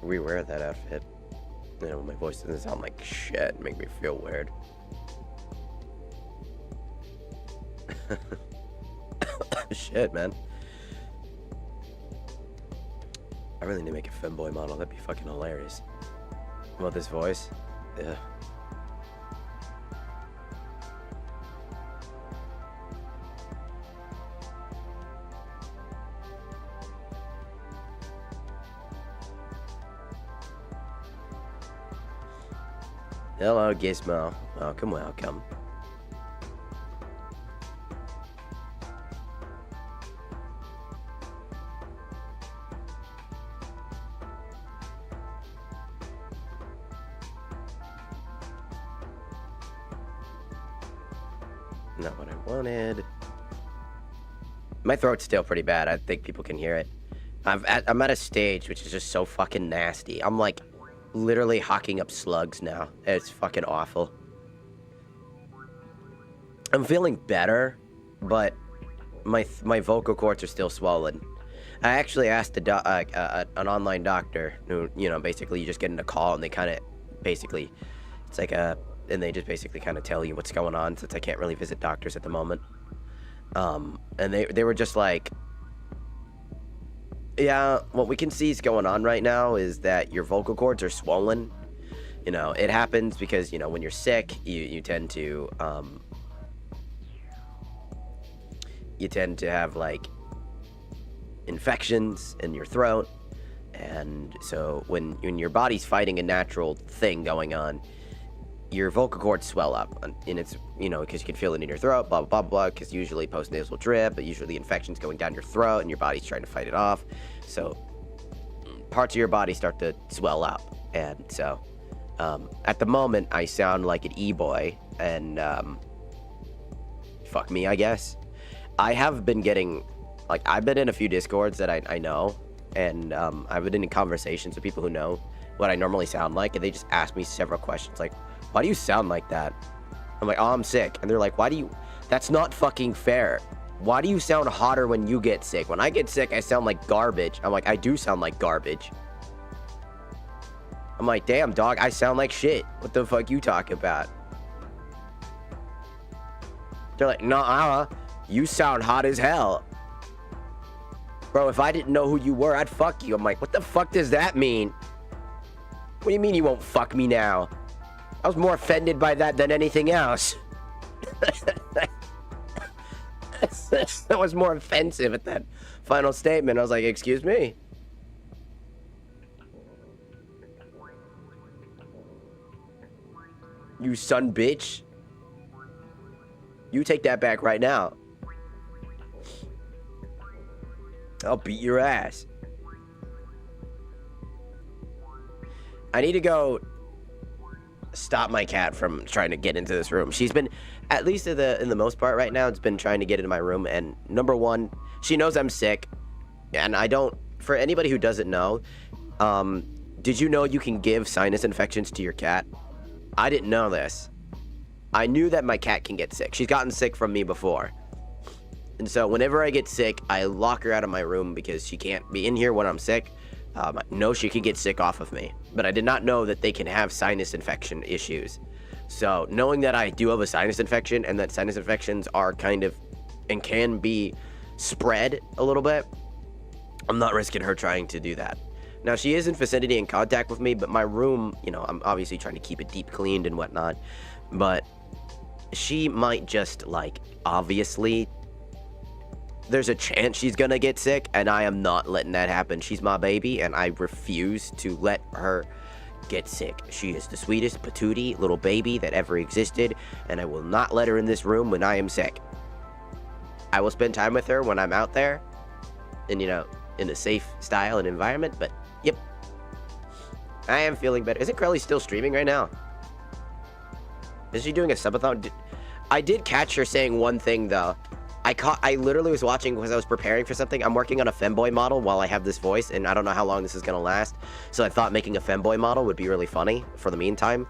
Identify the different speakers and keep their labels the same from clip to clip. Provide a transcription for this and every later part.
Speaker 1: Rewear that outfit. You know, my voice doesn't sound like shit. Make me feel weird. Shit, man. I really need to make a femboy model. That'd be fucking hilarious. How about this voice? Yeah. Hello, Gizmo. Welcome, welcome. Not what I wanted. My throat's still pretty bad. I think people can hear it. I'm at a stage which is just so fucking nasty. I'm like literally hocking up slugs now. It's fucking awful. I'm feeling better, but my vocal cords are still swollen. I actually asked an online doctor who, you know, basically you just get in a call and they kind of basically, it's like and they just basically kind of tell you what's going on, since I can't really visit doctors at the moment. And they were just like, yeah, what we can see is going on right now is that your vocal cords are swollen. You know, it happens because, you know, when you're sick, you tend to have like infections in your throat, and so when your body's fighting a natural thing going on, your vocal cords swell up, and it's, you know, because you can feel it in your throat, blah, blah, blah, blah, because usually postnasal drip, but usually the infection's going down your throat, and your body's trying to fight it off, so parts of your body start to swell up, and so, at the moment, I sound like an e-boy, and, fuck me, I guess. I have been getting, like, I've been in a few Discords that I know, and, I've been in conversations with people who know what I normally sound like, and they just ask me several questions, like, why do you sound like that? I'm like, oh, I'm sick. And they're like, why do you... That's not fucking fair. Why do you sound hotter when you get sick? When I get sick, I sound like garbage. I'm like, I do sound like garbage. I'm like, damn, dog, I sound like shit. What the fuck you talking about? They're like, nah, you sound hot as hell. Bro, if I didn't know who you were, I'd fuck you. I'm like, what the fuck does that mean? What do you mean you won't fuck me now? I was more offended by that than anything else. That was more offensive at that final statement. I was like, excuse me? You son bitch. You take that back right now. I'll beat your ass. I need to go stop my cat from trying to get into this room. She's been, at least in the most part right now, it's been trying to get into my room, and number one, she knows I'm sick, and I don't, for anybody who doesn't know, did you know you can give sinus infections to your cat? I didn't know this. I knew that my cat can get sick. She's gotten sick from me before. And so whenever I get sick, I lock her out of my room because she can't be in here when I'm sick. I know she can get sick off of me, but I did not know that they can have sinus infection issues. So knowing that I do have a sinus infection and that sinus infections are kind of and can be spread a little bit, I'm not risking her trying to do that. Now, she is in vicinity and contact with me, but my room, you know, I'm obviously trying to keep it deep cleaned and whatnot, but she might just, like, obviously, there's a chance she's gonna get sick, and I am not letting that happen. She's my baby, and I refuse to let her get sick. She is the sweetest patootie little baby that ever existed, and I will not let her in this room when I am sick. I will spend time with her when I'm out there, and, you know, in a safe style and environment, but, yep. I am feeling better. Isn't Crowley still streaming right now? Is she doing a subathon? I did catch her saying one thing, though. I literally was watching because I was preparing for something. I'm working on a femboy model while I have this voice, and I don't know how long this is gonna last. So I thought making a femboy model would be really funny for the meantime,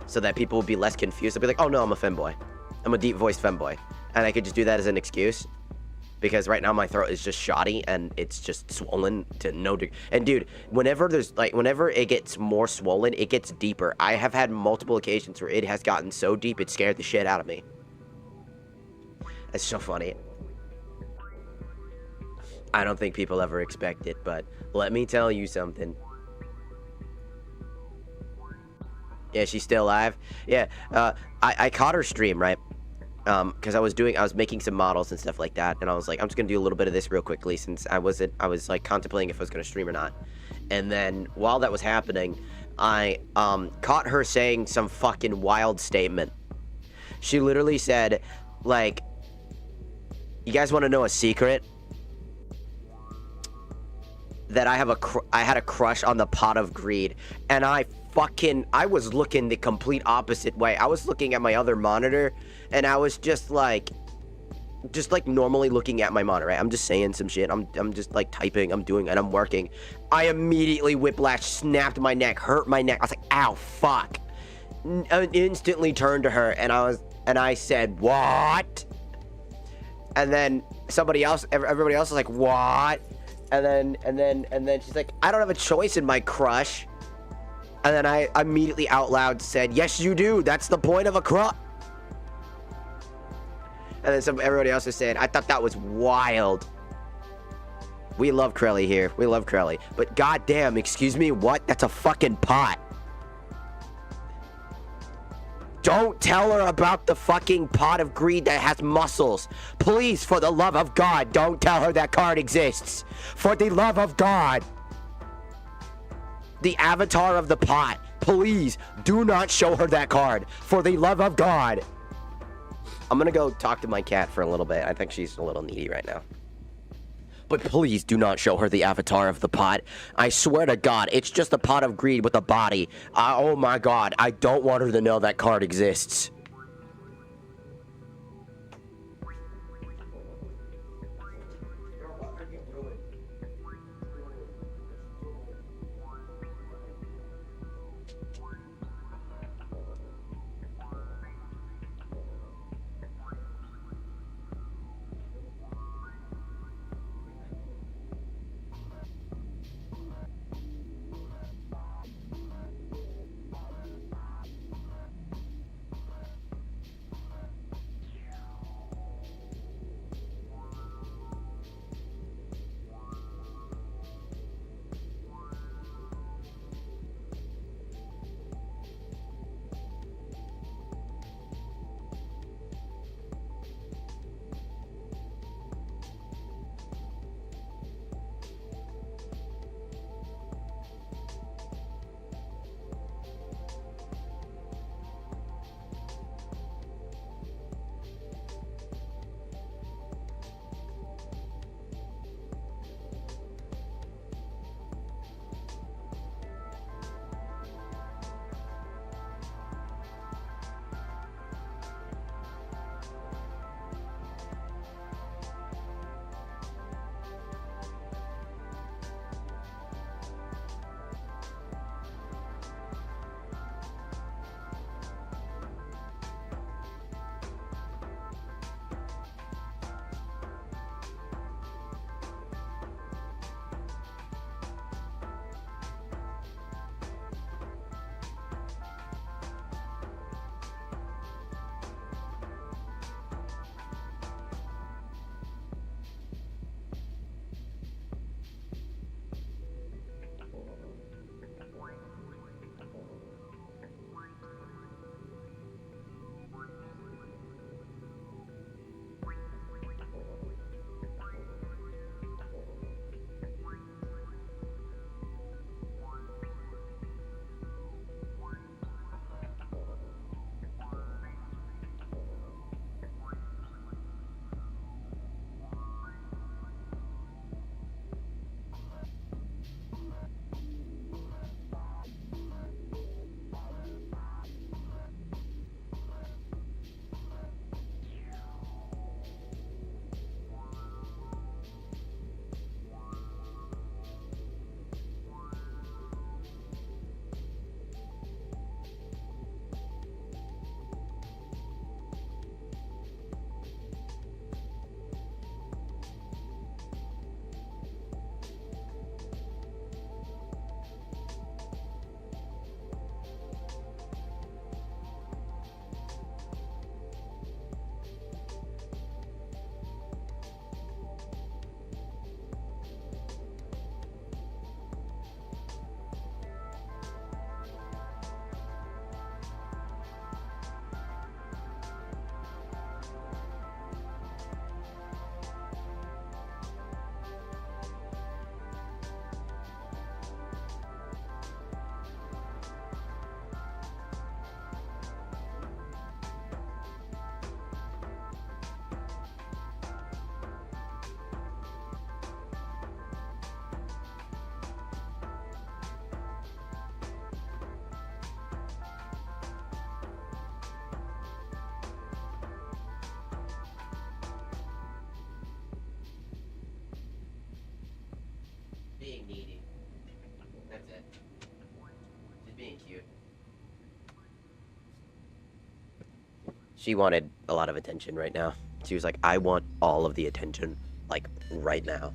Speaker 1: so that people would be less confused. They'll be like, "Oh no, I'm a femboy. I'm a deep voiced femboy," and I could just do that as an excuse. Because right now my throat is just shoddy and it's just swollen to no degree. And dude, whenever it gets more swollen, it gets deeper. I have had multiple occasions where it has gotten so deep it scared the shit out of me. It's so funny. I don't think people ever expect it, but let me tell you something. Yeah, she's still alive. Yeah, I caught her stream, right? Because I was making some models and stuff like that, and I was like, I'm just gonna do a little bit of this real quickly since I was like contemplating if I was gonna stream or not. And then while that was happening, I caught her saying some fucking wild statement. She literally said, like, "You guys want to know a secret? That I had a crush on the pot of greed," and I was looking the complete opposite way. I was looking at my other monitor, and I was just like normally looking at my monitor, right? I'm just saying some shit. I'm just like typing, and I'm working. I immediately whiplash, snapped my neck, hurt my neck. I was like, "Ow, fuck." I instantly turned to her, and I said, "What?" And then everybody else was like, "What?" And then she's like, "I don't have a choice in my crush." And then I immediately out loud said, "Yes, you do. That's the point of a crush." And then everybody else was saying, "I thought that was wild." We love Crelly here. We love Crelly. But goddamn, excuse me, what? That's a fucking pot. Don't tell her about the fucking pot of greed that has muscles. Please, for the love of God, don't tell her that card exists. For the love of God. The avatar of the pot. Please, do not show her that card. For the love of God. I'm gonna go talk to my cat for a little bit. I think she's a little needy right now. But please do not show her the avatar of the pot. I swear to God, it's just a pot of greed with a body. Oh my God, I don't want her to know that card exists. She wanted a lot of attention right now. She was like, I want all of the attention, like, right now.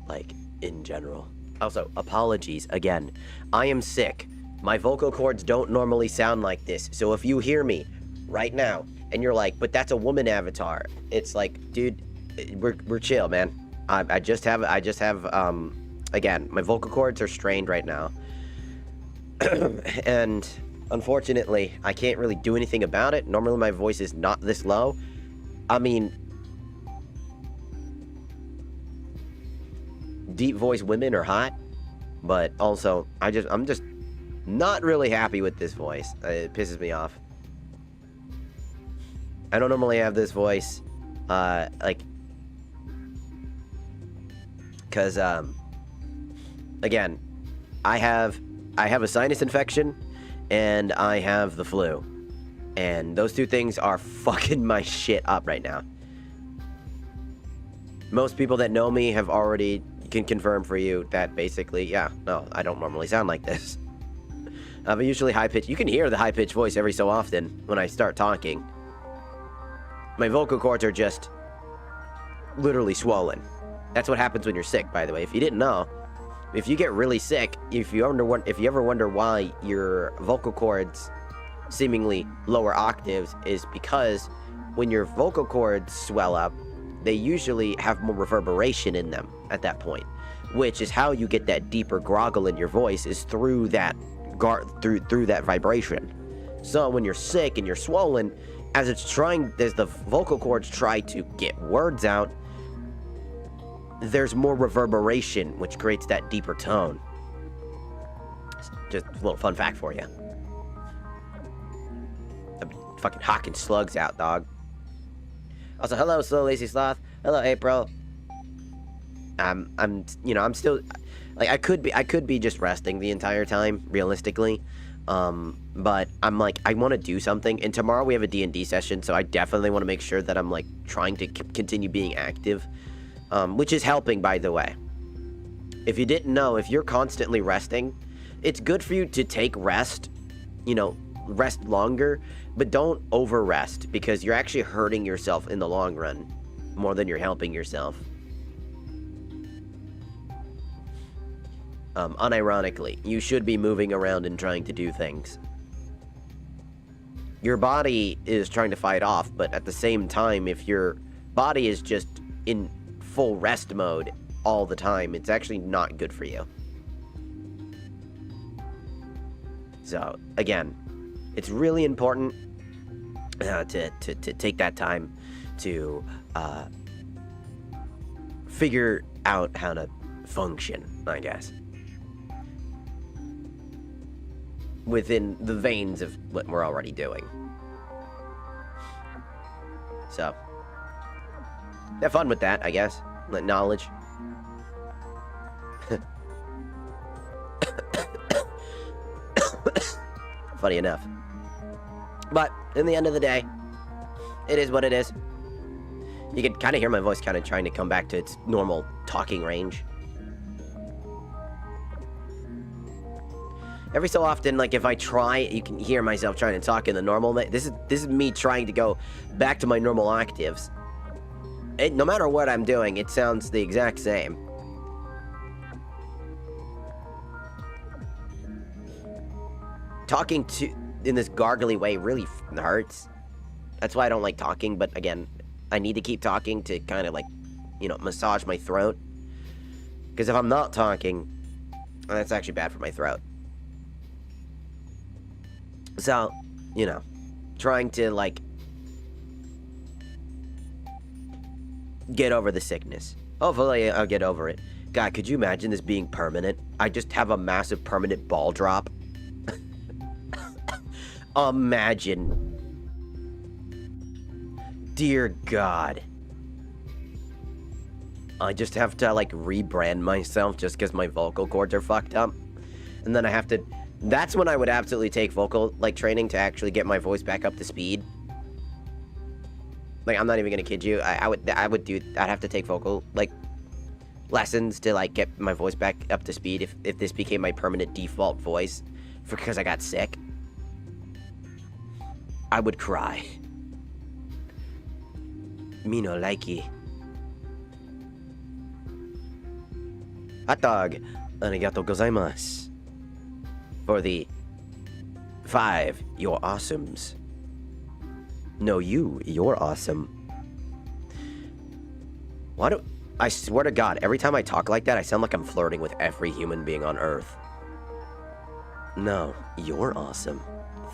Speaker 1: Like, in general. Also, apologies, again. I am sick. My vocal cords don't normally sound like this, so if you hear me right now, and you're like, but that's a woman avatar, it's like, dude, we're chill, man. I just have, again, my vocal cords are strained right now. And unfortunately, I can't really do anything about it. Normally my voice is not this low. I mean, deep voice women are hot, but also I'm just not really happy with this voice. It pisses me off. I don't normally have this voice, like, cause again, I have a sinus infection and I have the flu, and those two things are fucking my shit up right now. Most people that know me have already can confirm for you that basically, yeah, no, I don't normally sound like this. I'm usually high-pitched. You can hear the high-pitched voice every so often when I start talking. My vocal cords are just literally swollen. That's what happens when you're sick, by the way. If you didn't know, if you get really sick, if you ever wonder why your vocal cords seemingly lower octaves, is because when your vocal cords swell up, they usually have more reverberation in them at that point, which is how you get that deeper groggle in your voice, is through that through that vibration. So when you're sick and you're swollen, as the vocal cords try to get words out, there's more reverberation, which creates that deeper tone. Just a little fun fact for you. I'm fucking hawking slugs out, dog. Also, hello, Slow Lazy Sloth. Hello, April. I'm still, like, I could be just resting the entire time, realistically. But I'm like, I want to do something, and tomorrow we have a D&D session, so I definitely want to make sure that I'm, like, trying to continue being active, which is helping, by the way. If you didn't know, if you're constantly resting, it's good for you to take rest, rest longer, but don't over-rest, because you're actually hurting yourself in the long run, more than you're helping yourself. Unironically, you should be moving around and trying to do things. Your body is trying to fight off, but at the same time, if your body is just in full rest mode all the time, it's actually not good for you. So, again, it's really important to take that time to figure out how to function, I guess, within the veins of what we're already doing. So, have fun with that, I guess. Let knowledge. Funny enough. But, in the end of the day, it is what it is. You can kind of hear my voice kind of trying to come back to its normal talking range. Every so often, like, if I try, you can hear myself trying to talk in the normal. This is me trying to go back to my normal octaves. No matter what I'm doing, it sounds the exact same. Talking in this gargly way really hurts. That's why I don't like talking, but again, I need to keep talking to kind of, like, massage my throat. Because if I'm not talking, that's actually bad for my throat. So, trying to, like, get over the sickness. Hopefully I'll get over it. God, could you imagine this being permanent? I just have a massive permanent ball drop. Imagine. Dear God. I just have to, like, rebrand myself just because my vocal cords are fucked up. And then I have to... That's when I would absolutely take vocal, like, training to actually get my voice back up to speed. Like, I'm not even gonna kid you. I'd have to take vocal, like, lessons to, like, get my voice back up to speed if this became my permanent default voice because I got sick. I would cry. Me no likey. Hot dog. Arigato gozaimasu. For the 5, you're awesomes. No, you're awesome. Why do... I swear to God, every time I talk like that, I sound like I'm flirting with every human being on Earth. No, you're awesome.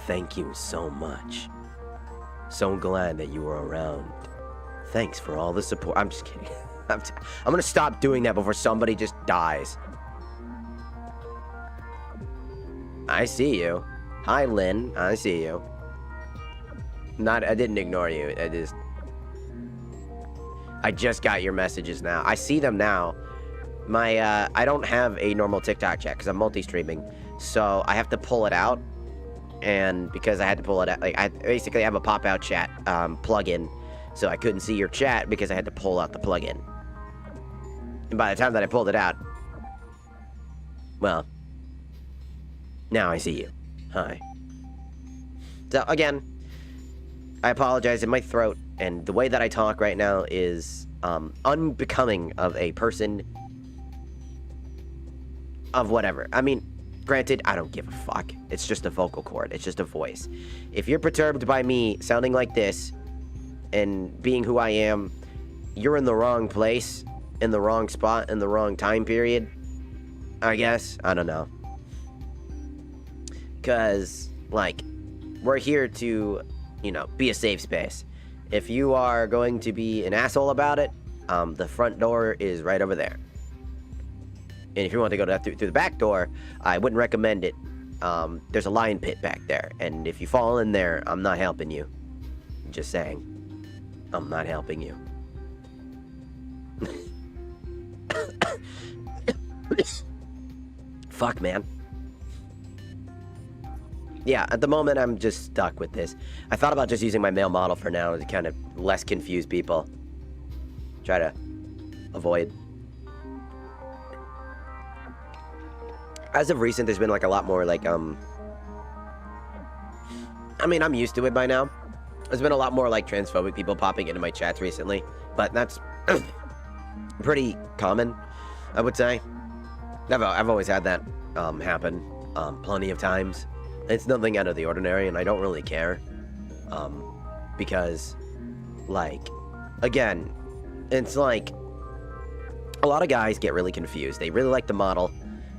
Speaker 1: Thank you so much. So glad that you were around. Thanks for all the support. I'm just kidding. I'm gonna stop doing that before somebody just dies. I see you. Hi, Lynn. I see you. I didn't ignore you. I just got your messages now. I see them now. I don't have a normal TikTok chat because I'm multi-streaming. So I have to pull it out. And because I had to pull it out, like, I basically have a pop-out chat plugin. So I couldn't see your chat because I had to pull out the plugin. And by the time that I pulled it out, well, now I see you. Hi. So again, I apologize in my throat, and the way that I talk right now is unbecoming of a person of whatever. I mean, granted, I don't give a fuck. It's just a vocal cord. It's just a voice. If you're perturbed by me sounding like this and being who I am, you're in the wrong place, in the wrong spot, in the wrong time period, I guess. I don't know. Because, like, we're here to, you know, be a safe space. If you are going to be an asshole about it, the front door is right over there. And if you want to go through the back door, I wouldn't recommend it. There's a lion pit back there. And if you fall in there, I'm not helping you. Just saying. I'm not helping you. Fuck, man. Yeah, at the moment, I'm just stuck with this. I thought about just using my male model for now to kind of less confuse people. Try to avoid. As of recent, there's been, like, a lot more, like, I mean, I'm used to it by now. There's been a lot more, like, transphobic people popping into my chats recently. But that's pretty common, I would say. I've always had that happen plenty of times. It's nothing out of the ordinary, and I don't really care. Because, like, again, it's like, a lot of guys get really confused. They really like the model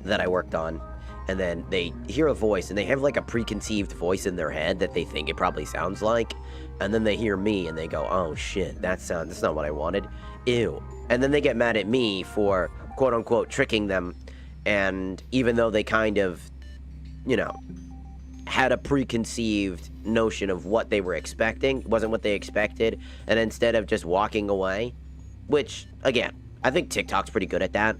Speaker 1: that I worked on, and then they hear a voice, and they have, like, a preconceived voice in their head that they think it probably sounds like, and then they hear me, and they go, oh, shit, that's not what I wanted. Ew. And then they get mad at me for, quote-unquote, tricking them, and even though they kind of, you know, had a preconceived notion of what they were expecting, wasn't what they expected, and instead of just walking away, which, again, I think TikTok's pretty good at that.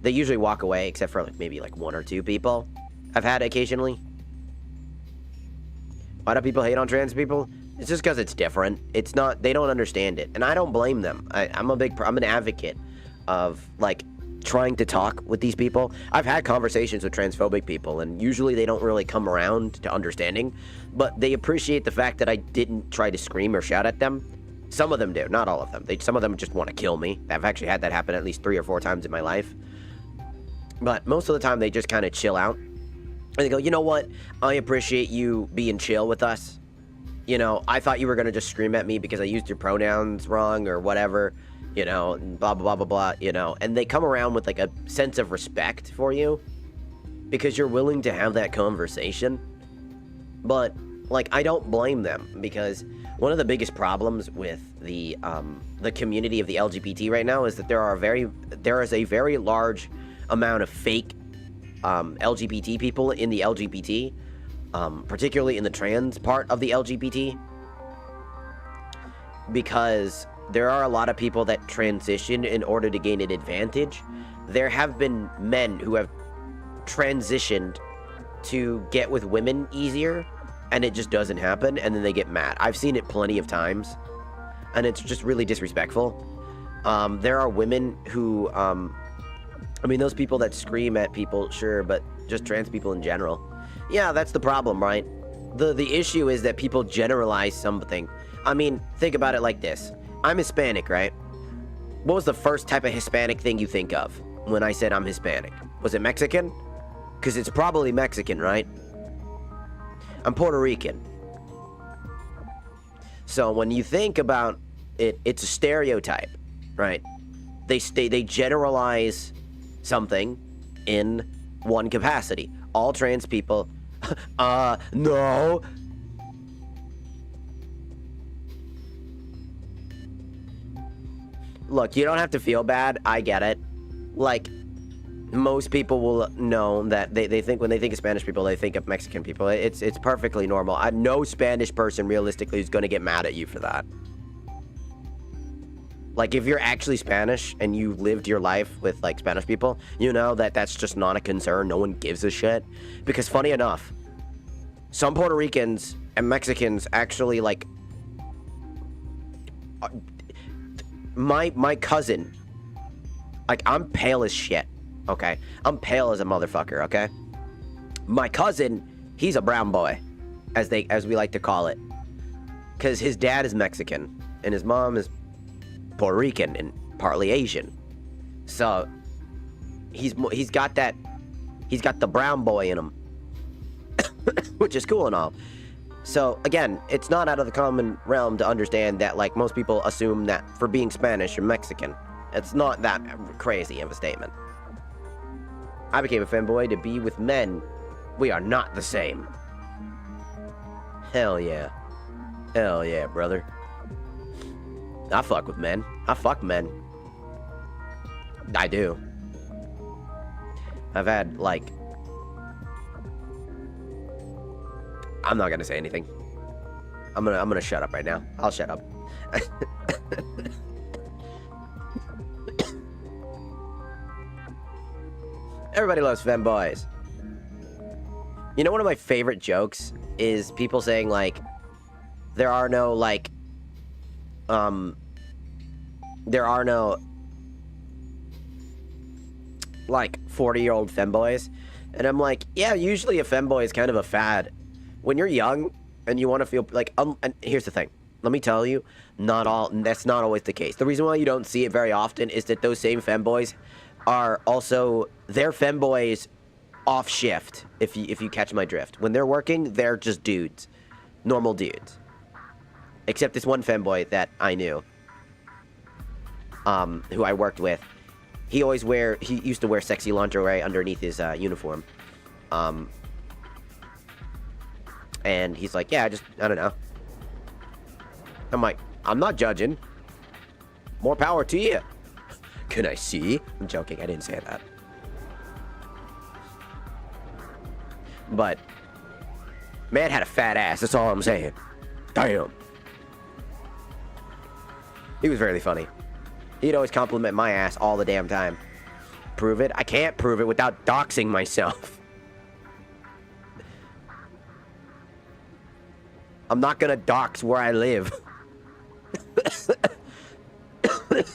Speaker 1: They usually walk away, except for, like, maybe, like, 1 or 2 people I've had occasionally. Why do people hate on trans people? It's just because it's different. It's not, they don't understand it, and I don't blame them. I'm an advocate of, like, trying to talk with these people. I've had conversations with transphobic people, and usually they don't really come around to understanding, but they appreciate the fact that I didn't try to scream or shout at them. Some of them do, not all of them. Some of them just want to kill me. I've actually had that happen at least 3 or 4 times in my life. But most of the time, they just kind of chill out. And they go, you know what? I appreciate you being chill with us. You know, I thought you were going to just scream at me because I used your pronouns wrong or whatever. You know, blah, blah, blah, blah, blah, you know. And they come around with, like, a sense of respect for you because you're willing to have that conversation. But, like, I don't blame them because one of the biggest problems with the community of the LGBT right now is that there is a very large amount of fake LGBT people in the LGBT, particularly in the trans part of the LGBT, because there are a lot of people that transition in order to gain an advantage. There have been men who have transitioned to get with women easier, and it just doesn't happen, and then they get mad. I've seen it plenty of times, and it's just really disrespectful. There are women who, I mean, those people that scream at people, sure, but just trans people in general. Yeah, that's the problem, right? The issue is that people generalize something. I mean, think about it like this. I'm Hispanic, right? What was the first type of Hispanic thing you think of when I said I'm Hispanic? Was it Mexican? Because it's probably Mexican, right? I'm Puerto Rican. So when you think about it, it's a stereotype, right? They generalize something in one capacity. All trans people, no. Look, you don't have to feel bad. I get it. Like, most people will know that they think, when they think of Spanish people, they think of Mexican people. It's perfectly normal. No Spanish person realistically is going to get mad at you for that. Like, if you're actually Spanish and you lived your life with, like, Spanish people, you know that that's just not a concern. No one gives a shit. Because funny enough, some Puerto Ricans and Mexicans actually, like, my cousin, like, I'm pale as shit, okay? I'm pale as a motherfucker, okay? My cousin, he's a brown boy, as we like to call it. Because his dad is Mexican, and his mom is Puerto Rican and partly Asian. So he's got the brown boy in him, which is cool and all. So again, it's not out of the common realm to understand that, like, most people assume that for being Spanish you're Mexican. It's not that crazy of a statement. I became a femboy to be with men. We are not the same. Hell yeah. Hell yeah, brother. I fuck with men. I fuck men. I do. I've had, like... I'm not gonna say anything. I'm gonna shut up right now. I'll shut up. Everybody loves femboys. You know, one of my favorite jokes is people saying, like, there are no, like, there are no, like, 40-year-old femboys. And I'm like, yeah, usually a femboy is kind of a fad. When you're young and you want to feel like, and here's the thing. Let me tell you, that's not always the case. The reason why you don't see it very often is that those same femboys are also, they're femboys off shift, if you catch my drift. When they're working, they're just dudes. Normal dudes. Except this one femboy that I knew, who I worked with. He used to wear sexy lingerie underneath his uniform. And he's like, yeah, I don't know. I'm like, I'm not judging. More power to you. Can I see? I'm joking, I didn't say that. But, man had a fat ass, that's all I'm saying. Damn. He was really funny. He'd always compliment my ass all the damn time. Prove it? I can't prove it without doxing myself. I'm not gonna dox where I live.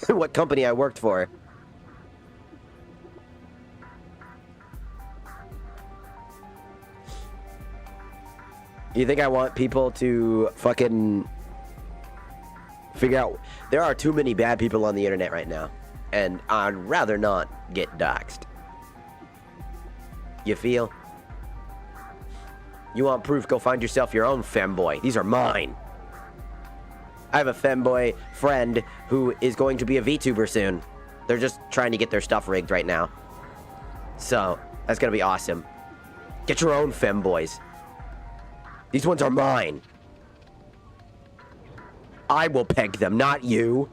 Speaker 1: What company I worked for. You think I want people to fucking figure out... There are too many bad people on the internet right now. And I'd rather not get doxed. You feel? You want proof? Go find yourself your own femboy. These are mine. I have a femboy friend who is going to be a VTuber soon. They're just trying to get their stuff rigged right now. So, that's gonna be awesome. Get your own femboys. These ones are mine. I will peg them, not you.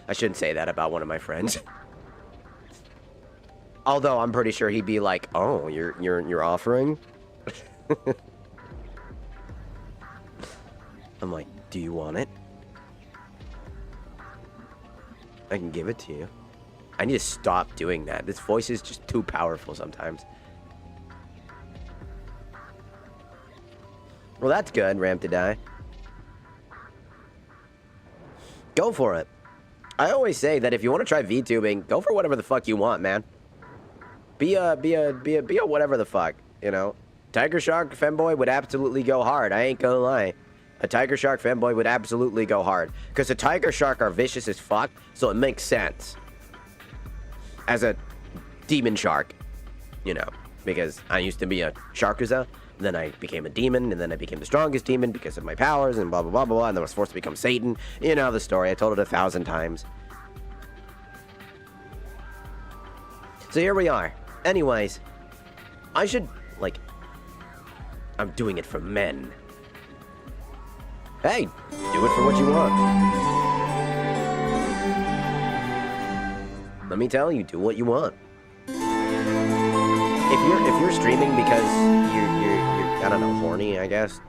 Speaker 1: I shouldn't say that about one of my friends. Although I'm pretty sure he'd be like, "Oh, you're offering?" I'm like, do you want it? I can give it to you. I need to stop doing that. This voice is just too powerful sometimes. Well, that's good, Ramp to Die. Go for it. I always say that if you want to try VTubing, go for whatever the fuck you want, man. Be a whatever the fuck, you know? Tiger Shark femboy would absolutely go hard, I ain't gonna lie. A tiger shark fanboy would absolutely go hard. Because a tiger shark are vicious as fuck, so it makes sense. As a demon shark, you know, because I used to be a sharkuza, then I became a demon, and then I became the strongest demon because of my powers, and blah, blah, blah, blah, blah, and then I was forced to become Satan. You know the story. I told it 1,000 times. So here we are. Anyways, I should, like, I'm doing it for men. Hey, do it for what you want. Let me tell you, do what you want. If you're streaming because you're I don't know, horny, I guess.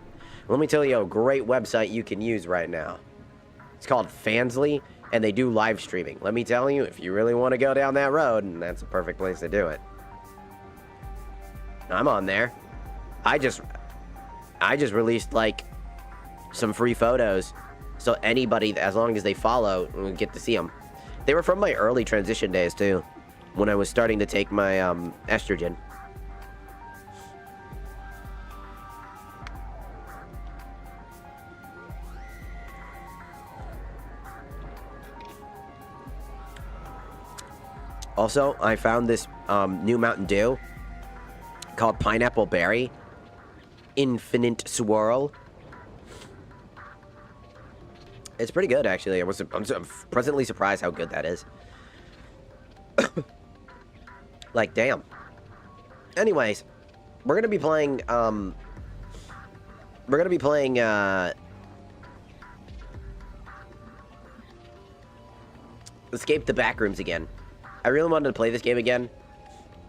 Speaker 1: Let me tell you a great website you can use right now. It's called Fansly, and they do live streaming. Let me tell you, if you really want to go down that road, and that's a perfect place to do it. I'm on there. I just released, like, some free photos, so anybody, as long as they follow, will get to see them. They were from my early transition days, too, when I was starting to take my estrogen. Also, I found this new Mountain Dew called Pineapple Berry Infinite Swirl. It's pretty good, actually. I'm pleasantly surprised how good that is. Like, damn. Anyways, we're gonna be playing Escape the Backrooms again. I really wanted to play this game again.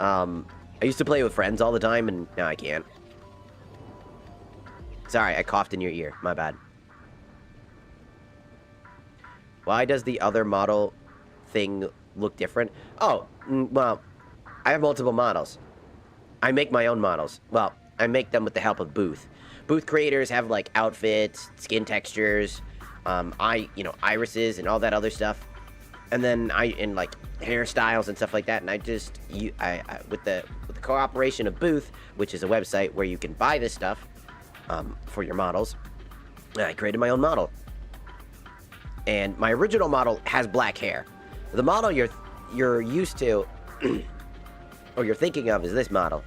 Speaker 1: I used to play with friends all the time, and now I can't. Sorry, I coughed in your ear. My bad. Why does the other model thing look different? Oh, well, I have multiple models. I make my own models. Well, I make them with the help of Booth. Booth creators have, like, outfits, skin textures, irises, and all that other stuff. And then like hairstyles and stuff like that, and I with the cooperation of Booth, which is a website where you can buy this stuff for your models, I created my own model. And my original model has black hair. The model you're used to, or you're thinking of, is this model.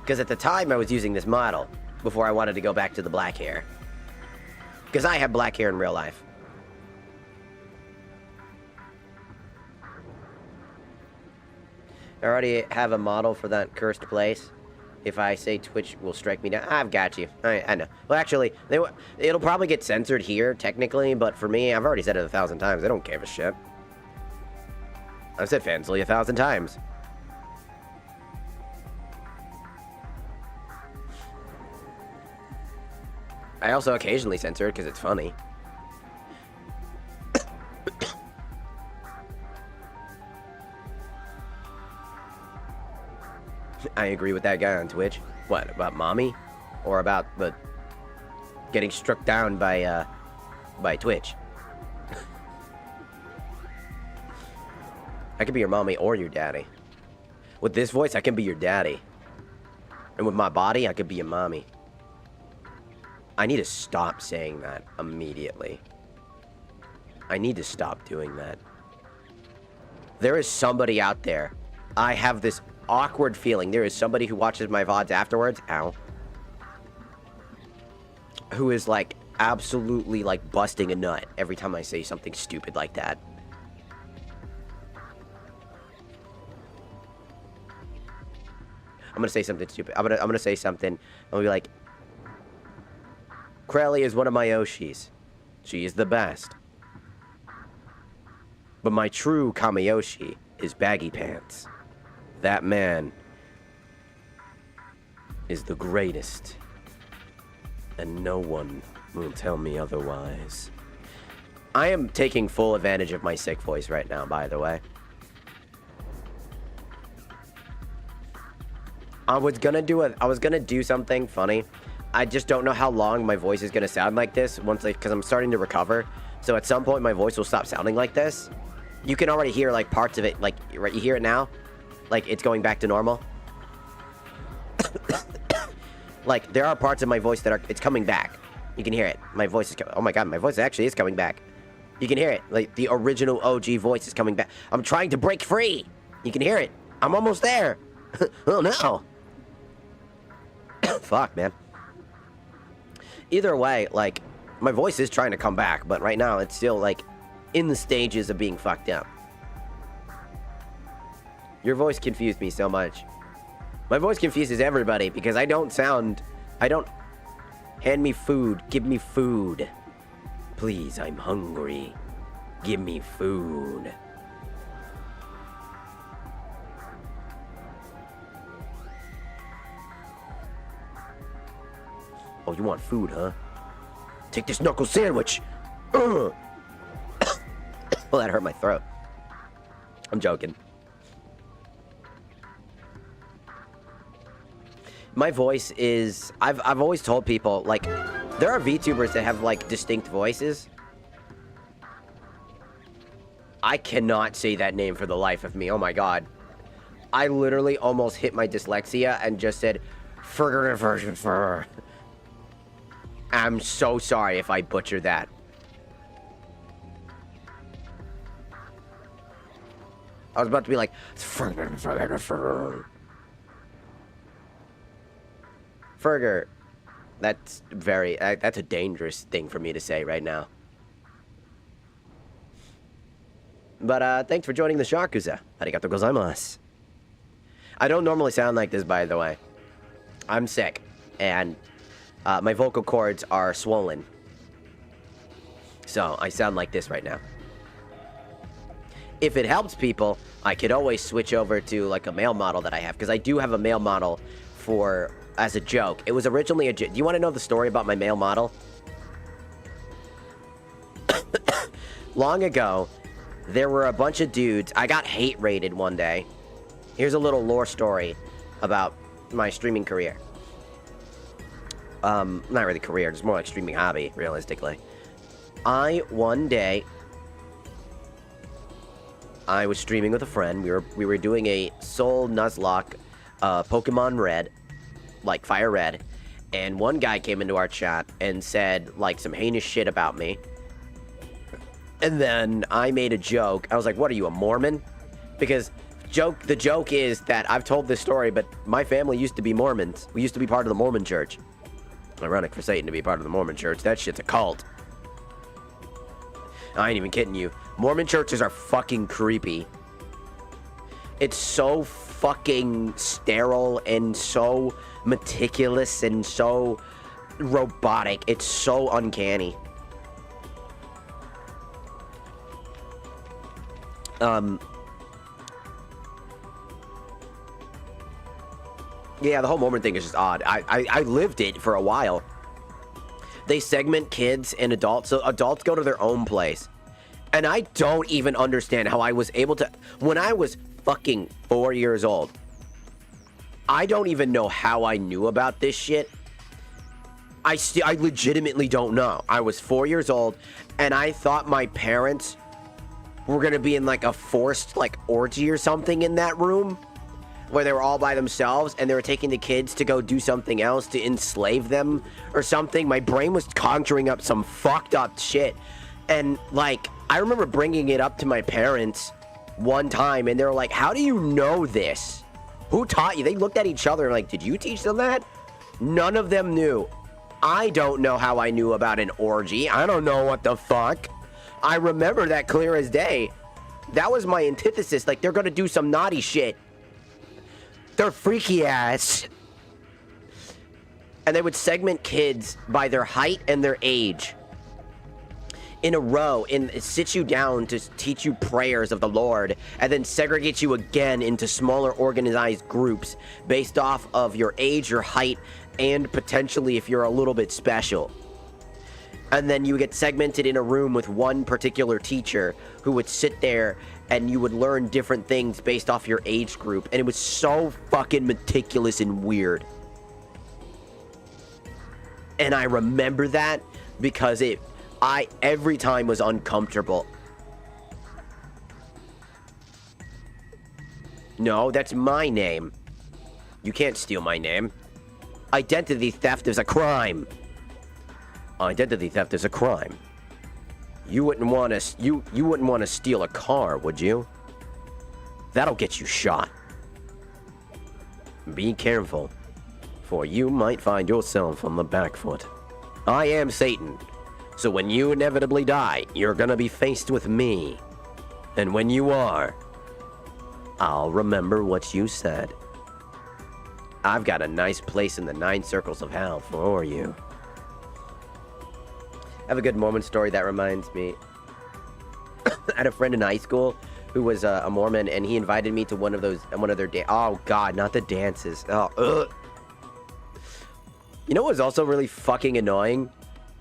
Speaker 1: Because at the time I was using this model before I wanted to go back to the black hair. Because I have black hair in real life. I already have a model for that cursed place. If I say Twitch will strike me down, I've got you. I know. Well, actually, it'll probably get censored here, technically, but for me, I've already said it 1,000 times. I don't give a shit. I've said Fansly 1,000 times. I also occasionally censor it because it's funny. I agree with that guy on Twitch. What, about mommy? Or about the getting struck down by Twitch? I could be your mommy or your daddy. With this voice, I can be your daddy. And with my body, I could be your mommy. I need to stop saying that immediately. I need to stop doing that. There is somebody out there. I have this awkward feeling. There is somebody who watches my VODs afterwards. Ow. Who is, like, absolutely, like, busting a nut every time I say something stupid like that. I'm gonna say something stupid. I'm gonna say something. I'm gonna be like, Krelly is one of my Yoshis. She is the best. But my true Kamayoshi is Baggy Pants. That man is the greatest. And no one will tell me otherwise. I am taking full advantage of my sick voice right now, by the way. I was gonna do something funny. I just don't know how long my voice is gonna sound like this because I'm starting to recover. So at some point my voice will stop sounding like this. You can already hear like parts of it, like right, you hear it now, like it's going back to normal. Like, there are parts of my voice that are, it's coming back. You can hear it. My voice is, oh my god, my voice actually is coming back. You can hear it. Like, the original OG voice is coming back. I'm trying to break free. You can hear it. I'm almost there. Oh no. Fuck, man. Either way, like, my voice is trying to come back, but right now it's still, like, in the stages of being fucked up. Your voice confused me so much. My voice confuses everybody because I don't... Hand me food. Give me food. Please, I'm hungry. Give me food. Oh, you want food, huh? Take this knuckle sandwich. Well, that hurt my throat. I'm joking. My voice is... I've always told people, like, there are VTubers that have, like, distinct voices. I cannot say that name for the life of me. Oh, my God. I literally almost hit my dyslexia and just said, I'm so sorry if I butchered that. I was about to be like, Ferger. That's very, that's a dangerous thing for me to say right now. But, thanks for joining the Shakuza. Arigato gozaimasu. I don't normally sound like this, by the way. I'm sick, and my vocal cords are swollen. So, I sound like this right now. If it helps people, I could always switch over to, like, a male model that I have, because I do have a male model for... as a joke. It was originally a joke. Do you want to know the story about my male model? Long ago, there were a bunch of dudes. I got hate rated one day. Here's a little lore story about my streaming career. Not really career, just more like streaming hobby, realistically. One day, I was streaming with a friend. We were doing a Soul Nuzlocke, Pokemon Red, like Fire Red, and one guy came into our chat and said, like, some heinous shit about me. And then I made a joke. I was like, what are you, a Mormon? Because the joke is that I've told this story, but my family used to be Mormons. We used to be part of the Mormon church. Ironic for Satan to be part of the Mormon church. That shit's a cult. I ain't even kidding you. Mormon churches are fucking creepy. It's so fucking sterile and so meticulous and so robotic. It's so uncanny. Yeah, the whole Mormon thing is just odd. I lived it for a while. They segment kids and adults, so adults go to their own place. And I don't even understand how I was able to... When I was fucking 4 years old, I don't even know how I knew about this shit. I legitimately don't know. I was 4 years old, and I thought my parents were gonna be in, like, a forced, like, orgy or something in that room, where they were all by themselves, and they were taking the kids to go do something else, to enslave them or something. My brain was conjuring up some fucked up shit. And, like, I remember bringing it up to my parents one time, and they were like, how do you know this? Who taught you? They looked at each other like, did you teach them that? None of them knew. I don't know how I knew about an orgy. I don't know what the fuck. I remember that clear as day. That was my antithesis. Like, they're gonna do some naughty shit. They're freaky ass. And they would segment kids by their height and their age in a row and sit you down to teach you prayers of the Lord, and then segregate you again into smaller organized groups based off of your age, your height, and potentially if you're a little bit special. And then you would get segmented in a room with one particular teacher who would sit there and you would learn different things based off your age group. And it was so fucking meticulous and weird. And I remember that because every time was uncomfortable. No, that's my name. You can't steal my name. Identity theft is a crime. Identity theft is a crime. You wouldn't want to you wouldn't want to steal a car, would you? That'll get you shot. Be careful, for you might find yourself on the back foot. I am Satan, so when you inevitably die, you're gonna be faced with me. And when you are, I'll remember what you said. I've got a nice place in the 9 circles of hell for you. I have a good Mormon story that reminds me. I had a friend in high school who was a Mormon, and he invited me to one of their oh god, not the dances. Oh, ugh. You know what was also really fucking annoying?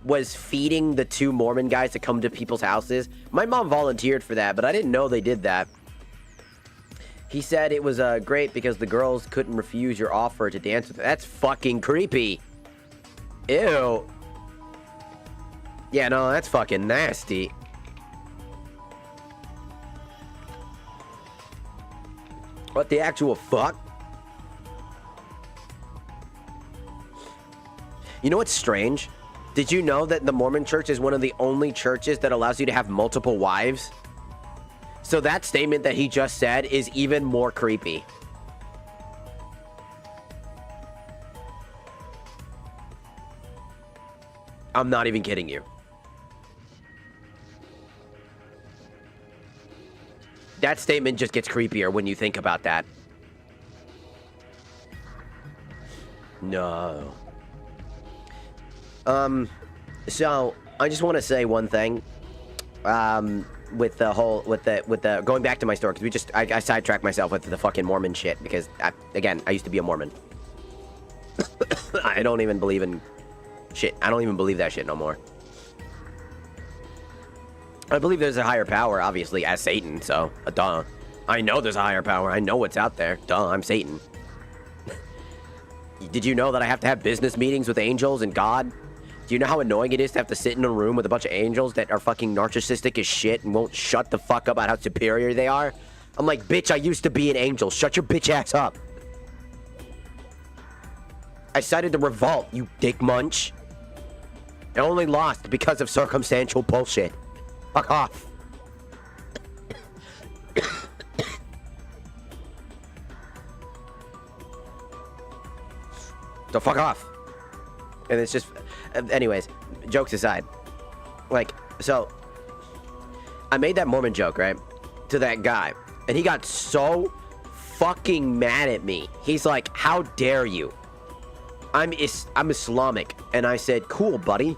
Speaker 1: Was feeding the 2 Mormon guys to come to people's houses. My mom volunteered for that, but I didn't know they did that. He said it was great because the girls couldn't refuse your offer to dance with them. That's fucking creepy. Ew. Yeah, no, that's fucking nasty. What the actual fuck? You know what's strange? Did you know that the Mormon Church is one of the only churches that allows you to have multiple wives? So that statement that he just said is even more creepy. I'm not even kidding you. That statement just gets creepier when you think about that. No. So I just want to say one thing. With the going back to my story, because I sidetracked myself with the fucking Mormon shit, because again, I used to be a Mormon. I don't even believe in shit. I don't even believe that shit no more. I believe there's a higher power, obviously, as Satan, so, duh. I know there's a higher power. I know what's out there. Duh, I'm Satan. Did you know that I have to have business meetings with angels and God? Do you know how annoying it is to have to sit in a room with a bunch of angels that are fucking narcissistic as shit and won't shut the fuck up about how superior they are? I'm like, bitch, I used to be an angel. Shut your bitch ass up. I decided to revolt, you dick munch. I only lost because of circumstantial bullshit. Fuck off. So fuck off. And it's just... Anyways, jokes aside. Like, so... I made that Mormon joke, right? To that guy. And he got so fucking mad at me. He's like, how dare you? I'm Islamic. And I said, cool, buddy.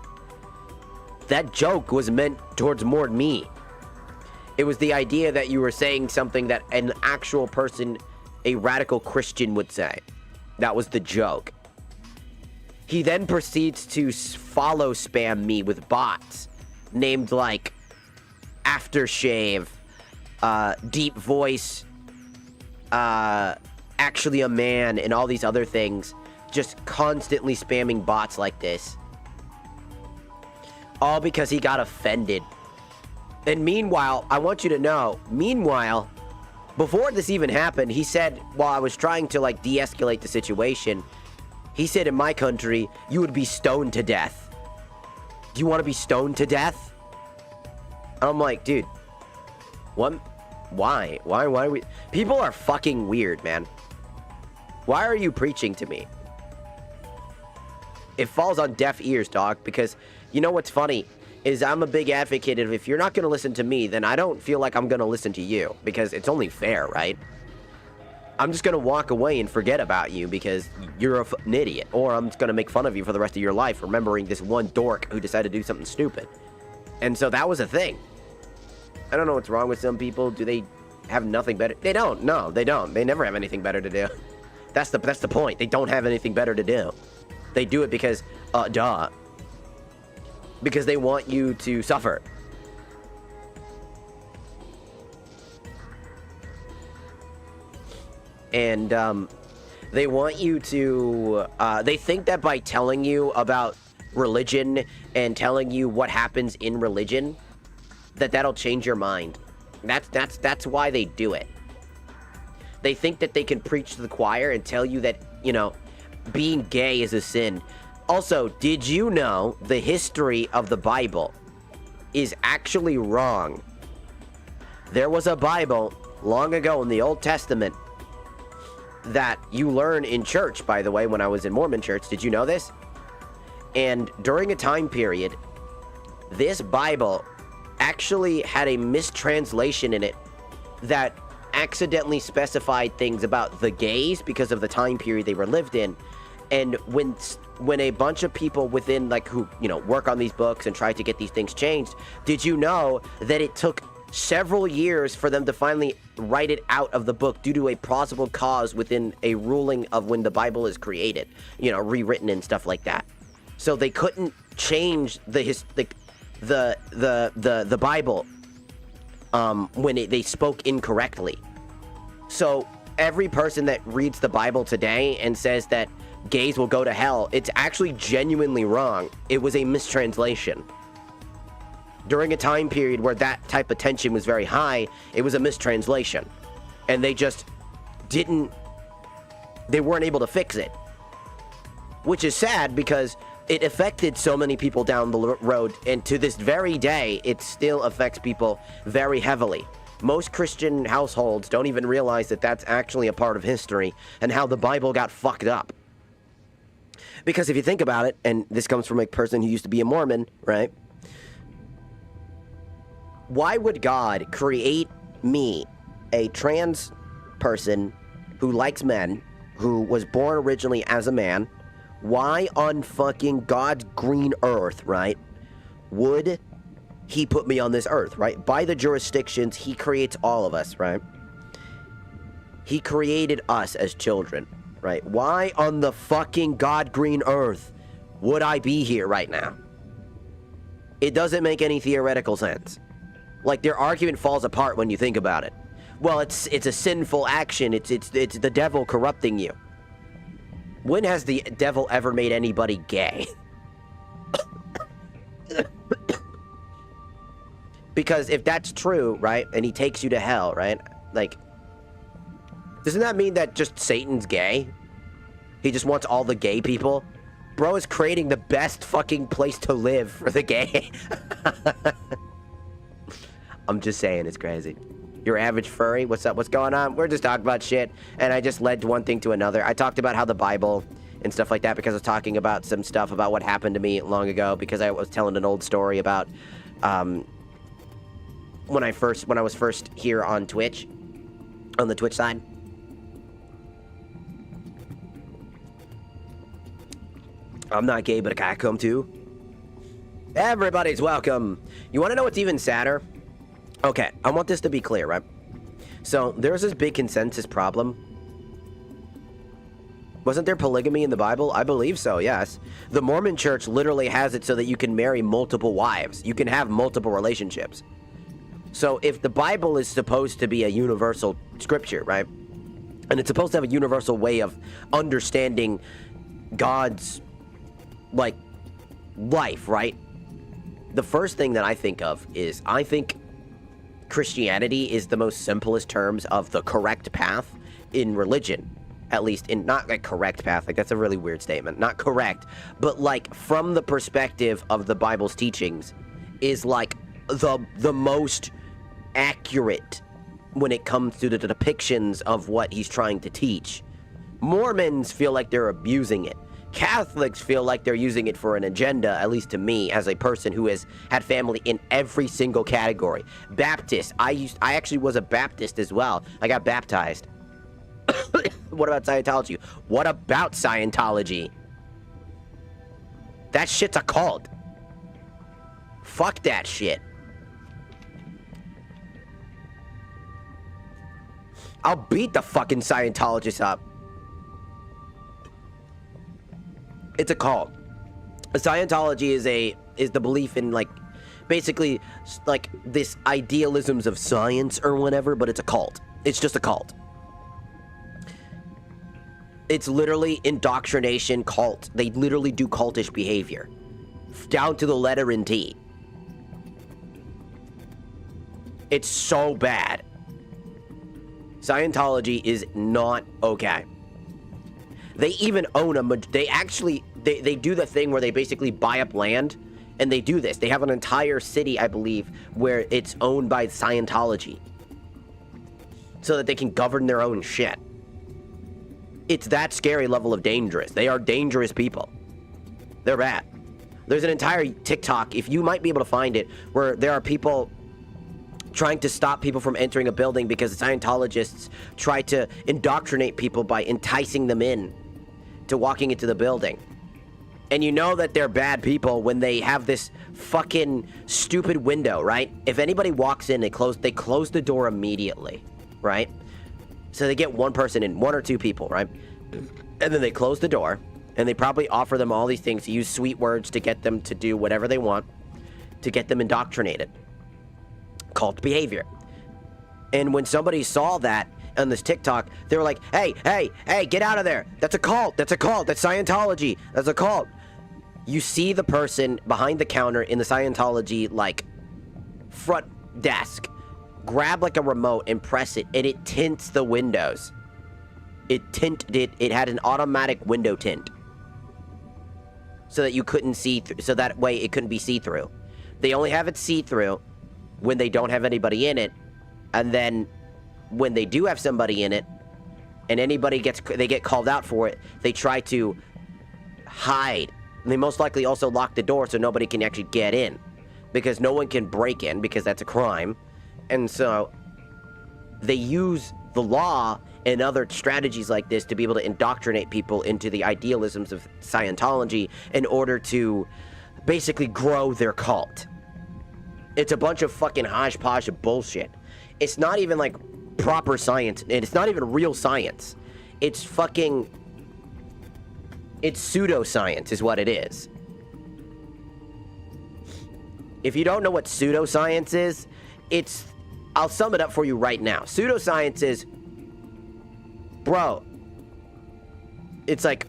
Speaker 1: That joke was meant towards more me. It was the idea that you were saying something that an actual person, a radical Christian, would say. That was the joke. He then proceeds to follow spam me with bots named like Aftershave, Deep Voice, Actually a Man, and all these other things. Just constantly spamming bots like this. All because he got offended. And meanwhile, I want you to know, before this even happened, he said, while I was trying to like de-escalate the situation, he said, in my country, you would be stoned to death. Do you want to be stoned to death? I'm like, dude, what? Why? Why are we... People are fucking weird, man. Why are you preaching to me? It falls on deaf ears, dog, because you know what's funny is I'm a big advocate of if you're not going to listen to me, then I don't feel like I'm going to listen to you, because it's only fair, right? I'm just going to walk away and forget about you because you're an idiot, or I'm just going to make fun of you for the rest of your life, remembering this one dork who decided to do something stupid. And so that was a thing. I don't know what's wrong with some people. Do they have nothing better? They don't. No, they don't. They never have anything better to do. That's the point. They don't have anything better to do. They do it because, because they want you to suffer. And, they want you to, they think that by telling you about religion and telling you what happens in religion, that'll change your mind. That's why they do it. They think that they can preach to the choir and tell you that, you know, being gay is a sin. Also, did you know the history of the Bible is actually wrong? There was a Bible long ago in the Old Testament that you learn in church, by the way, when I was in Mormon church. Did you know this? And during a time period, this Bible actually had a mistranslation in it that accidentally specified things about the gays because of the time period they were lived in. And when a bunch of people within, like, who, you know, work on these books and try to get these things changed, did you know that it took several years for them to finally write it out of the book due to a plausible cause within a ruling of when the Bible is created, you know, rewritten and stuff like that. So they couldn't change the Bible when they spoke incorrectly. So every person that reads the Bible today and says that gays will go to hell, it's actually genuinely wrong. It was a mistranslation. During a time period where that type of tension was very high, it was a mistranslation. And they just they weren't able to fix it. Which is sad because it affected so many people down the road, and to this very day, it still affects people very heavily. Most Christian households don't even realize that that's actually a part of history and how the Bible got fucked up. Because if you think about it, and this comes from a person who used to be a Mormon, right? Why would God create me, a trans person who likes men, who was born originally as a man? Why on fucking God's green earth, right, would he put me on this earth, right? By the jurisdictions, he creates all of us, right? He created us as children, right? Why on the fucking God green earth would I be here right now? It doesn't make any theoretical sense. Like, their argument falls apart when you think about it. Well, it's a sinful action. It's the devil corrupting you. When has the devil ever made anybody gay? Because if that's true, right, and he takes you to hell, right, like, doesn't that mean that just Satan's gay? He just wants all the gay people? Bro is creating the best fucking place to live for the gay. I'm just saying, it's crazy. Your average furry, what's up, what's going on? We're just talking about shit, and I just led one thing to another. I talked about how the Bible and stuff like that because I was talking about some stuff about what happened to me long ago, because I was telling an old story about when I was first here on Twitch, on the Twitch side. I'm not gay, but I come too. Everybody's welcome. You want to know what's even sadder? Okay, I want this to be clear, right? So, there's this big consensus problem. Wasn't there polygamy in the Bible? I believe so, yes. The Mormon church literally has it so that you can marry multiple wives. You can have multiple relationships. So, if the Bible is supposed to be a universal scripture, right? And it's supposed to have a universal way of understanding God's, like, life, right? The first thing that I think of is, I think Christianity is the most simplest terms of the correct path in religion. At least in, not like correct path, like that's a really weird statement. Not correct, but like from the perspective of the Bible's teachings is like the most accurate when it comes to the depictions of what he's trying to teach. Mormons feel like they're abusing it. Catholics feel like they're using it for an agenda, at least to me, as a person who has had family in every single category. Baptist, I actually was a Baptist as well. I got baptized. What about Scientology? What about Scientology? That shit's a cult. Fuck that shit. I'll beat the fucking Scientologists up. It's a cult. Scientology is the belief in, like, basically, like, this idealisms of science or whatever, but it's a cult. It's just a cult. It's literally indoctrination cult. They literally do cultish behavior. Down to the letter and T. It's so bad. Scientology is not okay. They even own they do the thing where they basically buy up land, and they do this. They have an entire city, I believe, where it's owned by Scientology, so that they can govern their own shit. It's that scary level of dangerous. They are dangerous people. They're bad. There's an entire TikTok, if you might be able to find it, where there are people trying to stop people from entering a building because Scientologists try to indoctrinate people by enticing them in to walking into the building. And you know that they're bad people when they have this fucking stupid window, right? If anybody walks in, they close the door immediately, right? So they get one person in, one or two people, right? And then they close the door, and they probably offer them all these things, use sweet words to get them to do whatever they want, to get them indoctrinated. Cult behavior. And when somebody saw that on this TikTok, they were like, hey, get out of there. That's a cult. That's Scientology. That's a cult. You see the person behind the counter in the Scientology, like, front desk, grab, like, a remote and press it, and it tints the windows. It had an automatic window tint. So that you couldn't see, so that way it couldn't be see-through. They only have it see-through when they don't have anybody in it, and then when they do have somebody in it, and they get called out for it, they try to hide. And they most likely also lock the door so nobody can actually get in, because no one can break in, because that's a crime. And so they use the law and other strategies like this to be able to indoctrinate people into the idealisms of Scientology in order to basically grow their cult. It's a bunch of fucking hodgepodge of bullshit. It's not even like proper science, and it's not even real science. It's pseudoscience is what it is. If you don't know what pseudoscience is, I'll sum it up for you right now. Pseudoscience is, bro, it's like,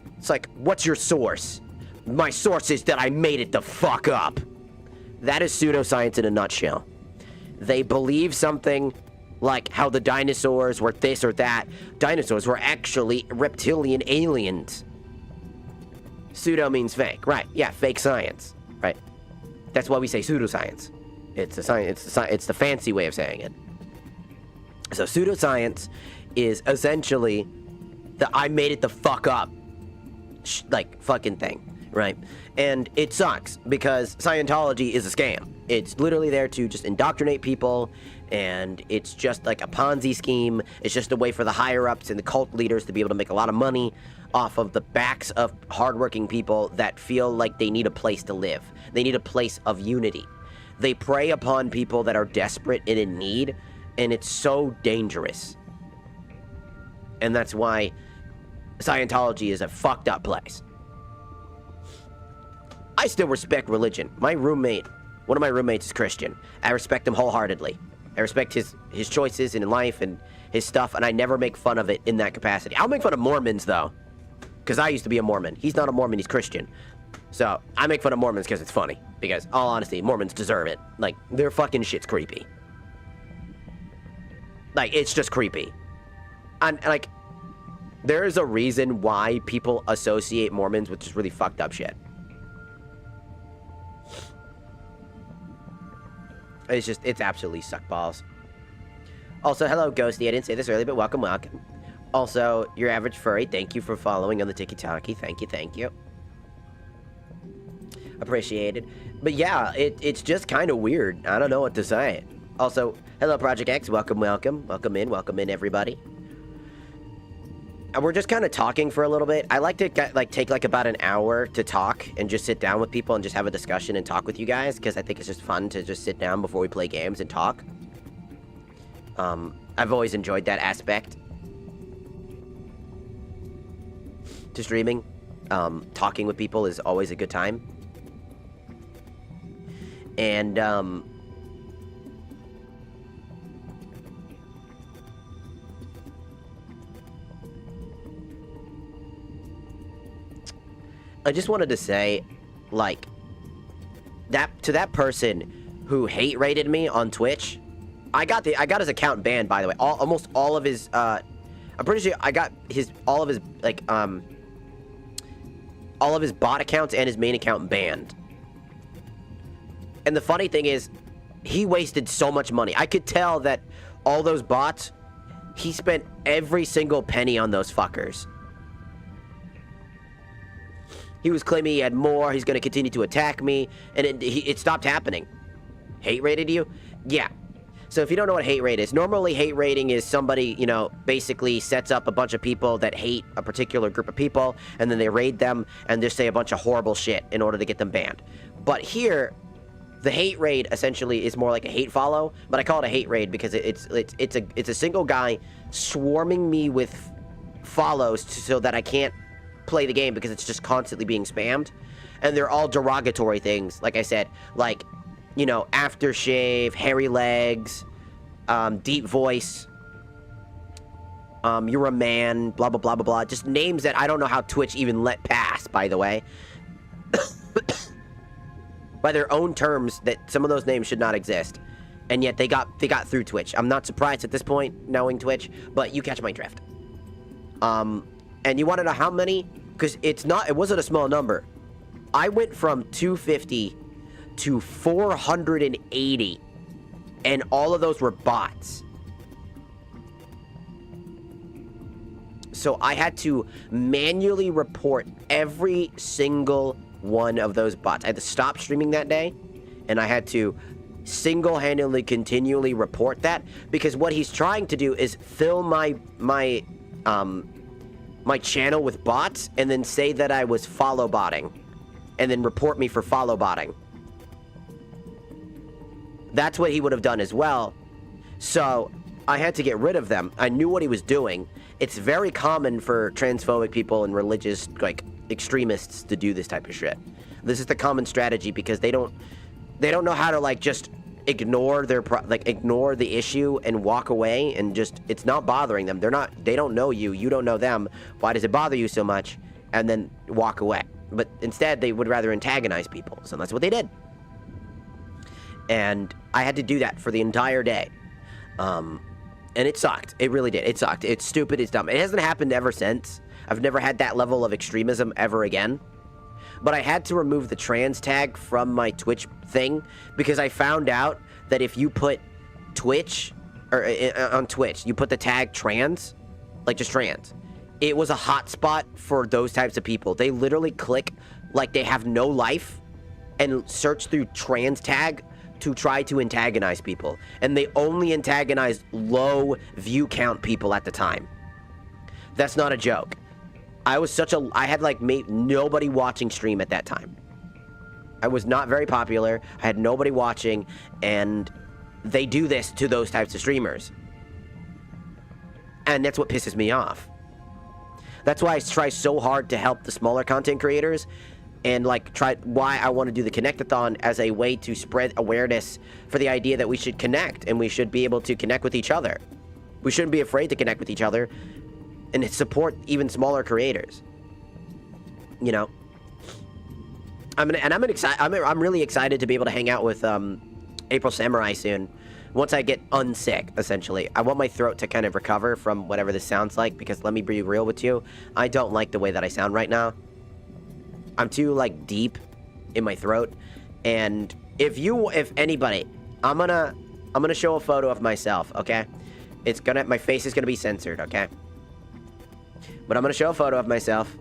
Speaker 1: what's your source? My source is that I made it the fuck up. That is pseudoscience in a nutshell. They believe something like how the dinosaurs were this or that. Dinosaurs were actually reptilian aliens. Pseudo means fake, right? Yeah, fake science, right? That's why we say pseudoscience. It's the fancy way of saying it. So pseudoscience is essentially the I made it the fuck up like fucking thing. Right? And it sucks because Scientology is a scam. It's literally there to just indoctrinate people, and it's just like a Ponzi scheme. It's just a way for the higher-ups and the cult leaders to be able to make a lot of money off of the backs of hardworking people that feel like they need a place to live. They need a place of unity. They prey upon people that are desperate and in need, and it's so dangerous. And that's why Scientology is a fucked up place. I still respect religion. One of my roommates is Christian. I respect him wholeheartedly. I respect his choices in life and his stuff, and I never make fun of it in that capacity. I'll make fun of Mormons, though, because I used to be a Mormon. He's not a Mormon, he's Christian. So, I make fun of Mormons because it's funny. Because, all honesty, Mormons deserve it. Like, their fucking shit's creepy. Like, it's just creepy. And, like, there is a reason why people associate Mormons with just really fucked up shit. It's absolutely suck balls. Also, hello, Ghosty. I didn't say this earlier, but welcome. Also, your average furry, thank you for following on the Tiki-Taki. Thank you. Appreciated. But yeah, it's just kind of weird. I don't know what to say. Also, hello, Project X. Welcome. Welcome in, everybody. And we're just kind of talking for a little bit. I like to take like about an hour to talk and just sit down with people and just have a discussion and talk with you guys, because I think it's just fun to just sit down before we play games and talk. I've always enjoyed that aspect to streaming. Talking with people is always a good time. And I just wanted to say, like, that to that person who hate rated me on Twitch. I got his account banned, by the way. Almost all of his I'm pretty sure I got all of his like all of his bot accounts and his main account banned. And the funny thing is, he wasted so much money. I could tell that all those bots, he spent every single penny on those fuckers. He was claiming he had more, he's going to continue to attack me, and it stopped happening. Hate rated you? Yeah. So if you don't know what hate rate is, normally hate rating is somebody, you know, basically sets up a bunch of people that hate a particular group of people, and then they raid them, and just say a bunch of horrible shit in order to get them banned. But here, the hate raid essentially is more like a hate follow, but I call it a hate raid because it's a single guy swarming me with follows so that I can't play the game because it's just constantly being spammed. And they're all derogatory things, like I said, like, you know, aftershave, hairy legs, deep voice, you're a man, blah, blah, blah, blah, blah. Just names that I don't know how Twitch even let pass, by the way. By their own terms, that some of those names should not exist. And yet they got through Twitch. I'm not surprised at this point, knowing Twitch, but you catch my drift. And you want to know how many? Because it wasn't a small number. I went from 250 to 480, and all of those were bots. So I had to manually report every single one of those bots. I had to stop streaming that day, and I had to single-handedly continually report that, because what he's trying to do is fill my channel with bots and then say that I was follow botting and then report me for follow botting. That's what he would have done as well. So I had to get rid of them. I knew what he was doing. It's very common for transphobic people and religious, like, extremists to do this type of shit. This is the common strategy because they don't know how to, like, just ignore ignore the issue and walk away, and just, it's not bothering them. They don't know you, you don't know them. Why does it bother you so much? And then walk away. But instead, they would rather antagonize people. So that's what they did. And I had to do that for the entire day. And it sucked. It really did. It sucked. It's stupid. It's dumb. It hasn't happened ever since. I've never had that level of extremism ever again. But I had to remove the trans tag from my Twitch thing because I found out that if you put Twitch, or on Twitch, you put the tag trans, like just trans, it was a hotspot for those types of people. They literally click like they have no life and search through trans tag to try to antagonize people. And they only antagonized low view count people at the time. That's not a joke. I had like nobody watching stream at that time. I was not very popular. I had nobody watching, and they do this to those types of streamers. And that's what pisses me off. That's why I try so hard to help the smaller content creators, and like why I want to do the Connect-a-thon as a way to spread awareness for the idea that we should connect, and we should be able to connect with each other. We shouldn't be afraid to connect with each other and support even smaller creators. You know, I'm really excited to be able to hang out with April Samurai soon. Once I get unsick, essentially. I want my throat to kind of recover from whatever this sounds like, because let me be real with you, I don't like the way that I sound right now. I'm too, like, deep in my throat. And if anybody, I'm gonna show a photo of myself, okay? My face is gonna be censored, okay? But I'm gonna show a photo of myself.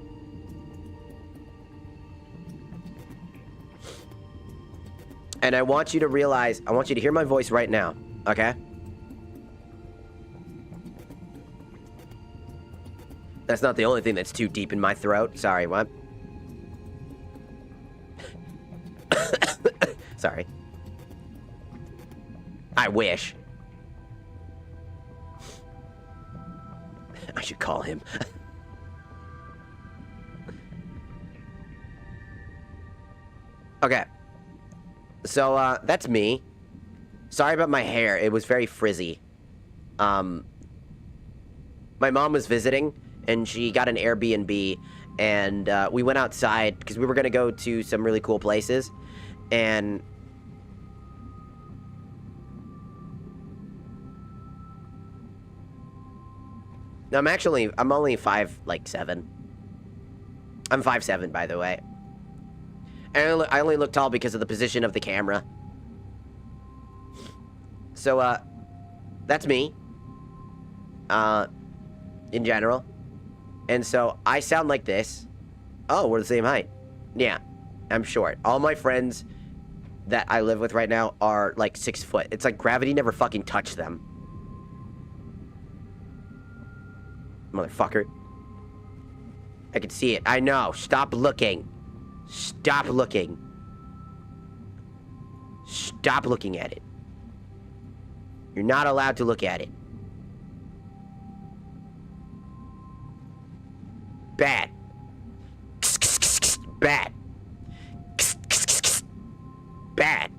Speaker 1: And I want you to realize, I want you to hear my voice right now, okay? That's not the only thing that's too deep in my throat. Sorry, what? Sorry. I wish. I should call him. Okay. So, that's me. Sorry about my hair. It was very frizzy. My mom was visiting, and she got an Airbnb, and we went outside because we were going to go to some really cool places, and I'm only 5'7". I'm 5'7", by the way. And I only look tall because of the position of the camera. So, that's me. In general. And so, I sound like this. Oh, we're the same height. Yeah, I'm short. All my friends that I live with right now are, like, 6 foot. It's like gravity never fucking touched them. Motherfucker. I can see it. I know. Stop looking. Stop looking. Stop looking at it. You're not allowed to look at it. Bad. Bad. Bad.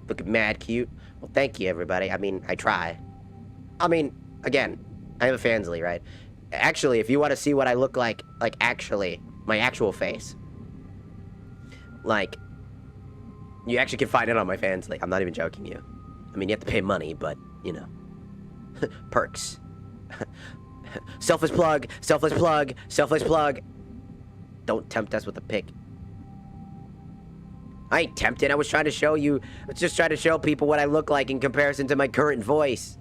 Speaker 1: Looking mad cute. Well, thank you, everybody. I mean, I try. I mean, again, I have a Fansly, right? Actually, if you want to see what I look like actually, my actual face, like, you actually can find it on my Fansly. I'm not even joking you. I mean, you have to pay money, but, you know. Perks. Selfless plug, selfless plug, selfless plug. Don't tempt us with a pic. I ain't tempted. I was trying to show you. I was just trying to show people what I look like in comparison to my current voice.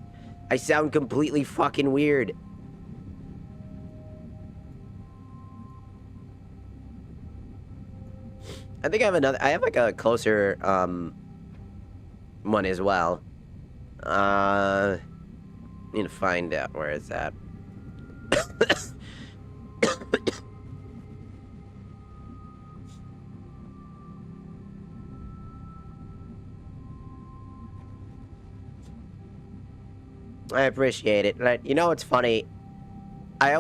Speaker 1: I sound completely fucking weird. I think I have another. I have like a closer one as well. Need to find out where it's at. I appreciate it. And you know what's funny? I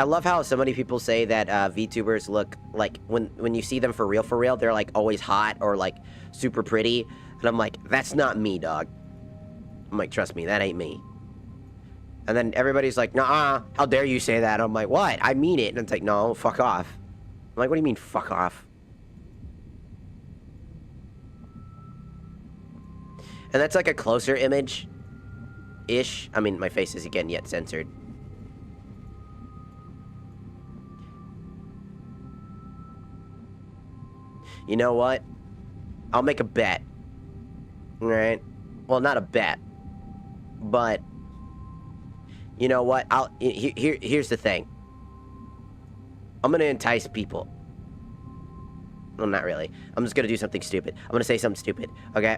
Speaker 1: love how so many people say that VTubers look like when you see them for real, they're like always hot or like super pretty. And I'm like, that's not me, dog. I'm like, trust me, that ain't me. And then everybody's like, nah, how dare you say that? I'm like, what? I mean it. And it's like, no, fuck off. I'm like, what do you mean, fuck off? And that's like a closer image-ish. I mean, my face is again yet censored. You know what? I'll make a bet. Alright? Well, not a bet. But, you know what? Here's the thing. I'm gonna entice people. Well, not really. I'm just gonna do something stupid. I'm gonna say something stupid, okay?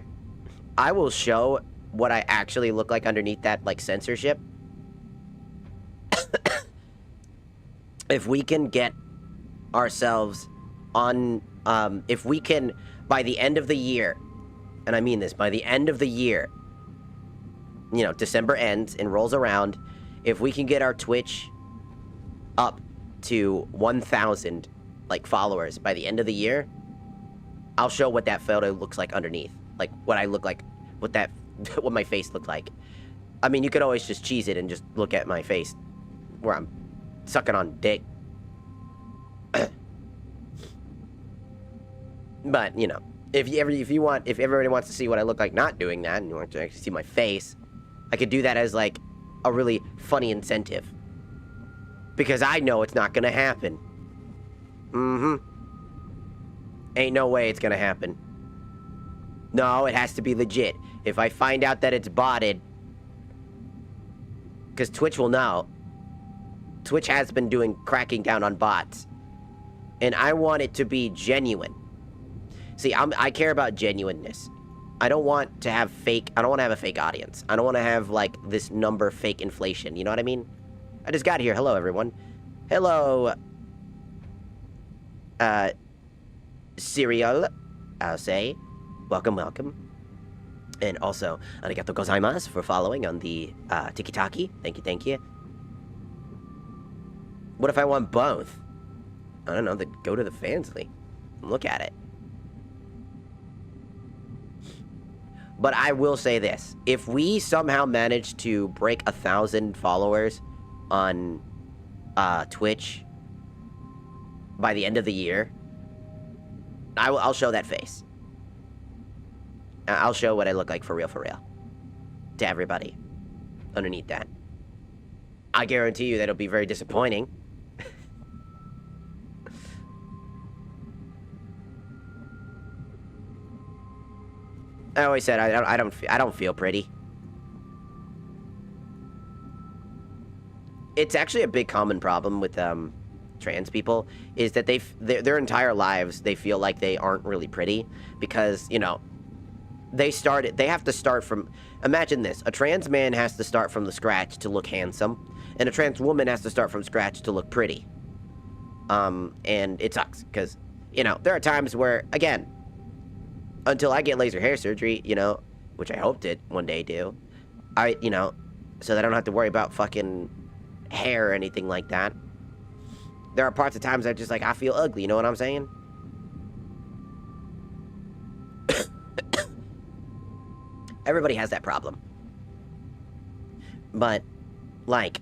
Speaker 1: I will show what I actually look like underneath that, like, censorship. If we can get ourselves on, if we can, by the end of the year, and I mean this, by the end of the year, you know, December ends and rolls around, if we can get our Twitch up to 1,000, like, followers by the end of the year, I'll show what that photo looks like underneath. Like, what I look like, what my face looked like. I mean, you could always just cheese it and just look at my face where I'm sucking on dick. But, you know, if everybody wants to see what I look like not doing that, and you want to actually see my face, I could do that as, like, a really funny incentive. Because I know it's not gonna happen. Ain't no way it's gonna happen. No, it has to be legit. If I find out that it's botted, because Twitch will know. Twitch has been cracking down on bots. And I want it to be genuine. See, I care about genuineness. I don't want to have I don't want to have a fake audience. I don't want to have, like, this number fake inflation. You know what I mean? I just got here. Hello, everyone. Hello, cereal, I'll say. Welcome, welcome. And also, arigato gozaimasu for following on the Tiki-Taki. Thank you, thank you. What if I want both? I don't know, then go to the Fansly and look at it. But I will say this. If we somehow manage to break 1,000 followers on Twitch by the end of the year, I'll show that face. I'll show what I look like for real, to everybody underneath that. I guarantee you that'll be very disappointing. I always said I don't feel pretty. It's actually a big common problem with trans people is that their entire lives they feel like they aren't really pretty because, you know, they have to start from, imagine this, a trans man has to start from the scratch to look handsome, and a trans woman has to start from scratch to look pretty. And it sucks because, you know, there are times where, again, until I get laser hair surgery, you know, which I hope to one day do, you know, so that I don't have to worry about fucking hair or anything like that. There are parts of times I just, like, I feel ugly, you know what I'm saying? Everybody has that problem. But, like,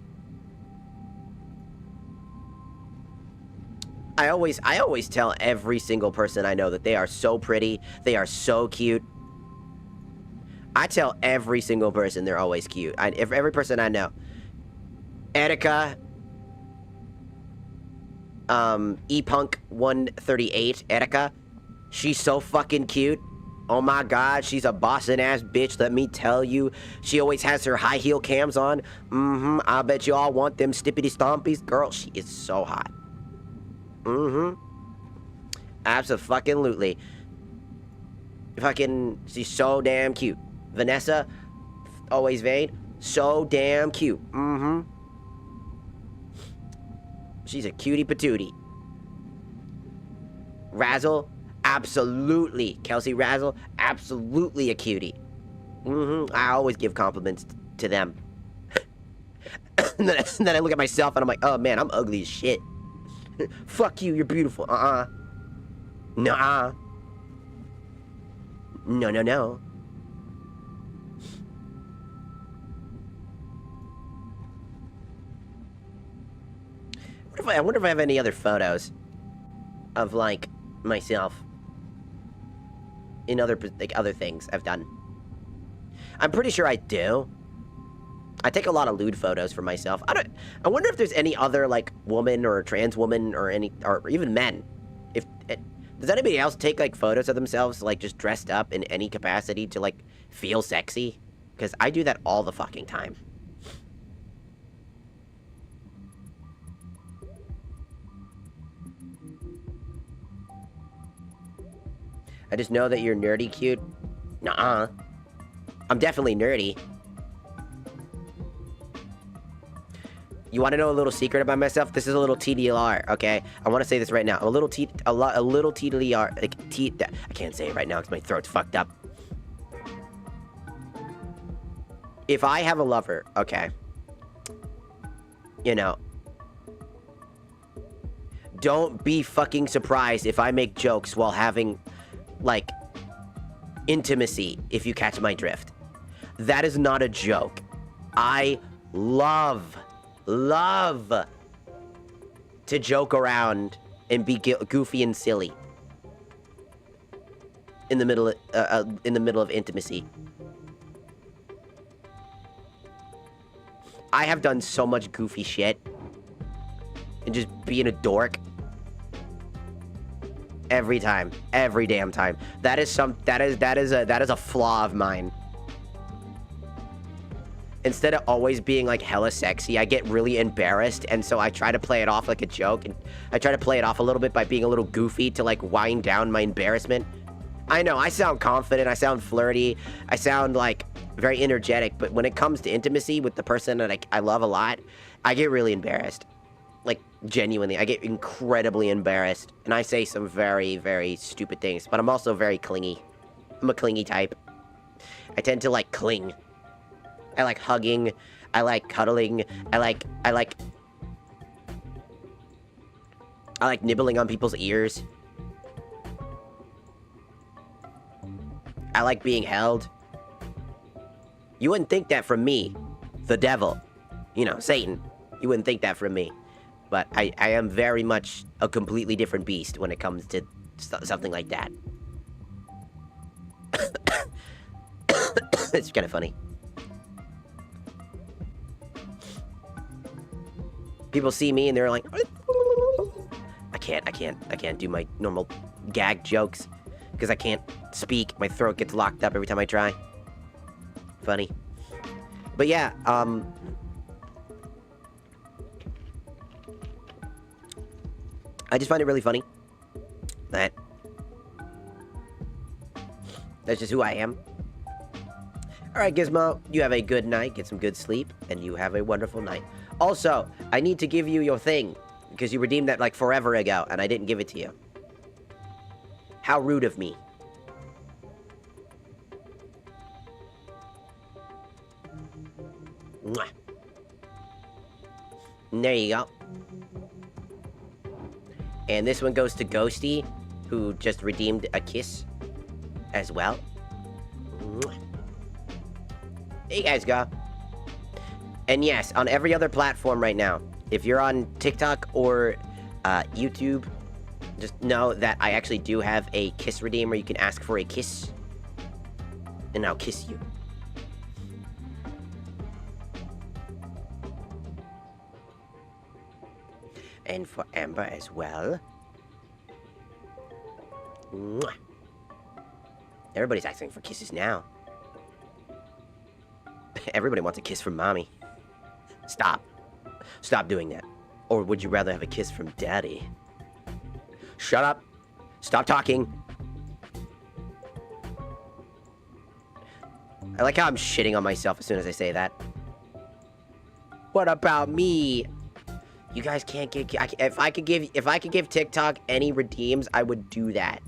Speaker 1: I always tell every single person I know that they are so pretty, they are so cute. I tell every single person they're always cute. Every person I know. Etika, ePunk138, Etika, she's so fucking cute. Oh my god, she's a bossing ass bitch, let me tell you. She always has her high heel cams on. I bet you all want them stippity stompies. Girl, she is so hot. Abso-fucking-lutely. Fucking, she's so damn cute. Vanessa, always vain, so damn cute. She's a cutie patootie. Razzle, absolutely. Kelsey Razzle, absolutely a cutie. I always give compliments to them. and then I look at myself and I'm like, oh man, I'm ugly as shit. Fuck you, you're beautiful. Nuh-uh. Nuh-uh. No, no, no. I wonder if I have any other photos of, like, myself in other things I've done. I'm pretty sure I do. I take a lot of lewd photos for myself. I wonder if there's any other, like, woman or trans woman or even men. Does anybody else take, like, photos of themselves, like, just dressed up in any capacity to, like, feel sexy? Because I do that all the fucking time. I just know that you're nerdy cute. Nuh-uh. I'm definitely nerdy. You want to know a little secret about myself? This is a little TDLR, okay? I want to say this right now. A little TDLR. Like, I can't say it right now because my throat's fucked up. If I have a lover, okay, you know, don't be fucking surprised if I make jokes while having, like, intimacy, if you catch my drift. That is not a joke. I love to joke around and be goofy and silly in the middle of intimacy. I have done so much goofy shit and just being a dork every time, every damn time. That is a flaw of mine. Instead of always being, like, hella sexy, I get really embarrassed, and so I try to play it off like a joke, and I try to play it off a little bit by being a little goofy to, like, wind down my embarrassment. I know, I sound confident, I sound flirty, I sound, like, very energetic, but when it comes to intimacy with the person that I love a lot, I get really embarrassed. Like, genuinely, I get incredibly embarrassed, and I say some very, very stupid things, but I'm also very clingy. I'm a clingy type. I tend to, like, cling. I like hugging, I like cuddling, I like nibbling on people's ears. I like being held. You wouldn't think that from me, the devil, you know, Satan. You wouldn't think that from me. But I am very much a completely different beast when it comes to something like that. It's kind of funny. people see me and they're like, I can't do my normal gag jokes because I can't speak. My throat gets locked up every time I try. Funny. But yeah, I just find it really funny that that's just who I am. Alright, Gizmo, you have a good night, get some good sleep, and you have a wonderful night. Also, I need to give you your thing, because you redeemed that like forever ago, and I didn't give it to you. How rude of me. Mwah. And there you go. And this one goes to Ghosty, who just redeemed a kiss as well. Mwah. There you guys go. And yes, on every other platform right now, if you're on TikTok or YouTube, just know that I actually do have a kiss redeem where you can ask for a kiss. And I'll kiss you. And for Amber as well. Mwah. Everybody's asking for kisses now. Everybody wants a kiss from mommy. Stop. Stop doing that. Or would you rather have a kiss from daddy? Shut up. Stop talking. I like how I'm shitting on myself as soon as I say that. What about me? You guys can't get... If I could give TikTok any redeems, I would do that.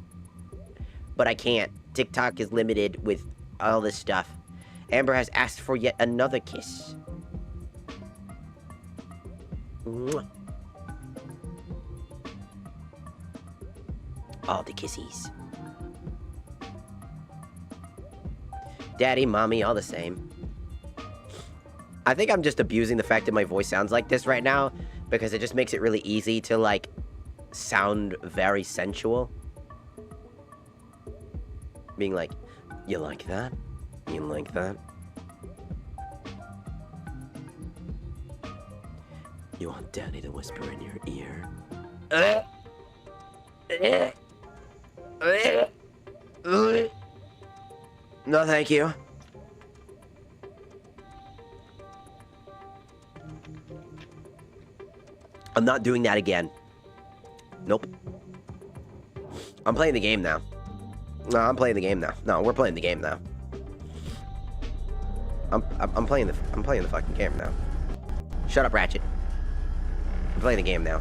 Speaker 1: But I can't. TikTok is limited with all this stuff. Amber has asked for yet another kiss. Mwah. All the kissies. Daddy, mommy, all the same. I think I'm just abusing the fact that my voice sounds like this right now, because it just makes it really easy to, like, sound very sensual. Being like, you like that? You like that? You want Daddy to whisper in your ear? No, thank you. I'm not doing that again. Nope. I'm playing the game now. No, I'm playing the game now. No, we're playing the game now. I'm playing the fucking game now. Shut up, Ratchet. I'm playing the game now.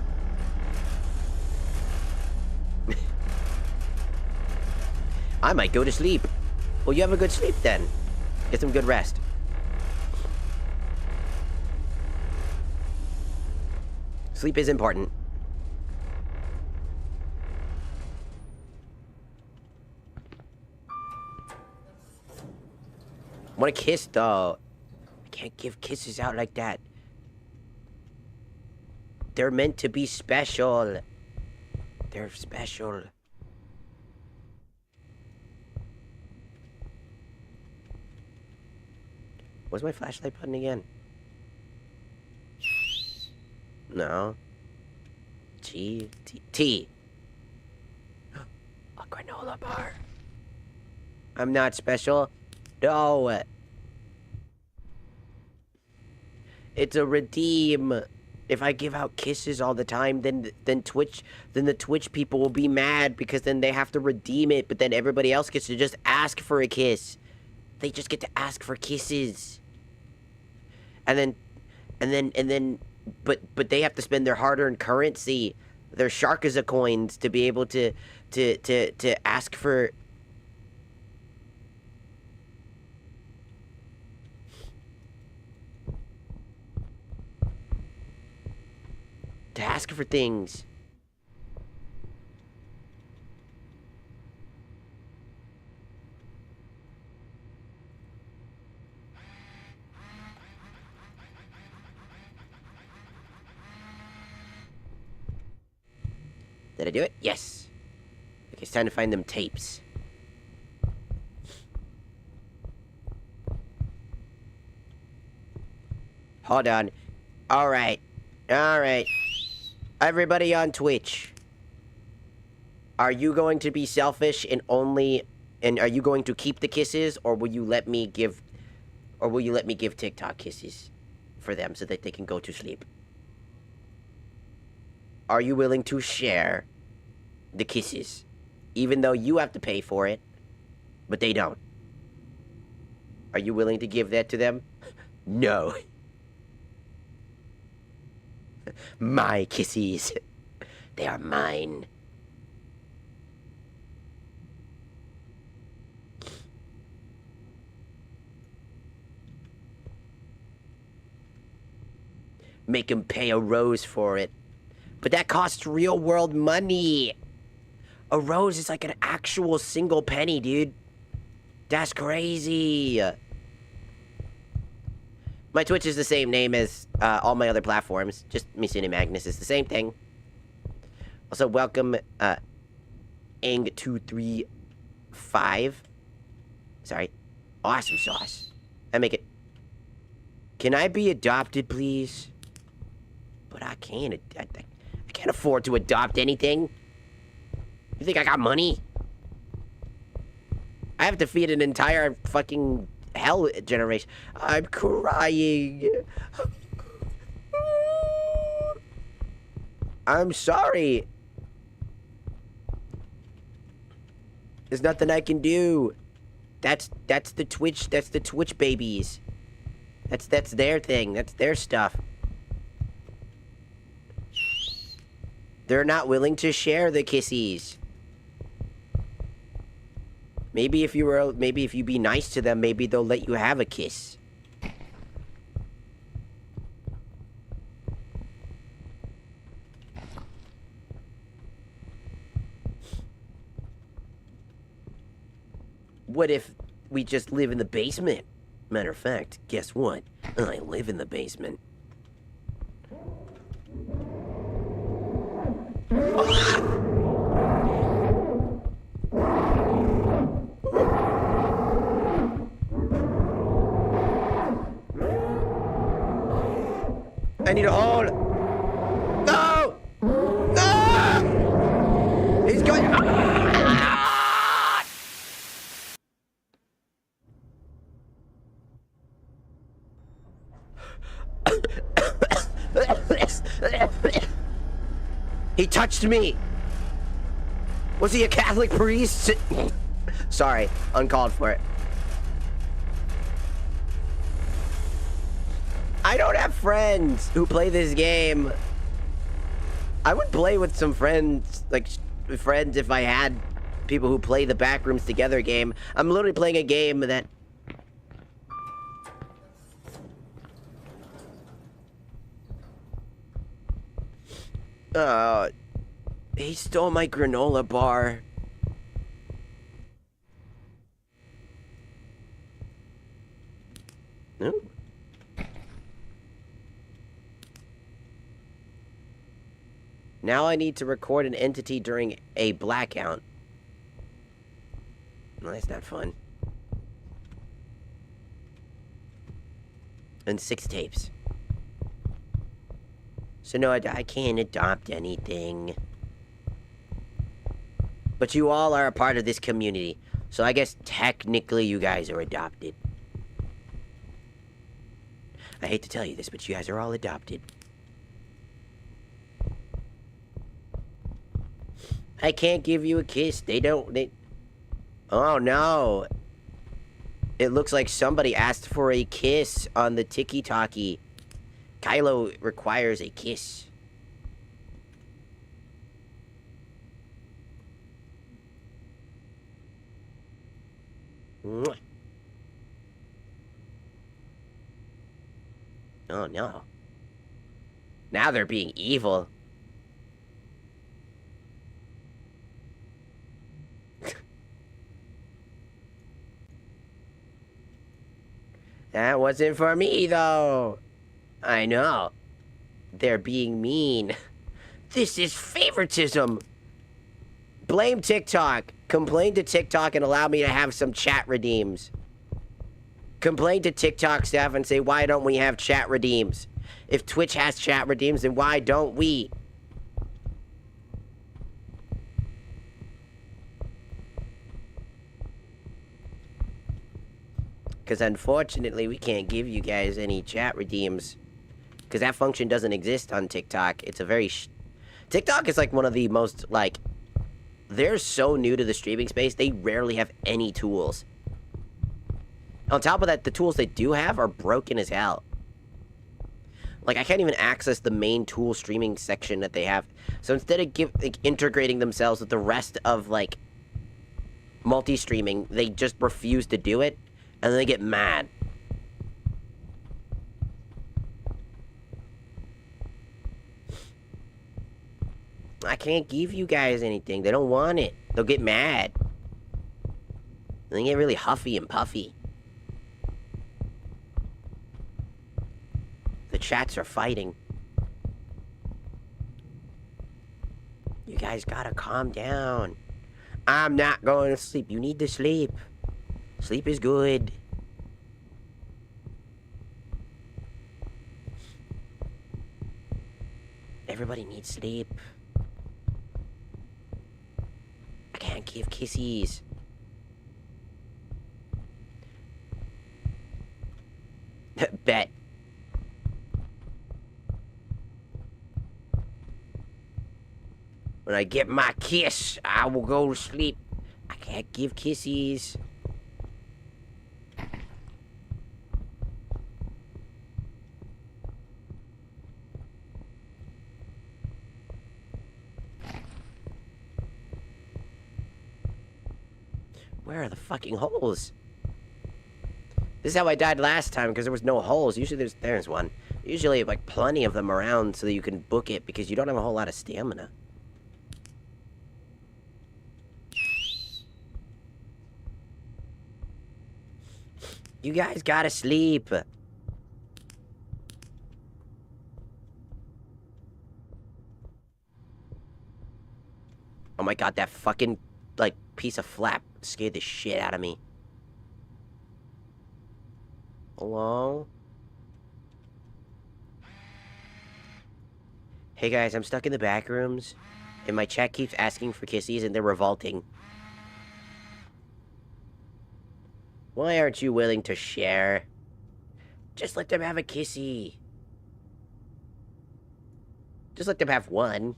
Speaker 1: I might go to sleep. Well, you have a good sleep then. Get some good rest. Sleep is important. I want a kiss, though. I can't give kisses out like that. They're meant to be special. They're special. What's my flashlight button again? No. T. A granola bar. I'm not special. No. It's a redeem. If I give out kisses all the time, then the Twitch people will be mad because then they have to redeem it, but then everybody else gets to just ask for a kiss. They just get to ask for kisses. And then but they have to spend their hard-earned currency, their Sharkaza coins, to be able to ask for. To ask for things. Did I do it? Yes. Okay, it's time to find them tapes. Hold on. Alright. Alright. Everybody on Twitch. Are you going to be selfish and only... And are you going to keep the kisses, or will you let me give... Or will you let me give TikTok kisses for them so that they can go to sleep? Are you willing to share the kisses? Even though you have to pay for it, but they don't. Are you willing to give that to them? No. My kisses. They are mine. Make him pay a rose for it. But that costs real world money. A rose is like an actual single penny, dude. That's crazy. My Twitch is the same name as all my other platforms. Just Missing Magnus is the same thing. Also, welcome, Ang235. Sorry. Awesome sauce. I make it. Can I be adopted, please? But I can't. I can't afford to adopt anything. You think I got money? I have to feed an entire fucking hell generation. I'm crying. I'm sorry. There's nothing I can do. That's the Twitch. That's the Twitch babies. That's their thing. That's their stuff. They're not willing to share the kissies. Maybe if you be nice to them, maybe they'll let you have a kiss. What if we just live in the basement? Matter of fact, guess what? I live in the basement. I need a hold. No! No! He's going. Ah! He touched me. Was he a Catholic priest? Sorry, uncalled for it. I don't have friends who play this game. I would play with some friends, like friends if I had people who play the Backrooms Together game. I'm literally playing a game that... he stole my granola bar. Ooh. Now I need to record an entity during a blackout. Well, that's not fun. And 6 tapes. So no, I can't adopt anything. But you all are a part of this community. So I guess technically you guys are adopted. I hate to tell you this, but you guys are all adopted. I can't give you a kiss. Oh no. It looks like somebody asked for a kiss on the Tiki-Taki. Kylo requires a kiss. Mwah. Oh no. Now they're being evil. That wasn't for me, though. I know. They're being mean. This is favoritism. Blame TikTok. Complain to TikTok and allow me to have some chat redeems. Complain to TikTok staff and say, why don't we have chat redeems? If Twitch has chat redeems, then why don't we? Because unfortunately, we can't give you guys any chat redeems. Because that function doesn't exist on TikTok. It's a very... TikTok is like one of the most, like... They're so new to the streaming space, they rarely have any tools. On top of that, the tools they do have are broken as hell. Like, I can't even access the main tool streaming section that they have. So instead of integrating themselves with the rest of, like, multi-streaming, they just refuse to do it. And then they get mad. I can't give you guys anything. They don't want it. They'll get mad. And they get really huffy and puffy. The chats are fighting. You guys gotta calm down. I'm not going to sleep. You need to sleep. Sleep is good. Everybody needs sleep. I can't give kissies. Bet. When I get my kiss, I will go to sleep. I can't give kissies. Where are the fucking holes? This is how I died last time, because there was no holes. Usually there's one. Usually, like, plenty of them around so that you can book it, because you don't have a whole lot of stamina. You guys gotta sleep. Oh my god, that fucking, like, piece of flap scared the shit out of me. Hello? Hey guys, I'm stuck in the back rooms, and my chat keeps asking for kissies, and they're revolting. Why aren't you willing to share? Just let them have a kissy. Just let them have one.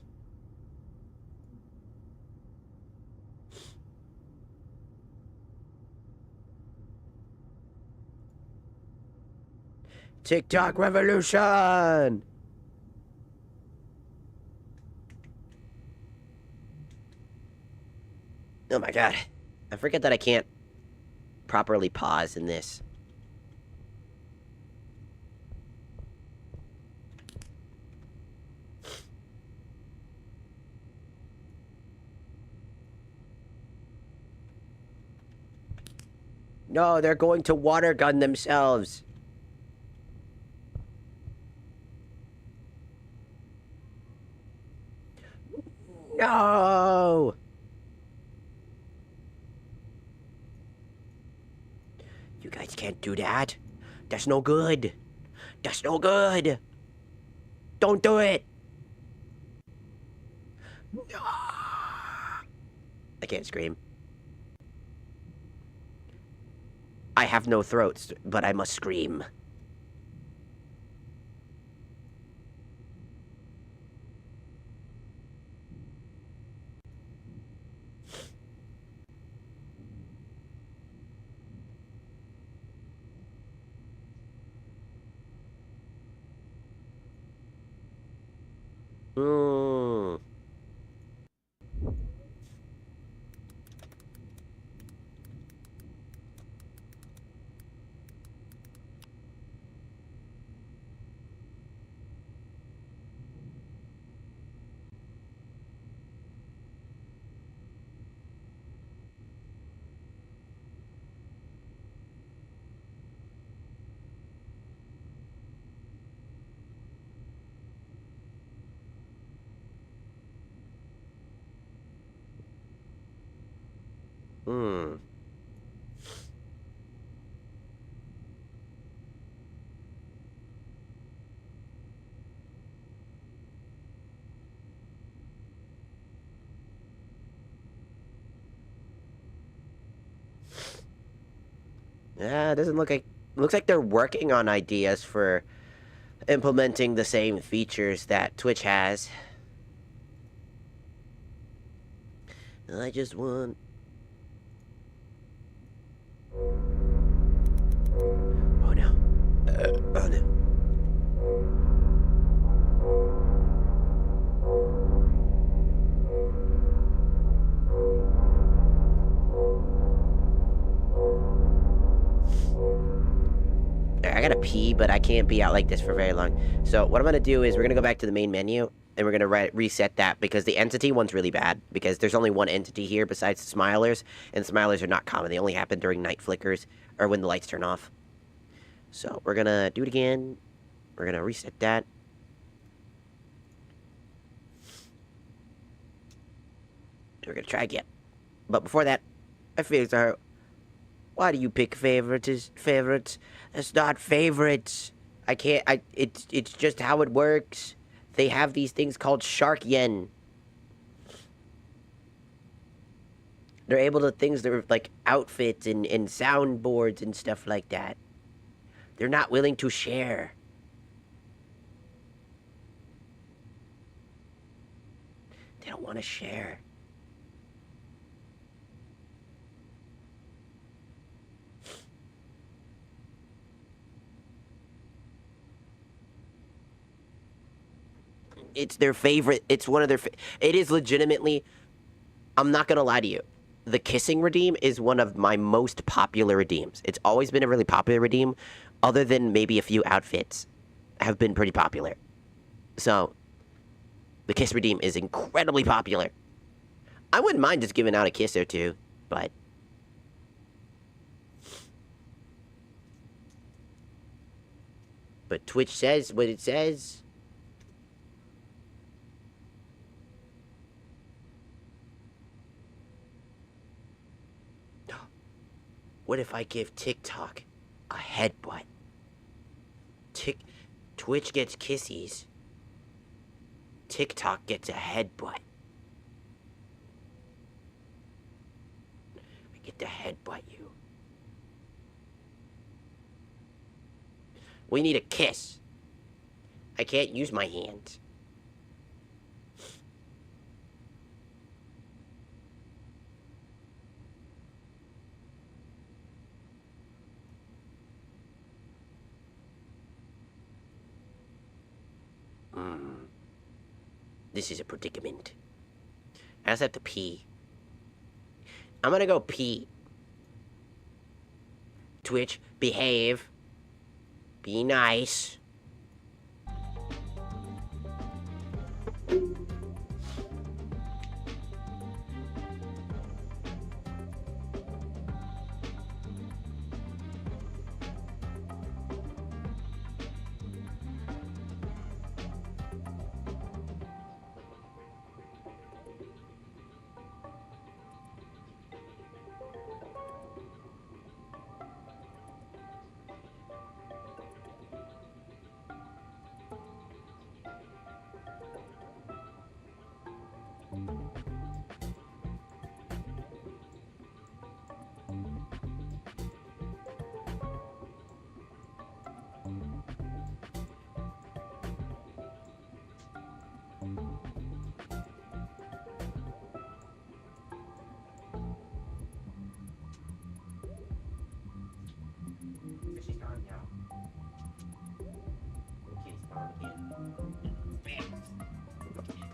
Speaker 1: TikTok revolution! Oh my god. I forget that I can't properly pause in this. No, they're going to water gun themselves. No! You guys can't do that. That's no good. That's no good. Don't do it. No. I can't scream. I have no throats, but I must scream. Hmm. Hmm. Yeah, it doesn't look like... Looks like they're working on ideas for implementing the same features that Twitch has. I just want... Oh no. Oh no. I gotta pee, but I can't be out like this for very long. So what I'm gonna do is we're gonna go back to the main menu, and we're gonna reset that, because the entity one's really bad, because there's only one entity here besides the smilers, and smilers are not common. They only happen during night flickers, or when the lights turn off. So we're gonna do it again. We're gonna reset that. We're gonna try again. But before that, I feel sorry. Why do you pick favorites? That's not favorites. I can't. It's just how it works. They have these things called shark yen. They're able to things that are like outfits and soundboards and stuff like that. They're not willing to share. They don't want to share. It's their favorite. It's one of their... It is legitimately... I'm not going to lie to you. The kissing redeem is one of my most popular redeems. It's always been a really popular redeem, other than maybe a few outfits have been pretty popular. So, the kiss redeem is incredibly popular. I wouldn't mind just giving out a kiss or two, but... But Twitch says what it says. What if I give TikTok a headbutt? Twitch gets kissies. TikTok gets a headbutt. I get to headbutt you. We need a kiss. I can't use my hands. This is a predicament. I just have to pee. I'm gonna go pee. Twitch, behave. Be nice.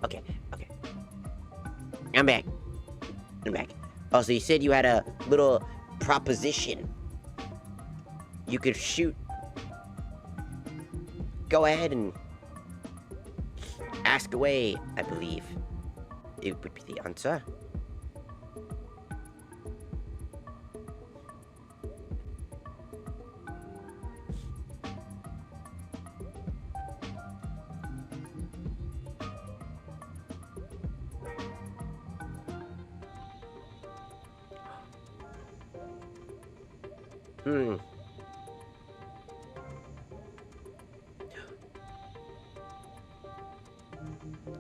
Speaker 1: Okay. I'm back. Oh, so you said you had a little proposition. You could shoot. Go ahead and ask away, I believe. It would be the answer.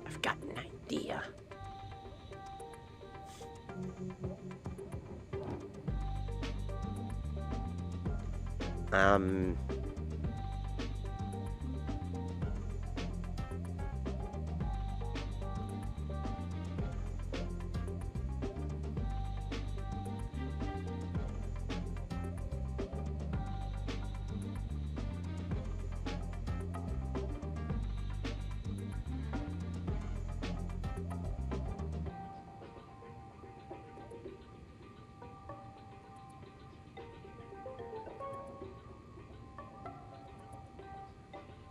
Speaker 1: I've got an idea. Um...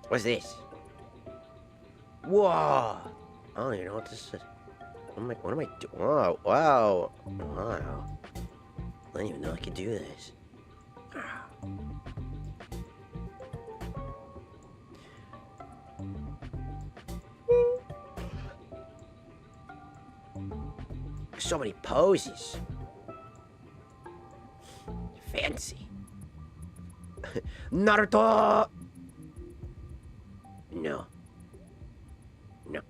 Speaker 1: What's this? Whoa! I don't even know what this is. What am I doing? Whoa, wow. Wow. I didn't even know I could do this. So many poses. Fancy. Naruto! No. No,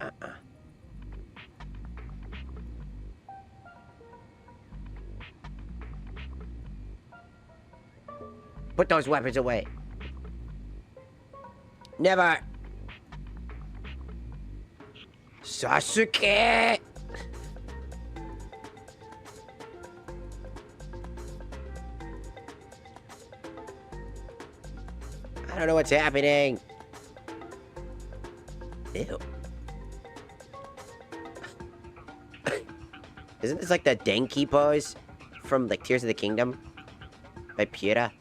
Speaker 1: Put those weapons away. Never. Sasuke! I don't know what's happening. Ew. Isn't this like the Denki pose from like Tears of the Kingdom by Piera?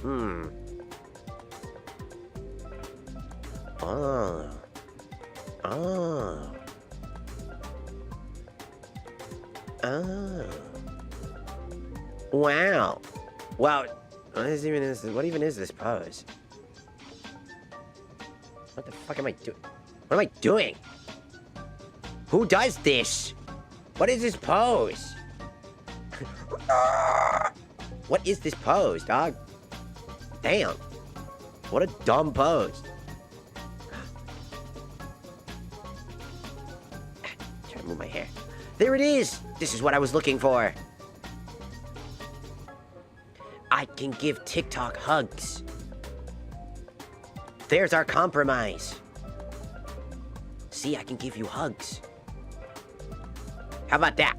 Speaker 1: Hmm. Oh. Oh. Oh. Wow. Wow. What even is this pose? What the fuck am I doing? What am I doing? Who does this? What is this pose? What is this pose, dog? Damn. What a dumb pose. Trying to move my hair. There it is! This is what I was looking for. I can give TikTok hugs. There's our compromise. See, I can give you hugs. How about that?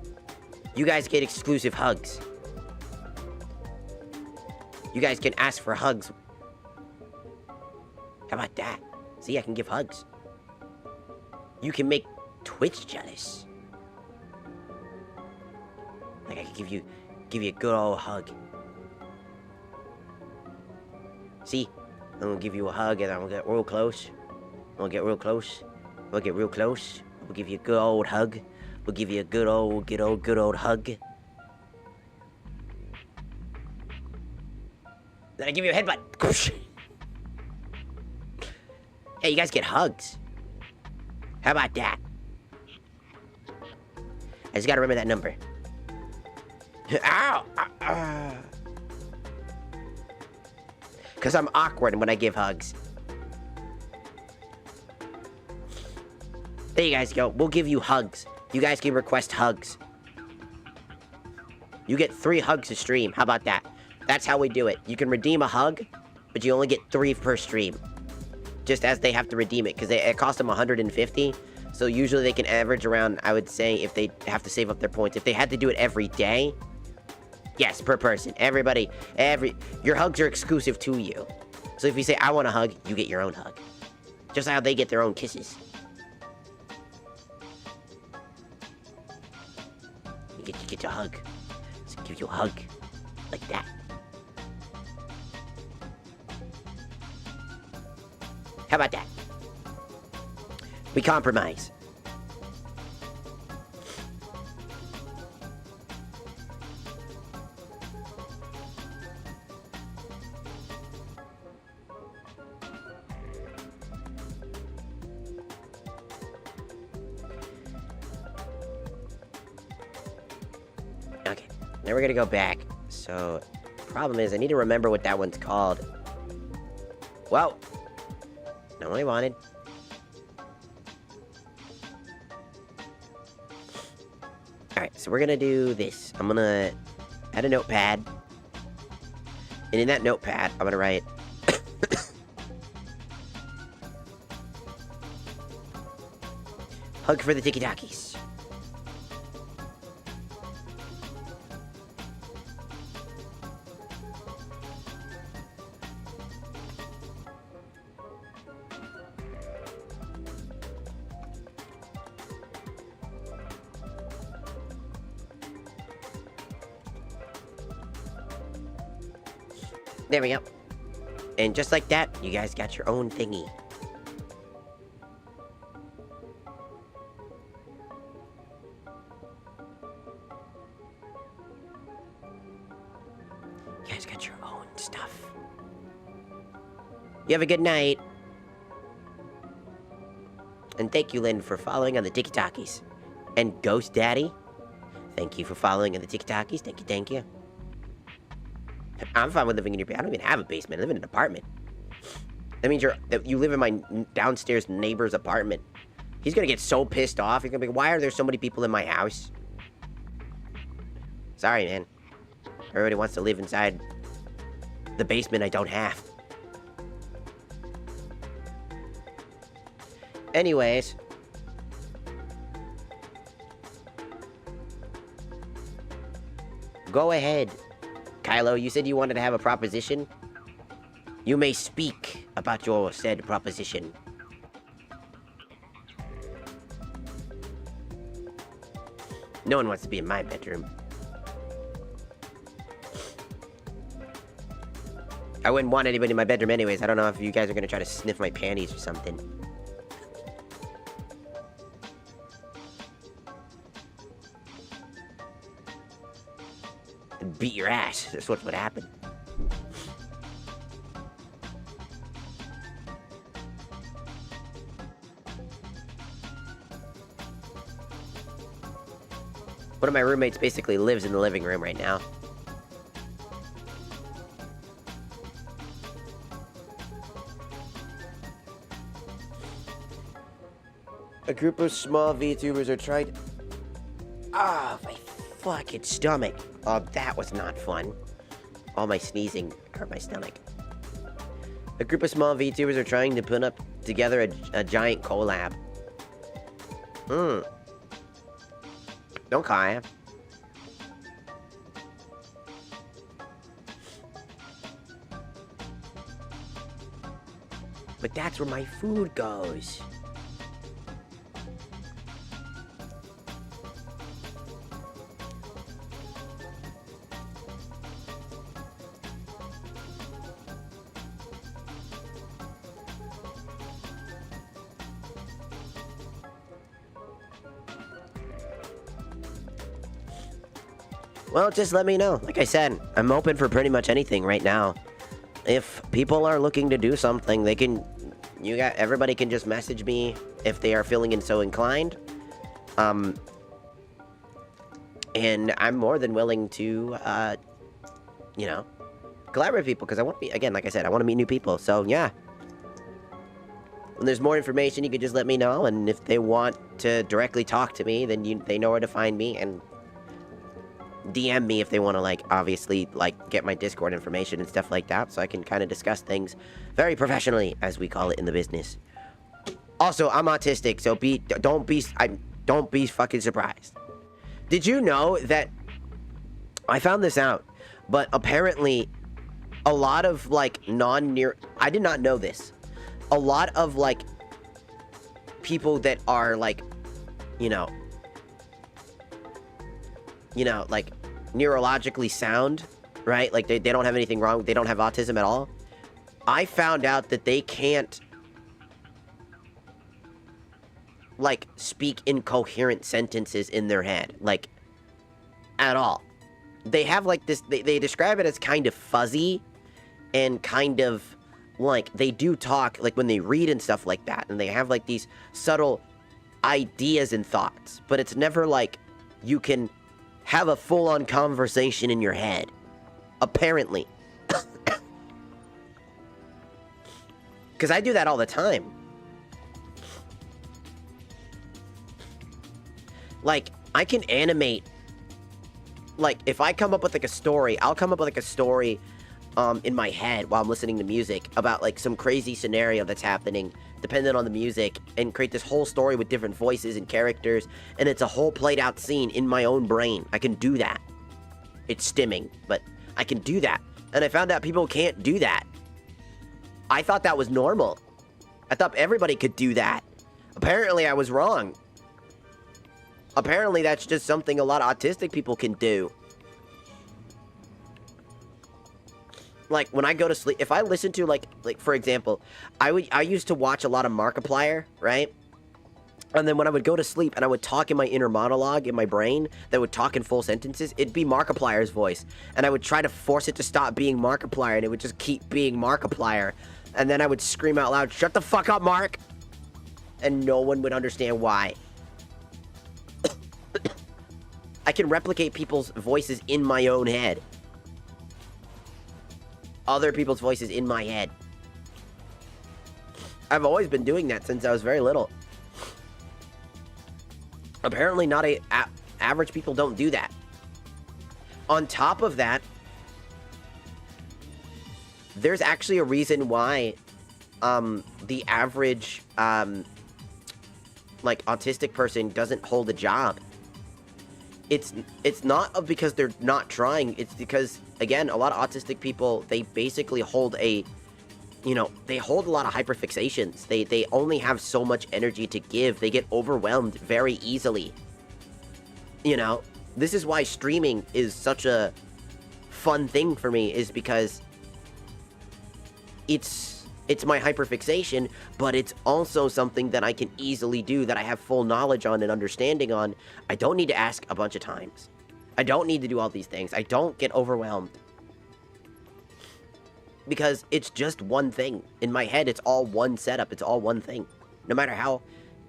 Speaker 1: You guys get exclusive hugs. You guys can ask for hugs. How about that? See, I can give hugs. You can make Twitch jealous. Like I can give you a good old hug. See? I'm gonna give you a hug and I'm gonna get real close. We'll get real close. We'll get real close. We'll give you a good old hug. We'll give you a good old hug. Then I give you a headbutt. Hey, you guys get hugs. How about that? I just gotta remember that number. Ow! Because I'm awkward when I give hugs. There you guys go. We'll give you hugs. You guys can request hugs. You get 3 hugs a stream. How about that? That's how we do it. You can redeem a hug, but you only get 3 per stream. Just as they have to redeem it, because it costs them 150. So usually they can average around, I would say, if they have to save up their points. If they had to do it every day, yes, per person. Everybody, your hugs are exclusive to you. So if you say, I want a hug, you get your own hug. Just how they get their own kisses. You get your hug. So give you a hug. Like that. How about that? We compromise. Okay, now we're gonna go back. So, problem is, I need to remember what that one's called. Well, not what I wanted. Alright, so we're gonna do this. I'm gonna add a notepad. And in that notepad, I'm gonna write... Hug for the tiki-takis. There we go. And just like that, you guys got your own thingy. You guys got your own stuff. You have a good night. And thank you, Lynn, for following on the Tiki-Takis. And Ghost Daddy, thank you for following on the Tiki-Takis. Thank you, thank you. I'm fine with living in your basement. I don't even have a basement. I live in an apartment. That means you live in my downstairs neighbor's apartment. He's gonna get so pissed off. He's gonna be like, why are there so many people in my house? Sorry, man. Everybody wants to live inside the basement I don't have. Anyways. Go ahead. Kylo, you said you wanted to have a proposition? You may speak about your said proposition. No one wants to be in my bedroom. I wouldn't want anybody in my bedroom anyways. I don't know if you guys are gonna try to sniff my panties or something. Beat your ass. That's what would happen. One of my roommates basically lives in the living room right now. A group of small VTubers are trying... Ah, my fucking stomach. Oh, that was not fun. All my sneezing hurt my stomach. A group of small VTubers are trying to put up together a giant collab. Don't cry. But that's where my food goes. Well, just let me know. Like I said, I'm open for pretty much anything right now. If people are looking to do something, they can... everybody can just message me if they are feeling so inclined. And I'm more than willing to, collaborate with people. Because I want to be... Again, like I said, I want to meet new people. So, yeah. When there's more information, you can just let me know. And if they want to directly talk to me, then they know where to find me. And... DM me if they want to, obviously, get my Discord information and stuff like that, so I can kind of discuss things very professionally, as we call it in the business. Also, I'm autistic, so don't be fucking surprised. Did you know that, I found this out, but apparently, a lot of, I did not know this. A lot of, people that are, neurologically sound, right? They don't have anything wrong. They don't have autism at all. I found out that they can't, speak incoherent sentences in their head. At all. They have, this... They describe it as kind of fuzzy and kind of, they do talk, when they read and stuff like that. And they have, these subtle ideas and thoughts. But it's never, you can... have a full-on conversation in your head. Apparently. Because I do that all the time. I can animate... if I come up with, a story, I'll come up with, a story in my head while I'm listening to music about like some crazy scenario that's happening dependent on the music, and create this whole story with different voices and characters, and it's a whole played out scene in my own brain. I can do that. It's stimming, but I can do that. And I found out people can't do that. I thought that was normal. I thought everybody could do that. Apparently I was wrong. Apparently that's just something a lot of autistic people can do. Like, when I go to sleep, if I listen to, like for example, I used to watch a lot of Markiplier, right? And then when I would go to sleep and I would talk in my inner monologue in my brain that would talk in full sentences, it'd be Markiplier's voice. And I would try to force it to stop being Markiplier, and it would just keep being Markiplier. And then I would scream out loud, "Shut the fuck up, Mark!" And no one would understand why. I can replicate people's voices in my own head. Other people's voices in my head. I've always been doing that since I was very little. Apparently not average people don't do that. On top of that, there's actually a reason why the average like autistic person doesn't hold a job. It's not because they're not trying. It's because, again, a lot of autistic people, they basically hold a, they hold a lot of hyperfixations. They only have so much energy to give. They get overwhelmed very easily. This is why streaming is such a fun thing for me, is because it's my hyperfixation, but it's also something that I can easily do, that I have full knowledge on and understanding on. I don't need to ask a bunch of times. I don't need to do all these things. I don't get overwhelmed. Because it's just one thing. In my head, it's all one setup. It's all one thing. No matter how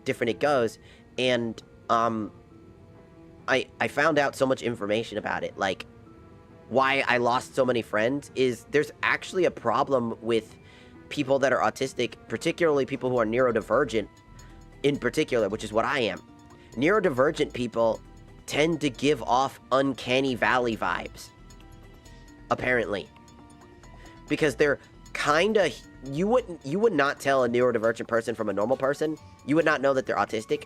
Speaker 1: different it goes. And, I found out so much information about it. Like, why I lost so many friends is there's actually a problem with people that are autistic, particularly people who are neurodivergent in particular, which is what I am. Neurodivergent people tend to give off uncanny valley vibes, apparently, because they're kind of, you would not tell a neurodivergent person from a normal person. You would not know that they're autistic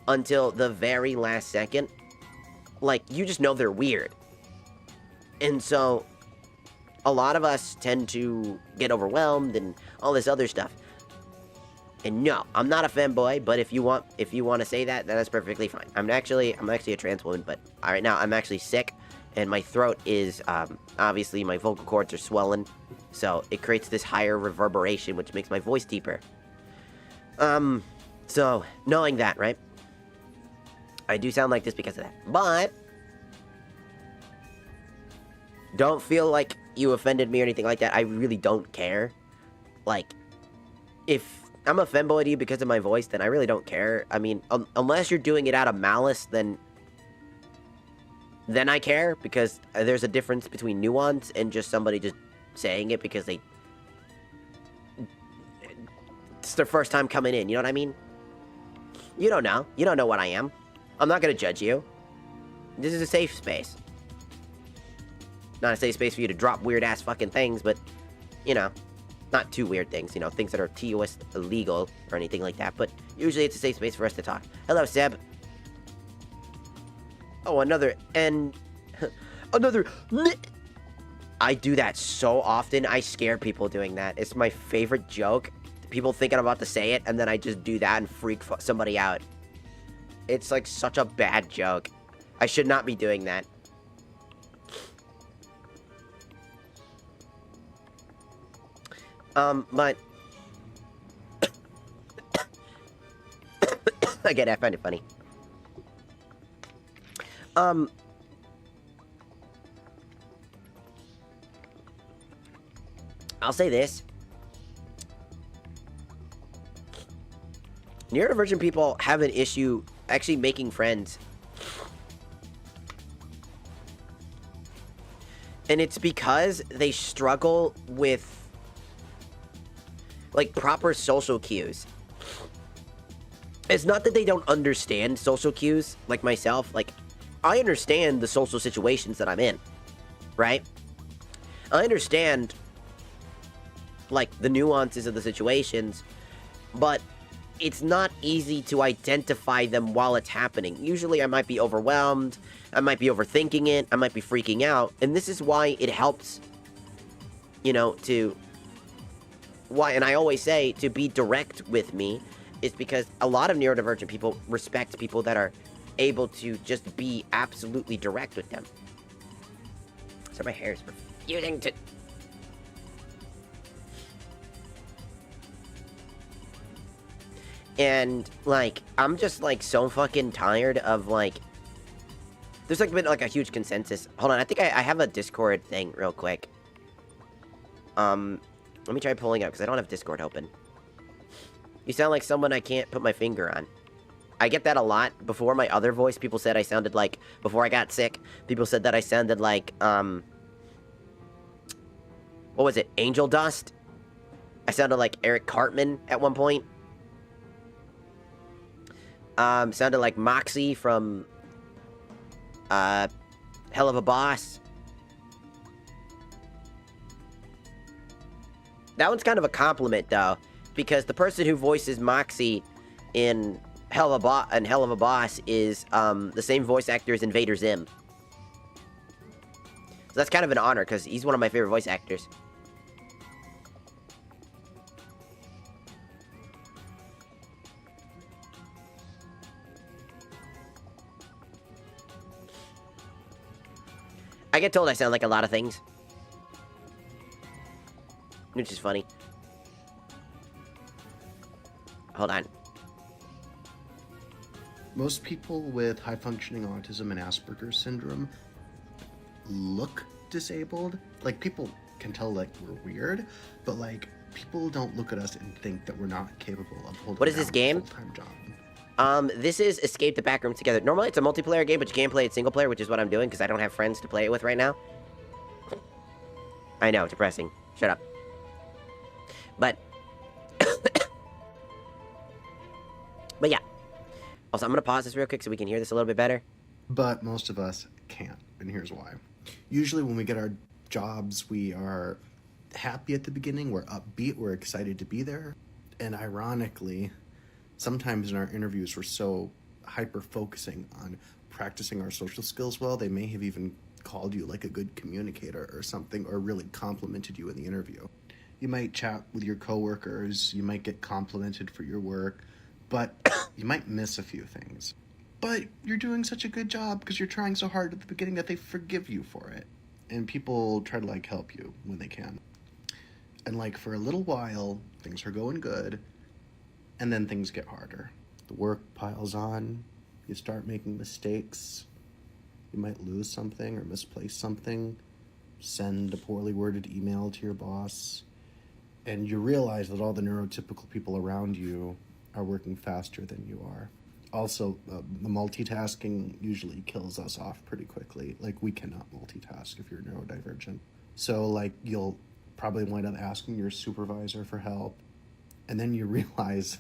Speaker 1: until the very last second. Like, you just know they're weird. And so a lot of us tend to get overwhelmed and all this other stuff. And no, I'm not a femboy, but if you want to say that, then that's perfectly fine. I'm actually a trans woman, but right now I'm actually sick, and my throat is obviously my vocal cords are swollen, so it creates this higher reverberation, which makes my voice deeper. So knowing that, right? I do sound like this because of that, but don't feel like you offended me or anything like that. I really don't care. Like, if I'm a femboy to you because of my voice, then I really don't care. I mean, unless you're doing it out of malice, then I care, because there's a difference between nuance and just somebody just saying it because it's their first time coming in, you know what I mean? You don't know. You don't know what I am. I'm not gonna judge you. This is a safe space. Not a safe space for you to drop weird-ass fucking things, but, not too weird things, things that are TOS illegal or anything like that, but usually it's a safe space for us to talk. Hello, Seb. Oh, another. I do that so often. I scare people doing that. It's my favorite joke. People think I'm about to say it, and then I just do that and freak somebody out. It's like such a bad joke. I should not be doing that. But again, I find it funny. I'll say this. Neurodivergent people have an issue actually making friends. And it's because they struggle with, like, proper social cues. It's not that they don't understand social cues, like myself. Like, I understand the social situations that I'm in, right? I understand, like, the nuances of the situations, but it's not easy to identify them while it's happening. Usually I might be overwhelmed, I might be overthinking it, I might be freaking out, and this is why it helps, you know, and I always say, to be direct with me, is because a lot of neurodivergent people respect people that are able to just be absolutely direct with them. So my hair is refusing to... And, like, I'm just, like, so fucking tired of, like... There's, like, been, like, a huge consensus. Hold on, I think I have a Discord thing real quick. Let me try pulling up, because I don't have Discord open. You sound like someone I can't put my finger on. I get that a lot. Before my other voice, people said I sounded like... Before I got sick, people said that I sounded like, what was it? Angel Dust? I sounded like Eric Cartman at one point. Sounded like Moxie from, Hell of a Boss. That one's kind of a compliment, though, because the person who voices Moxie in Hell of a Boss is, the same voice actor as Invader Zim. So that's kind of an honor, because he's one of my favorite voice actors. I get told I sound like a lot of things, which is funny. Hold on.
Speaker 2: Most people with high-functioning autism and Asperger's syndrome look disabled. Like, people can tell, like, we're weird, but, like, people don't look at us and think that we're not capable of holding
Speaker 1: What is this game?
Speaker 2: A full-time job.
Speaker 1: This is Escape the Backrooms Together. Normally it's a multiplayer game, but you can play it single player, which is what I'm doing, because I don't have friends to play it with right now. I know, depressing. Shut up. But... but yeah. Also, I'm gonna pause this real quick so we can hear this a little bit better.
Speaker 2: But most of us can't, and here's why. Usually when we get our jobs, we are happy at the beginning, we're upbeat, we're excited to be there, and ironically... Sometimes in our interviews, we're so hyper-focusing on practicing our social skills well, they may have even called you like a good communicator or something, or really complimented you in the interview. You might chat with your coworkers, you might get complimented for your work, but you might miss a few things. But you're doing such a good job because you're trying so hard at the beginning that they forgive you for it. And people try to, like, help you when they can. And, like, for a little while, things are going good, and then things get harder. The work piles on, you start making mistakes, you might lose something or misplace something, send a poorly worded email to your boss, and you realize that all the neurotypical people around you are working faster than you are. Also, the multitasking usually kills us off pretty quickly. Like, we cannot multitask if you're neurodivergent. So, like, you'll probably wind up asking your supervisor for help, and then you realize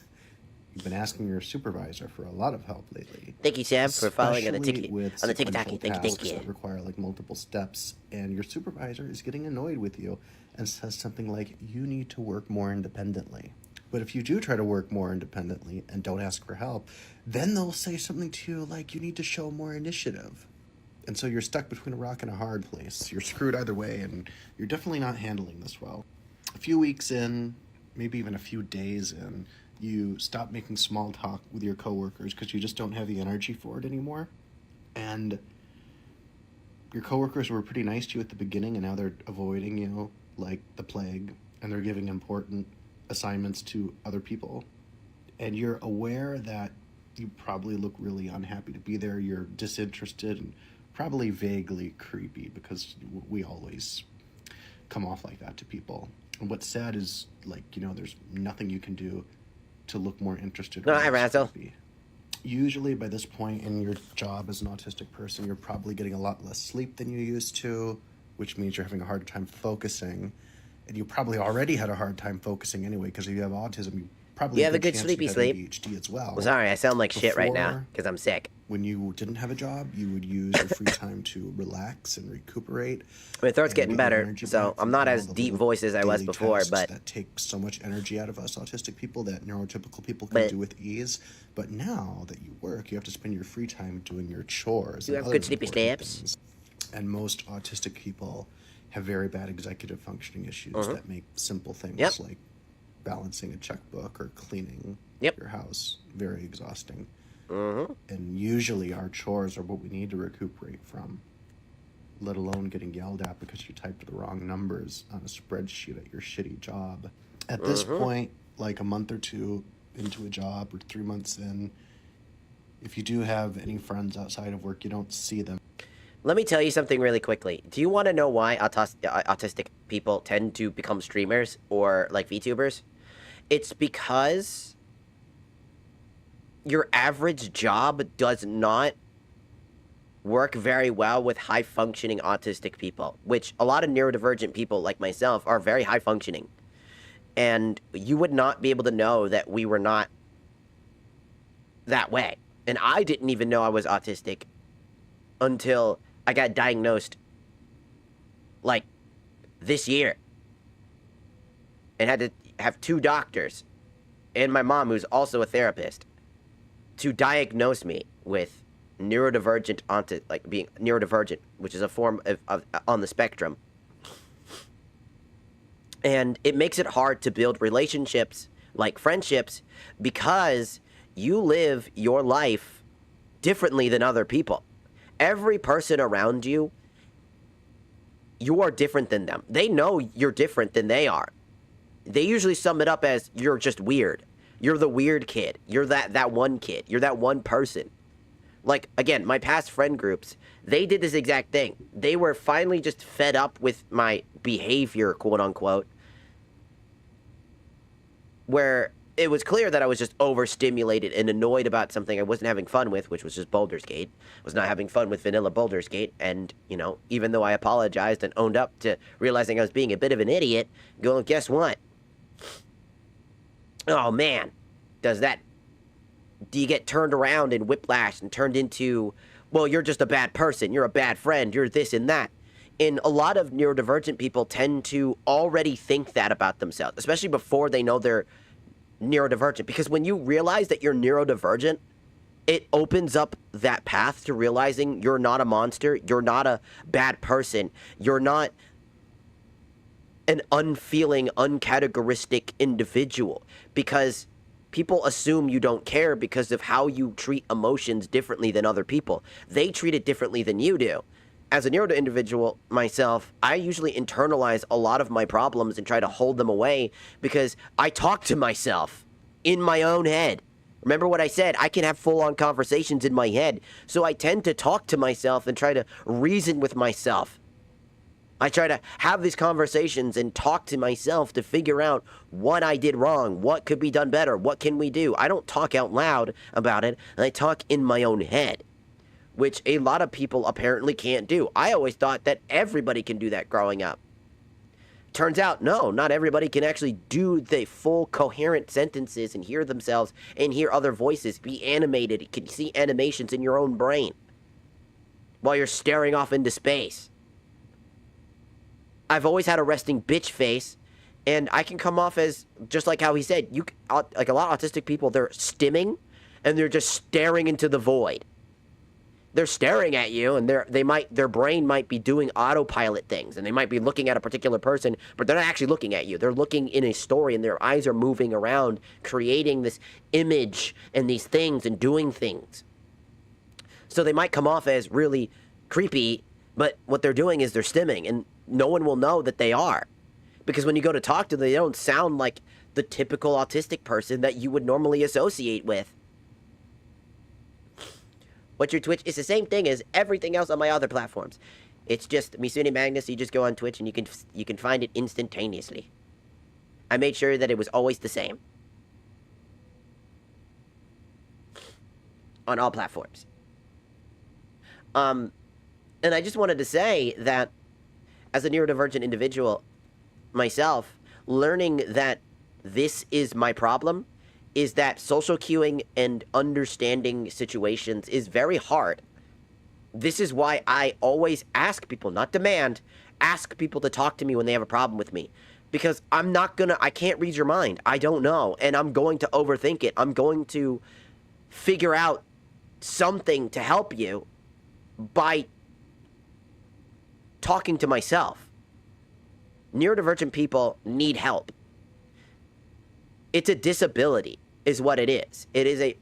Speaker 2: you've been asking your supervisor for a lot of help lately.
Speaker 1: Thank you, Sam, for following on the
Speaker 2: Especially
Speaker 1: ticket on the TikTok. Thank you.
Speaker 2: That require like multiple steps, and your supervisor is getting annoyed with you and says something like, "You need to work more independently." But if you do try to work more independently and don't ask for help, then they'll say something to you like, "You need to show more initiative." And so you're stuck between a rock and a hard place. You're screwed either way, and you're definitely not handling this well. A few weeks in, maybe even a few days in, you stop making small talk with your coworkers because you just don't have the energy for it anymore. And your coworkers were pretty nice to you at the beginning, and now they're avoiding you like the plague, and they're giving important assignments to other people. And you're aware that you probably look really unhappy to be there. You're disinterested and probably vaguely creepy, because we always come off like that to people. And what's sad is, like, you know, there's nothing you can do to look more interested.
Speaker 1: No, hi, Razzle.
Speaker 2: Usually by this point in your job as an autistic person, you're probably getting a lot less sleep than you used to, which means you're having a hard time focusing. And you probably already had a hard time focusing anyway, because if you have autism, you probably
Speaker 1: have a good sleepy sleep.
Speaker 2: ADHD as well.
Speaker 1: Well, sorry, I sound like shit right now because I'm sick.
Speaker 2: when you didn't have a job, you would use your free time to relax and recuperate.
Speaker 1: My throat's
Speaker 2: And
Speaker 1: getting
Speaker 2: get your
Speaker 1: better,
Speaker 2: energy
Speaker 1: so
Speaker 2: back
Speaker 1: I'm
Speaker 2: from
Speaker 1: not
Speaker 2: all
Speaker 1: as
Speaker 2: the
Speaker 1: deep
Speaker 2: little
Speaker 1: voice as I was
Speaker 2: daily
Speaker 1: before,
Speaker 2: tasks
Speaker 1: but
Speaker 2: that take so much energy out of us autistic people that neurotypical people can do with ease. But now that you work, you have to spend your free time doing your chores
Speaker 1: you
Speaker 2: and
Speaker 1: have
Speaker 2: other
Speaker 1: good sleepy
Speaker 2: important
Speaker 1: steps.
Speaker 2: things. And most autistic people have very bad executive functioning issues that make simple
Speaker 1: Yep.
Speaker 2: things like balancing a checkbook or cleaning
Speaker 1: Yep.
Speaker 2: your house very exhausting. And usually our chores are what we need to recuperate from, let alone getting yelled at because you typed the wrong numbers on a spreadsheet at your shitty job. At this point, like a month or two into a job or 3 months in, if you do have any friends outside of work, you don't see them.
Speaker 1: Let me tell you something really quickly. Do you want to know why autistic people tend to become streamers or like VTubers? It's because your average job does not work very well with high-functioning autistic people, which a lot of neurodivergent people like myself are very high-functioning. And you would not be able to know that we were not that way. And I didn't even know I was autistic until I got diagnosed, like, this year. And had to have 2 doctors and my mom, who's also a therapist, to diagnose me with neurodivergent being neurodivergent, which is a form of on the spectrum. And it makes it hard to build relationships, like friendships, because you live your life differently than other people. Every person around you, you are different than them. They know you're different than they are. They usually sum it up as, you're just weird. You're the weird kid. You're that one kid. You're that one person. Like, again, my past friend groups, they did this exact thing. They were finally just fed up with my behavior, quote unquote, where it was clear that I was just overstimulated and annoyed about something I wasn't having fun with, which was just Baldur's Gate. I was not having fun with vanilla Baldur's Gate, and, you know, even though I apologized and owned up to realizing I was being a bit of an idiot, going, guess what? Oh, man. Do you get turned around and whiplashed and turned into, well, you're just a bad person, you're a bad friend, you're this and that. And a lot of neurodivergent people tend to already think that about themselves, especially before they know they're neurodivergent. Because when you realize that you're neurodivergent, it opens up that path to realizing you're not a monster, you're not a bad person, you're not an unfeeling, uncategoristic individual. Because people assume you don't care because of how you treat emotions differently than other people. They treat it differently than you do. As a neuro individual myself, I usually internalize a lot of my problems and try to hold them away because I talk to myself in my own head. Remember what I said? I can have full-on conversations in my head. So I tend to talk to myself and try to reason with myself. I try to have these conversations and talk to myself to figure out what I did wrong, what could be done better, what can we do. I don't talk out loud about it, I talk in my own head, which a lot of people apparently can't do. I always thought that everybody can do that growing up. Turns out, no, not everybody can actually do the full coherent sentences and hear themselves and hear other voices, be animated. You can see animations in your own brain while you're staring off into space. I've always had a resting bitch face, and I can come off as, just like how he said, like a lot of autistic people, they're stimming, and they're just staring into the void. They're staring at you, and their brain might be doing autopilot things, and they might be looking at a particular person, but they're not actually looking at you. They're looking in a story, and their eyes are moving around, creating this image and these things and doing things. So they might come off as really creepy, but what they're doing is they're stimming, and no one will know that they are. Because when you go to talk to them, they don't sound like the typical autistic person that you would normally associate with. What's your Twitch? It's the same thing as everything else on my other platforms. It's just Misuni Magnus. You just go on Twitch and you can find it instantaneously. I made sure that it was always the same on all platforms. And I just wanted to say that as a neurodivergent individual myself, learning that this is my problem is that social cueing and understanding situations is very hard. This is why I always ask people, not demand, ask people to talk to me when they have a problem with me. Because I can't read your mind. I don't know. And I'm going to overthink it. I'm going to figure out something to help you by talking to myself. Neurodivergent people need help. It's a disability, is what it is. It is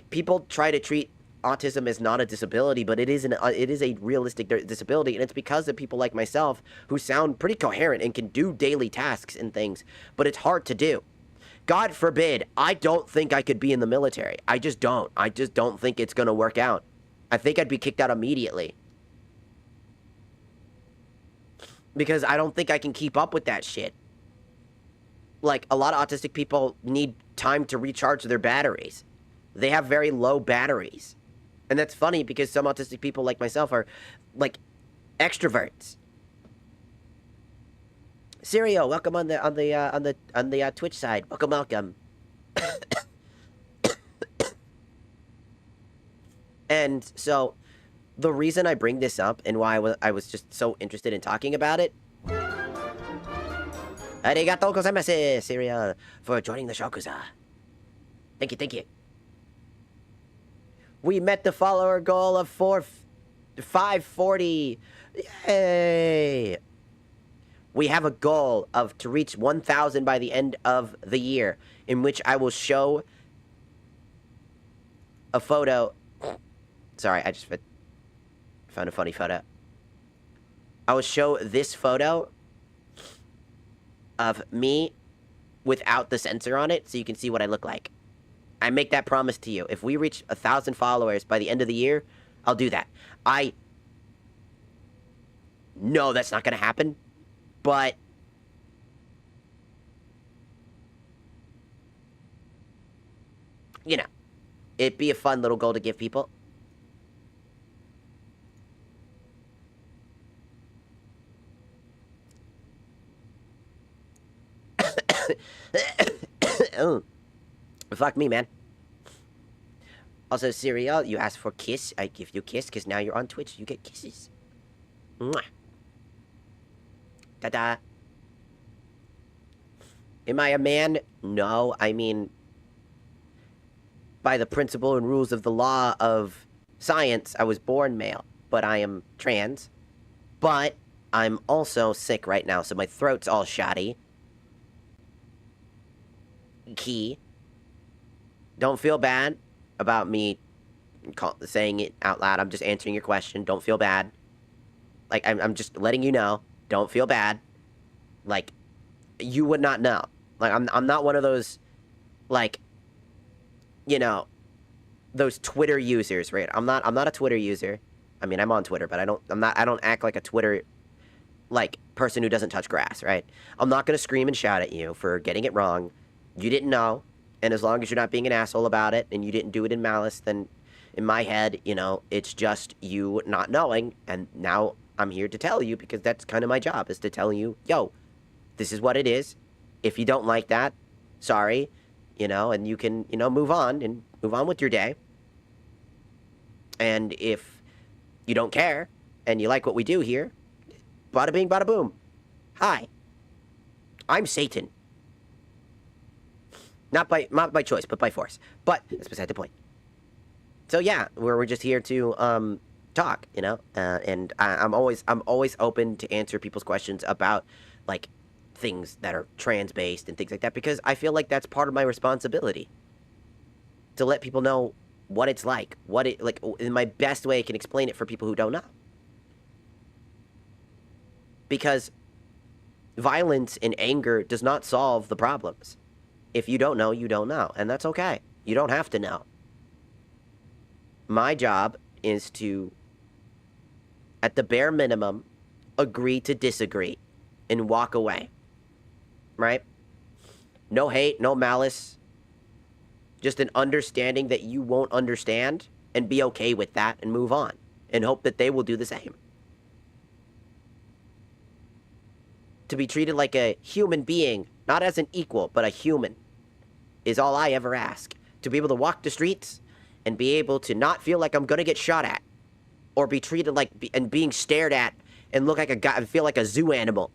Speaker 1: people try to treat autism as not a disability, but it is a realistic disability, and it's because of people like myself who sound pretty coherent and can do daily tasks and things, but it's hard to do. God forbid, I don't think I could be in the military. I just don't. I just don't think it's going to work out. I think I'd be kicked out immediately. Because I don't think I can keep up with that shit. Like, a lot of autistic people need time to recharge their batteries. They have very low batteries. And that's funny because some autistic people like myself are, like, extroverts. Sirio, welcome on the Twitch side. Welcome. And so, the reason I bring this up and why I was just so interested in talking about it. Arigatou gozaimasu, Sirio, for joining the show, kuza. Thank you. We met the follower goal of 540. Yay! We have a goal to reach 1,000 by the end of the year, in which I will show a photo. Sorry, I just found a funny photo. I will show this photo of me without the sensor on it, so you can see what I look like. I make that promise to you. If we reach 1,000 followers by the end of the year, I'll do that. I know that's not going to happen, but you know, it'd be a fun little goal to give people. Oh. Fuck me, man. Also, Cereal, you asked for kiss. I give you kiss, because now you're on Twitch. You get kisses. Mwah. Ta-da. Am I a man? No, I mean, by the principle and rules of the law of science, I was born male, but I am trans. But I'm also sick right now, so my throat's all shoddy. Key. Don't feel bad about me saying it out loud. I'm just answering your question. Don't feel bad. Like, I'm just letting you know. Don't feel bad. Like, you would not know. Like, I'm not one of those, like, you know, those Twitter users, right? I'm not a Twitter user. I mean, I'm on Twitter, but I don't act like a Twitter, like, person who doesn't touch grass, right? I'm not gonna scream and shout at you for getting it wrong. You didn't know. And as long as you're not being an asshole about it and you didn't do it in malice, then in my head, you know, it's just you not knowing. And now I'm here to tell you, because that's kind of my job, is to tell you, yo, this is what it is. If you don't like that, sorry, you know, and you can, you know, move on with your day. And if you don't care and you like what we do here, bada bing, bada boom. Hi, I'm Satan. Not by choice, but by force. But that's beside the point. So yeah, we're just here to talk, you know, and I'm always open to answer people's questions about, like, things that are trans based and things like that, because I feel like that's part of my responsibility to let people know what it's like, in my best way I can explain it for people who don't know. Because violence and anger does not solve the problems. If you don't know, you don't know. And that's okay. You don't have to know. My job is to, at the bare minimum, agree to disagree and walk away. Right? No hate, no malice. Just an understanding that you won't understand, and be okay with that and move on. And hope that they will do the same. To be treated like a human being, not as an equal, but a human. is all I ever ask. To be able to walk the streets and be able to not feel like I'm gonna get shot at. Or be treated like, and being stared at and look like a guy, and feel like a zoo animal.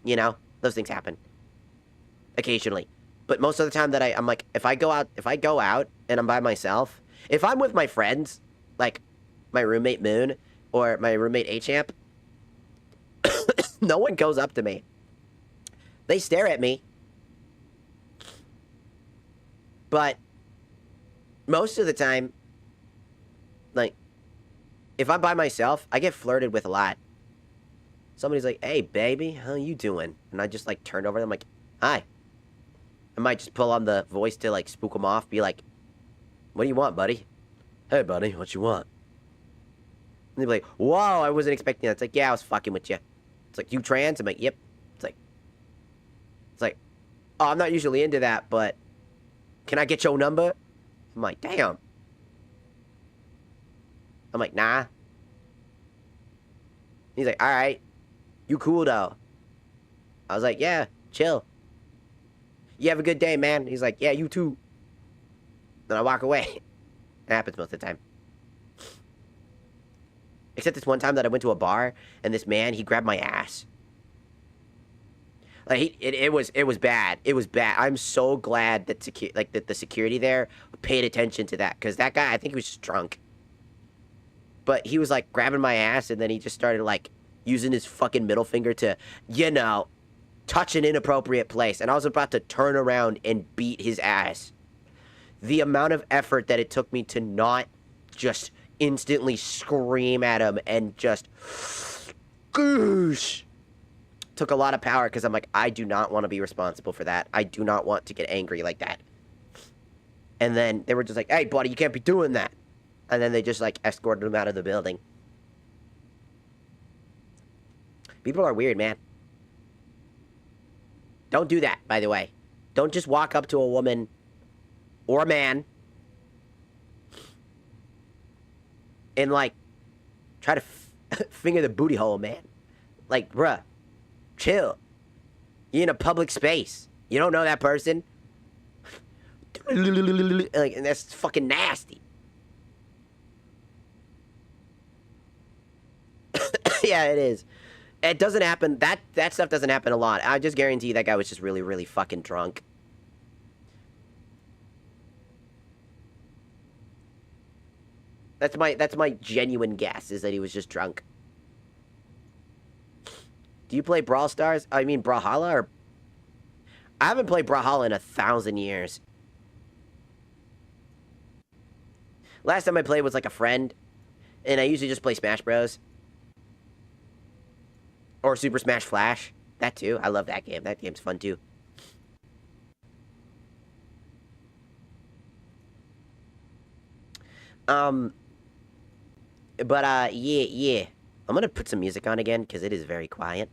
Speaker 1: You know? Those things happen. Occasionally. But most of the time that I'm like, if I go out and I'm by myself, if I'm with my friends, like my roommate Moon or my roommate A-Champ, no one goes up to me. They stare at me. But most of the time, like, if I'm by myself, I get flirted with a lot. Somebody's like, hey, baby, how you doing? And I just, like, turn over them like, hi. I might just pull on the voice to, like, spook them off. Be like, what do you want, buddy? Hey, buddy, what you want? And they'd be like, whoa, I wasn't expecting that. It's like, yeah, I was fucking with you. It's like, you trans? I'm like, yep. It's like, oh, I'm not usually into that, but can I get your number? I'm like, damn. I'm like, nah. He's like, all right. You cool, though. I was like, yeah, chill. You have a good day, man. He's like, yeah, you too. Then I walk away. It happens most of the time. Except this one time that I went to a bar, and this man, he grabbed my ass. Like, it was bad. It was bad. I'm so glad that that the security there paid attention to that, because that guy, I think he was just drunk. But he was, like, grabbing my ass, and then he just started, like, using his fucking middle finger to, you know, touch an inappropriate place. And I was about to turn around and beat his ass. The amount of effort that it took me to not just instantly scream at him and just, goosh, took a lot of power, because I'm like, I do not want to be responsible for that. I do not want to get angry like that. And then they were just like, hey, buddy, you can't be doing that. And then they just, like, escorted him out of the building. People are weird, man. Don't do that, by the way. Don't just walk up to a woman or a man and, like, try to finger the booty hole, man. Like, bruh, chill. You're in a public space. You don't know that person. Like, and that's fucking nasty. Yeah, it is. It doesn't happen. That stuff doesn't happen a lot. I just guarantee you that guy was just really, really fucking drunk. That's my genuine guess, is that he was just drunk. Do you play Brawl Stars? I mean Brawlhalla, or... I haven't played Brawlhalla in 1,000 years. Last time I played was like a friend, and I usually just play Smash Bros. Or Super Smash Flash. That too. I love that game. That game's fun too. But, yeah. I'm gonna put some music on again, because it is very quiet.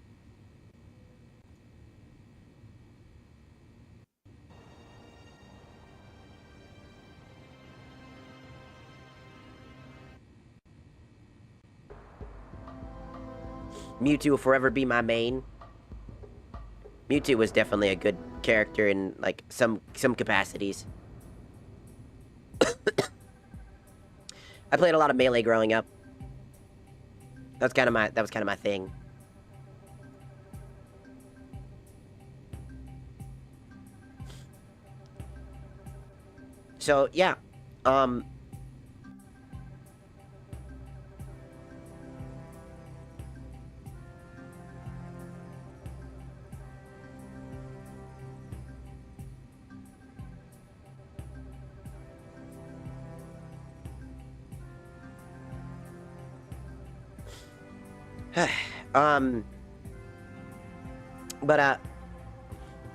Speaker 1: Mewtwo will forever be my main. Mewtwo was definitely a good character in, like, some capacities. I played a lot of Melee growing up. That was kind of my thing. So, yeah.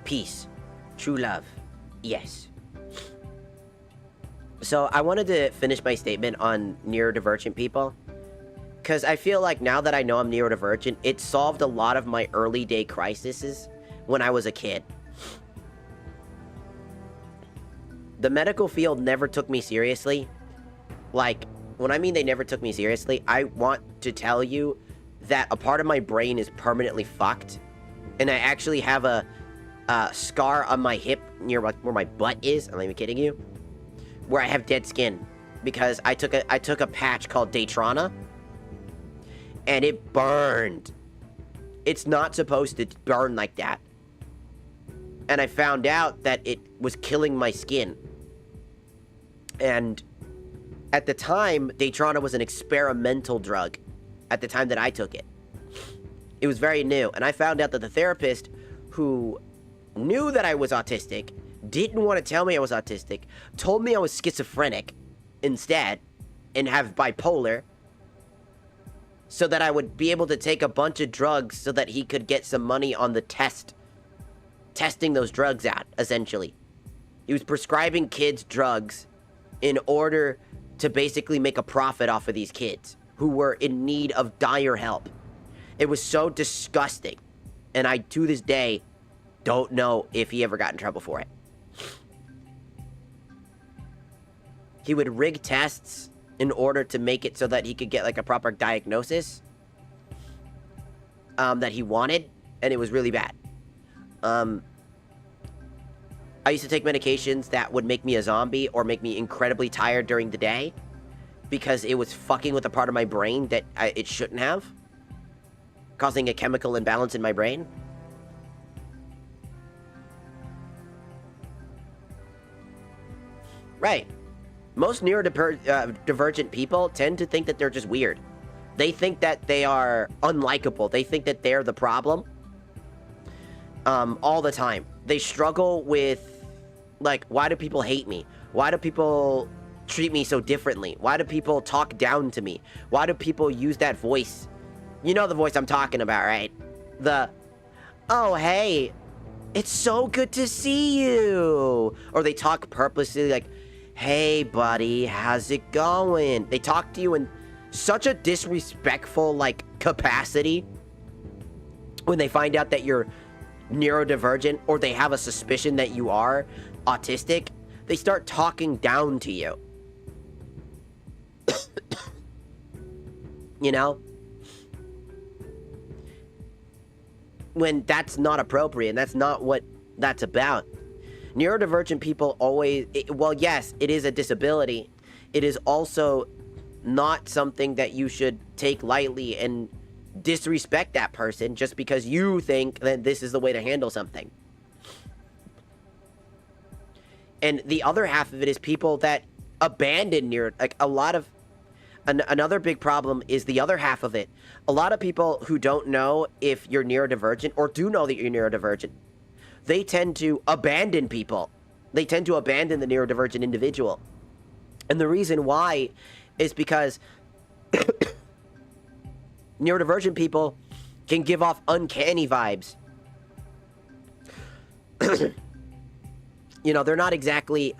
Speaker 1: Peace. True love. Yes. So, I wanted to finish my statement on neurodivergent people. Because I feel like now that I know I'm neurodivergent, it solved a lot of my early day crises when I was a kid. The medical field never took me seriously. Like, when I mean they never took me seriously, I want to tell you that a part of my brain is permanently fucked. And I actually have a scar on my hip near where my butt is. I'm not even kidding you. Where I have dead skin because I took a patch called Daytrana, and it burned. It's not supposed to burn like that. And I found out that it was killing my skin. And at the time, Daytrana was an experimental drug at the time that I took it. It was very new. And I found out that the therapist who knew that I was autistic, didn't want to tell me I was autistic, told me I was schizophrenic instead and have bipolar so that I would be able to take a bunch of drugs so that he could get some money on the testing those drugs out, essentially. He was prescribing kids drugs in order to basically make a profit off of these kids who were in need of dire help. It was so disgusting. And I, to this day, don't know if he ever got in trouble for it. He would rig tests in order to make it so that he could get like a proper diagnosis that he wanted, and it was really bad. I used to take medications that would make me a zombie or make me incredibly tired during the day because it was fucking with a part of my brain that it shouldn't have, causing a chemical imbalance in my brain. Right. Most neurodivergent people tend to think that they're just weird. They think that they are unlikable. They think that they're the problem. All the time. They struggle with, like, why do people hate me? Why do people treat me so differently? Why do people talk down to me? Why do people use that voice? You know the voice I'm talking about, right? The, oh, hey, it's so good to see you. Or they talk purposely like, hey, buddy, how's it going? They talk to you in such a disrespectful, like, capacity when they find out that you're neurodivergent or they have a suspicion that you are autistic. They start talking down to you. You know? When that's not appropriate, and that's not what that's about. Neurodivergent people always, well, yes, it is a disability. It is also not something that you should take lightly and disrespect that person just because you think that this is the way to handle something. And the other half of it is people that abandon like a lot of, another big problem is the other half of it. A lot of people who don't know if you're neurodivergent or do know that you're neurodivergent, they tend to abandon people. They tend to abandon the neurodivergent individual. And the reason why is because neurodivergent people can give off uncanny vibes. You know, they're not exactly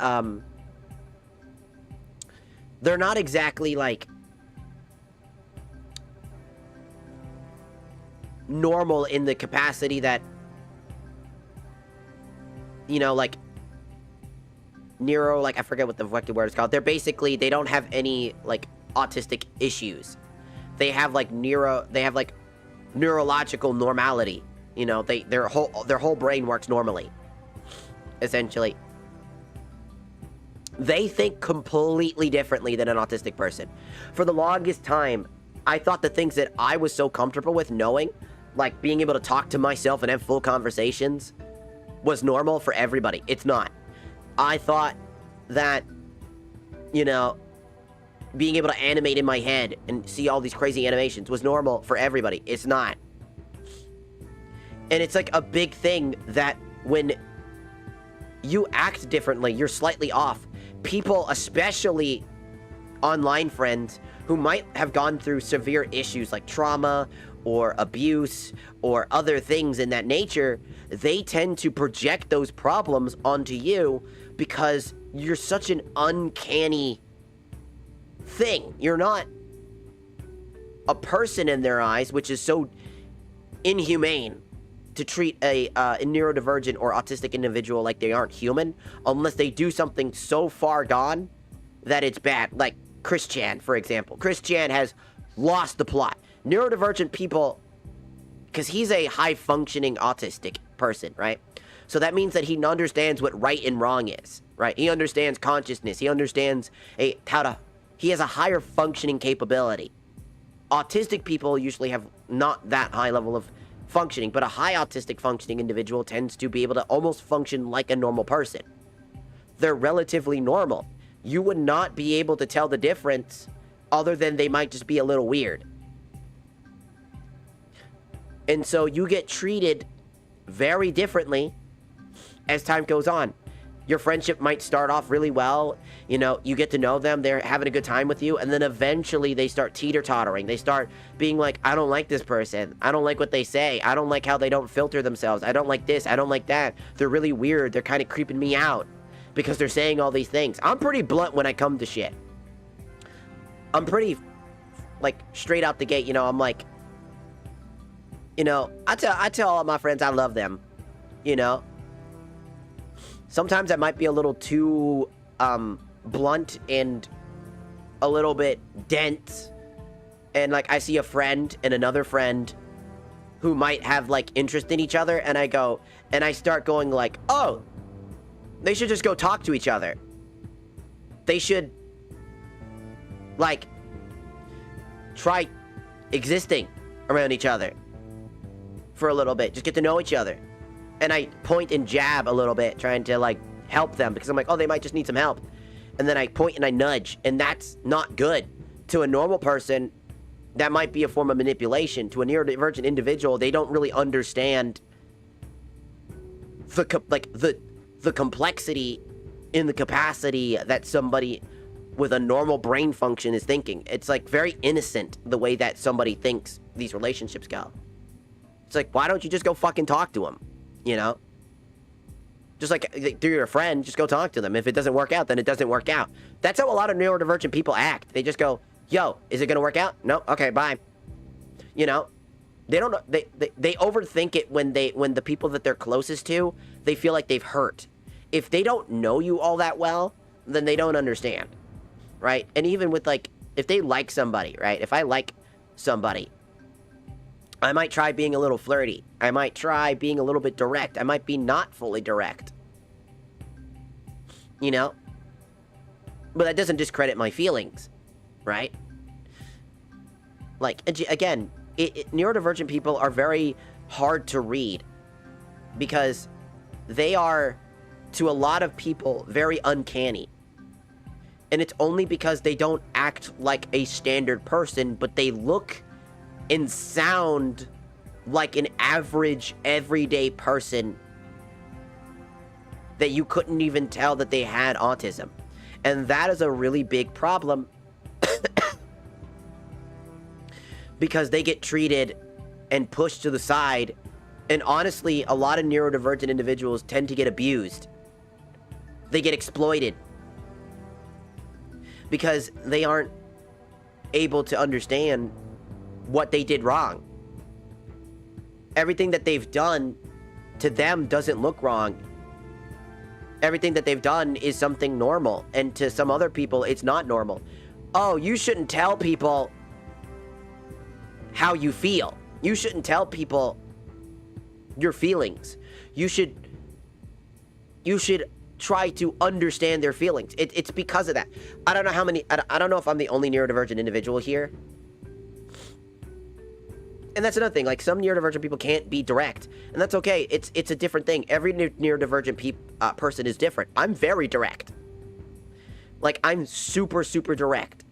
Speaker 1: like normal in the capacity that, you know, like like I forget what the fucking word is called. They're basically, they don't have any like autistic issues. They have like neurological normality. You know, their whole brain works normally. Essentially. They think completely differently than an autistic person. For the longest time, I thought the things that I was so comfortable with knowing, like being able to talk to myself and have full conversations, was normal for everybody. It's not. I thought that, you know, being able to animate in my head and see all these crazy animations was normal for everybody. It's not. And it's like a big thing that when you act differently, you're slightly off. People, especially online friends, who might have gone through severe issues like trauma or abuse or other things in that nature, they tend to project those problems onto you because you're such an uncanny thing. You're not a person in their eyes, which is so inhumane to treat a neurodivergent or autistic individual like they aren't human unless they do something so far gone that it's bad. Like Chris Chan, for example. Chris Chan has lost the plot. Neurodivergent people, because he's a high-functioning autistic person, right? So that means that he understands what right and wrong is, right? He understands consciousness. He understands he has a higher functioning capability. Autistic people usually have not that high level of functioning, but a high autistic functioning individual tends to be able to almost function like a normal person. They're relatively normal. You would not be able to tell the difference other than they might just be a little weird. And so you get treated very differently as time goes on. Your friendship might start off really well. You know, you get to know them. They're having a good time with you. And then eventually they start teeter-tottering. They start being like, I don't like this person. I don't like what they say. I don't like how they don't filter themselves. I don't like this. I don't like that. They're really weird. They're kind of creeping me out because they're saying all these things. I'm pretty blunt when I come to shit. I'm pretty, like, straight out the gate. You know, I'm like, you know, I tell all of my friends I love them, you know. Sometimes I might be a little too blunt and a little bit dense. And, like, I see a friend and another friend who might have, like, interest in each other. And I start going like, oh, they should just go talk to each other. They should, like, try existing around each other for a little bit. Just get to know each other. And I point and jab a little bit, trying to, like, help them. Because I'm like, oh, they might just need some help. And then I point and I nudge. And that's not good. To a normal person, that might be a form of manipulation. To a neurodivergent individual, they don't really understand the complexity in the capacity that somebody with a normal brain function is thinking. It's, like, very innocent the way that somebody thinks these relationships go. It's like, why don't you just go fucking talk to them? You know? Just like through your friend, just go talk to them. If it doesn't work out, then it doesn't work out. That's how a lot of neurodivergent people act. They just go, yo, is it gonna work out? No? Okay, bye. You know? They don't know, they overthink it when the people that they're closest to, they feel like they've hurt. If they don't know you all that well, then they don't understand. Right? And even with, like, if they like somebody, right? If I like somebody, I might try being a little flirty. I might try being a little bit direct. I might be not fully direct. You know? But that doesn't discredit my feelings, right? Like, again, neurodivergent people are very hard to read because they are, to a lot of people, very uncanny. And it's only because they don't act like a standard person, but they look and sound like an average, everyday person that you couldn't even tell that they had autism. And that is a really big problem because they get treated and pushed to the side. And honestly, a lot of neurodivergent individuals tend to get abused. They get exploited because they aren't able to understand what they did wrong. Everything that they've done to them doesn't look wrong. Everything that they've done is something normal, and to some other people, it's not normal. Oh, you shouldn't tell people how you feel. You shouldn't tell people your feelings. You should try to understand their feelings. It's because of that. I don't know if I'm the only neurodivergent individual here. And that's another thing, like, some neurodivergent people can't be direct, and that's okay. It's a different thing. Every neurodivergent person is different. I'm very direct. Like, I'm super, super direct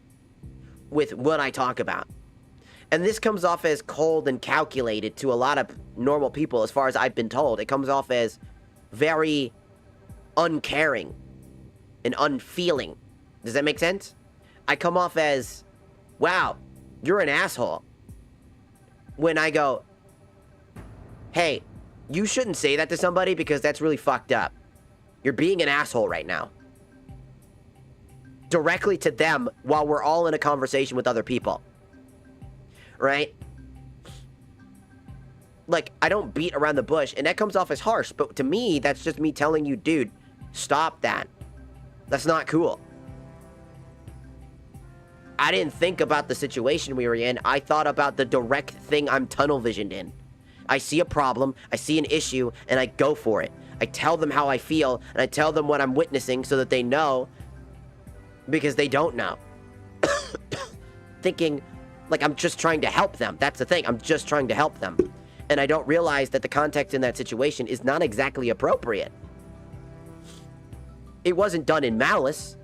Speaker 1: with what I talk about. And this comes off as cold and calculated to a lot of normal people, as far as I've been told. It comes off as very uncaring and unfeeling. Does that make sense? I come off as, wow, you're an asshole. When I go, hey, you shouldn't say that to somebody because that's really fucked up. You're being an asshole right now. Directly to them while we're all in a conversation with other people. Right? Like, I don't beat around the bush, and that comes off as harsh, but to me, that's just me telling you, dude, stop that. That's not cool. I didn't think about the situation we were in. I thought about the direct thing I'm tunnel visioned in. I see a problem, I see an issue, and I go for it. I tell them how I feel, and I tell them what I'm witnessing so that they know, because they don't know. Thinking like I'm just trying to help them. That's the thing. I'm just trying to help them. And I don't realize that the context in that situation is not exactly appropriate. It wasn't done in malice.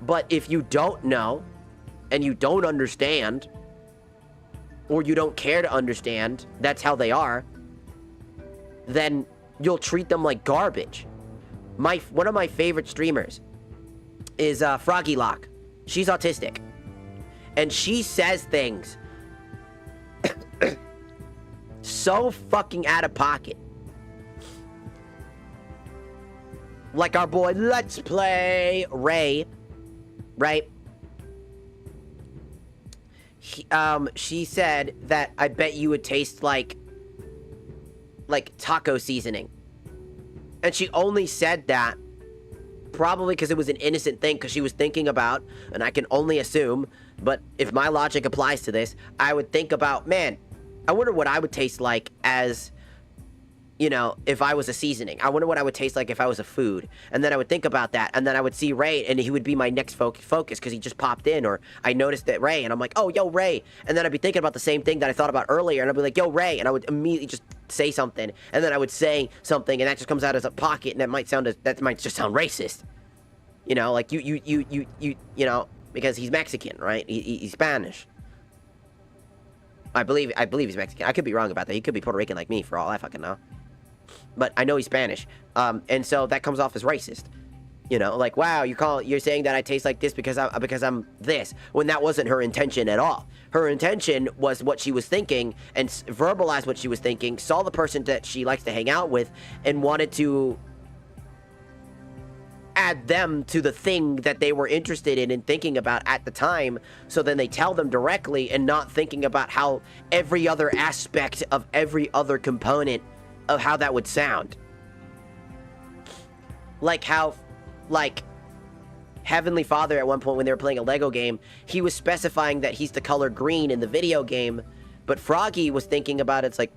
Speaker 1: But if you don't know, and you don't understand, or you don't care to understand, that's how they are, then you'll treat them like garbage. One of my favorite streamers is Froggy Lock. She's autistic. And she says things so fucking out of pocket. Like our boy Let's Play Ray, right? She said that I bet you would taste like taco seasoning. And she only said that probably because it was an innocent thing, because she was thinking about, and I can only assume, but if my logic applies to this, I would think about, man, I wonder what I would taste like as, you know, if I was a seasoning. I wonder what I would taste like if I was a food. And then I would think about that, and then I would see Ray, and he would be my next focus because he just popped in, or I noticed that Ray, and I'm like, oh, yo, Ray. And then I'd be thinking about the same thing that I thought about earlier, and I'd be like, yo, Ray, and I would immediately just say something, and then I would say something, and that just comes out as a pocket, and that might just sound racist. You know, like you know, because he's Mexican, right? He's Spanish. I believe he's Mexican. I could be wrong about that. He could be Puerto Rican like me, for all I fucking know. But I know he's Spanish. And so that comes off as racist. You know, like, wow, you're saying that I taste like this because I'm this, when that wasn't her intention at all. Her intention was what she was thinking, and verbalized what she was thinking, saw the person that she likes to hang out with, and wanted to add them to the thing that they were interested in and thinking about at the time, so then they tell them directly, and not thinking about how every other aspect of every other component of how that would sound. Like how, like, Heavenly Father at one point when they were playing a Lego game, he was specifying that he's the color green in the video game, but Froggy was thinking about it's like,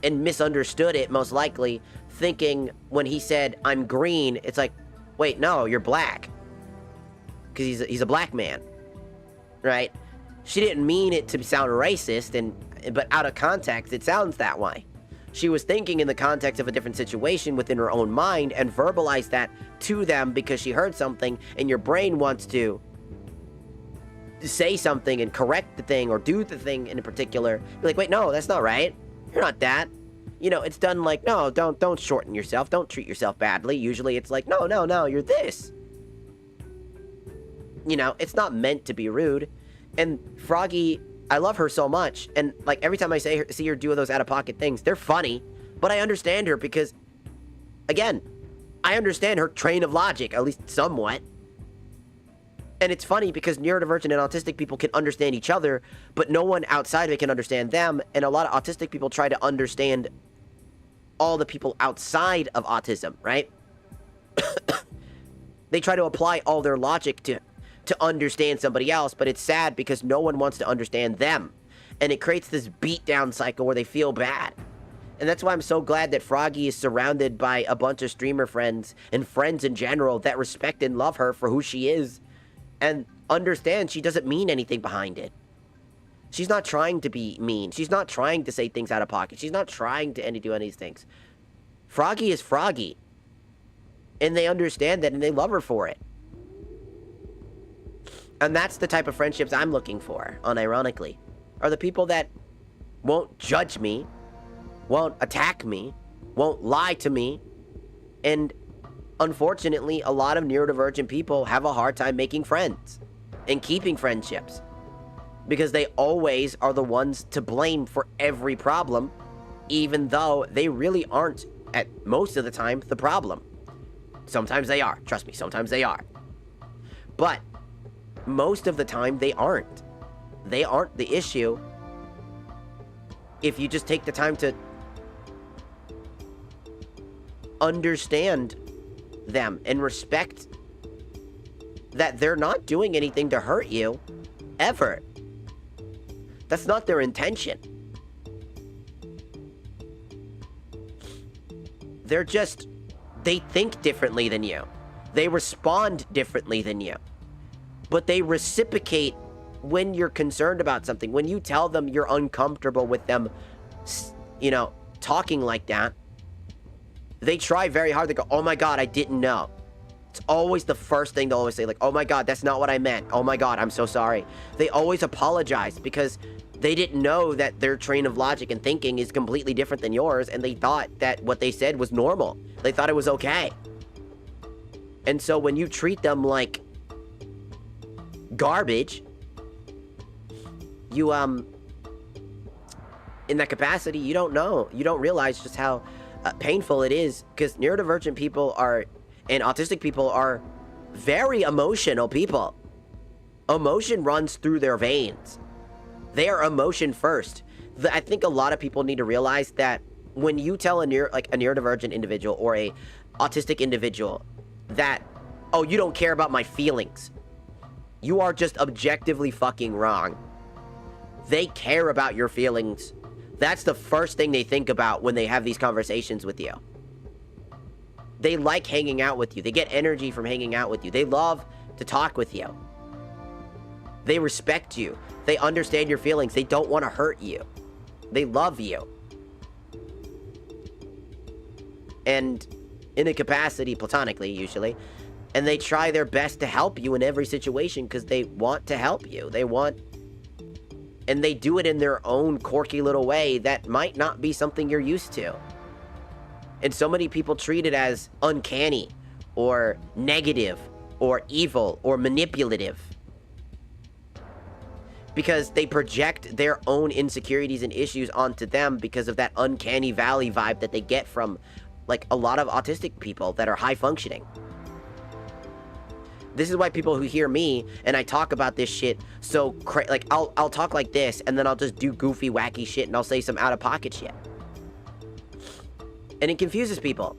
Speaker 1: and misunderstood it most likely, thinking when he said, I'm green, it's like, wait, no, you're black. Because he's a black man, right? She didn't mean it to sound racist, but out of context, it sounds that way. She was thinking in the context of a different situation within her own mind, and verbalized that to them because she heard something, and your brain wants to say something and correct the thing, or do the thing in particular. You're like, wait, no, that's not right. You're not that. You know, it's done like, no, don't shorten yourself. Don't treat yourself badly. Usually it's like, no, you're this. You know, it's not meant to be rude. And Froggy, I love her so much. And like every time I see her do those out-of-pocket things, they're funny. But I understand her because, again, I understand her train of logic, at least somewhat. And it's funny because neurodivergent and autistic people can understand each other, but no one outside of it can understand them. And a lot of autistic people try to understand all the people outside of autism, right? They try to apply all their logic to understand somebody else, but it's sad because no one wants to understand them. And it creates this beat-down cycle where they feel bad. And that's why I'm so glad that Froggy is surrounded by a bunch of streamer friends and friends in general that respect and love her for who she is, and understand she doesn't mean anything behind it. She's not trying to be mean. She's not trying to say things out of pocket. She's not trying to do any of these things. Froggy is Froggy. And they understand that, and they love her for it. And that's the type of friendships I'm looking for, unironically. Are the people that won't judge me, won't attack me, won't lie to me. And unfortunately, a lot of neurodivergent people have a hard time making friends and keeping friendships, because they always are the ones to blame for every problem, even though they really aren't, at most of the time, the problem. Sometimes they are. Trust me, sometimes they are. But most of the time, they aren't. They aren't the issue if you just take the time to understand them and respect that they're not doing anything to hurt you, ever. That's not their intention. They're just, they think differently than you. They respond differently than you. But they reciprocate when you're concerned about something. When you tell them you're uncomfortable with them, you know, talking like that, they try very hard. They go, oh my God, I didn't know. It's always the first thing they'll always say, like, oh my God, that's not what I meant. Oh my God, I'm so sorry. They always apologize because they didn't know that their train of logic and thinking is completely different than yours, and they thought that what they said was normal. They thought it was okay. And so when you treat them like garbage, you, in that capacity, you don't know. You don't realize just how painful it is, because neurodivergent people are, and autistic people are very emotional people. Emotion runs through their veins. They are emotion first. I think a lot of people need to realize that when you tell a neurodivergent individual or a autistic individual that, oh, you don't care about my feelings, you are just objectively fucking wrong. They care about your feelings. That's the first thing they think about when they have these conversations with you. They like hanging out with you. They get energy from hanging out with you. They love to talk with you. They respect you. They understand your feelings. They don't want to hurt you. They love you. And in a capacity, platonically usually, and they try their best to help you in every situation because they want to help you. And they do it in their own quirky little way that might not be something you're used to. And so many people treat it as uncanny or negative or evil or manipulative because they project their own insecurities and issues onto them because of that uncanny valley vibe that they get from like a lot of autistic people that are high functioning. This is why people who hear me and I talk about this shit so like I'll talk like this and then I'll just do goofy wacky shit and I'll say some out of pocket shit. And it confuses people.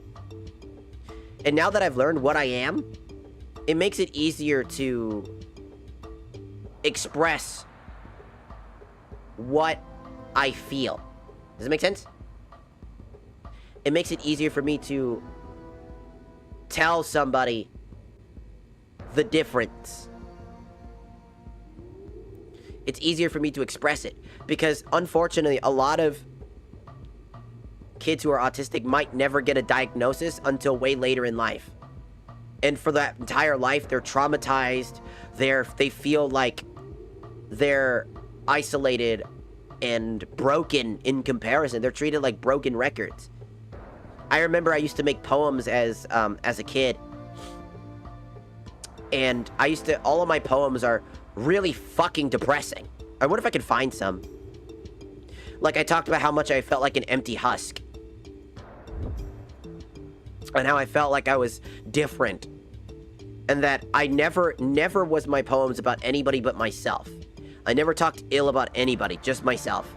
Speaker 1: And now that I've learned what I am, it makes it easier to express what I feel. Does it make sense? It makes it easier for me to tell somebody the difference. It's easier for me to express it because unfortunately a lot of kids who are autistic might never get a diagnosis until way later in life. And for that entire life, they're traumatized. They feel like they're isolated and broken in comparison. They're treated like broken records. I remember I used to make poems as a kid. And all of my poems are really fucking depressing. I wonder if I could find some. Like I talked about how much I felt like an empty husk. And how I felt like I was different. And that I never was my poems about anybody but myself. I never talked ill about anybody, just myself.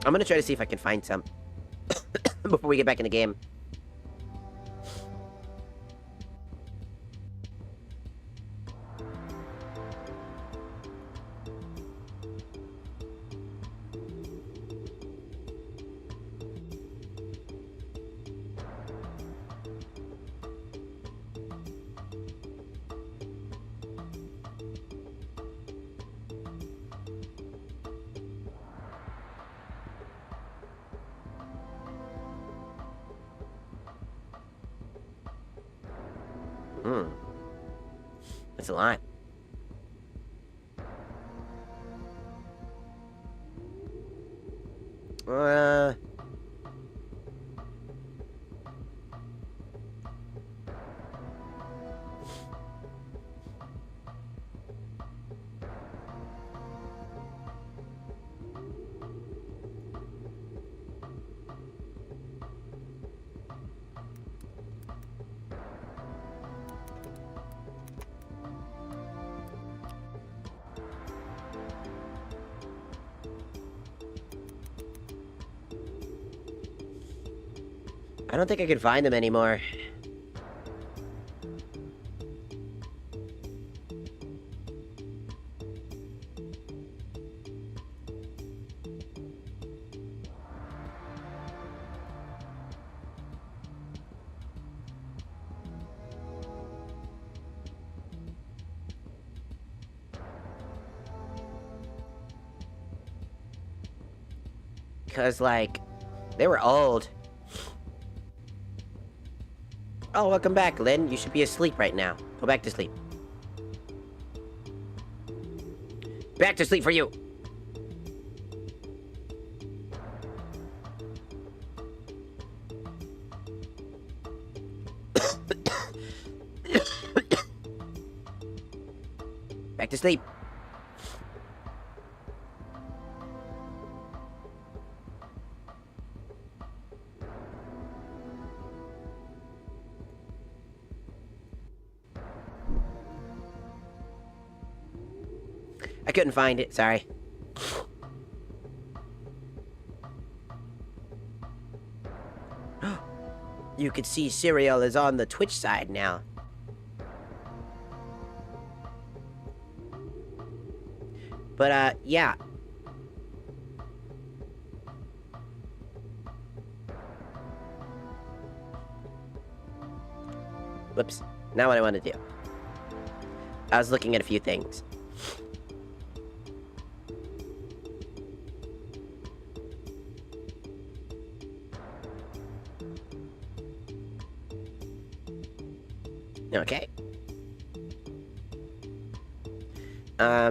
Speaker 1: I'm gonna try to see if I can find some before we get back in the game. That's a lot. I don't think I can find them anymore. Because, like, they were old. Oh, welcome back, Lynn. You should be asleep right now. Go back to sleep. Back to sleep for you. Back to sleep. I couldn't find it, sorry. You can see Cereal is on the Twitch side now. But, yeah. Whoops. Now what I want to do. I was looking at a few things. Okay.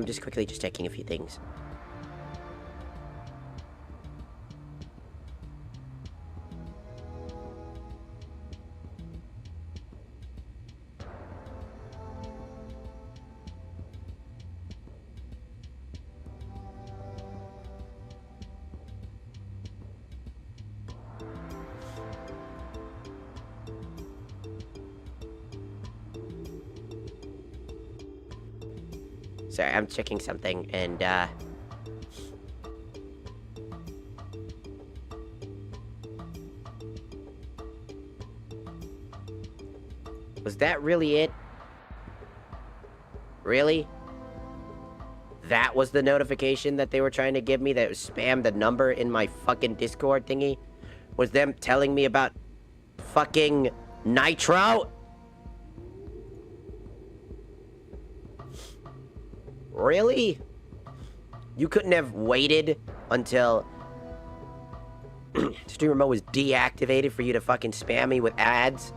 Speaker 1: Just quickly checking a few things. Sorry, I'm checking something, and, was that really it? Really? That was the notification that they were trying to give me that spammed the number in my fucking Discord thingy? Was them telling me about fucking Nitro? Really? You couldn't have waited until streamer mode was deactivated for you to fucking spam me with ads?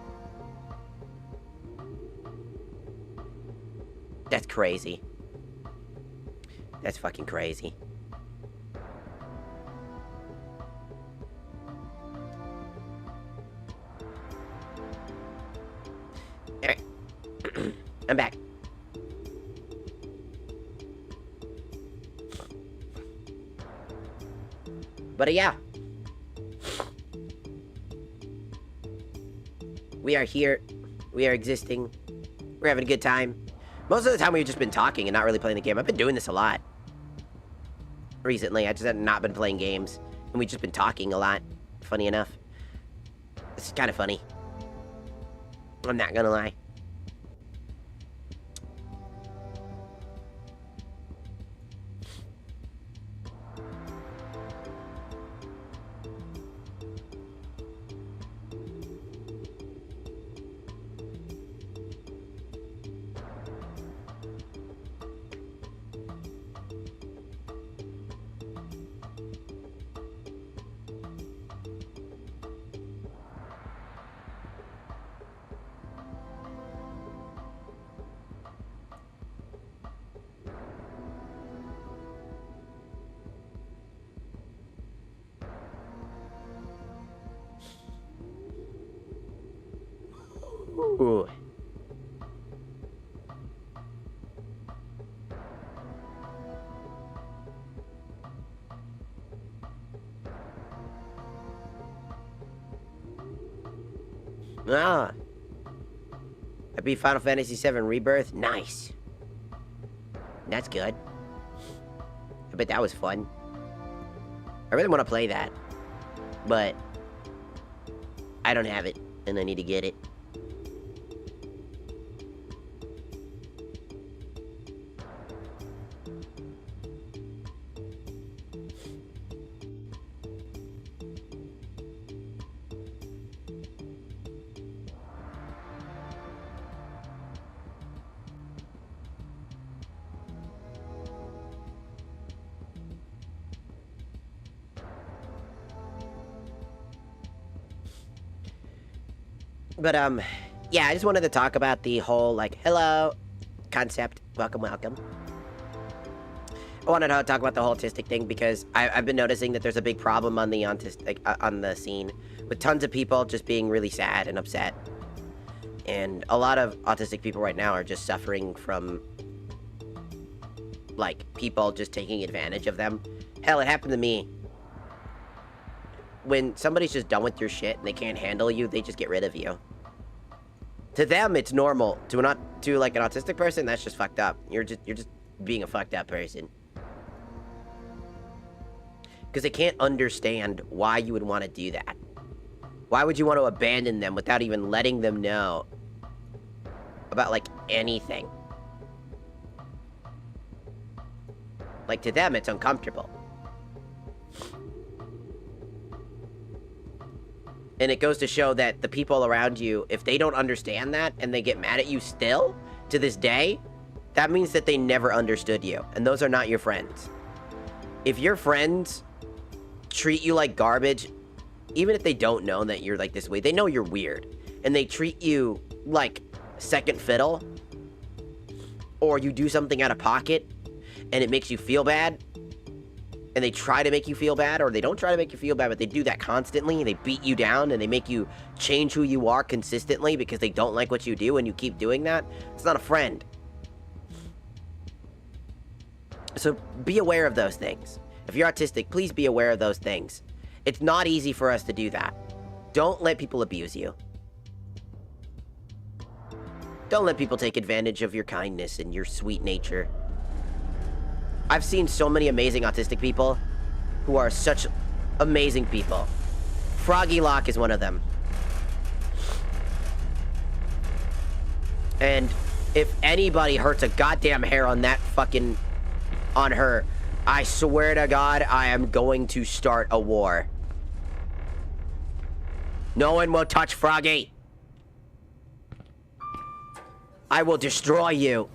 Speaker 1: That's crazy. That's fucking crazy. Alright. I'm back. But yeah. We are here. We are existing. We're having a good time. Most of the time we've just been talking and not really playing the game. I've been doing this a lot recently. I just have not been playing games. And we've just been talking a lot. Funny enough. It's kind of funny. I'm not gonna lie. Ooh. Ah. I beat Final Fantasy VII Rebirth. Nice. That's good. I bet that was fun. I really want to play that. But I don't have it, and I need to get it. But, yeah, I just wanted to talk about the whole, like, hello concept. Welcome, welcome. I wanted to talk about the whole autistic thing because I've been noticing that there's a big problem on the autistic, on the scene with tons of people just being really sad and upset. And a lot of autistic people right now are just suffering from, like, people just taking advantage of them. Hell, it happened to me. When somebody's just done with your shit and they can't handle you, they just get rid of you. To them, it's normal. To like an autistic person, that's just fucked up. You're just being a fucked up person. Because they can't understand why you would want to do that. Why would you want to abandon them without even letting them know about, like, anything? Like, to them, it's uncomfortable. And it goes to show that the people around you, if they don't understand that and they get mad at you still, to this day, that means that they never understood you. And those are not your friends. If your friends treat you like garbage, even if they don't know that you're like this way, they know you're weird. And they treat you like second fiddle, or you do something out of pocket and it makes you feel bad, and they try to make you feel bad, or they don't try to make you feel bad, but they do that constantly. They beat you down and they make you change who you are consistently because they don't like what you do, and you keep doing that. It's not a friend. So be aware of those things. If you're autistic, please be aware of those things. It's not easy for us to do that. Don't let people abuse you. Don't let people take advantage of your kindness and your sweet nature. I've seen so many amazing autistic people who are such amazing people. Froggy Lock is one of them. And if anybody hurts a goddamn hair on that fucking... on her, I swear to God, I am going to start a war. No one will touch Froggy. I will destroy you.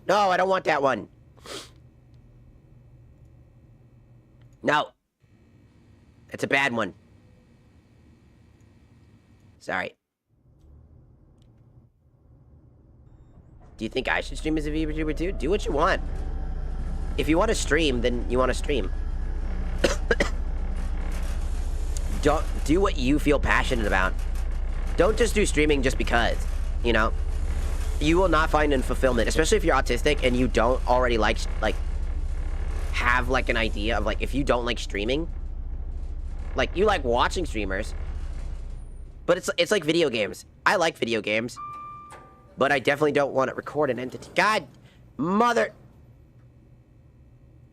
Speaker 1: No, I don't want that one. No. It's a bad one. Sorry. Do you think I should stream as a VTuber too? Do what you want. If you want to stream, then you want to stream. Don't do what you feel passionate about. Don't just do streaming just because, you know? You will not find fulfillment, especially if you're autistic and you don't already like have like an idea of like, if you don't like streaming, like you like watching streamers, but it's like video games. I like video games, but I definitely don't want to record an entity. God, mother,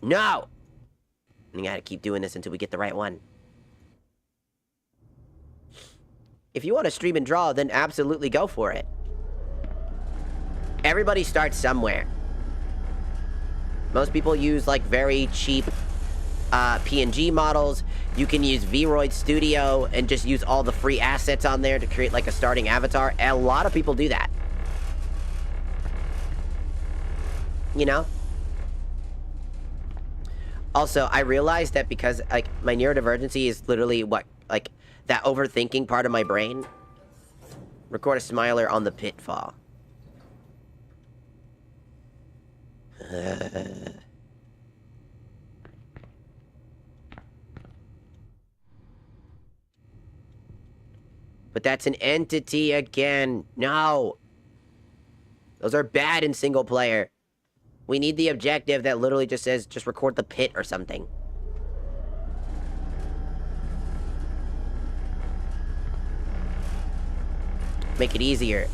Speaker 1: no. You gotta keep doing this until we get the right one. If you want to stream and draw, then absolutely go for it. Everybody starts somewhere. Most people use like very cheap PNG models. You can use Vroid Studio and just use all the free assets on there to create like a starting avatar. A lot of people do that. You know? Also, I realized that because like my neurodivergency is literally what, like that overthinking part of my brain. Record a smiler on the pitfall. But that's an entity again. No. Those are bad in single player. We need the objective that literally just says, just record the pit or something. Make it easier.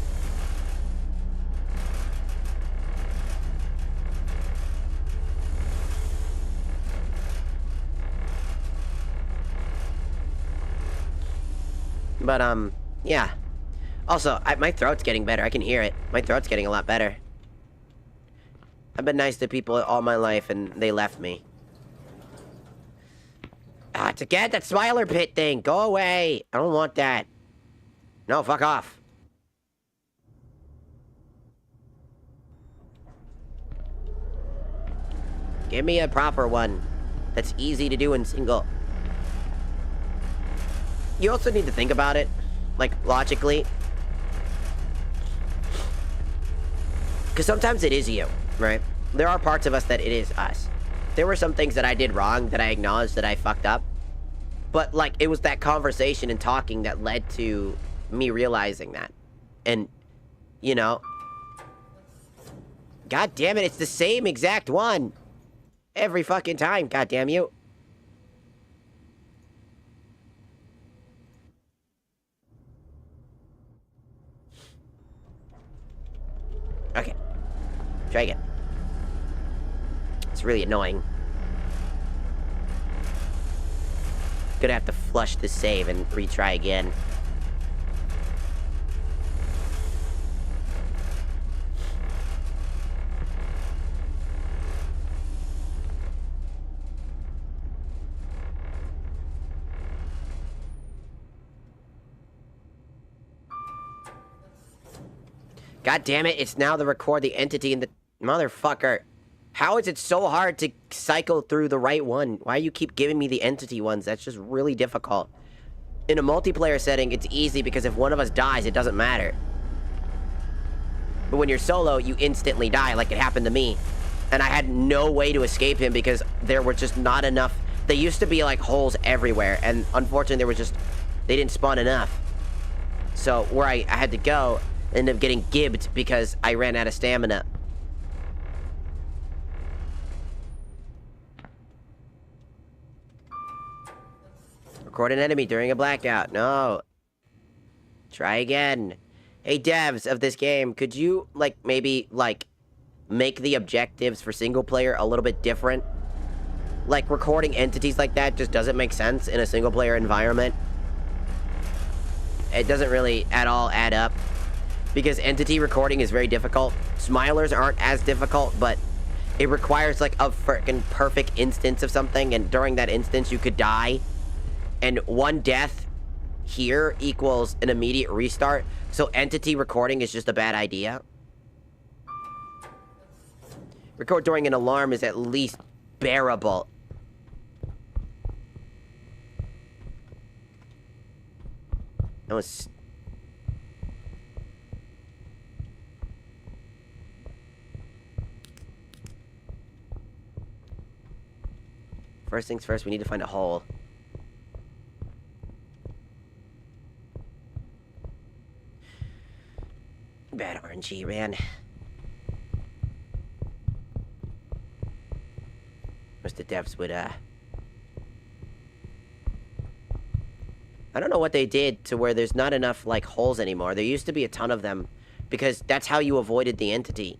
Speaker 1: But, yeah. Also, my throat's getting better. I can hear it. My throat's getting a lot better. I've been nice to people all my life, and they left me. Ah, it's again that smiler pit thing. Go away. I don't want that. No, fuck off. Give me a proper one that's easy to do in single. You also need to think about it. like, logically. Because sometimes it is you, right? There are parts of us that it is us. There were some things that I did wrong that I acknowledged that I fucked up. But, like, it was that conversation and talking that led to me realizing that. And, you know... God damn it, it's the same exact one! Every fucking time, god damn you. Okay. Try again. It's really annoying. Gonna have to flush the save and retry again. God damn it, it's now the record the entity in the... Motherfucker. How is it so hard to cycle through the right one? Why do you keep giving me the entity ones? That's just really difficult. In a multiplayer setting, it's easy because if one of us dies, it doesn't matter. But when you're solo, you instantly die, like it happened to me. And I had no way to escape him because there were just not enough... They used to be like holes everywhere, and unfortunately there was just... They didn't spawn enough. So where I had to go, ended up getting gibbed because I ran out of stamina. Record an enemy during a blackout. No. Try again. Hey, devs of this game, could you, like, maybe, like, make the objectives for single player a little bit different? Like, recording entities like that just doesn't make sense in a single player environment. It doesn't really at all add up. Because entity recording is very difficult. Smilers aren't as difficult, but it requires, like, a frickin' perfect instance of something, and during that instance, you could die. And one death here equals an immediate restart. So entity recording is just a bad idea. Record during an alarm is at least bearable. That was... First things first, we need to find a hole. Bad RNG, man. Wish the devs would, I don't know what they did to where there's not enough, like, holes anymore. There used to be a ton of them, because that's how you avoided the entity.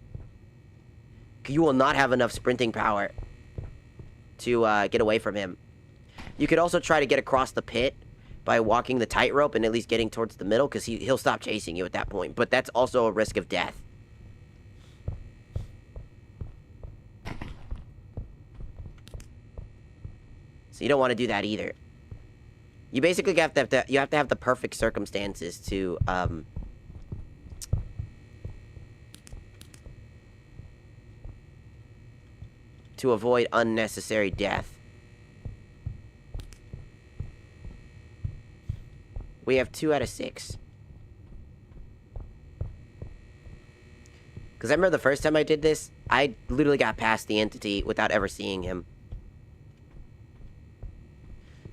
Speaker 1: You will not have enough sprinting power to, get away from him. You could also try to get across the pit by walking the tightrope and at least getting towards the middle, because he'll stop chasing you at that point. But that's also a risk of death. So you don't want to do that either. You basically have to have the perfect circumstances to avoid unnecessary death. We have 2 out of 6. Because I remember the first time I did this, I literally got past the entity without ever seeing him.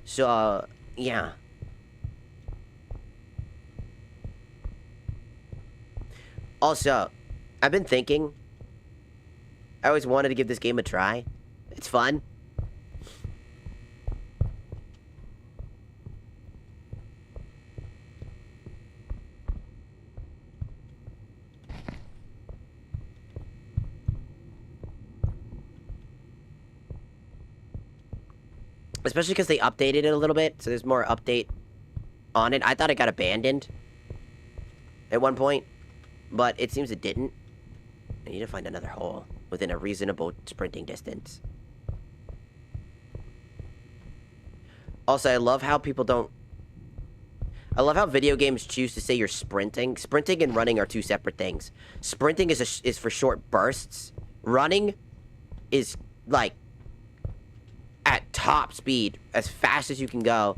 Speaker 1: So, yeah. Also, I've been thinking, I always wanted to give this game a try. It's fun. Especially because they updated it a little bit, so there's more update on it. I thought it got abandoned at one point, but it seems it didn't. I need to find another hole within a reasonable sprinting distance. Also, I love how people don't... I love how video games choose to say you're sprinting. Sprinting and running are 2 separate things. Sprinting is for short bursts. Running is, like, at top speed, as fast as you can go.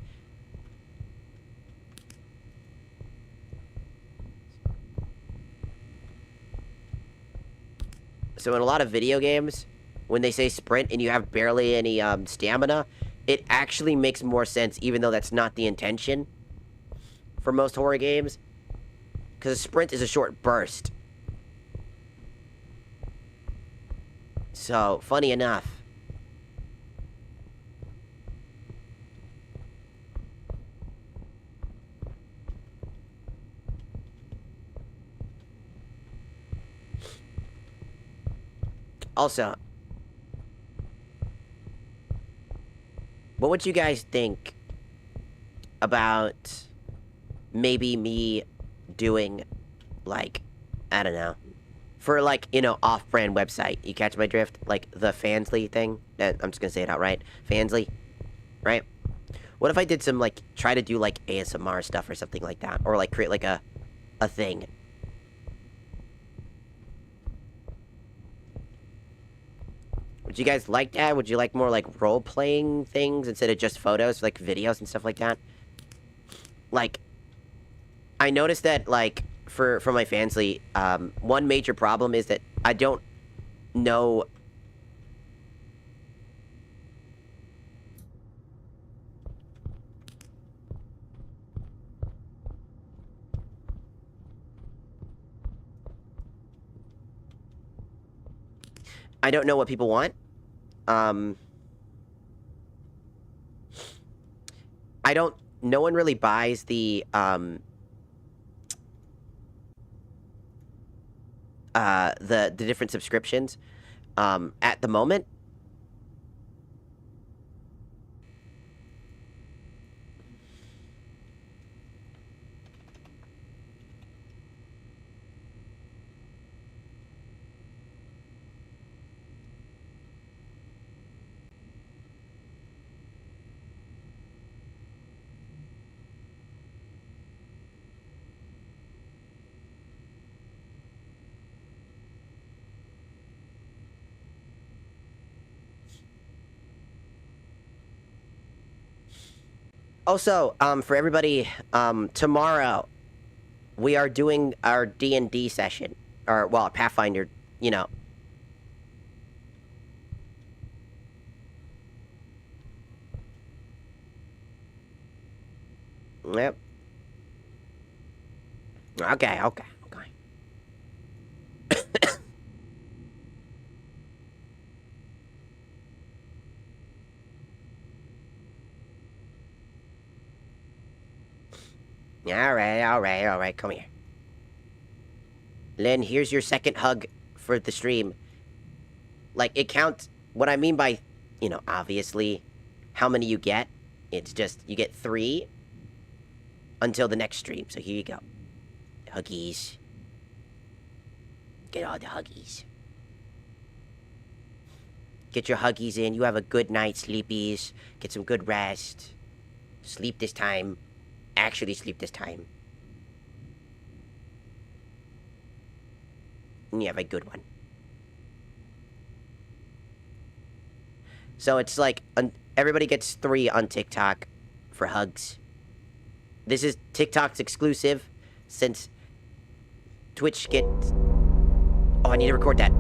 Speaker 1: So in a lot of video games, when they say sprint and you have barely any stamina, it actually makes more sense, even though that's not the intention for most horror games. Because a sprint is a short burst. So, funny enough. Also, what would you guys think about maybe me doing, like, I don't know, for, like, you know, off-brand website? You catch my drift? Like, the Fansly thing? I'm just gonna say it outright. Fansly, right? What if I did some, like, try to do, like, ASMR stuff or something like that? Or, like, create, like, a thing. Would you guys like that? Would you like more, like, role-playing things instead of just photos, like, videos and stuff like that? Like, I noticed that, like, for my Fansly, one major problem is that I don't know... I don't know what people want. I don't... No one really buys the different subscriptions, at the moment. Also, for everybody, tomorrow, we are doing our D&D session. Or, well, Pathfinder, you know. Yep. Okay. Alright, come here. Lynn, here's your second hug for the stream. Like, it counts, what I mean by, you know, obviously, how many you get. It's just, you get 3 until the next stream. So here you go. Huggies. Get all the huggies. Get your huggies in. You have a good night, sleepies. Get some good rest. Sleep this time. Actually sleep this time. And you have a good one. So it's like, everybody gets 3 on TikTok for hugs. This is TikTok's exclusive, since Twitch gets... Oh, I need to record that.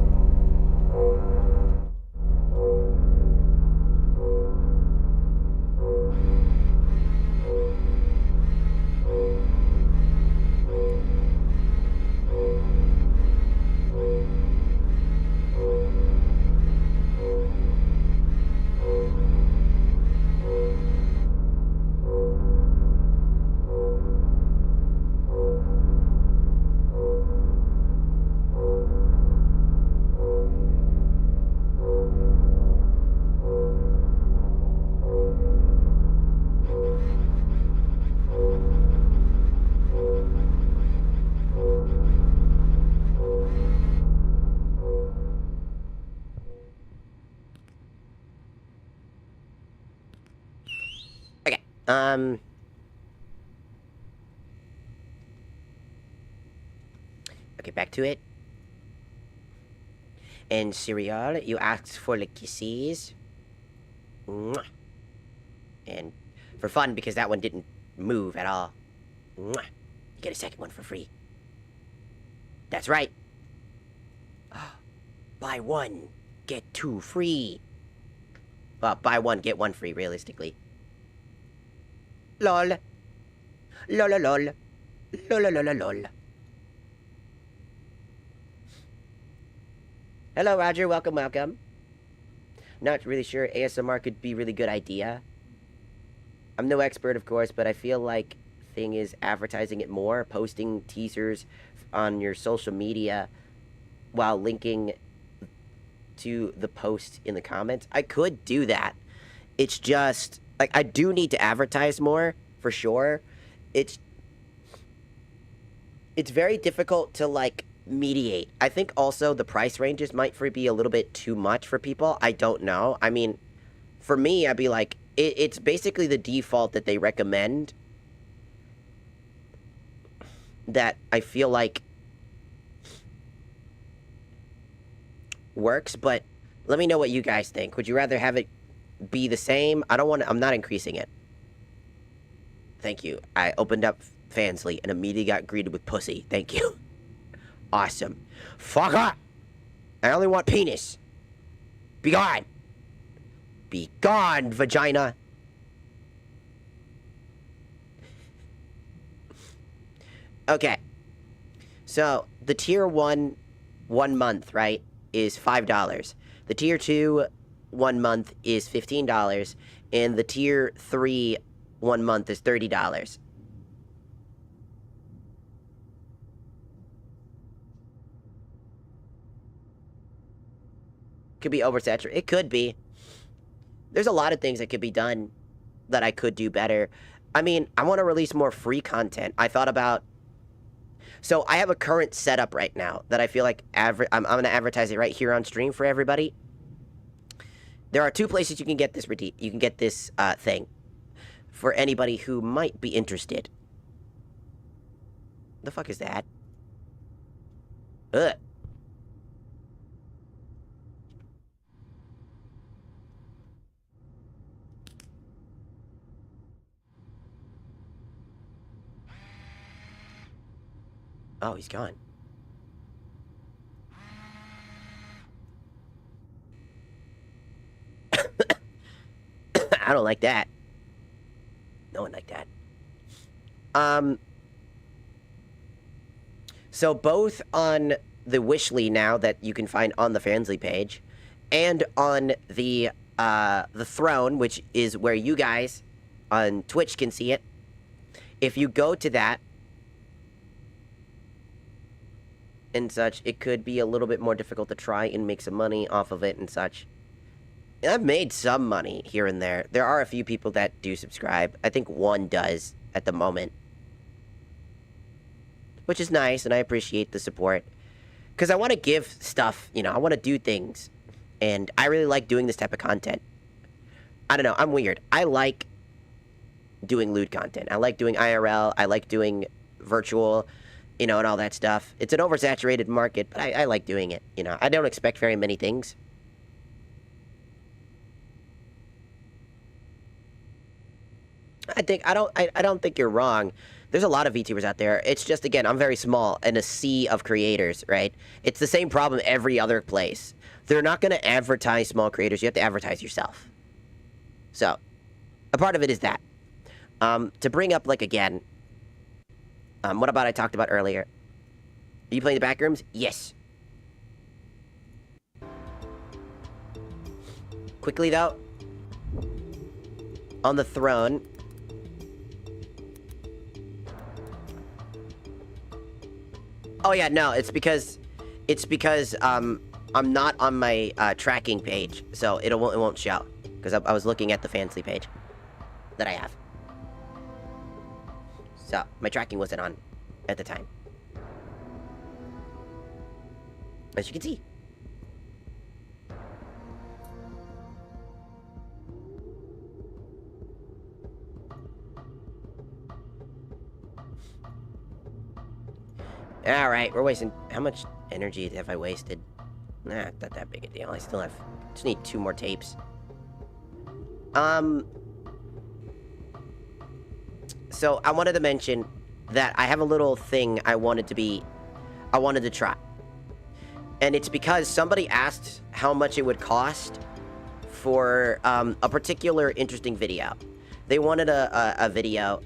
Speaker 1: Okay, back to it. And cereal, you asked for the kisses. Mwah. And for fun, because that one didn't move at all. Mwah. You get a second one for free. That's right. Buy one, get two free. Well, buy one, get one free, realistically. Lol. Lol, lol, lol. Lol, lol, lol, lol. Hello, Roger. Welcome, welcome. Not really sure ASMR could be a really good idea. I'm no expert, of course, but I feel like thing is advertising it more, posting teasers on your social media while linking to the post in the comments. I could do that. It's just, like, I do need to advertise more, for sure. It's very difficult to, like, mediate. I think also the price ranges might be a little bit too much for people. I don't know. I mean, for me, I'd be like, it's basically the default that they recommend that I feel like works, but let me know what you guys think. Would you rather have it be the same? I'm not increasing it. Thank you. I opened up Fansly and immediately got greeted with pussy. Thank you. Awesome. Fuck up! I only want penis. Be gone. Be gone, vagina. Okay. So, the tier 1 month, right, is $5. The tier 2 1 month is $15. And the tier 3 1 month is $30. Could be oversaturated. It could be. There's a lot of things that could be done that I could do better. I mean, I want to release more free content. I thought about... So, I have a current setup right now that I feel like I'm going to advertise it right here on stream for everybody. There are two places you can get this thing for anybody who might be interested. The fuck is that? Ugh. Oh, he's gone. I don't like that. No one like that. So both on the Wishly now that you can find on the Fansly page, and on the throne, which is where you guys on Twitch can see it. If you go to that and such, it could be a little bit more difficult to try and make some money off of it and such. I've made some money here and there. There are a few people that do subscribe. I think one does at the moment. Which is nice, and I appreciate the support. Because I want to give stuff, you know, I want to do things. And I really like doing this type of content. I don't know, I'm weird. I like doing lewd content. I like doing IRL. I like doing virtual, you know, and all that stuff. It's an oversaturated market, but I like doing it, you know. I don't expect very many things. I don't think you're wrong. There's a lot of VTubers out there. It's just, again, I'm very small in a sea of creators, right? It's the same problem every other place. They're not going to advertise small creators. You have to advertise yourself. So, a part of it is that. To bring up, like, again, what about I talked about earlier? Are you playing the backrooms? Yes. Quickly, though, on the throne... Oh yeah, no, it's because I'm not on my tracking page, so it won't show because I was looking at the Fansly page that I have. So my tracking wasn't on at the time, as you can see. Alright, we're wasting... How much energy have I wasted? Nah, not that big a deal. I still have... Just need 2 more tapes. So, I wanted to mention that I have a little thing I wanted to try. And it's because somebody asked how much it would cost for a particular interesting video. They wanted a video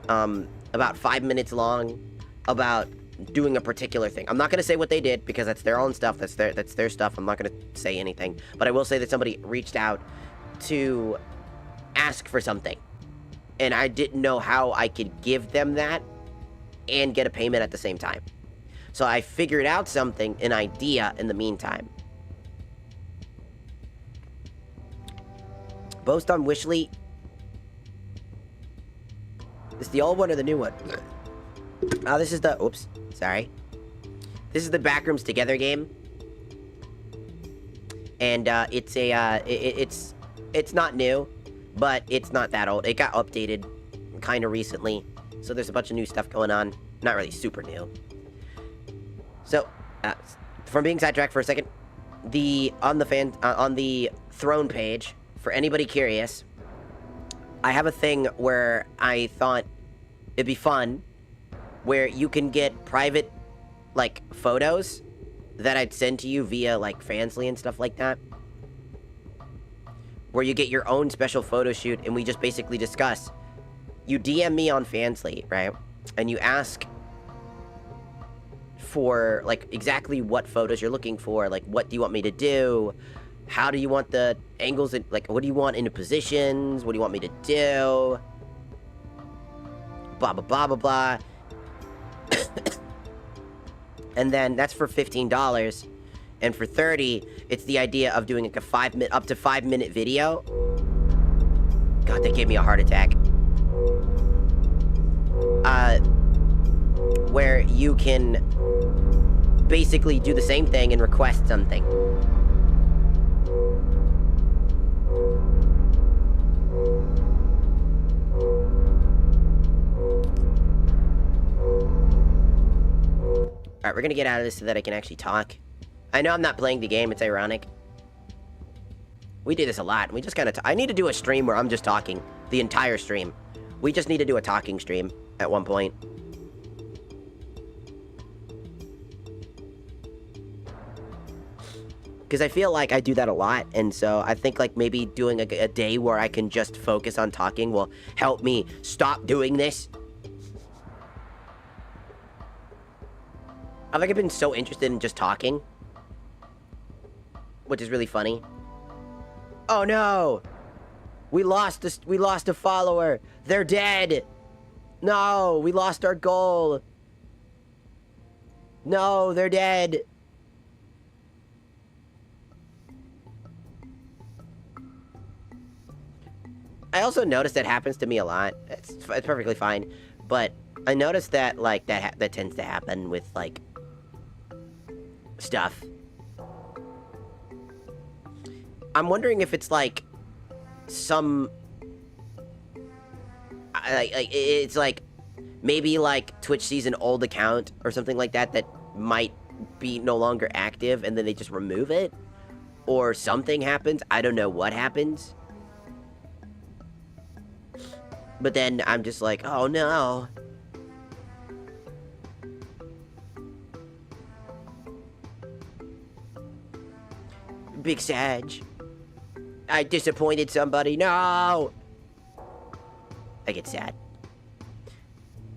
Speaker 1: about 5 minutes long about doing a particular thing. I'm not going to say what they did because that's their own stuff. That's their stuff. I'm not going to say anything. But I will say that somebody reached out to ask for something. And I didn't know how I could give them that and get a payment at the same time. So I figured out something, an idea in the meantime. Post on Wishly. Is the old one or the new one? Oh, this is the... Oops. Sorry. This is the Backrooms Together game. And it's a... It's not new, but it's not that old. It got updated kind of recently. So there's a bunch of new stuff going on. Not really super new. So, from being sidetracked for a second, on the Throne page, for anybody curious, I have a thing where I thought it'd be fun, where you can get private, like, photos that I'd send to you via, like, Fansly and stuff like that. Where you get your own special photo shoot, and we just basically discuss. You DM me on Fansly, right? And you ask for, like, exactly what photos you're looking for. Like, what do you want me to do? How do you want the angles? Like, what do you want in the positions? What do you want me to do? Blah, blah, blah, blah, blah. And then that's for $15. And for $30, it's the idea of doing like a up to 5 minute video. God, that gave me a heart attack. Where you can basically do the same thing and request something. Alright, we're gonna get out of this so that I can actually talk. I know I'm not playing the game, it's ironic. We do this a lot. We just kind of... I need to do a stream where I'm just talking. The entire stream. We just need to do a talking stream at one point. Because I feel like I do that a lot, and so I think like maybe doing a day where I can just focus on talking will help me stop doing this. I've like been so interested in just talking. Which is really funny. Oh no! We lost a follower! They're dead! No! We lost our goal! No, they're dead! I also noticed that happens to me a lot. It's perfectly fine. But I noticed that, like, that tends to happen with, like, stuff. I'm wondering if it's like some it's like maybe like Twitch sees an old account or something like that that might be no longer active and then they just remove it, or something happens. I don't know what happens, but then I'm just like, oh no. Big Sag. I disappointed somebody. No! I get sad.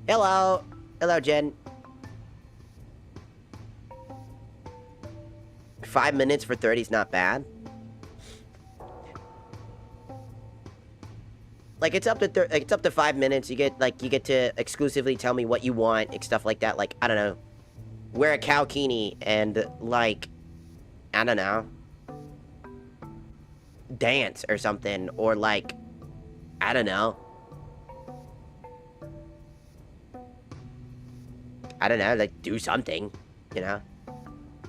Speaker 1: Hello. Hello, Jen. 5 minutes for 30 is not bad. Like, it's up to 5 minutes. You get to exclusively tell me what you want and stuff like that. Like, I don't know. Wear a cowkini and, like, I don't know. Dance or something, or like, I don't know. I don't know, like, do something, you know?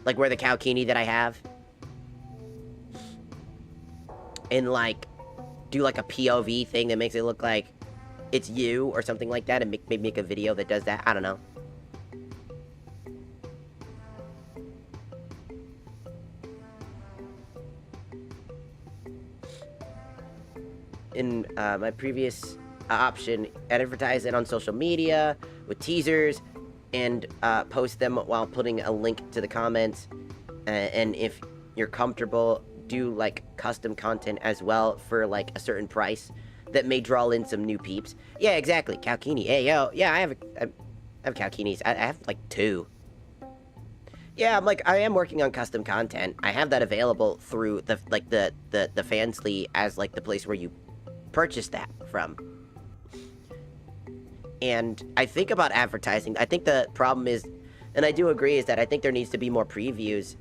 Speaker 1: Like, wear the cowkini that I have. And, like, do, like, a POV thing that makes it look like it's you or something like that, and maybe make a video that does that. I don't know. In my previous option, advertise it on social media with teasers. and post them while putting a link to the comments. And if you're comfortable, do like custom content as well for like a certain price that may draw in some new peeps. Yeah, exactly. Kalkini. Hey, yo. Yeah, I have Kalkinis. I have like 2. Yeah, I am working on custom content. I have that available through the Fansly as like the place where you purchase that from. And I think about advertising. I think the problem is, and I do agree, is that I think there needs to be more previews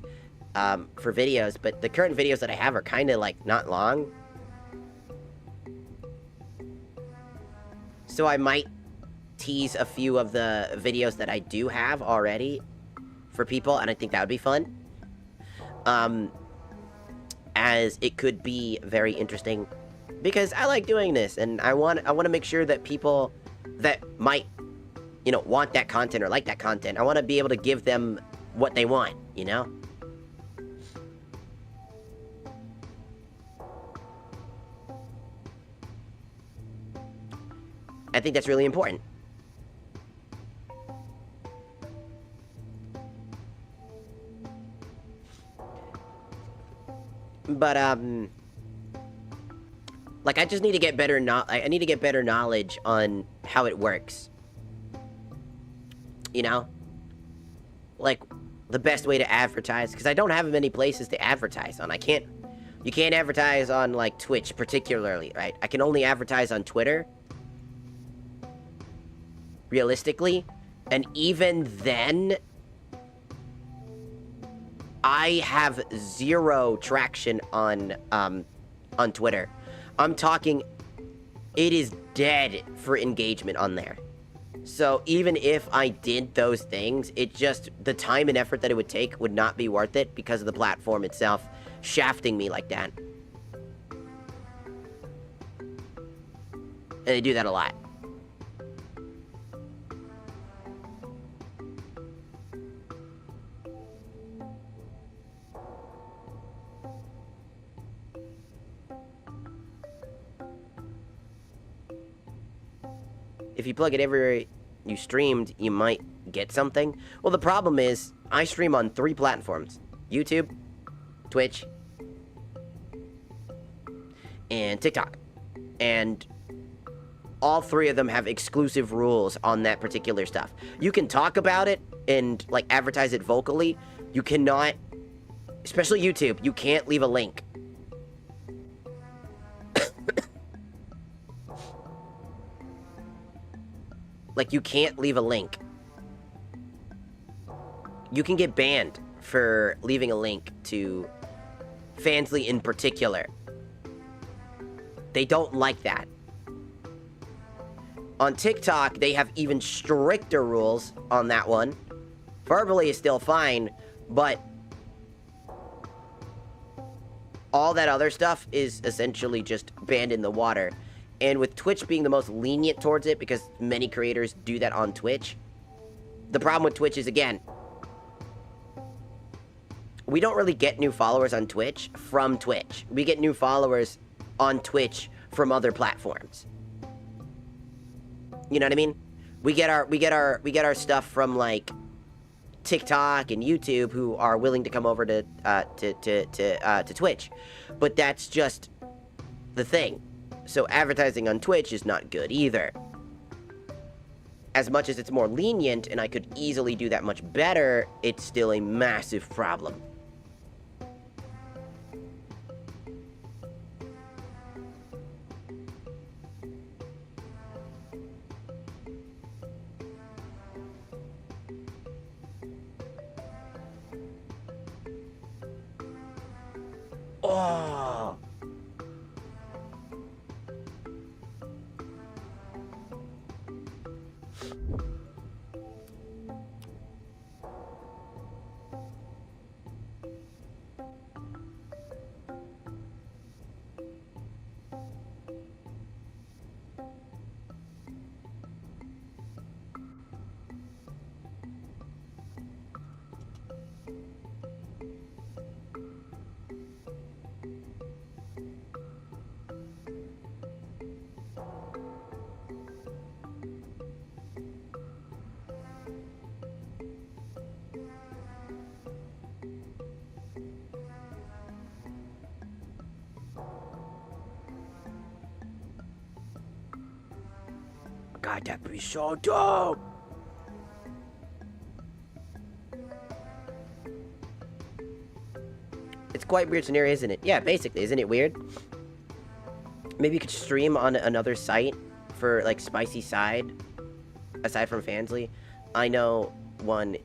Speaker 1: for videos, but the current videos that I have are kind of like not long. So I might tease a few of the videos that I do have already for people, and I think that would be fun. As it could be very interesting, because I like doing this, and I want to make sure that people that might, want that content or like that content, I want to be able to give them what they want, I think that's really important. But, I just need to get better I need to get better knowledge on how it works. Like, the best way to advertise, because I don't have many places to advertise on. You can't advertise on, like, Twitch particularly, right? I can only advertise on Twitter, realistically, and even then, I have 0 traction on Twitter. I'm talking, it is dead for engagement on there. So even if I did those things, the time and effort that it would take would not be worth it because of the platform itself shafting me like that. And they do that a lot. If you plug it everywhere you streamed, you might get something. Well, the problem is, I stream on 3 platforms. YouTube, Twitch, and TikTok. And all 3 of them have exclusive rules on that particular stuff. You can talk about it and, advertise it vocally. You cannot, especially YouTube, you can't leave a link. You can't leave a link. You can get banned for leaving a link to Fansly in particular. They don't like that. On TikTok, they have even stricter rules on that one. Verbally is still fine, but all that other stuff is essentially just banned in the water. And with Twitch being the most lenient towards it, because many creators do that on Twitch, the problem with Twitch is, again, we don't really get new followers on Twitch from Twitch. We get new followers on Twitch from other platforms. You know what I mean? We get our stuff from TikTok and YouTube, who are willing to come over to Twitch. But that's just the thing. So advertising on Twitch is not good either. As much as it's more lenient, and I could easily do that much better, it's still a massive problem. Oh! God, that'd be so dope. It's quite weird scenario, isn't it? Yeah, basically, isn't it weird? Maybe you could stream on another site for, like, Spicy Side, aside from Fansly. I know one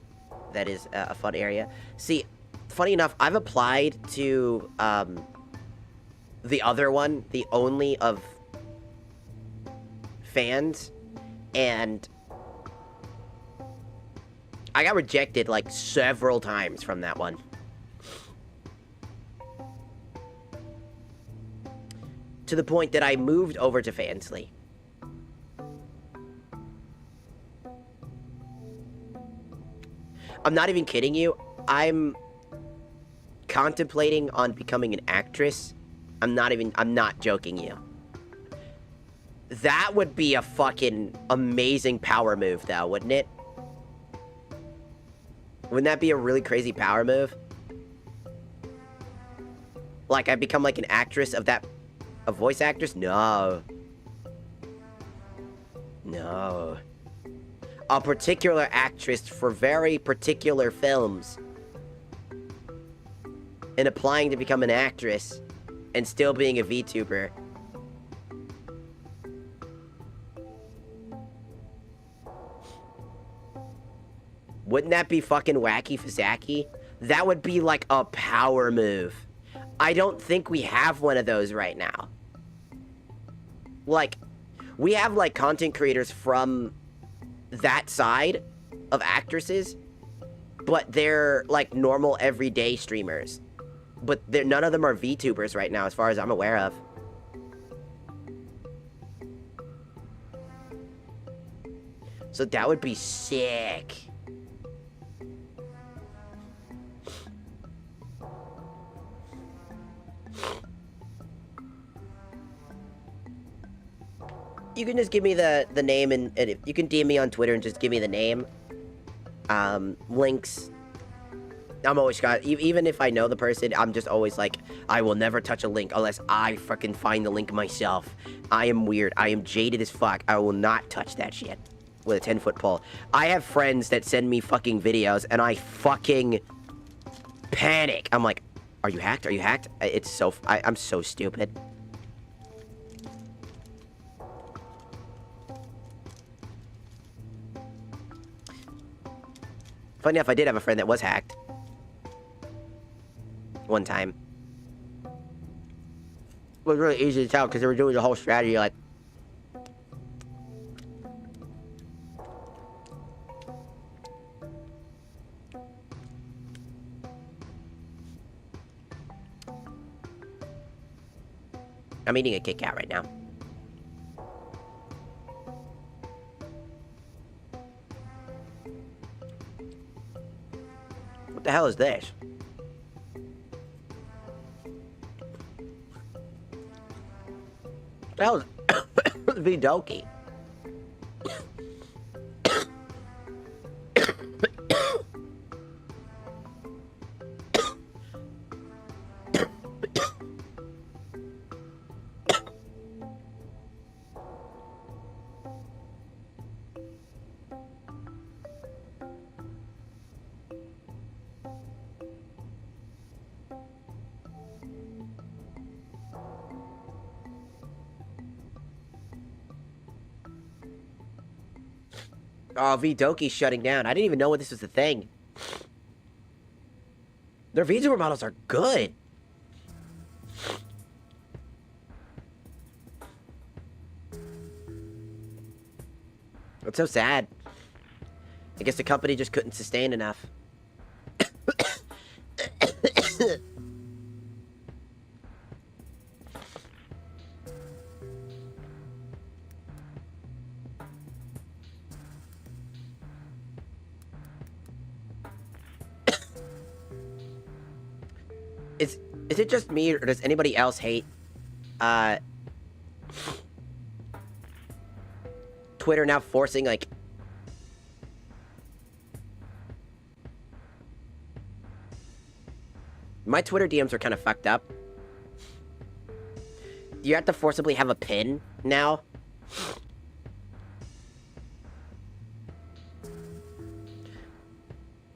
Speaker 1: that is a fun area. See, funny enough, I've applied to, the other one, the only of fans, and I got rejected, like, several times from that one. To the point that I moved over to Fansly. I'm not even kidding you. I'm contemplating on becoming an actress. I'm not joking you. That would be a fucking amazing power move, though, wouldn't it? Wouldn't that be a really crazy power move? Like, I become like an actress of that... A voice actress? No. No. A particular actress for very particular films. And applying to become an actress. And still being a VTuber. Wouldn't that be fucking wacky Fazaki? That would be like a power move. I don't think we have one of those right now. Like, we have, like, content creators from that side of actresses, but they're, like, normal, everyday streamers. But none of them are VTubers right now, as far as I'm aware of. So that would be sick. You can just give me the name, and if you can DM me on Twitter and just give me the name. Links. I'm always even if I know the person, I'm just always like, I will never touch a link unless I fucking find the link myself. I am weird. I am jaded as fuck. I will not touch that shit with a 10-foot pole. I have friends that send me fucking videos, and I fucking panic. I'm like, are you hacked? Are you hacked? It's so... I'm so stupid. Funny enough, I did have a friend that was hacked. One time. It was really easy to tell because they were doing the whole strategy like... I'm eating a Kit Kat right now. What the hell is this? What the hell is Vidoki? Oh, Vidoki's shutting down. I didn't even know what this was a thing. Their VTuber models are good. It's so sad. I guess the company just couldn't sustain enough. Is it just me, or does anybody else hate, Twitter now forcing, like... My Twitter DMs are kind of fucked up. You have to forcibly have a pin now.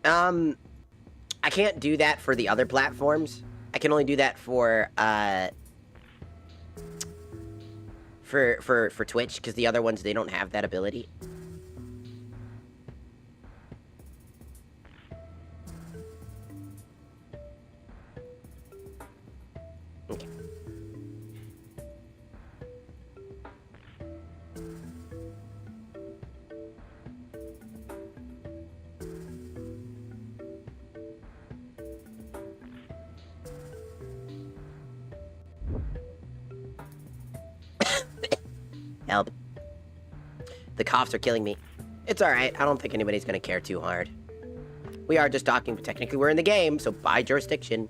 Speaker 1: I can't do that for the other platforms. I can only do that for Twitch, because the other ones, they don't have that ability. Okay. Help. The coughs are killing me. It's alright, I don't think anybody's gonna care too hard. We are just talking, but technically we're in the game, so by jurisdiction.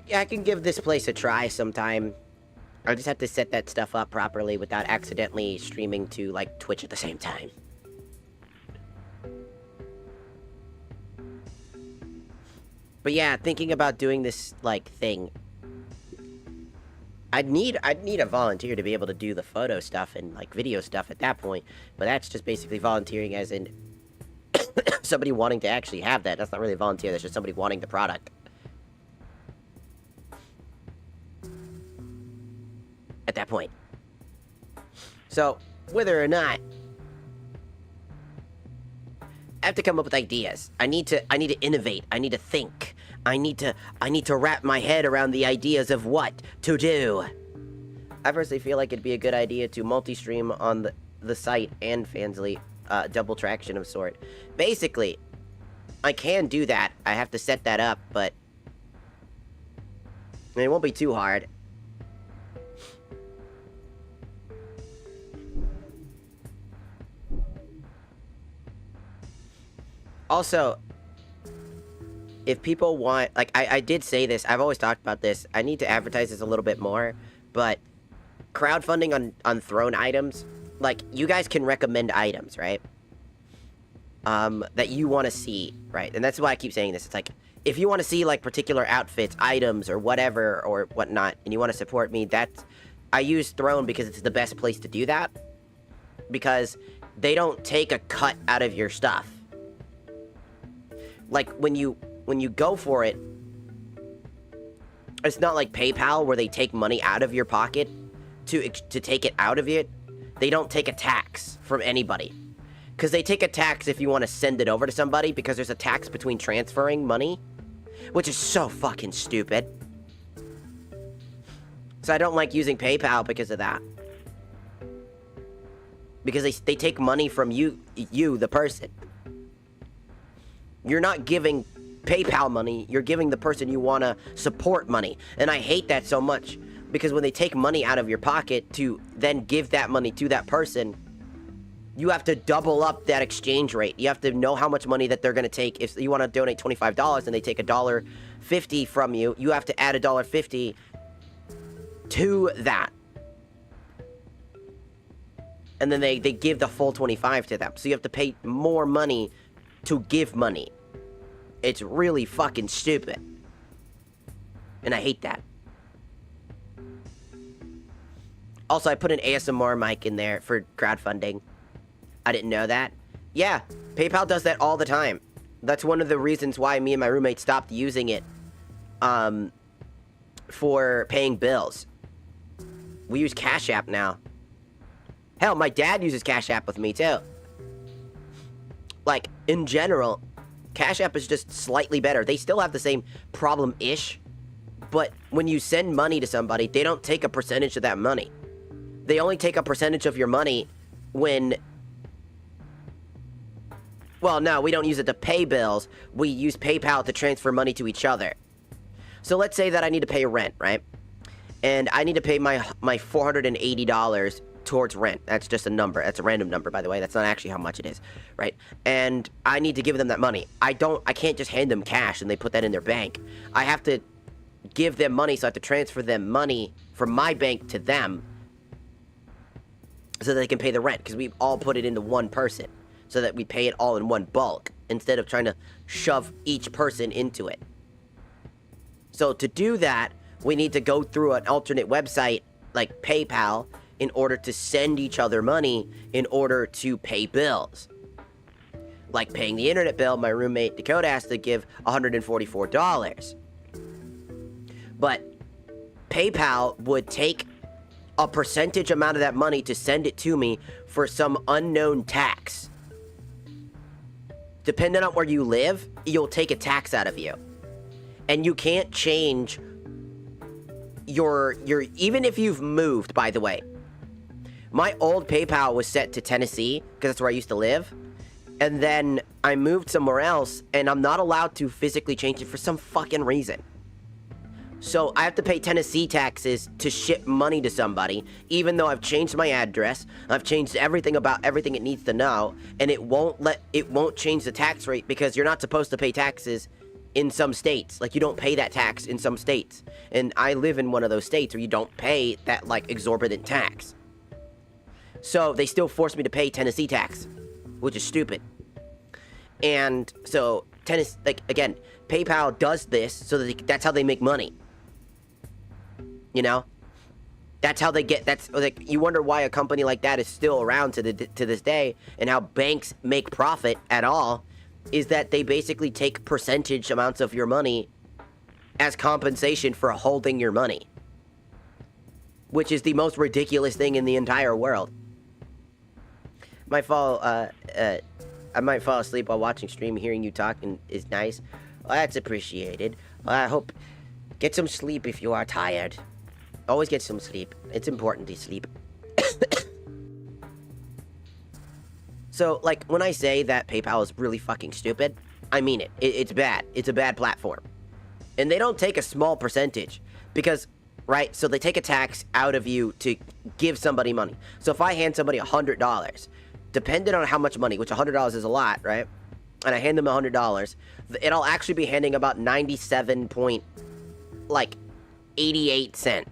Speaker 1: Yeah, I can give this place a try sometime. I just have to set that stuff up properly without accidentally streaming to, like, Twitch at the same time. But yeah, thinking about doing this, like, thing, I'd need a volunteer to be able to do the photo stuff and, like, video stuff at that point. But that's just basically volunteering as in somebody wanting to actually have that. That's not really a volunteer, that's just somebody wanting the product. At that point. So, whether or not, I have to come up with ideas. I need to innovate. I need to think. I need to wrap my head around the ideas of what to do. I personally feel like it'd be a good idea to multi-stream on the site and Fansly, double traction of sort. Basically, I can do that. I have to set that up, but it won't be too hard. Also, if people want, like, I did say this, I've always talked about this, I need to advertise this a little bit more, but crowdfunding on Throne items, like, you guys can recommend items, right? That you want to see, right? And that's why I keep saying this. It's like, if you want to see, like, particular outfits, items, or whatever, or whatnot, and you want to support me, I use Throne because it's the best place to do that. Because they don't take a cut out of your stuff. Like, when you go for it, it's not like PayPal where they take money out of your pocket to take it out of it. They don't take a tax from anybody. Because they take a tax if you want to send it over to somebody, because there's a tax between transferring money, which is so fucking stupid. So I don't like using PayPal because of that. Because they take money from you, the person. You're not giving PayPal money, you're giving the person you want to support money. And I hate that so much, because when they take money out of your pocket to then give that money to that person, you have to double up that exchange rate. You have to know how much money that they're going to take. If you want to donate $25 and they take $1.50 from you, you have to add $1.50 to that. And then they give the full 25 to them. So you have to pay more money to give money. It's really fucking stupid. And I hate that. Also, I put an ASMR mic in there for crowdfunding. I didn't know that. Yeah, PayPal does that all the time. That's one of the reasons why me and my roommate stopped using it for paying bills. We use Cash App now. Hell, my dad uses Cash App with me too. Like, in general, Cash App is just slightly better. They still have the same problem-ish, but when you send money to somebody, they don't take a percentage of that money. They only take a percentage of your money when... Well, no, we don't use it to pay bills. We use PayPal to transfer money to each other. So let's say that I need to pay rent, right? And I need to pay my $480 towards rent. That's just a number. That's a random number, by the way. That's not actually how much it is, right? And I need to give them that money. I can't just hand them cash and they put that in their bank. I have to give them money, so I have to transfer them money from my bank to them so that they can pay the rent, because we all put it into one person so that we pay it all in one bulk instead of trying to shove each person into it. So to do that, we need to go through an alternate website like PayPal in order to send each other money in order to pay bills. Like paying the internet bill, my roommate Dakota has to give $144. But PayPal would take a percentage amount of that money to send it to me for some unknown tax. Depending on where you live, you'll take a tax out of you. And you can't change your even if you've moved, by the way. My old PayPal was set to Tennessee because that's where I used to live. And then I moved somewhere else and I'm not allowed to physically change it for some fucking reason. So I have to pay Tennessee taxes to ship money to somebody, even though I've changed my address, I've changed everything about everything it needs to know, and it won't change the tax rate because you're not supposed to pay taxes in some states. Like, you don't pay that tax in some states. And I live in one of those states where you don't pay that, like, exorbitant tax. So they still force me to pay Tennessee tax, which is stupid. And so Tennessee, like, again, PayPal does this so that that's how they make money. You know, that's how they get. That's like, you wonder why a company like that is still around to this day, and how banks make profit at all, is that they basically take percentage amounts of your money as compensation for holding your money, which is the most ridiculous thing in the entire world. I might fall asleep while watching stream. Hearing you talking is nice. Well, that's appreciated. I hope get some sleep if you are tired. Always get some sleep. It's important to sleep. So, like, when I say that PayPal is really fucking stupid, I mean it. It's bad. It's a bad platform. And they don't take a small percentage because, right, so they take a tax out of you to give somebody money. So if I hand somebody $100, depending on how much money, which $100 is a lot, right? And I hand them $100, it'll actually be handing about 97.88 cents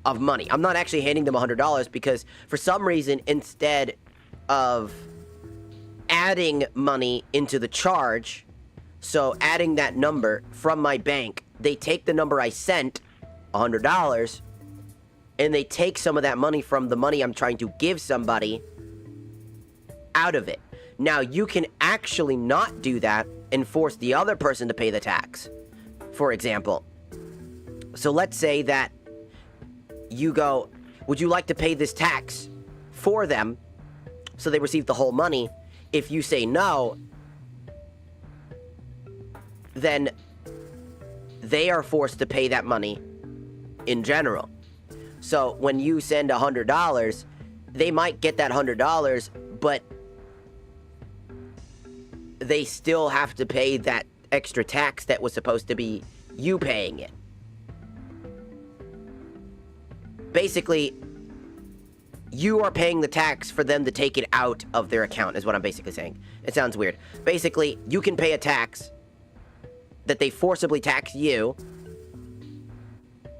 Speaker 1: of money. I'm not actually handing them $100 because for some reason, instead of adding money into the charge, so adding that number from my bank, they take the number I sent, $100, and they take some of that money from the money I'm trying to give somebody out of it. Now, you can actually not do that and force the other person to pay the tax, for example. So let's say that you go, would you like to pay this tax for them so they receive the whole money? If you say no, then they are forced to pay that money in general. So when you send $100, they might get that $100, but they still have to pay that extra tax that was supposed to be you paying it. Basically, you are paying the tax for them to take it out of their account, is what I'm basically saying. It sounds weird. Basically, you can pay a tax that they forcibly tax you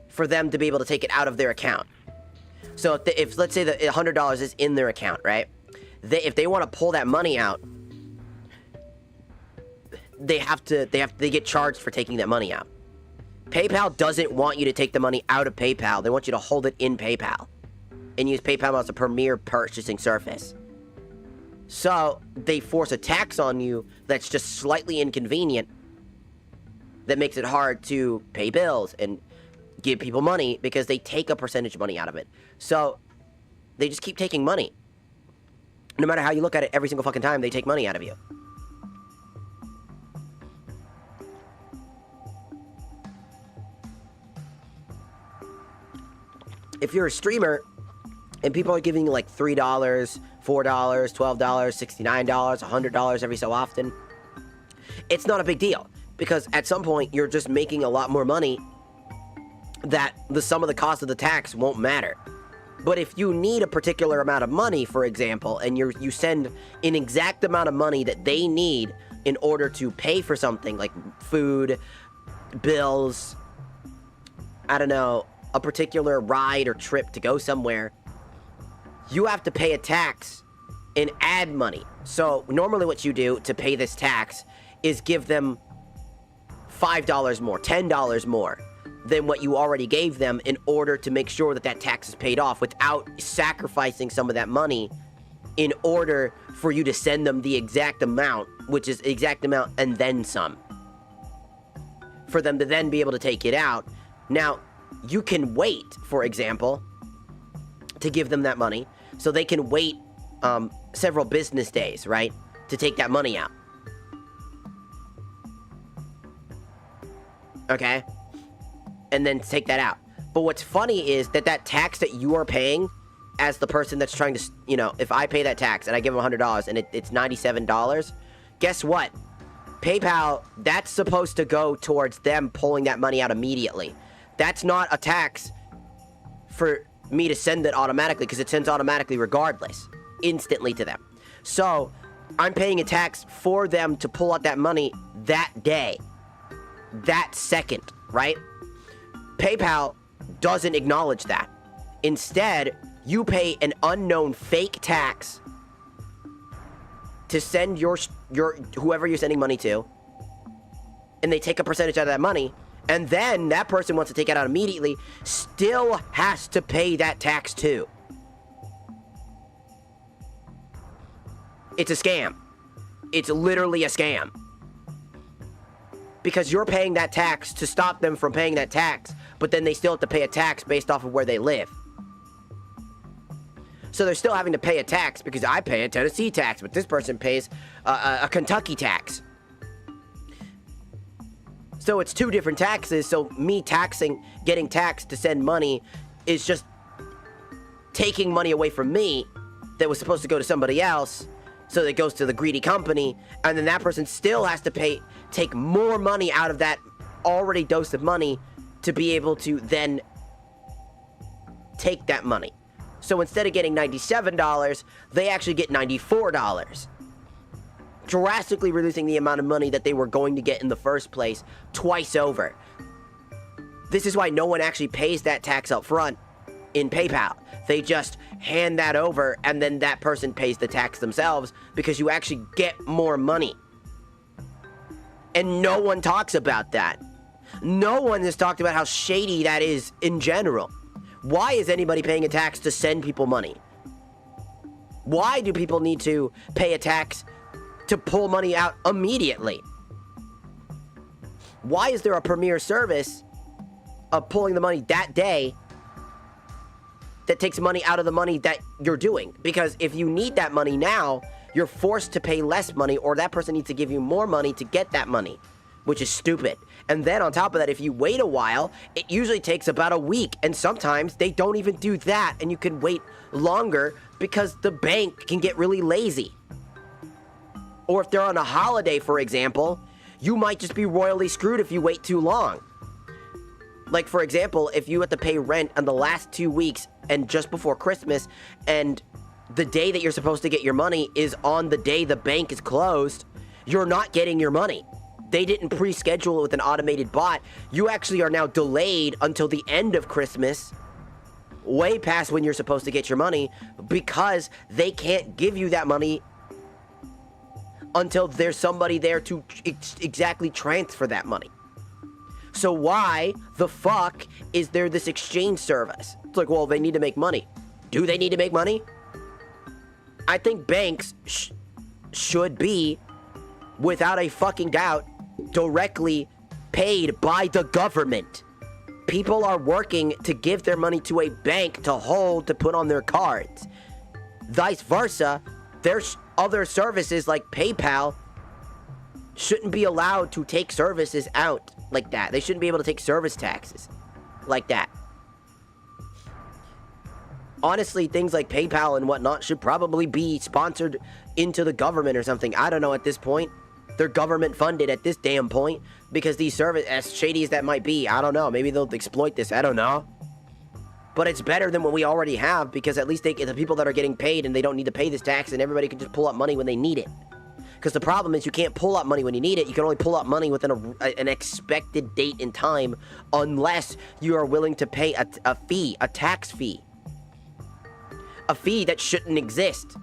Speaker 1: for them to be able to take it out of their account. So if let's say that $100 is in their account, right? If they want to pull that money out, they get charged for taking that money out. PayPal doesn't want you to take the money out of PayPal. They want you to hold it in PayPal and use PayPal as a premier purchasing service. So they force a tax on you that's just slightly inconvenient, that makes it hard to pay bills and give people money because they take a percentage of money out of it. So they just keep taking money. No matter how you look at it, every single fucking time they take money out of you. If you're a streamer and people are giving you like $3, $4, $12, $69, $100 every so often, it's not a big deal because at some point you're just making a lot more money that the sum of the cost of the tax won't matter. But if you need a particular amount of money, for example, and you send an exact amount of money that they need in order to pay for something like food, bills, I don't know, a particular ride or trip to go somewhere, you have to pay a tax and add money. So normally what you do to pay this tax is give them $5 more, $10 more than what you already gave them in order to make sure that that tax is paid off without sacrificing some of that money in order for you to send them the exact amount, which is exact amount and then some, for them to then be able to take it out. Now, you can wait, for example, to give them that money, so they can wait several business days, right, to take that money out. Okay? And then take that out. But what's funny is that tax that you are paying as the person that's trying to, you know, if I pay that tax and I give them $100 and it's $97, guess what? PayPal, that's supposed to go towards them pulling that money out immediately. That's not a tax for me to send it automatically, because it sends automatically regardless, instantly to them. So I'm paying a tax for them to pull out that money that day, that second, right? PayPal doesn't acknowledge that. Instead, you pay an unknown fake tax to send your whoever you're sending money to, and they take a percentage out of that money, and then that person wants to take it out immediately, still has to pay that tax too. It's a scam. It's literally a scam. Because you're paying that tax to stop them from paying that tax, but then they still have to pay a tax based off of where they live. So they're still having to pay a tax because I pay a Tennessee tax, but this person pays a Kentucky tax. So it's two different taxes. So me getting taxed to send money is just taking money away from me that was supposed to go to somebody else. So it goes to the greedy company, and then that person still has to take more money out of that already dose of money to be able to then take that money. So instead of getting $97, they actually get $94. Drastically reducing the amount of money that they were going to get in the first place twice over. This is why no one actually pays that tax up front in PayPal. They just hand that over, and then that person pays the tax themselves, because you actually get more money. And no one talks about that. No one has talked about how shady that is in general. Why is anybody paying a tax to send people money? Why do people need to pay a tax to pull money out immediately? Why is there a premier service of pulling the money that day that takes money out of the money that you're doing? Because if you need that money now, you're forced to pay less money, or that person needs to give you more money to get that money, which is stupid. And then on top of that, if you wait a while, it usually takes about a week, and sometimes they don't even do that, and you can wait longer because the bank can get really lazy. Or if they're on a holiday, for example, you might just be royally screwed if you wait too long. Like, for example, if you have to pay rent on the last 2 weeks and just before Christmas, and the day that you're supposed to get your money is on the day the bank is closed, you're not getting your money. They didn't pre-schedule it with an automated bot. You actually are now delayed until the end of Christmas, way past when you're supposed to get your money, because they can't give you that money until there's somebody there to exactly transfer that money. So why the fuck is there this exchange service? It's like, well, they need to make money. Do they need to make money? I think banks should be, without a fucking doubt, directly paid by the government. People are working to give their money to a bank to hold, to put on their cards. Vice versa, there's other services like PayPal shouldn't be allowed to take services out like that. They shouldn't be able to take service taxes like that. Honestly, things like PayPal and whatnot should probably be sponsored into the government or something. I don't know at this point. They're government funded at this damn point, because these services, as shady as that might be, I don't know. Maybe they'll exploit this. I don't know. But it's better than what we already have, because at least the people that are getting paid and they don't need to pay this tax, and everybody can just pull out money when they need it. Because the problem is you can't pull out money when you need it. You can only pull out money within an expected date and time, unless you are willing to pay a fee, a tax fee. A fee that shouldn't exist.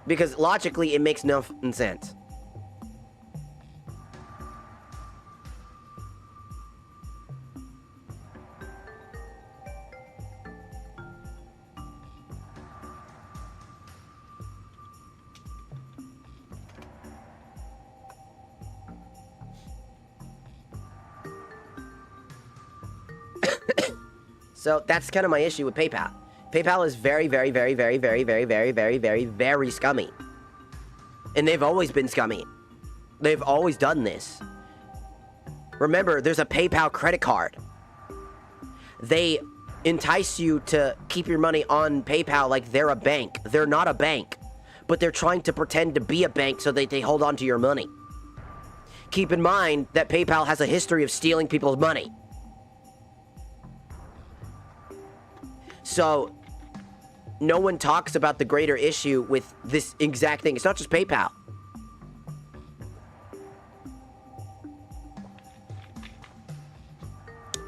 Speaker 1: Because logically, it makes no sense. So that's kind of my issue with PayPal. PayPal is very, very, very, very, very, very, very, very, very, very scummy. And they've always been scummy. They've always done this. Remember, there's a PayPal credit card. They entice you to keep your money on PayPal like they're a bank. They're not a bank, but they're trying to pretend to be a bank so that they hold on to your money. Keep in mind that PayPal has a history of stealing people's money. So, no one talks about the greater issue with this exact thing. It's not just PayPal.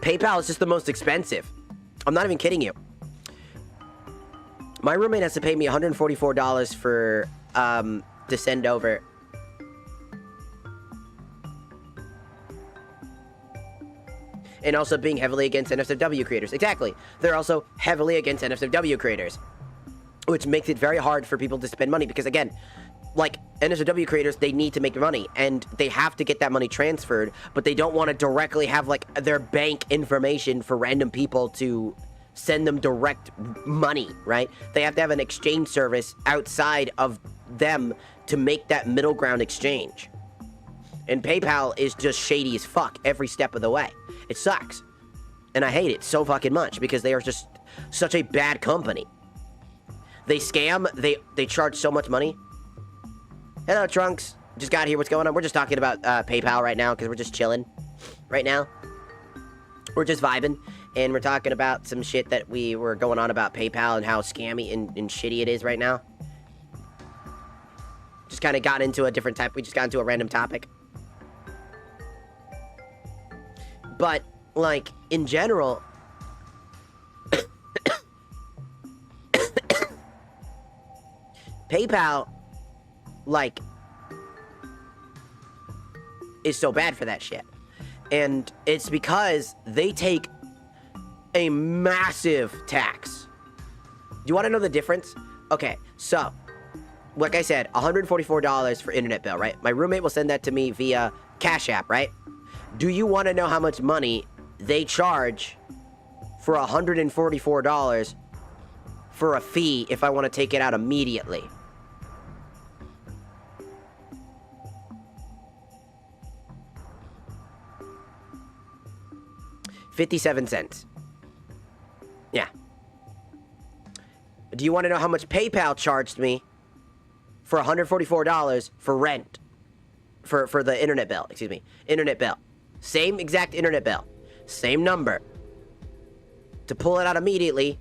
Speaker 1: PayPal is just the most expensive. I'm not even kidding you. My roommate has to pay me $144 for, to send over. And also being heavily against NSFW creators. Exactly. They're also heavily against NSFW creators. Which makes it very hard for people to spend money. Because again, like, NSFW creators, they need to make money. And they have to get that money transferred. But they don't want to directly have, like, their bank information for random people to send them direct money, right? They have to have an exchange service outside of them to make that middle ground exchange. And PayPal is just shady as fuck every step of the way. It sucks. And I hate it so fucking much because they are just such a bad company. They scam, they charge so much money. Hello, Trunks. Just got here. What's going on? We're just talking about PayPal right now because we're just chilling right now. We're just vibing. And we're talking about some shit that we were going on about PayPal and how scammy and shitty it is right now. Just kind of got into a different type. We just got into a random topic. But, like, in general, PayPal, like, is so bad for that shit. And it's because they take a massive tax. Do you want to know the difference? Okay, so, like I said, $144 for internet bill, right? My roommate will send that to me via Cash App, right? Do you want to know how much money they charge for $144 for a fee if I want to take it out immediately? $0.57. Yeah. Do you want to know how much PayPal charged me for $144 for rent? For the internet bill, excuse me. Internet bill. Same exact internet bill. Same number. To pull it out immediately.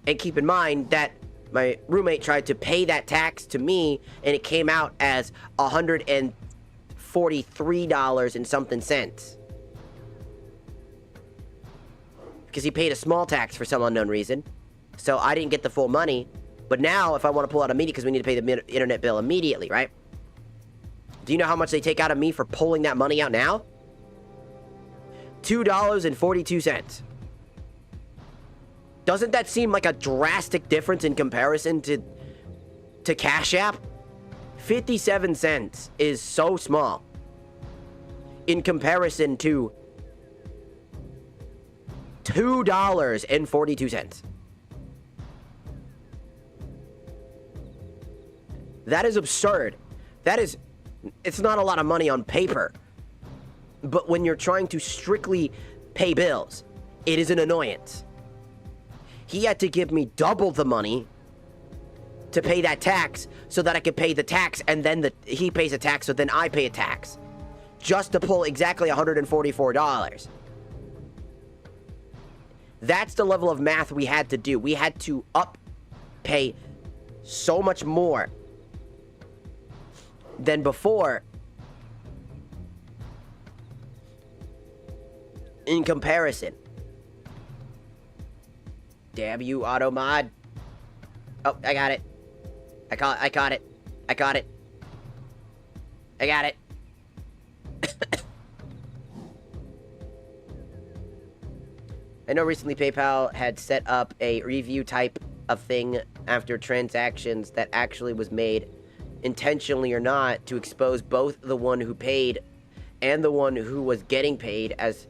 Speaker 1: And keep in mind that my roommate tried to pay that tax to me, and it came out as $143 and something cents. Because he paid a small tax for some unknown reason. So I didn't get the full money. But now, if I want to pull out immediately, because we need to pay the internet bill immediately, right? Do you know how much they take out of me for pulling that money out now? $2.42. Doesn't that seem like a drastic difference in comparison to Cash App? 57 cents is so small in comparison to $2.42. That is absurd. It's not a lot of money on paper. But when you're trying to strictly pay bills, it is an annoyance. He had to give me double the money to pay that tax so that I could pay the tax, and then he pays a tax, so then I pay a tax. Just to pull exactly $144. That's the level of math we had to do. We had to pay so much more than before in comparison. Damn you, Automod. Oh, I got it. I caught it. I got it. I got it. I know recently PayPal had set up a review type of thing after transactions that actually was made intentionally or not to expose both the one who paid and the one who was getting paid as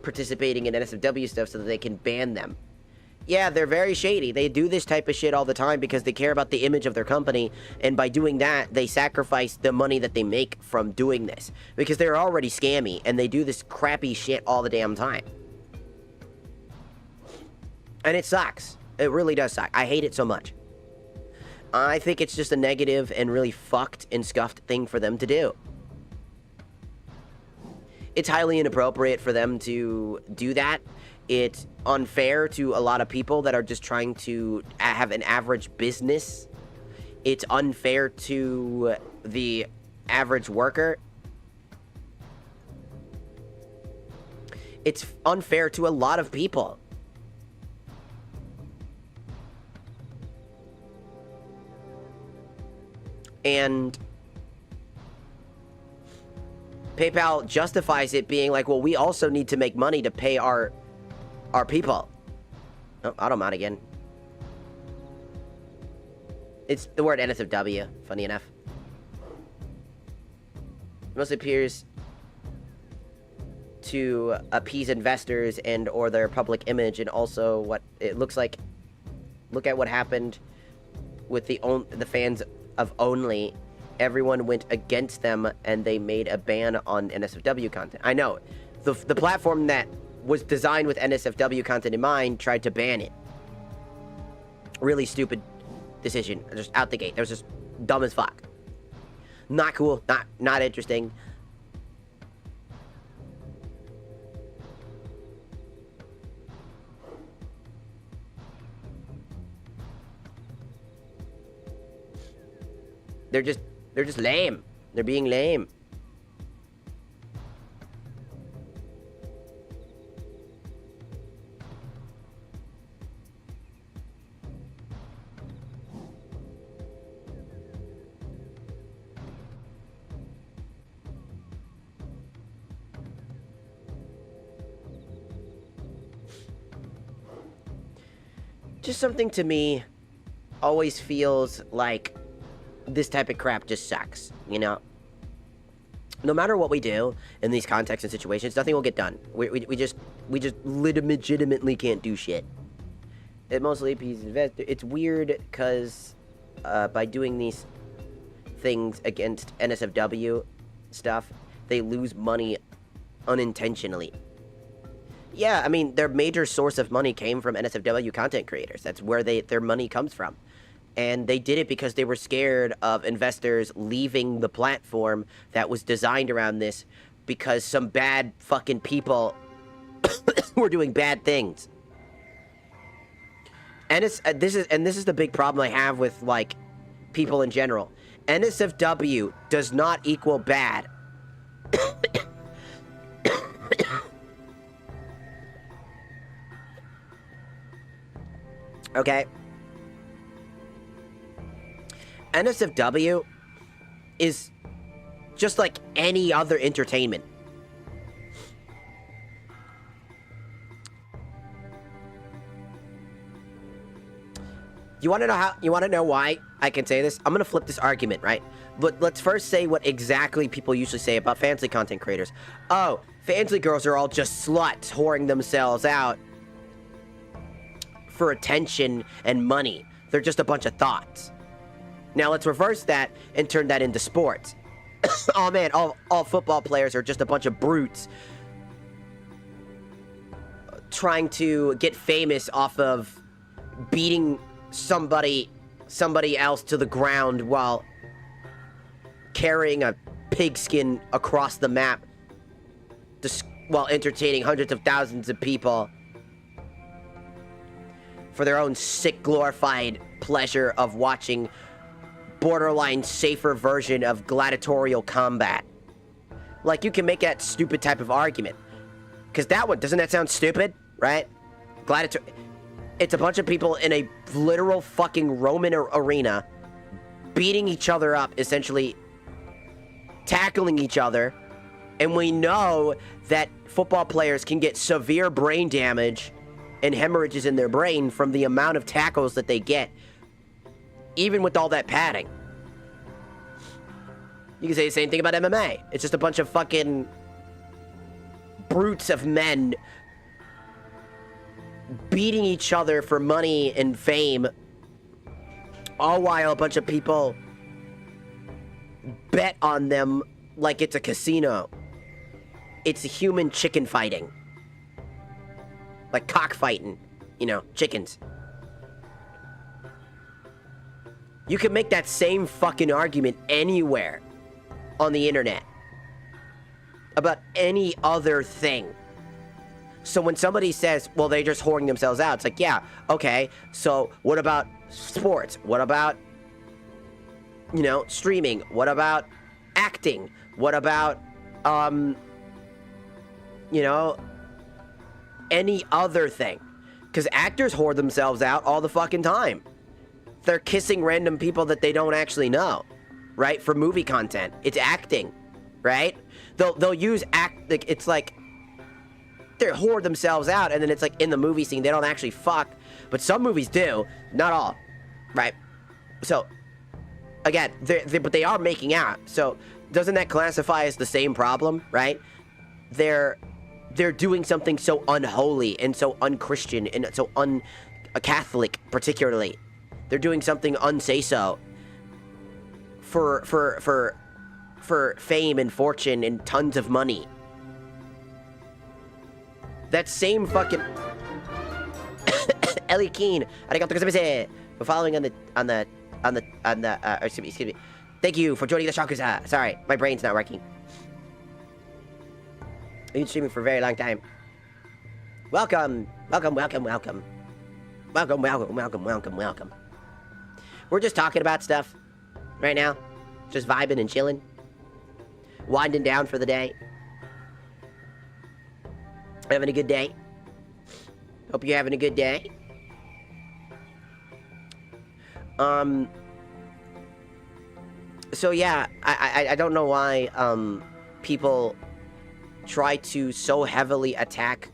Speaker 1: participating in NSFW stuff so that they can ban them. Yeah, they're very shady. They do this type of shit all the time because they care about the image of their company, and by doing that, they sacrifice the money that they make from doing this because they're already scammy, and they do this crappy shit all the damn time. And it sucks. It really does suck. I hate it so much. I think it's just a negative and really fucked and scuffed thing for them to do. It's highly inappropriate for them to do that. It's unfair to a lot of people that are just trying to have an average business. It's unfair to the average worker. It's unfair to a lot of people. And PayPal justifies it being like, well, we also need to make money to pay our people. Oh, Automod again. It's the word NSFW, funny enough. It mostly appears to appease investors and or their public image, and also what it looks like. Look at what happened with the fans of Only. Everyone went against them and they made a ban on NSFW content. I know. The platform that was designed with NSFW content in mind tried to ban it. Really stupid decision. Just out the gate. It was just dumb as fuck. Not cool. Not interesting. They're just lame. They're being lame. Just something to me always feels like this type of crap just sucks, you know? No matter what we do in these contexts and situations, nothing will get done. We just legitimately can't do shit. It mostly appeases investors. It's weird because by doing these things against NSFW stuff, they lose money unintentionally. Yeah, I mean, their major source of money came from NSFW content creators. That's where their money comes from. And they did it because they were scared of investors leaving the platform that was designed around this because some bad fucking people were doing bad things. And this is the big problem I have with, like, people in general. NSFW does not equal bad. Okay? NSFW is just like any other entertainment. You want to know why I can say this? I'm going to flip this argument, right? But let's first say what exactly people usually say about fancy content creators. Oh, fancy girls are all just sluts whoring themselves out for attention and money. They're just a bunch of thoughts. Now let's reverse that and turn that into sports. Oh man, all football players are just a bunch of brutes trying to get famous off of beating somebody else to the ground while carrying a pigskin across the map while entertaining hundreds of thousands of people for their own sick, glorified pleasure of watching borderline safer version of gladiatorial combat. Like, you can make that stupid type of argument. Because that one, doesn't that sound stupid? Right? It's a bunch of people in a literal fucking Roman arena beating each other up, essentially tackling each other. And we know that football players can get severe brain damage and hemorrhages in their brain from the amount of tackles that they get, even with all that padding. You can say the same thing about MMA. It's just a bunch of fucking brutes of men beating each other for money and fame, all while a bunch of people bet on them like it's a casino. It's human chicken fighting. Like cockfighting, you know, chickens. You can make that same fucking argument anywhere on the internet about any other thing. So when somebody says, well, they're just whoring themselves out, it's like, yeah, okay, so what about sports? What about, you know, streaming? What about acting? What about, you know, any other thing? Because actors whore themselves out all the fucking time. They're kissing random people that they don't actually know, right? For movie content. It's acting, right? They'll use like, it's like they're whore themselves out, and then it's like in the movie scene they don't actually fuck, but some movies do, not all, right? So again, but they are making out. So doesn't that classify as the same problem, right? They're doing something so unholy and so unchristian and so un-Catholic, particularly. They're doing something unsay-so for fame and fortune and tons of money. That same fucking Ellie Keen, arigato gozaimasu, for following on the excuse me. Thank you for joining the Shakusa. Sorry, my brain's not working. I've been streaming for a very long time. Welcome. We're just talking about stuff right now. Just vibing and chilling. Winding down for the day. Having a good day. Hope you're having a good day. So yeah, I don't know why people try to so heavily attack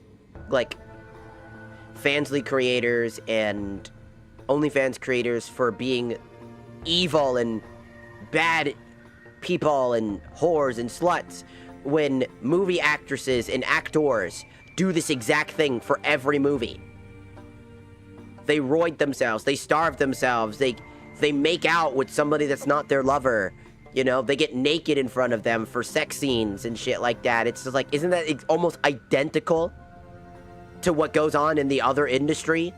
Speaker 1: like Fansly creators and OnlyFans creators for being evil and bad people and whores and sluts, when movie actresses and actors do this exact thing for every movie. They roid themselves, they starve themselves, they make out with somebody that's not their lover. You know, they get naked in front of them for sex scenes and shit like that. It's just like, isn't that almost identical to what goes on in the other industry?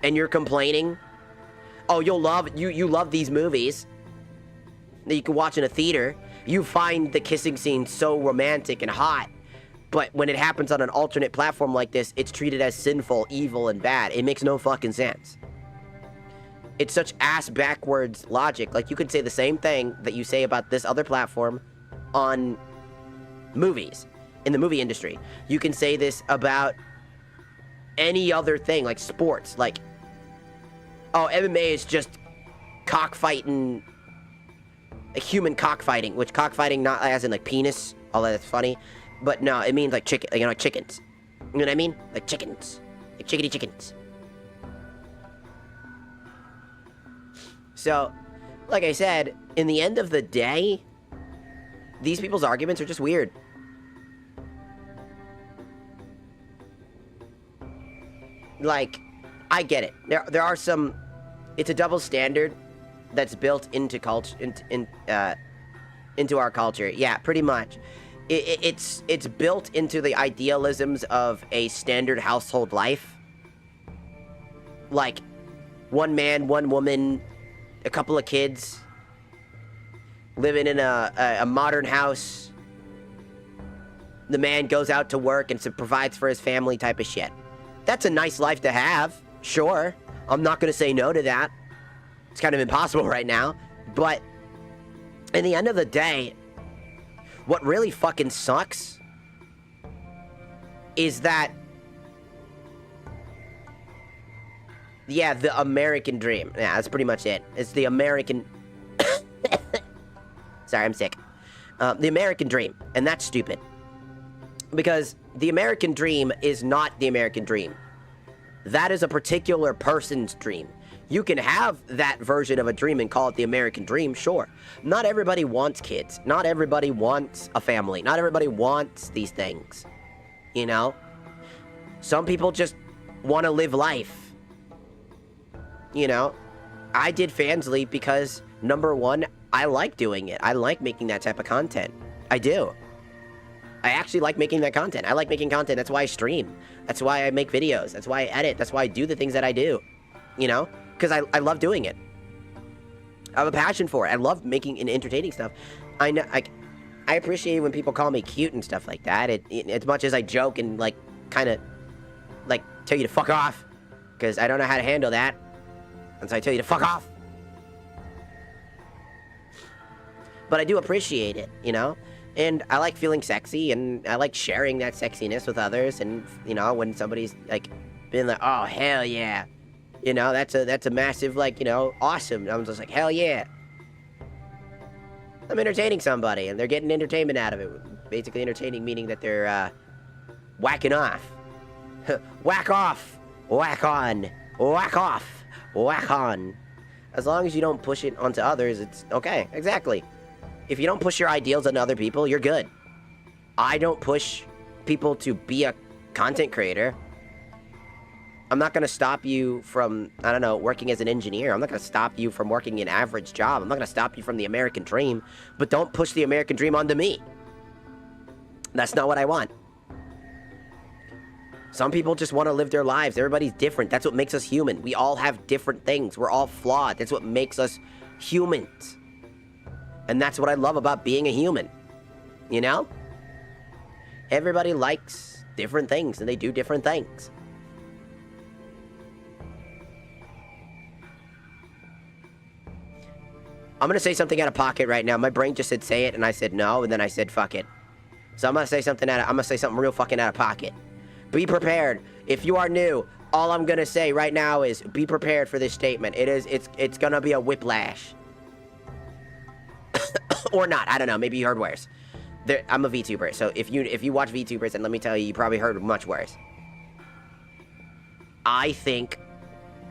Speaker 1: And you're complaining? Oh, you love these movies that you can watch in a theater. You find the kissing scene so romantic and hot. But when it happens on an alternate platform like this, it's treated as sinful, evil, and bad. It makes no fucking sense. It's such ass-backwards logic. Like, you could say the same thing that you say about this other platform on movies, in the movie industry. You can say this about any other thing, like sports. Like, oh, MMA is just cockfighting, human cockfighting, which cockfighting not as in, like, penis, although that's funny, but no, it means, like, chicken, you know, like chickens. You know what I mean? Like chickens. Like chickadee chickens. So, like I said, in the end of the day, these people's arguments are just weird. Like, I get it. There are some... It's a double standard that's built into culture, into our culture. Yeah, pretty much. It's built into the idealisms of a standard household life. Like, one man, one woman, a couple of kids, living in a modern house. The man goes out to work and provides for his family type of shit. That's a nice life to have, Sure, I'm not going to say no to that. It's kind of impossible right now. But in the end of the day, what really fucking sucks is that, yeah, the American dream. Yeah, that's pretty much it. It's the American... Sorry, I'm sick. The American dream. And that's stupid. Because the American dream is not the American dream. That is a particular person's dream. You can have that version of a dream and call it the American dream, sure. Not everybody wants kids. Not everybody wants a family. Not everybody wants these things. You know? Some people just want to live life. You know? I did Fansly because, number one, I like doing it. I like making that type of content. I do. I actually like making that content. I like making content. That's why I stream. That's why I make videos. That's why I edit. That's why I do the things that I do. You know? Because I love doing it. I have a passion for it. I love making and entertaining stuff. I know. I appreciate when people call me cute and stuff like that. As much as I joke and, like, kind of, like, tell you to fuck off. Because I don't know how to handle that. And so I tell you to fuck off. But I do appreciate it, you know? And I like feeling sexy, and I like sharing that sexiness with others. And, you know, when somebody's, like, been like, oh, hell yeah. You know, that's a massive, like, you know, awesome. I'm just like, hell yeah. I'm entertaining somebody, and they're getting entertainment out of it. Basically entertaining, meaning that they're, whacking off. Whack off. Whack on. Whack off. Whack on. As long as you don't push it onto others, it's okay. Exactly. If you don't push your ideals on other people, you're good. I don't push people to be a content creator. I'm not going to stop you from, I don't know, working as an engineer. I'm not going to stop you from working an average job. I'm not going to stop you from the American dream. But don't push the American dream onto me. That's not what I want. Some people just want to live their lives. Everybody's different. That's what makes us human. We all have different things. We're all flawed. That's what makes us humans. And that's what I love about being a human. You know? Everybody likes different things, and they do different things. I'm gonna say something out of pocket right now. My brain just said say it, and I said no, and then I said fuck it. So I'm gonna say something real fucking out of pocket. Be prepared. If you are new, all I'm gonna say right now is be prepared for this statement. It's gonna be a whiplash. Or not, I don't know, maybe you heard worse. I'm a VTuber, so if you watch VTubers, and let me tell you, you probably heard much worse. I think,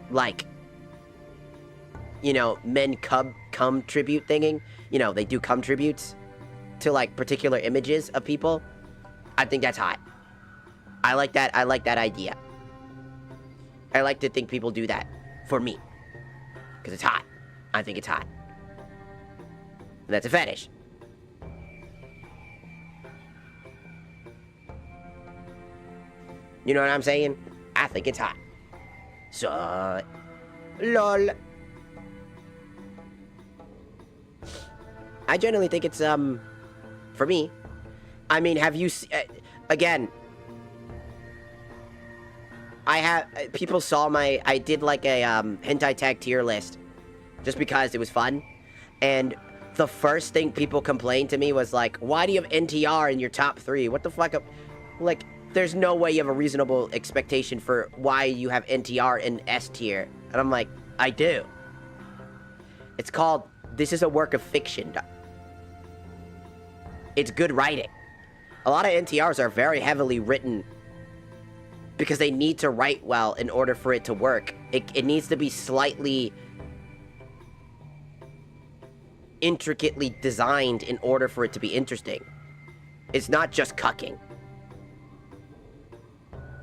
Speaker 1: like, you know, men cum tribute thinging, you know, they do cum tributes to, like, particular images of people. I think that's hot. I like that idea. I like to think people do that for me. Because it's hot. I think it's hot. And that's a fetish. You know what I'm saying? I think it's hot. So, lol. I generally think it's, for me. I mean, have you, again, people saw I did like a, hentai tag tier list. Just because it was fun. And the first thing people complained to me was like, why do you have NTR in your top 3? What the fuck? Like, there's no way you have a reasonable expectation for why you have NTR in S tier. And I'm like, I do. It's called, this is a work of fiction. It's good writing. A lot of NTRs are very heavily written because they need to write well in order for it to work. It needs to be slightly intricately designed in order for it to be interesting. It's not just cucking.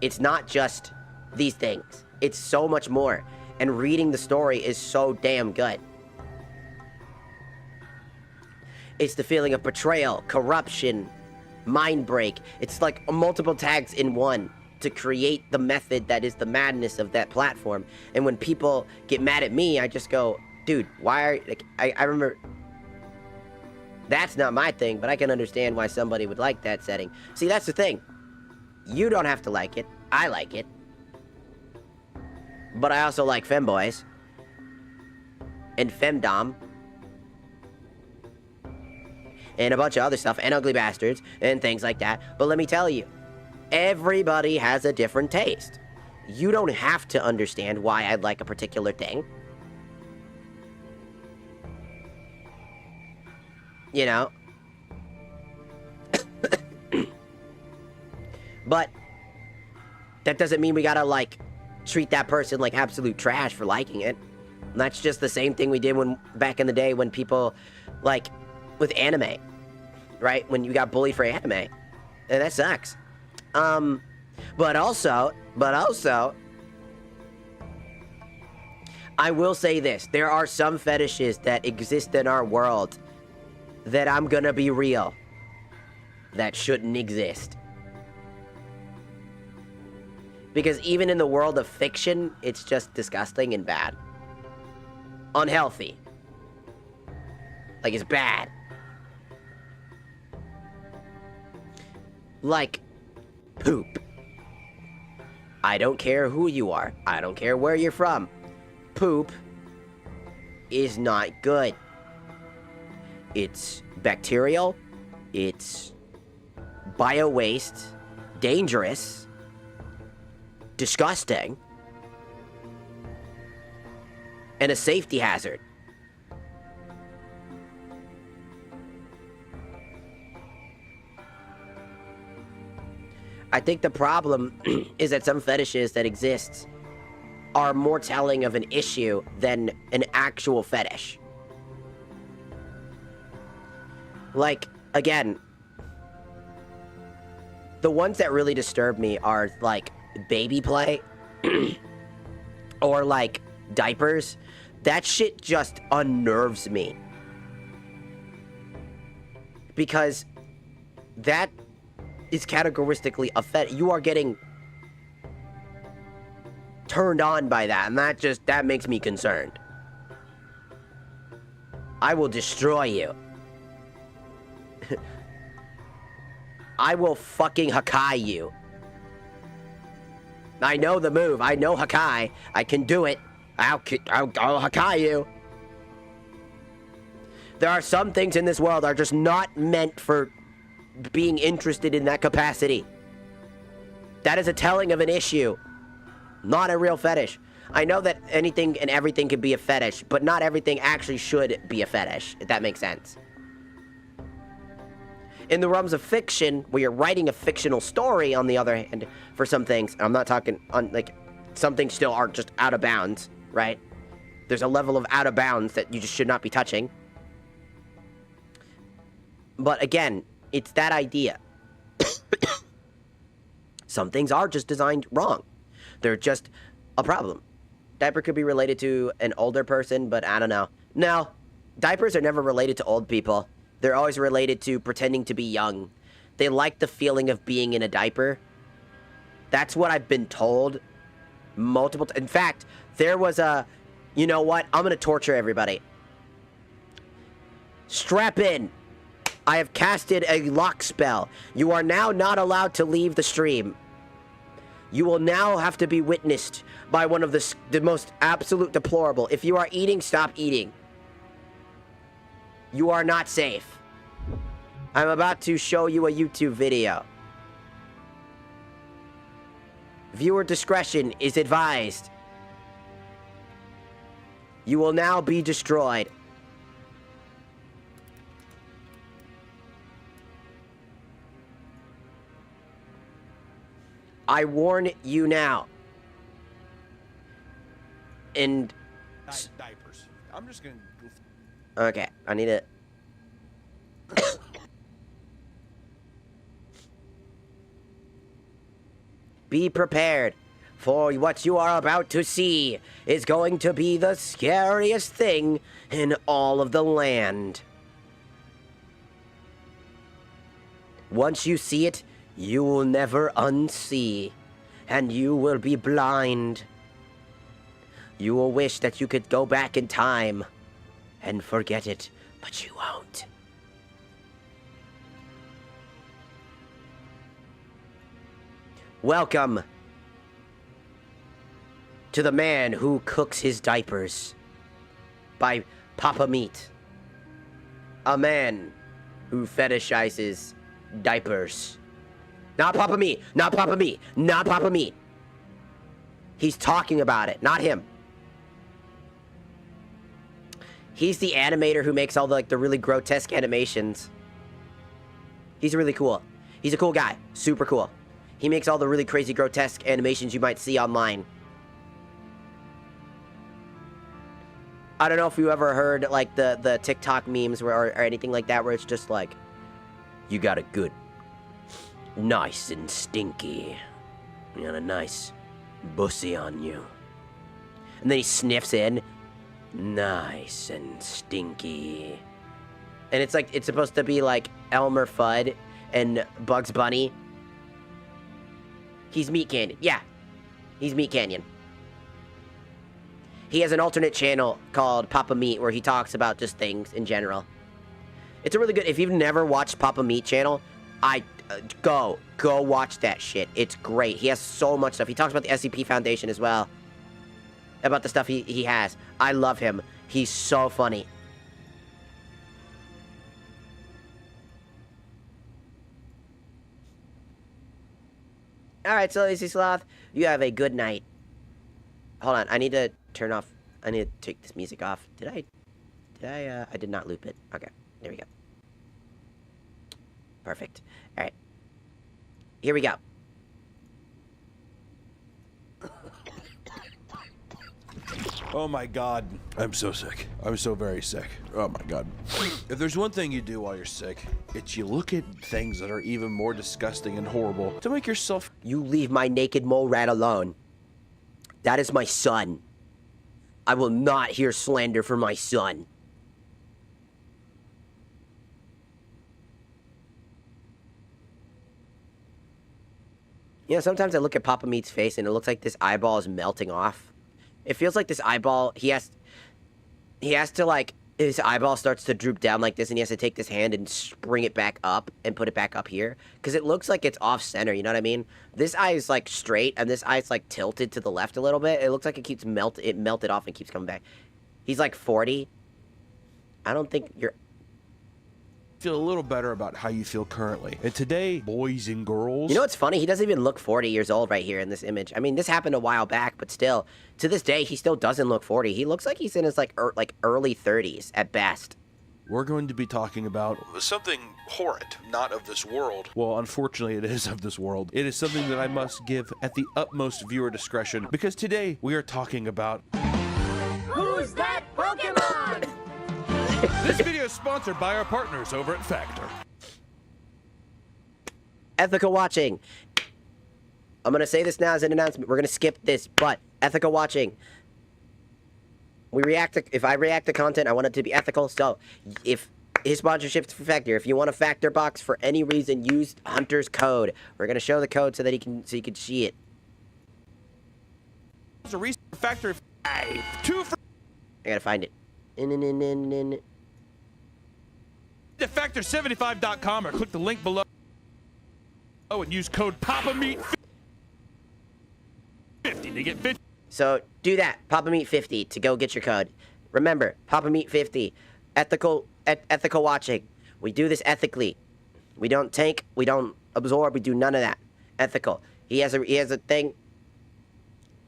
Speaker 1: It's not just these things. It's so much more. And reading the story is so damn good. It's the feeling of betrayal, corruption, mind break. It's like multiple tags in one to create the method that is the madness of that platform. And when people get mad at me, I just go, dude, why are, like, I remember, that's not my thing, but I can understand why somebody would like that setting. See, that's the thing. You don't have to like it. I like it. But I also like femboys. And femdom. And a bunch of other stuff. And ugly bastards. And things like that. But let me tell you. Everybody has a different taste. You don't have to understand why I like a particular thing. You know? But that doesn't mean we gotta, like, treat that person like absolute trash for liking it. And that's just the same thing we did when back in the day when people, like, with anime, right? When you got bullied for anime. And that sucks. But also, I will say this. There are some fetishes that exist in our world that I'm gonna be real, that shouldn't exist. Because even in the world of fiction, it's just disgusting and bad. Unhealthy. Like, it's bad. Like, poop. I don't care who you are. I don't care where you're from. Poop is not good. It's bacterial. It's bio-waste. Dangerous. Disgusting. And a safety hazard. I think the problem is that some fetishes that exist are more telling of an issue than an actual fetish. Like, again, the ones that really disturb me are, like, baby play or, like, diapers. That shit just unnerves me. Because that is categoristically a fetish. You are getting turned on by that, and that makes me concerned. I will destroy you. I will fucking Hakai you. I know the move. I know Hakai. I can do it. I'll Hakai you. There are some things in this world that are just not meant for being interested in that capacity. That is a telling of an issue, not a real fetish. I know that anything and everything can be a fetish, but not everything actually should be a fetish, if that makes sense. In the realms of fiction, where you're writing a fictional story, on the other hand, for some things, I'm not talking on, like, some things still are just out of bounds, right? There's a level of out of bounds that you just should not be touching. But again, it's that idea. Some things are just designed wrong. They're just a problem. Diaper could be related to an older person, but I don't know. No, diapers are never related to old people. They're always related to pretending to be young. They like the feeling of being in a diaper. That's what I've been told multiple times. In fact, there was a... You know what? I'm going to torture everybody. Strap in. I have casted a lock spell. You are now not allowed to leave the stream. You will now have to be witnessed by one of the most absolute deplorable. If you are eating, stop eating. You are not safe. I'm about to show you a YouTube video. Viewer discretion is advised. You will now be destroyed. I warn you now. And...
Speaker 3: Diapers. I'm just gonna...
Speaker 1: Okay, I need it. Be prepared, for what you are about to see is going to be the scariest thing in all of the land. Once you see it, you will never unsee, and you will be blind. You will wish that you could go back in time and forget it, but you won't. Welcome to the man who cooks his diapers by Papa Meat. A man who fetishizes diapers. Not Papa Meat, not Papa Meat, not Papa Meat. He's talking about it, not him. He's the animator who makes all the, like, the really grotesque animations. He's really cool. He's a cool guy. Super cool. He makes all the really crazy grotesque animations you might see online. I don't know if you ever heard, like, the TikTok memes or anything like that, where it's just like, you got a good, nice and stinky, you got a nice bussy on you. And then he sniffs in, nice and stinky. And it's like, it's supposed to be like Elmer Fudd and Bugs Bunny. He's Meat Canyon. Yeah, he's Meat Canyon. He has an alternate channel called Papa Meat where he talks about just things in general. It's a really good, if you've never watched Papa Meat channel, go watch that shit. It's great. He has so much stuff. He talks about the SCP Foundation as well. About the stuff he has. I love him. He's so funny. Alright, so Lazy Sloth, you have a good night. Hold on, I need to turn off, I need to take this music off. I did not loop it. Okay, there we go. Perfect. Alright. Here we go.
Speaker 3: Oh my God, I'm so sick. I'm so very sick. Oh my God. If there's one thing you do while you're sick, it's you look at things that are even more disgusting and horrible to make yourself.
Speaker 1: You leave my naked mole rat alone. That is my son. I will not hear slander for my son. You know, sometimes I look at Papa Meat's face and it looks like this eyeball is melting off. It feels like this eyeball, he has to, like, his eyeball starts to droop down like this, and he has to take this hand and spring it back up and put it back up here. Because it looks like it's off-center, you know what I mean? This eye is, like, straight, and this eye is, like, tilted to the left a little bit. It looks like it keeps melted off and keeps coming back. He's, like, 40. I don't think you're...
Speaker 3: Feel a little better about how you feel currently. And today, boys and girls...
Speaker 1: You know what's funny? He doesn't even look 40 years old right here in this image. I mean, this happened a while back, but still, to this day, he still doesn't look 40. He looks like he's in his, like early 30s at best.
Speaker 3: We're going to be talking about something horrid, not of this world. Well, unfortunately, it is of this world. It is something that I must give at the utmost viewer discretion, because today we are talking about...
Speaker 4: Who's that Pokemon?
Speaker 3: This video is sponsored by our partners over at Factor.
Speaker 1: Ethical watching. I'm going to say this now as an announcement. We're going to skip this, but ethical watching. If I react to content, I want it to be ethical. So, if his sponsorship's for Factor, if you want a Factor box for any reason, use Hunter's code. We're going to show the code so that you can see it.
Speaker 3: It's a reason Factor 2 for...
Speaker 1: I got to find it.
Speaker 3: To factor75.com or click the link below and use code PAPAMEAT50 to get 50.
Speaker 1: So do that, Papa Meat 50 to go get your code. Remember, Papa Meat 50, ethical watching. We do this ethically. We don't tank, we don't absorb, we do none of that. Ethical. He has a thing.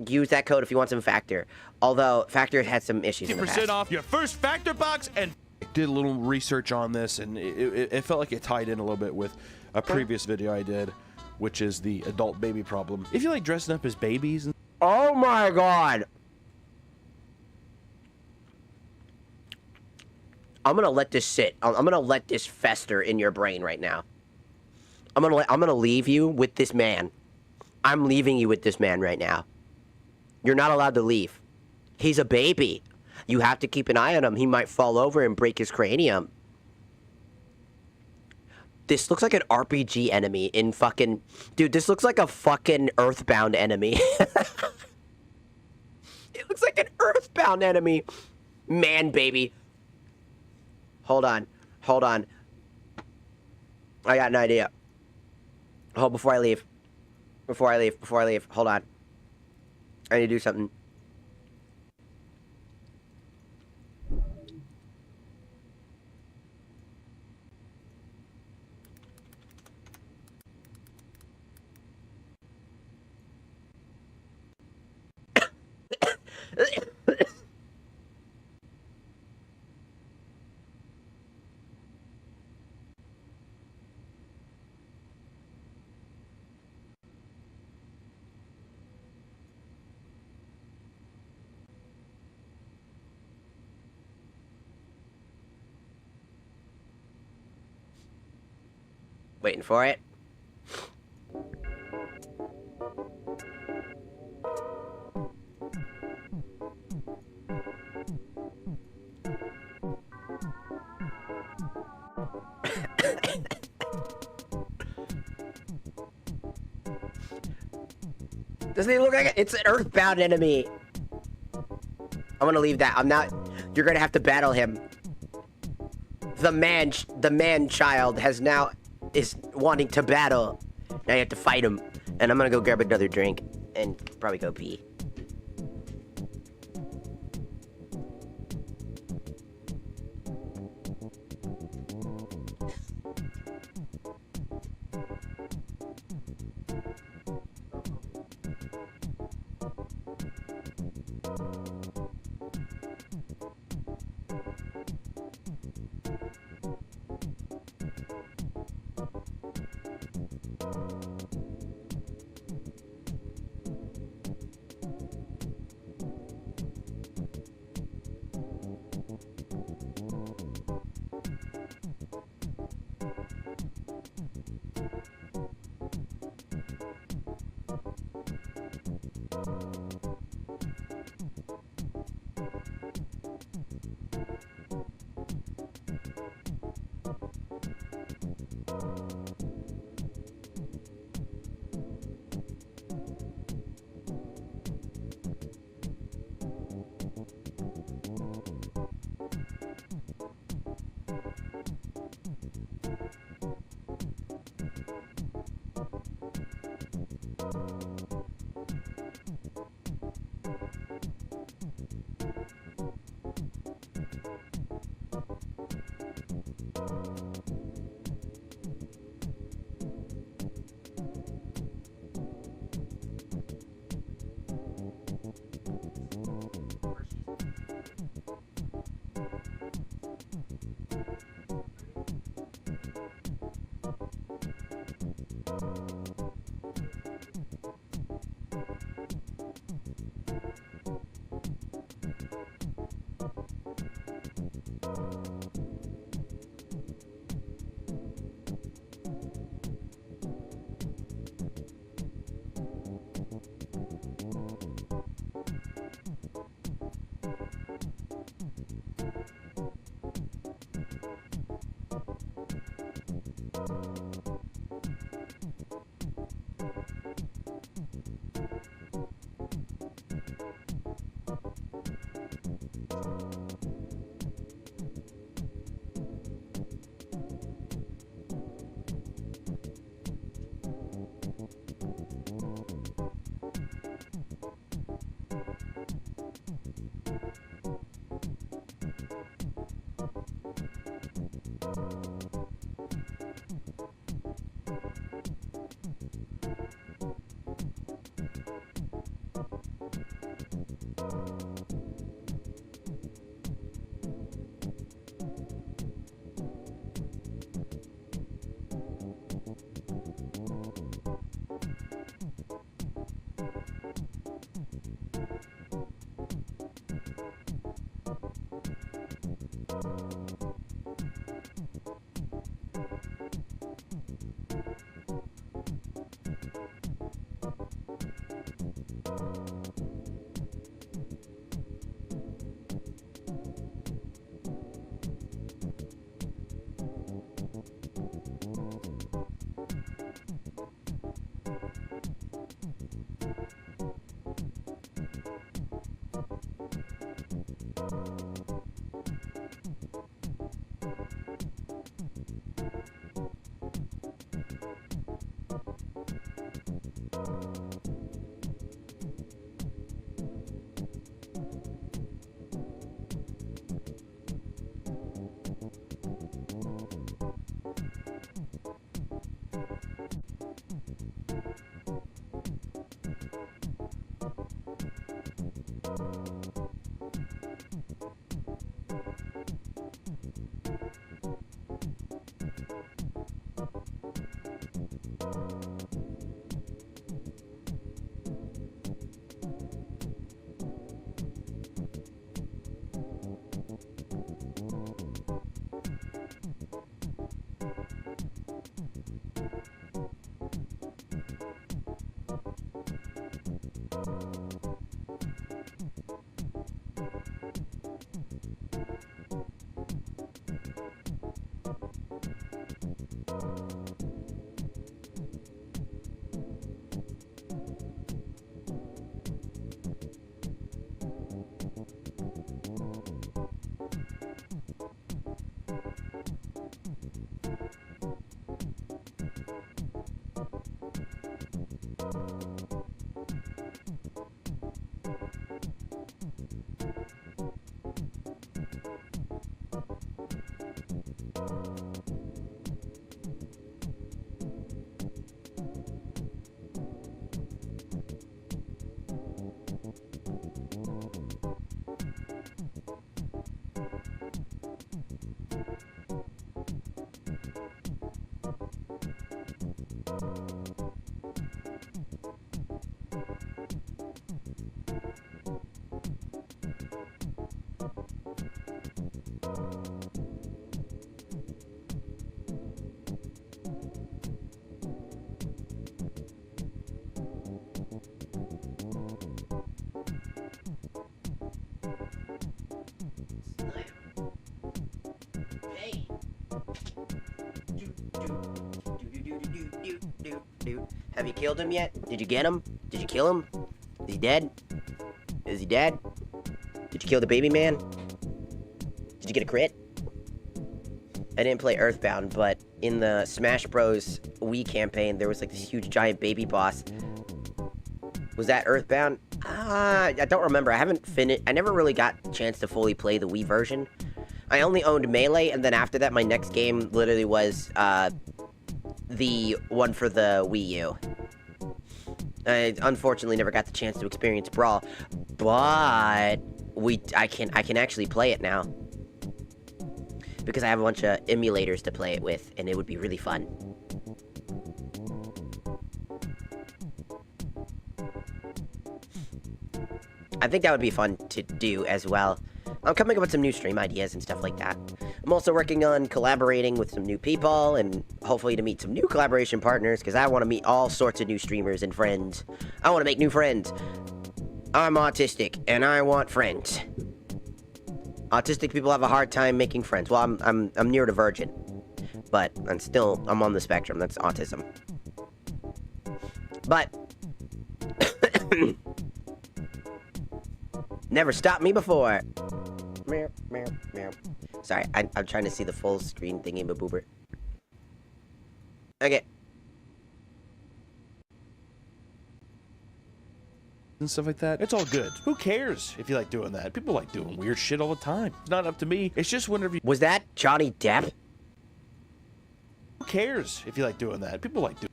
Speaker 1: Use that code if you want some Factor. Although Factor had some issues in the past.
Speaker 3: 50% off your first Factor box. And did a little research on this, and it felt like it tied in a little bit with a previous video I did, which is the adult baby problem. If you like dressing up as babies.
Speaker 1: Oh my God. I'm gonna let this sit. I'm gonna let this fester in your brain right now. I'm gonna leave you with this man. I'm leaving you with this man right now. You're not allowed to leave. He's a baby. You have to keep an eye on him. He might fall over and break his cranium. This looks like an RPG enemy in fucking... Dude, this looks like a fucking Earthbound enemy. It looks like an Earthbound enemy. Man, baby. Hold on. Hold on. I got an idea. Hold, before I leave. Hold on. I need to do something. Waiting for it. Doesn't he look like it? It's an earthbound enemy. I'm gonna leave that. I'm not. You're gonna have to battle him. The man child is wanting to battle. Now you have to fight him. And I'm gonna go grab another drink and probably go pee. Hey. Have you killed him yet? Did you get him? Did you kill him? Is he dead? Is he dead? Did you kill the baby man? Did you get a crit? I didn't play Earthbound, but in the Smash Bros. Wii campaign, there was like this huge giant baby boss. Was that Earthbound? I don't remember. I haven't finished. I never really got a chance to fully play the Wii version. I only owned Melee, and then after that, my next game literally was the one for the Wii U. I unfortunately never got the chance to experience Brawl, but I can actually play it now because I have a bunch of emulators to play it with, and it would be really fun. I think that would be fun to do as well. I'm coming up with some new stream ideas and stuff like that. I'm also working on collaborating with some new people and hopefully to meet some new collaboration partners because I want to meet all sorts of new streamers and friends. I want to make new friends. I'm autistic and I want friends. Autistic people have a hard time making friends. Well, I'm neurodivergent, but I'm on the spectrum. That's autism. But never stopped me before. Meow, meow, meow. Sorry, I'm trying to see the full screen thingy, boober. Okay.
Speaker 3: And stuff like that. It's all good. Who cares if you like doing that? People like doing weird shit all the time. It's not up to me. It's just whenever you...
Speaker 1: Was that Johnny Depp?
Speaker 3: Who cares if you like doing that? People like doing...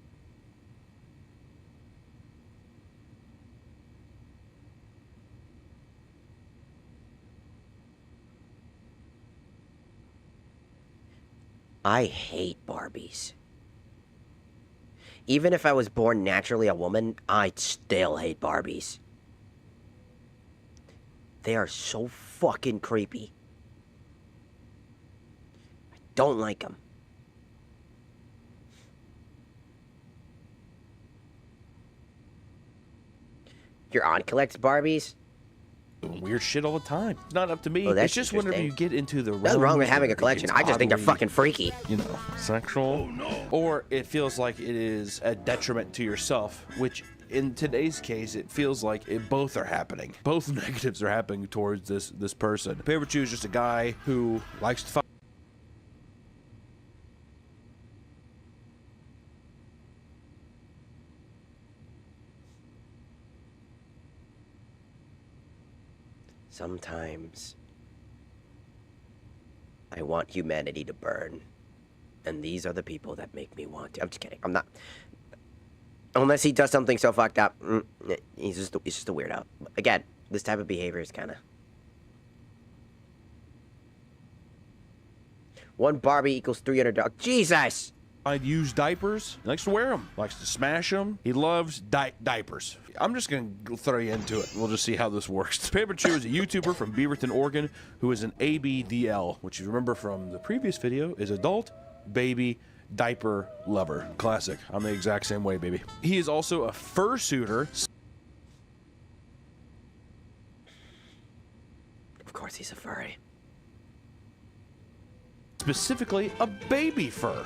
Speaker 1: I hate Barbies. Even if I was born naturally a woman, I'd still hate Barbies. They are so fucking creepy. I don't like them. Your aunt collects Barbies?
Speaker 3: Doing weird shit all the time. It's not up to me.
Speaker 1: Oh, that's
Speaker 3: it's just whenever you get into the
Speaker 1: Nothing wrong with having a
Speaker 3: where it
Speaker 1: collection.
Speaker 3: gets
Speaker 1: I just think they're
Speaker 3: oddly,
Speaker 1: fucking freaky.
Speaker 3: you know, sexual. Oh, no. Or it feels like it is a detriment to yourself, which in today's case, it feels like both are happening. Both negatives are happening towards this person. Paperchu is just a guy who likes to fuck.
Speaker 1: Sometimes I want humanity to burn, and these are the people that make me want to. I'm just kidding. I'm not. Unless he does something so fucked up, he's just a weirdo. Again, this type of behavior is kind of. One Barbie equals $300. Jesus!
Speaker 3: I'd use diapers. He likes to wear them. Likes to smash them. He loves diapers. I'm just going to throw you into it. We'll just see how this works. Paperchu is a YouTuber from Beaverton, Oregon, who is an ABDL, which you remember from the previous video is adult, baby, diaper lover. Classic. I'm the exact same way, baby. He is also a fursuiter.
Speaker 1: course he's a furry.
Speaker 3: Specifically, a baby fur.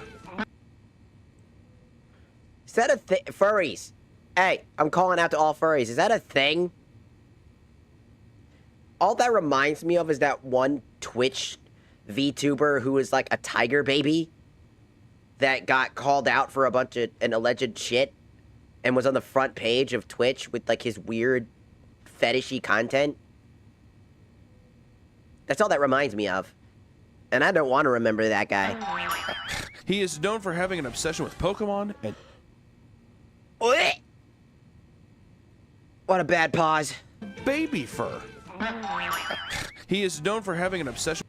Speaker 1: Is that a thing? Furries. Hey, I'm calling out to all furries. Is that a thing? All that reminds me of is that one Twitch VTuber who was like a tiger baby that got called out for a bunch of an alleged shit and was on the front page of Twitch with like his weird fetishy content. That's all that reminds me of. And I don't want to remember that guy.
Speaker 3: He is known for having an obsession with Pokemon and...
Speaker 1: What a bad pause.
Speaker 3: baby fur. He is known for having an obsession...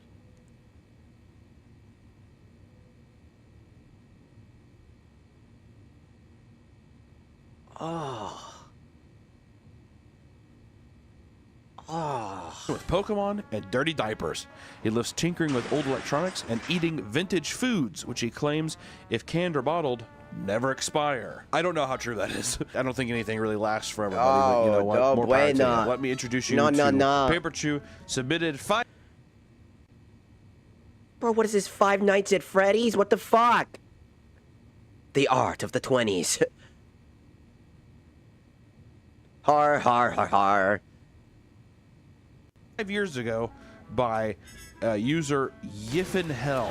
Speaker 3: with Pokemon and dirty diapers. He loves tinkering with old electronics and eating vintage foods, which he claims, if canned or bottled, never expire. I don't know how true that is. I don't think anything really lasts forever, buddy, but you know what?
Speaker 1: No
Speaker 3: More power to
Speaker 1: bueno.
Speaker 3: you. Let me introduce you
Speaker 1: No,
Speaker 3: to
Speaker 1: no, no.
Speaker 3: Paper Chew submitted 5...
Speaker 1: Bro, what is this, Five Nights at Freddy's? What the fuck? The art of the 20s. Har, har, har, har.
Speaker 3: 5 years ago by user Yiffin Hell.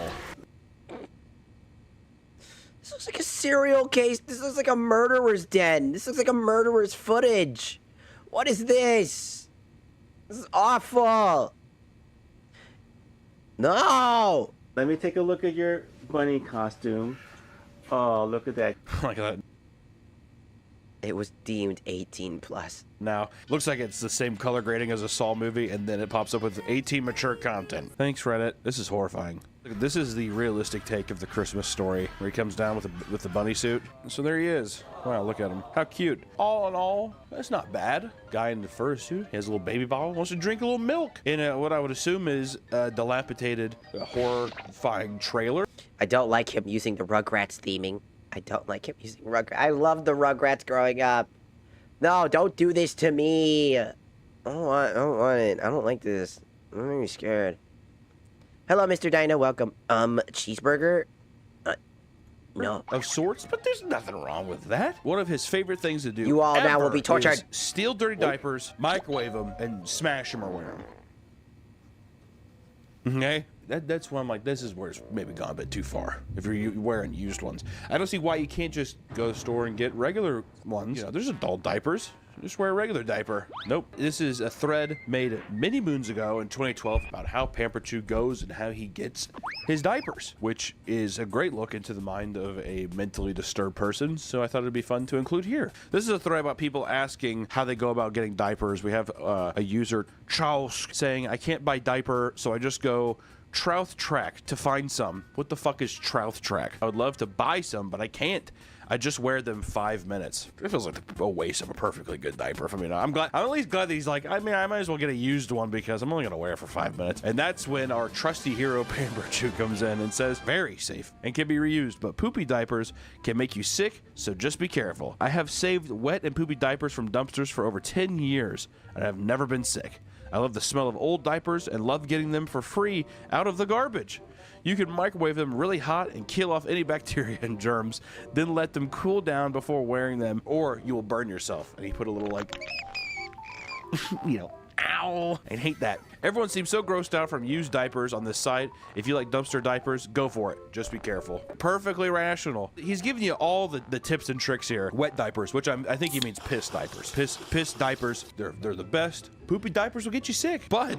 Speaker 1: This looks like a serial case. This looks like a murderer's den. This looks like a murderer's footage. What is this? This is awful. No.
Speaker 5: Let me take a look at your bunny costume. Oh, look at that.
Speaker 3: Like that.
Speaker 1: It was deemed 18 plus.
Speaker 3: Now, looks like it's the same color grading as a Saw movie, and then it pops up with 18 mature content. Thanks, Reddit. This is horrifying. This is the realistic take of the Christmas Story, where he comes down with the bunny suit. So there he is. Wow, look at him. How cute. All in all, that's not bad. Guy in the fursuit, he has a little baby bottle, wants to drink a little milk. In what I would assume is a dilapidated, horrifying trailer.
Speaker 1: I don't like him using the Rugrats theming. I don't like him using Rugrats. I loved the Rugrats growing up. No, don't do this to me. I don't want it. I don't like this. I'm really scared. Hello, Mr. Dino. Welcome. Cheeseburger? No.
Speaker 3: Of sorts, but there's nothing wrong with that. One of his favorite things to do
Speaker 1: You all now will
Speaker 3: ever
Speaker 1: be tortured.
Speaker 3: is steal dirty diapers, microwave them, and smash them or wear them. Okay? That's why I'm like, this is where it's maybe gone a bit too far. If you're wearing used ones, I don't see why you can't just go to the store and get regular ones. You know, there's adult diapers. Just wear a regular diaper. Nope. This is a thread made many moons ago in 2012 about how Pamper Chew goes and how he gets his diapers, which is a great look into the mind of a mentally disturbed person. So I thought it'd be fun to include here. This is a thread about people asking how they go about getting diapers. We have a user, Charles, saying, I can't buy diaper, so I just go Trouth Track to find some. What the fuck is Trouth Track? I would love to buy some, but I can't. I just wear them 5 minutes. It feels like a waste of a perfectly good diaper for me. I'm at least glad that he's like, I mean, I might as well get a used one because I'm only gonna wear it for 5 minutes. And that's when our trusty hero Pamper Chew comes in and says, very safe and can be reused, but poopy diapers can make you sick, so just be careful. I have saved wet and poopy diapers from dumpsters for over 10 years, and I have never been sick. I love the smell of old diapers and love getting them for free out of the garbage. You can microwave them really hot and kill off any bacteria and germs, then let them cool down before wearing them, or you will burn yourself. And he put a little like, you know, ow. I hate that. Everyone seems so grossed out from used diapers on this site. If you like dumpster diapers, go for it. Just be careful. Perfectly rational. He's giving you all the tips and tricks here. Wet diapers, which I think he means piss diapers. Piss diapers, they're the best. Poopy diapers will get you sick, but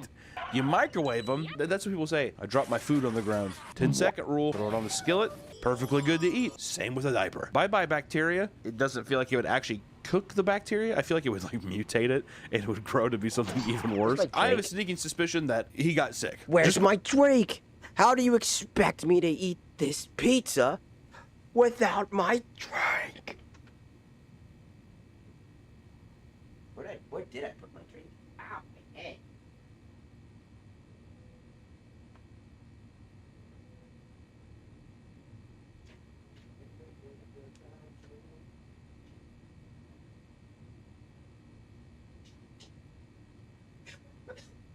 Speaker 3: you microwave them. That's what people say. I dropped my food on the ground. 10-second rule. Throw it on the skillet. Perfectly good to eat. Same with a diaper. Bye-bye bacteria. It doesn't feel like it would actually cook the bacteria. I feel like it would like mutate it and it would grow to be something even worse. I have a sneaking suspicion that he got sick.
Speaker 1: Where's my drink? How do you expect me to eat this pizza without my drink? Where did I put my drink? Ow, my head.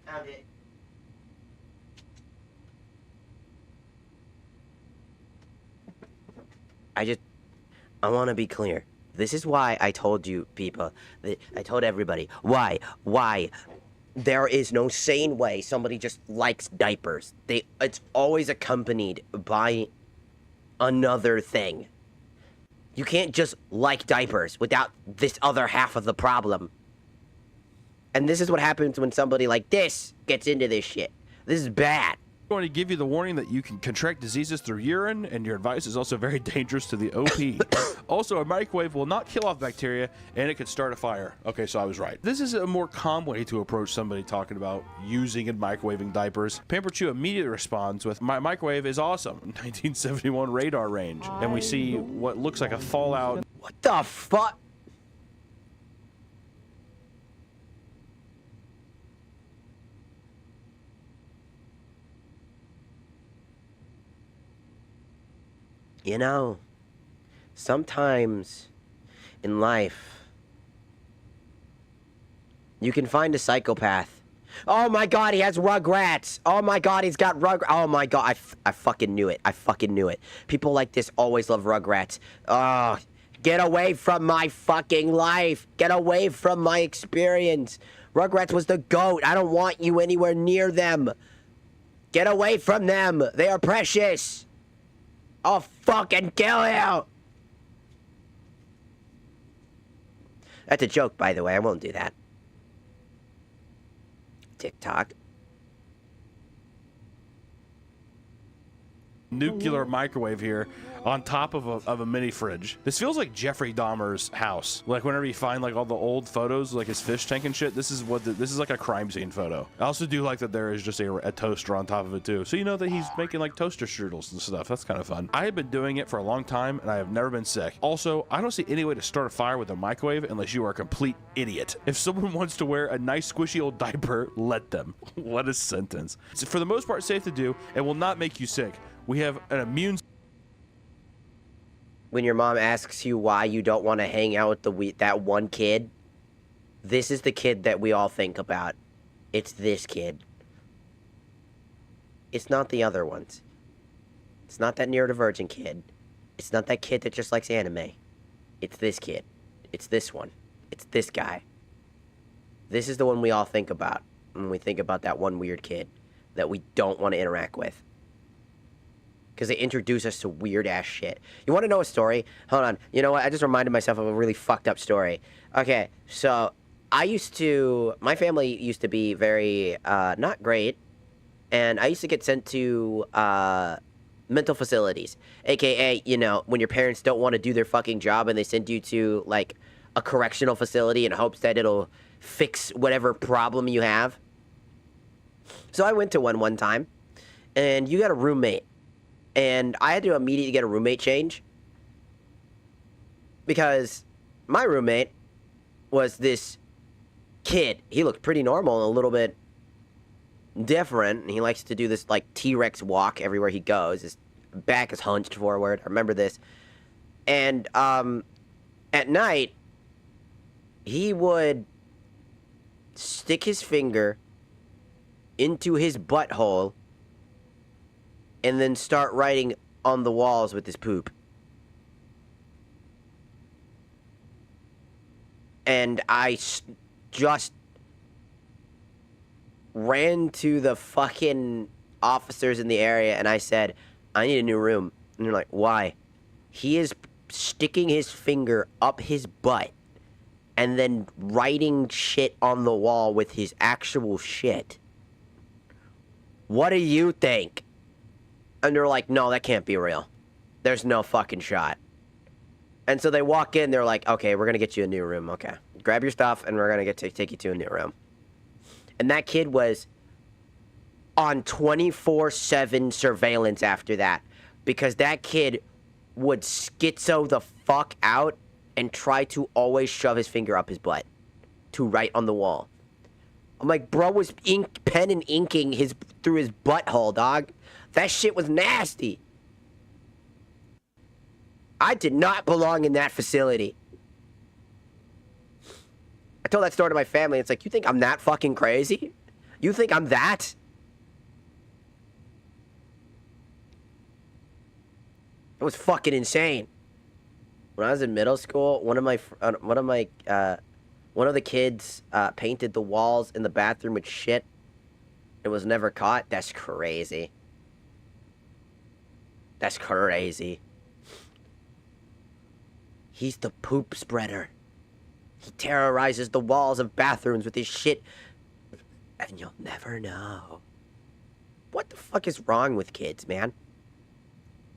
Speaker 1: Found it. I want to be clear. This is why I told you people, I told everybody, why, there is no sane way somebody just likes diapers. It's always accompanied by another thing. You can't just like diapers without this other half of the problem. And this is what happens when somebody like this gets into this shit. This is bad.
Speaker 3: I'm going to give you the warning that you can contract diseases through urine, and your advice is also very dangerous to the OP. Also, a microwave will not kill off bacteria, and it could start a fire. Okay, so I was right. This is a more calm way to approach somebody talking about using and microwaving diapers. Pamper Chew immediately responds with, my microwave is awesome, 1971 radar range. And we see what looks like a fallout.
Speaker 1: What the fuck? You know, sometimes in life, you can find a psychopath. Oh my god, he has Rugrats. Oh my god, he's got Oh my god, I fucking knew it. I fucking knew it. People like this always love Rugrats. Oh, get away from my fucking life. Get away from my experience. Rugrats was the GOAT. I don't want you anywhere near them. Get away from them. They are precious. I'll fucking kill you! That's a joke, by the way. I won't do that. TikTok.
Speaker 3: Nuclear microwave here on top of a mini fridge. This feels like Jeffrey Dahmer's house. Like whenever you find like all the old photos, like his fish tank and shit, this is like a crime scene photo. I also do like that there is just a toaster on top of it too. So you know that he's making like toaster strudels and stuff. That's kind of fun. I have been doing it for a long time and I have never been sick. Also, I don't see any way to start a fire with a microwave unless you are a complete idiot. If someone wants to wear a nice squishy old diaper, let them. What a sentence. It's for the most part safe to do and will not make you sick. We have an immune.
Speaker 1: When your mom asks you why you don't want to hang out with that one kid, this is the kid that we all think about. It's this kid. It's not the other ones. It's not that neurodivergent kid. It's not that kid that just likes anime. It's this kid. It's this one. It's this guy. This is the one we all think about when we think about that one weird kid that we don't want to interact with. Because they introduce us to weird-ass shit. You want to know a story? Hold on. You know what? I just reminded myself of a really fucked up story. Okay, so my family used to be very, not great. And I used to get sent to, mental facilities. AKA, you know, when your parents don't want to do their fucking job and they send you to, like, a correctional facility in hopes that it'll fix whatever problem you have. So I went to one time, and you got a roommate. And I had to immediately get a roommate change because my roommate was this kid. He looked pretty normal and a little bit different. And he likes to do this like T-Rex walk everywhere he goes. His back is hunched forward. I remember this. And at night, he would stick his finger into his butthole and then start writing on the walls with his poop. And I just ran to the fucking officers in the area and I said, I need a new room. And they're like, why? He is sticking his finger up his butt and then writing shit on the wall with his actual shit. What do you think? And they're like, no, that can't be real. There's no fucking shot. And so they walk in, they're like, okay, we're going to get you a new room. Okay. Grab your stuff, and we're going to take you to a new room. And that kid was on 24/7 surveillance after that. Because that kid would schizo the fuck out and try to always shove his finger up his butt to write on the wall. I'm like, bro was pen and inking through his butthole, dog. That shit was nasty. I did not belong in that facility. I told that story to my family. It's like, you think I'm that fucking crazy? You think I'm that? It was fucking insane. When I was in middle school, one of the kids painted the walls in the bathroom with shit. It was never caught. That's crazy. That's crazy. He's the poop spreader. He terrorizes the walls of bathrooms with his shit. And you'll never know. What the fuck is wrong with kids, man?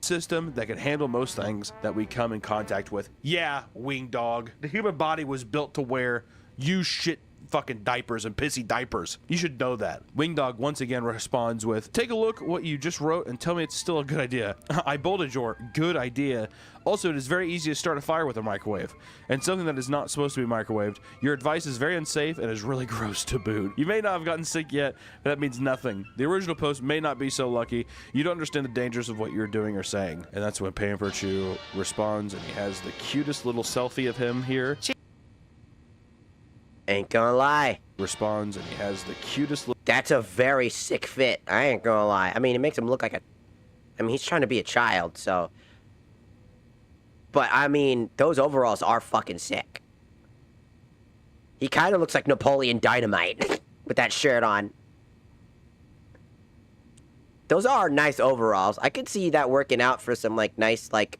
Speaker 3: System that can handle most things that we come in contact with. Yeah, wing dog. The human body was built to wear used shit fucking diapers and pissy diapers. You should know that. Wingdog once again responds with, take a look what you just wrote and tell me it's still a good idea. I bolded your good idea. Also, it is very easy to start a fire with a microwave, and something that is not supposed to be microwaved. Your advice is very unsafe and is really gross to boot. You may not have gotten sick yet, but that means nothing. The original post may not be so lucky. You don't understand the dangers of what you're doing or saying. And that's when Pamper Chew responds, and he has the cutest little selfie of him here.
Speaker 1: Ain't gonna lie.
Speaker 3: Responds, and he has the cutest little...
Speaker 1: That's a very sick fit. I ain't gonna lie. I mean, it makes him look like a... I mean, he's trying to be a child, so... But, I mean, those overalls are fucking sick. He kind of looks like Napoleon Dynamite with that shirt on. Those are nice overalls. I could see that working out for some, like, nice, like,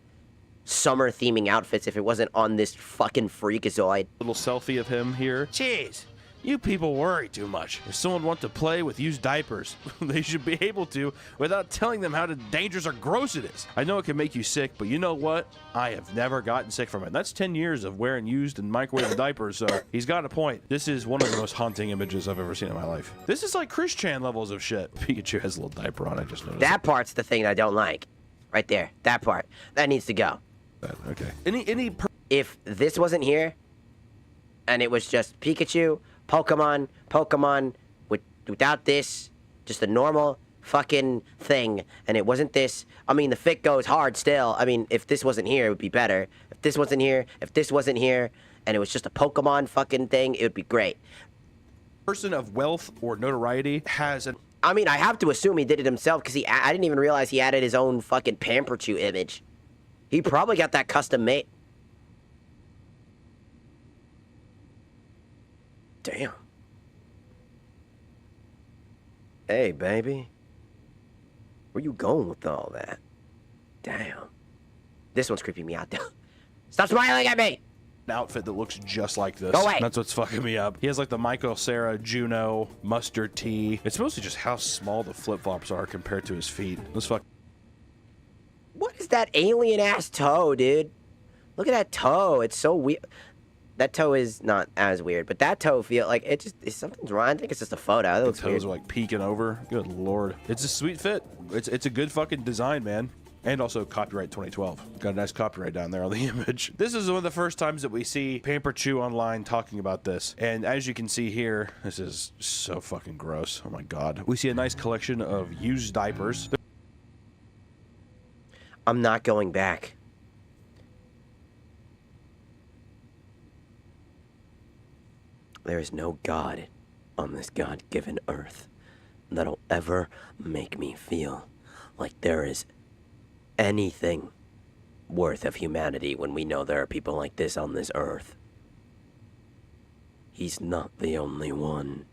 Speaker 1: summer theming outfits if it wasn't on this fucking freakazoid.
Speaker 3: Little selfie of him here. Jeez, you people worry too much. If someone wants to play with used diapers, they should be able to without telling them how dangerous or gross it is. I know it can make you sick, but you know what? I have never gotten sick from it. That's 10 years of wearing used and microwave diapers, so he's got a point. This is one of the most haunting images I've ever seen in my life. This is like Chris Chan levels of shit. Pikachu has a little diaper on, I just noticed.
Speaker 1: That part's the thing I don't like. Right there. That part. That needs to go.
Speaker 3: Okay.
Speaker 1: If this wasn't here, and it was just Pikachu, Pokemon, without this, just a normal fucking thing, and it wasn't this, I mean, the fit goes hard still. I mean, if this wasn't here, it would be better. If this wasn't here, and it was just a Pokemon fucking thing, it would be great.
Speaker 3: Person of wealth or notoriety has an...
Speaker 1: I mean, I have to assume he did it himself, because I didn't even realize he added his own fucking Pamperchu image. He probably got that custom made. Damn. Hey, baby. Where you going with all that? Damn. This one's creeping me out, though. Stop smiling at me!
Speaker 3: An outfit that looks just like this.
Speaker 1: Go away.
Speaker 3: That's what's fucking me up. He has like the Michael Cera Juno mustard tee. It's mostly just how small the flip-flops are compared to his feet. Let's fuck.
Speaker 1: What is that alien-ass toe, dude? Look at that toe. It's so weird. That toe is not as weird, but that toe feel like it just something's wrong. I think it's just a photo.
Speaker 3: The toes are like peeking over. Good lord. It's a sweet fit. It's a good fucking design, man. And also copyright 2012. Got a nice copyright down there on the image. This is one of the first times that we see Pamper Chew online talking about this. And as you can see here, this is so fucking gross. Oh my god. We see a nice collection of used diapers.
Speaker 1: I'm not going back. There is no God on this God-given earth that'll ever make me feel like there is anything worth of humanity when we know there are people like this on this earth. He's not the only one.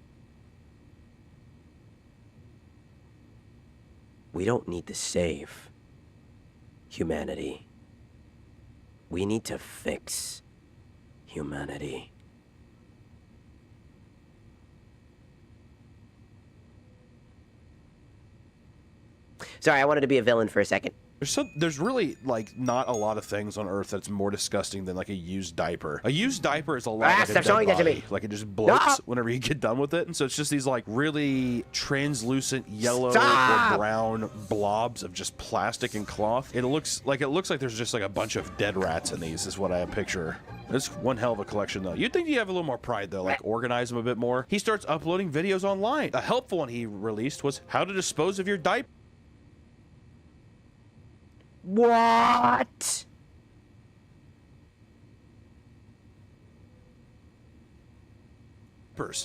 Speaker 1: We don't need to save humanity. We need to fix humanity. Sorry, I wanted to be a villain for a second.
Speaker 3: There's really, like, not a lot of things on Earth that's more disgusting than, like, a used diaper. A used diaper is a lot like a dead
Speaker 1: showing that to
Speaker 3: body.
Speaker 1: me.
Speaker 3: Like, it just bloats whenever you get done with it. And so it's just these, like, really translucent yellow or brown blobs of just plastic and cloth. It looks like there's just, like, a bunch of dead rats in these is what I picture. It's one hell of a collection, though. You'd think you have a little more pride, though, like organize them a bit more. He starts uploading videos online. A helpful one he released was how to dispose of your diaper.
Speaker 1: What?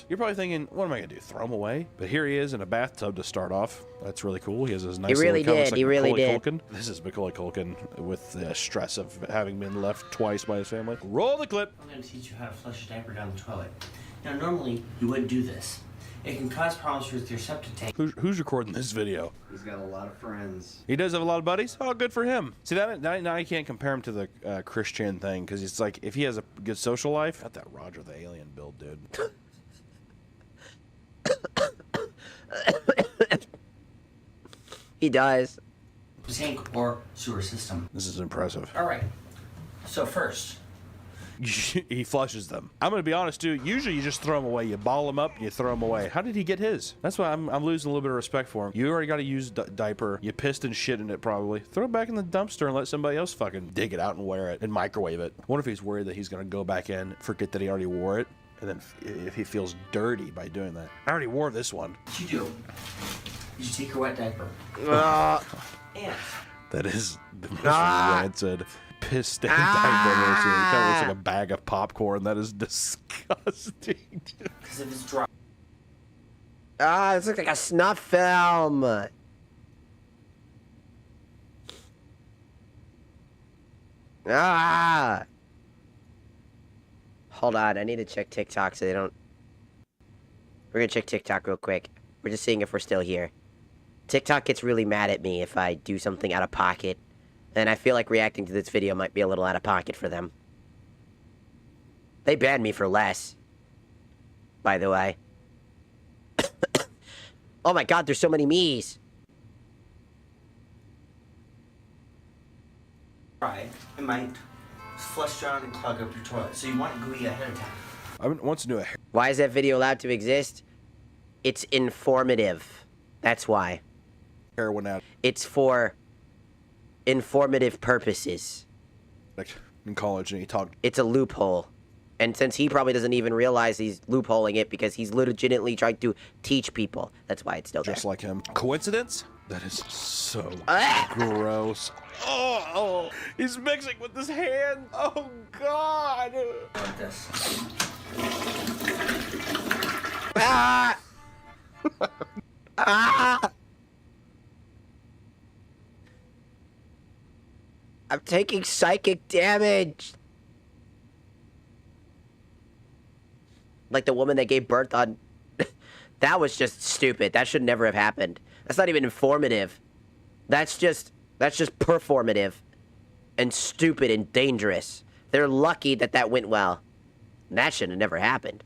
Speaker 3: You're probably thinking, what am I gonna do? Throw them away? But here he is in a bathtub to start off. That's really cool. He has his nice.
Speaker 1: He really
Speaker 3: little
Speaker 1: did. He really did.
Speaker 3: Culkin. This is Macaulay Culkin with the stress of having been left twice by his family. Roll the clip.
Speaker 6: I'm going to teach you how to flush a diaper down the toilet. Now, normally, you wouldn't do this. It can cause problems with your septic tank.
Speaker 3: Who's recording this video?
Speaker 2: He's got a lot of friends.
Speaker 3: He does have a lot of buddies? Oh, good for him. See, now you can't compare him to the Christian thing, because it's like, if he has a good social life, got that Roger the Alien build, dude.
Speaker 1: He does.
Speaker 6: Tank or sewer system.
Speaker 3: This is impressive.
Speaker 6: All right. So first,
Speaker 3: He flushes them. I'm gonna be honest, dude. Usually you just throw them away. You ball them up and you throw them away. How did he get his? That's why I'm losing a little bit of respect for him. You already got to use diaper. You pissed and shit in it probably. Throw it back in the dumpster and let somebody else fucking dig it out and wear it and microwave it. I wonder if he's worried that he's gonna go back in, forget that he already wore it, and then if he feels dirty by doing that. I already wore this one.
Speaker 6: what you do is you take your wet diaper and
Speaker 3: That is the most rancid, piss stained diaper I've ever seen. It kind of looks like a bag of popcorn. That is disgusting.
Speaker 6: because if it's dry,
Speaker 1: This looks like a snuff film. Hold on, I need to check TikTok so they don't... We're gonna check TikTok real quick. We're just seeing if we're still here. TikTok gets really mad at me if I do something out of pocket. And I feel like reacting to this video might be a little out of pocket for them. They banned me for less. By the way. Oh my god, there's so many me's.
Speaker 6: it might flush down and clog up your toilet. So you want it gooey ahead of time.
Speaker 3: I once knew a
Speaker 1: Why is that video allowed to exist? It's informative. That's why.
Speaker 3: heroin addict
Speaker 1: It's for informative purposes.
Speaker 3: in college, and he talked
Speaker 1: It's a loophole. And since he probably doesn't even realize he's loopholing it because he's legitimately trying to teach people, that's why it's still there.
Speaker 3: just like him. Coincidence? That is so
Speaker 1: Ah!
Speaker 3: gross. Oh, he's mixing with his hand. Oh, God.
Speaker 6: Like this.
Speaker 1: Ah! Ah! I'm taking psychic damage. Like the woman that gave birth on... That was just stupid. That should never have happened. That's not even informative. That's just performative. And stupid and dangerous. They're lucky that that went well. That should have never happened.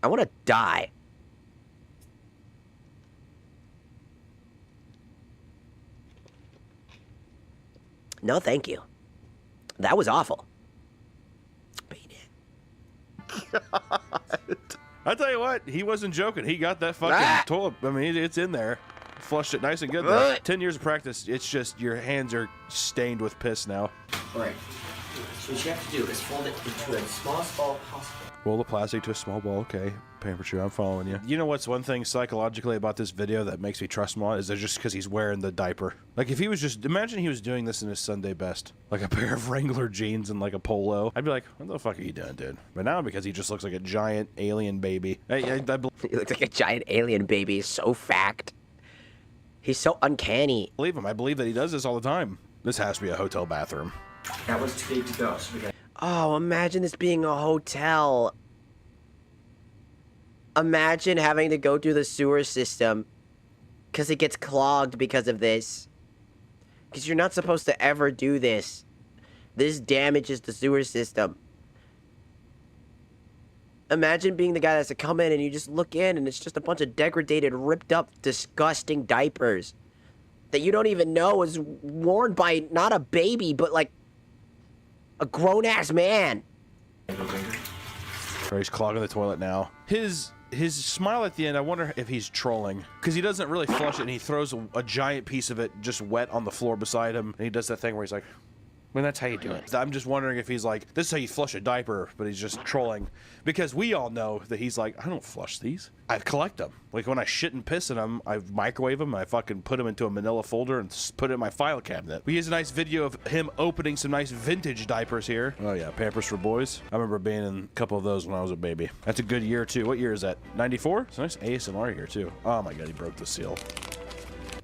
Speaker 1: I want to die. No, thank you. That was awful. Beat it.
Speaker 3: I tell you what, he wasn't joking. He got that fucking toilet. I mean, it's in there. Flushed it nice and good. Though. 10 years of practice, it's just your hands are stained with piss now.
Speaker 6: All right. So what you have to do is fold it into a smallest ball possible.
Speaker 3: Roll the plastic to a small ball. Okay, Pampered, I'm following you. You know what's one thing psychologically about this video that makes me trust him on is that just because he's wearing the diaper. Like if he was just, imagine he was doing this in his Sunday best, like a pair of Wrangler jeans and like a polo. I'd be like, what the fuck are you doing, dude? But now because he just looks like a giant alien baby.
Speaker 1: He looks like a giant alien baby. So fact. He's so uncanny.
Speaker 3: Believe him. I believe that he does this all the time. This has to be a hotel bathroom.
Speaker 6: That was too big to go, so we got.
Speaker 1: Oh, imagine this being a hotel. Imagine having to go through the sewer system because it gets clogged because of this. Because you're not supposed to ever do this. This damages the sewer system. Imagine being the guy that has to come in and you just look in and it's just a bunch of degraded, ripped up, disgusting diapers that you don't even know is worn by not a baby, but like a grown-ass man.
Speaker 3: Or he's clogging the toilet now. His smile at the end, I wonder if he's trolling. Because he doesn't really flush it and he throws a giant piece of it just wet on the floor beside him. And he does that thing where he's like... I mean, that's how you do it. I'm just wondering if he's like, this is how you flush a diaper, but he's just trolling. Because we all know that he's like, I don't flush these. I collect them. Like when I shit and piss in them, I microwave them, and I fucking put them into a manila folder and put it in my file cabinet. We use a nice video of him opening some nice vintage diapers here. Oh yeah, Pampers for Boys. I remember being in a couple of those when I was a baby. That's a good year too. What year is that? 94? It's a nice ASMR here too. Oh my god, he broke the seal.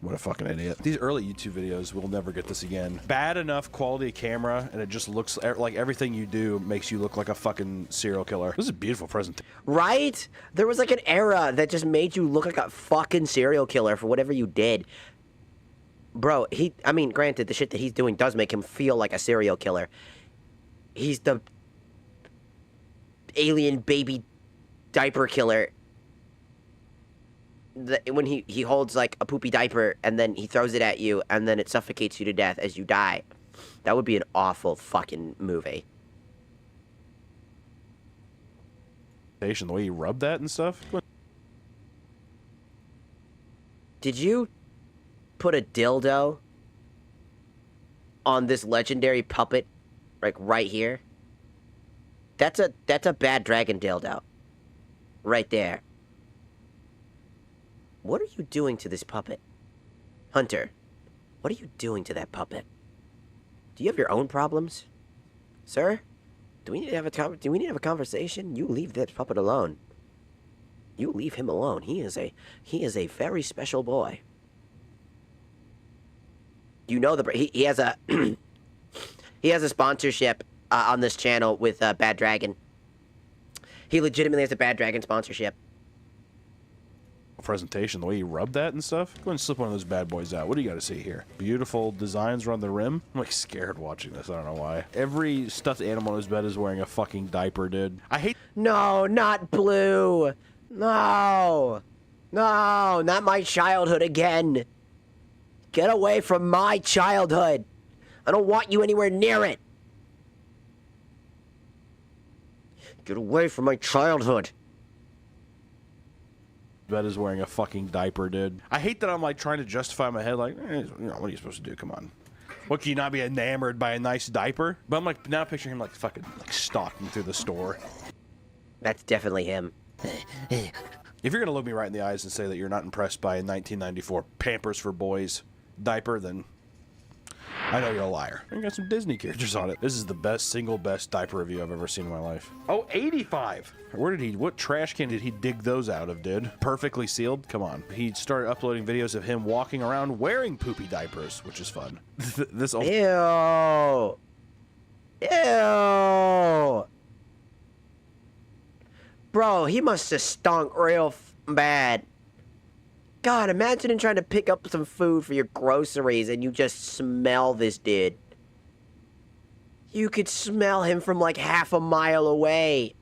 Speaker 3: What a fucking idiot. These early YouTube videos, we'll never get this again. Bad enough quality camera, and it just looks like everything you do makes you look like a fucking serial killer. This is a beautiful presentation.
Speaker 1: Right? There was like an era that just made you look like a fucking serial killer for whatever you did. Bro, I mean, granted, the shit that he's doing does make him feel like a serial killer. He's the alien baby diaper killer. When he holds like a poopy diaper and then he throws it at you and then it suffocates you to death as you die. That would be an awful fucking movie.
Speaker 3: The way you rub that and stuff.
Speaker 1: Did you put a dildo on this legendary puppet, like right here? That's a bad dragon dildo. Right there. What are you doing to this puppet? Hunter, what are you doing to that puppet? Do you have your own problems? Sir? Do we need to have a conversation? You leave that puppet alone. You leave him alone. He is a very special boy. You know he has a he has a sponsorship on this channel with Bad Dragon. He legitimately has a Bad Dragon sponsorship.
Speaker 3: Presentation, the way you rub that and stuff. Go ahead and slip one of those bad boys out. What do you got to see here? Beautiful designs around the rim. I'm like scared watching this. I don't know why. Every stuffed animal in his bed is wearing a fucking diaper, dude. I hate.
Speaker 1: No, not Blue. No, not my childhood again. Get away from my childhood. I don't want you anywhere near it. Get away from my childhood.
Speaker 3: Bed is wearing a fucking diaper, dude. I hate that I'm like trying to justify in my head, like, what are you supposed to do? Come on. What, can you not be enamored by a nice diaper? But I'm like, now picturing him like fucking like stalking through the store.
Speaker 1: That's definitely him.
Speaker 3: If you're gonna look me right in the eyes and say that you're not impressed by a 1994 Pampers for Boys diaper, then I know you're a liar. I got some Disney characters on it. This is the single best diaper review I've ever seen in my life. Oh, 85! What trash can did he dig those out of, dude? Perfectly sealed? Come on. He started uploading videos of him walking around wearing poopy diapers, which is fun. This old...
Speaker 1: Ew! Ew! Bro, he must have stunk real bad. God, imagine trying to pick up some food for your groceries and you just smell this dude. You could smell him from like half a mile away.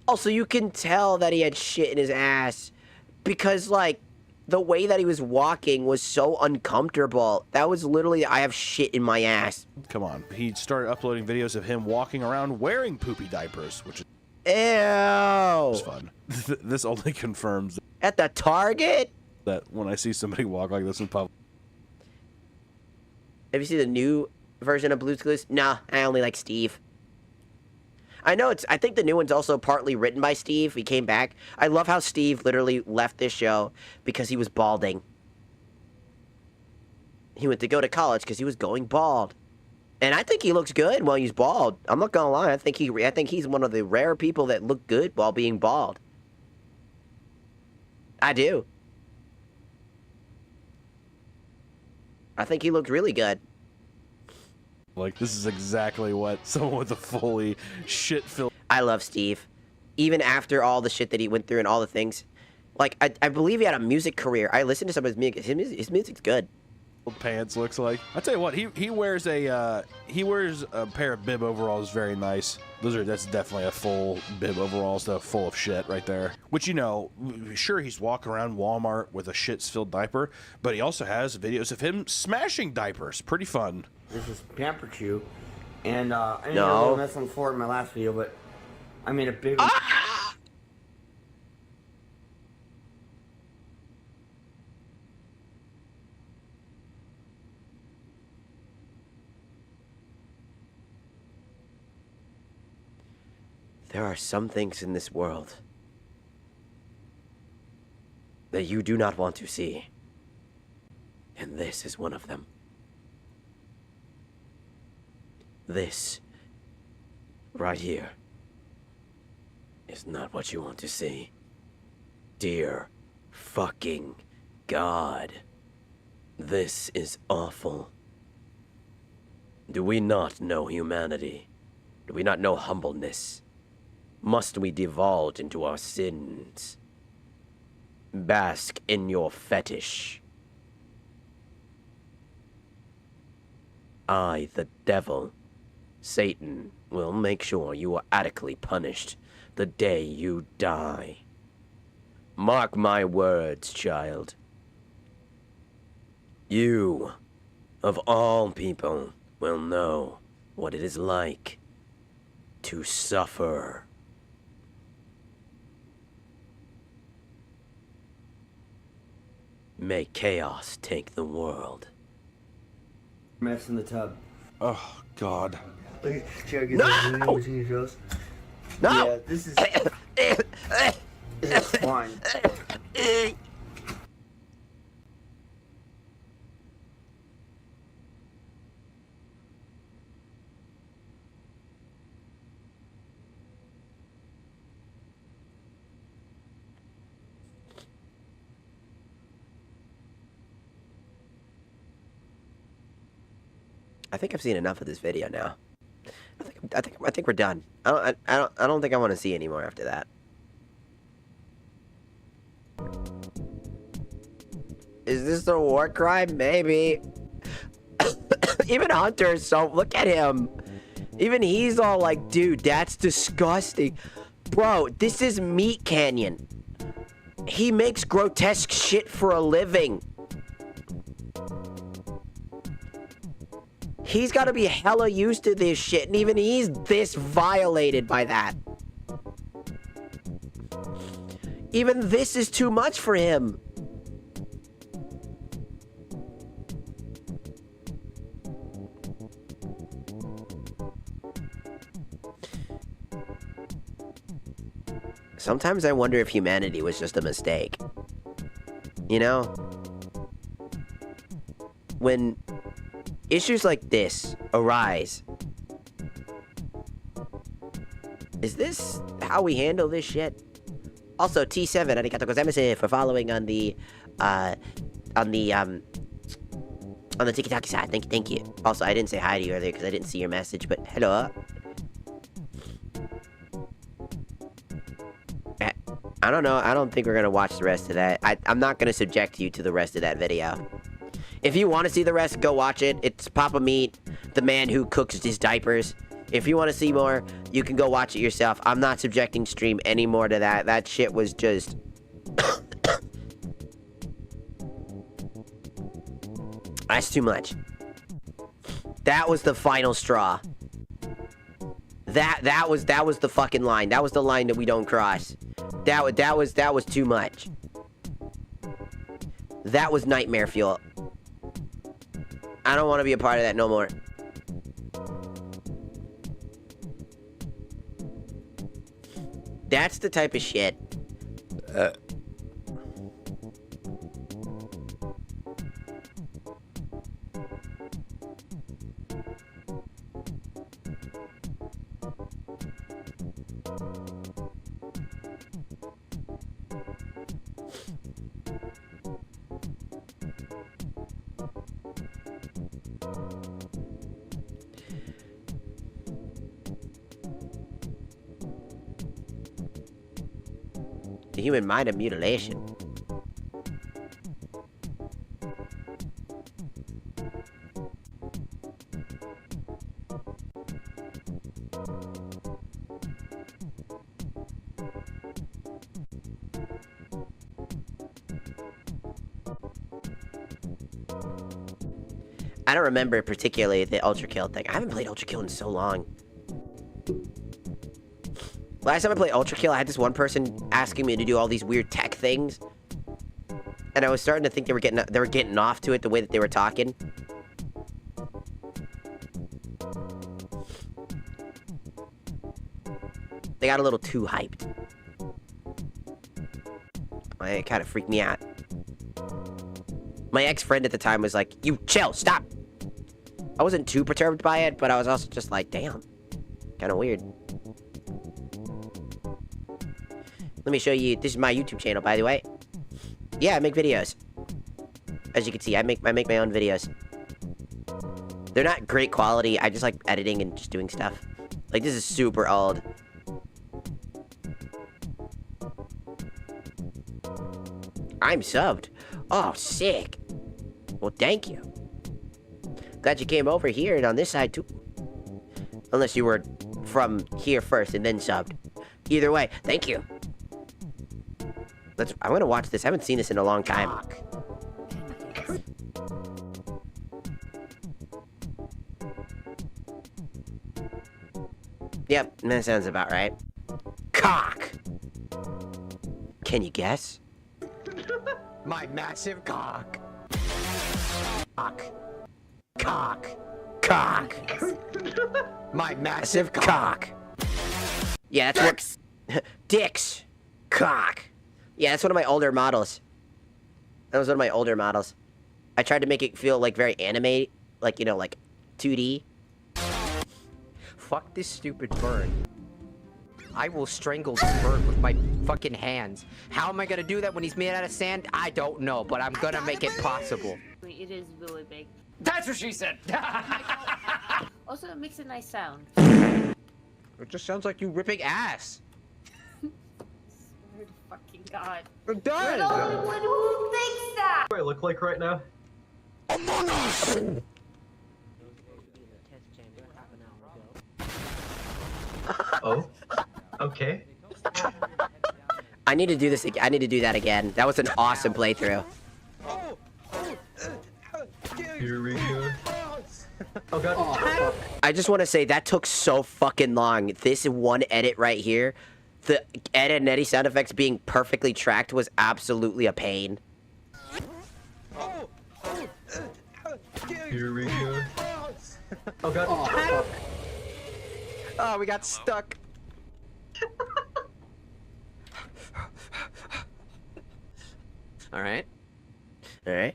Speaker 1: Also, you can tell that he had shit in his ass because, like, the way that he was walking was so uncomfortable. That was literally, I have shit in my ass.
Speaker 3: Come on. He started uploading videos of him walking around wearing poopy diapers, which is...
Speaker 1: Ew!
Speaker 3: It's fun. This only confirms
Speaker 1: At the Target?
Speaker 3: that when I see somebody walk like this in public.
Speaker 1: Have you seen the new version of Blue's Clues? Nah, I only like Steve. I know I think the new one's also partly written by Steve. He came back. I love how Steve literally left this show because he was balding. He went to go to college because he was going bald. And I think he looks good while he's bald. I'm not gonna lie. I think he's one of the rare people that look good while being bald. I do. I think he looked really good.
Speaker 3: Like, this is exactly what someone with a fully shit-filled...
Speaker 1: I love Steve. Even after all the shit that he went through and all the things. Like, I believe he had a music career. I listened to some of his music. His music's good.
Speaker 3: Pants looks like. I tell you what, he wears a pair of bib overalls, very nice. That's definitely a full bib overalls, though, full of shit right there. Which, you know, sure, he's walking around Walmart with a shit-filled diaper, but he also has videos of him smashing diapers. Pretty fun.
Speaker 7: This is Pamper Chew, and I didn't
Speaker 1: No.
Speaker 7: get a little mess on the floor in my last video, but I made a big one.
Speaker 1: There are some things in this world that you do not want to see. And this is one of them. This, right here, is not what you want to see. Dear fucking God. This is awful. Do we not know humanity? Do we not know humbleness? Must we divulge into our sins? Bask in your fetish. I, the devil, Satan, will make sure you are adequately punished the day you die. Mark my words, child. You, of all people, will know what it is like to suffer. May chaos take the world.
Speaker 7: Mess in the tub.
Speaker 3: Oh, God.
Speaker 7: Look at Cherokee.
Speaker 1: No!
Speaker 7: Between your toes.
Speaker 1: No!
Speaker 7: Yeah, this is. It's fine.
Speaker 1: I think I've seen enough of this video now. I think we're done. I don't think I want to see any more after that. Is this a war crime? Maybe. Even Hunter is so... Look at him. Even he's all like, dude, that's disgusting. Bro, this is Meat Canyon. He makes grotesque shit for a living. He's got to be hella used to this shit, and even he's this violated by that. Even this is too much for him. Sometimes I wonder if humanity was just a mistake. You know? When issues like this arise, is this how we handle this shit? Also, T7, arigato gozaimasu for following on the TikTok side. Thank you. Also, I didn't say hi to you earlier because I didn't see your message, but hello. I don't know. I don't think we're gonna watch the rest of that. I'm not gonna subject you to the rest of that video. If you want to see the rest, go watch it. It's Papa Meat, the man who cooks his diapers. If you want to see more, you can go watch it yourself. I'm not subjecting stream anymore to that. That shit was just... That's too much. That was the final straw. That was the fucking line. That was the line that we don't cross. That was too much. That was nightmare fuel. I don't want to be a part of that no more. That's the type of shit. The human mind of mutilation. I don't remember particularly the Ultra Kill thing. I haven't played Ultra Kill in so long. Last time I played Ultra Kill, I had this one person asking me to do all these weird tech things, and I was starting to think they were getting off to it the way that they were talking. They got a little too hyped. It kind of freaked me out. My ex-friend at the time was like, you chill, stop. I wasn't too perturbed by it, but I was also just like, damn. Kind of weird. Let me show you. This is my YouTube channel, by the way. Yeah, I make videos. As you can see, I make my own videos. They're not great quality. I just like editing and just doing stuff. Like, this is super old. I'm subbed. Oh, sick. Well, thank you. Glad you came over here and on this side, too. Unless you were from here first and then subbed. Either way, thank you. I'm gonna watch this. I haven't seen this in a long time. Yep, that sounds about right. Cock! Can you guess? My massive cock. Cock. Cock. Cock. My massive cock. Yeah, that's what... Dicks. Cock. Yeah, that's one of my older models. That was one of my older models. I tried to make it feel like very anime, like, you know, like 2D.
Speaker 8: Fuck this stupid bird. I will strangle this bird with my fucking hands. How am I gonna do that when he's made out of sand? I don't know, but I'm gonna make it possible.
Speaker 9: It is really big.
Speaker 8: That's what she said!
Speaker 9: Also, it makes a nice sound.
Speaker 8: It just sounds like you ripping ass.
Speaker 9: Swear to fucking God.
Speaker 8: It
Speaker 9: You're
Speaker 8: does!
Speaker 9: the only one who thinks that!
Speaker 10: What do I look like right now? Oh, okay.
Speaker 1: I need to do this. I need to do that again. That was an awesome playthrough.
Speaker 10: Here we go. Oh god.
Speaker 1: I just want to say that took so fucking long. This one edit right here, the Ed and Eddie sound effects being perfectly tracked was absolutely a pain.
Speaker 10: Here we go. Oh god.
Speaker 8: Oh, we got stuck. Alright.
Speaker 1: Alright.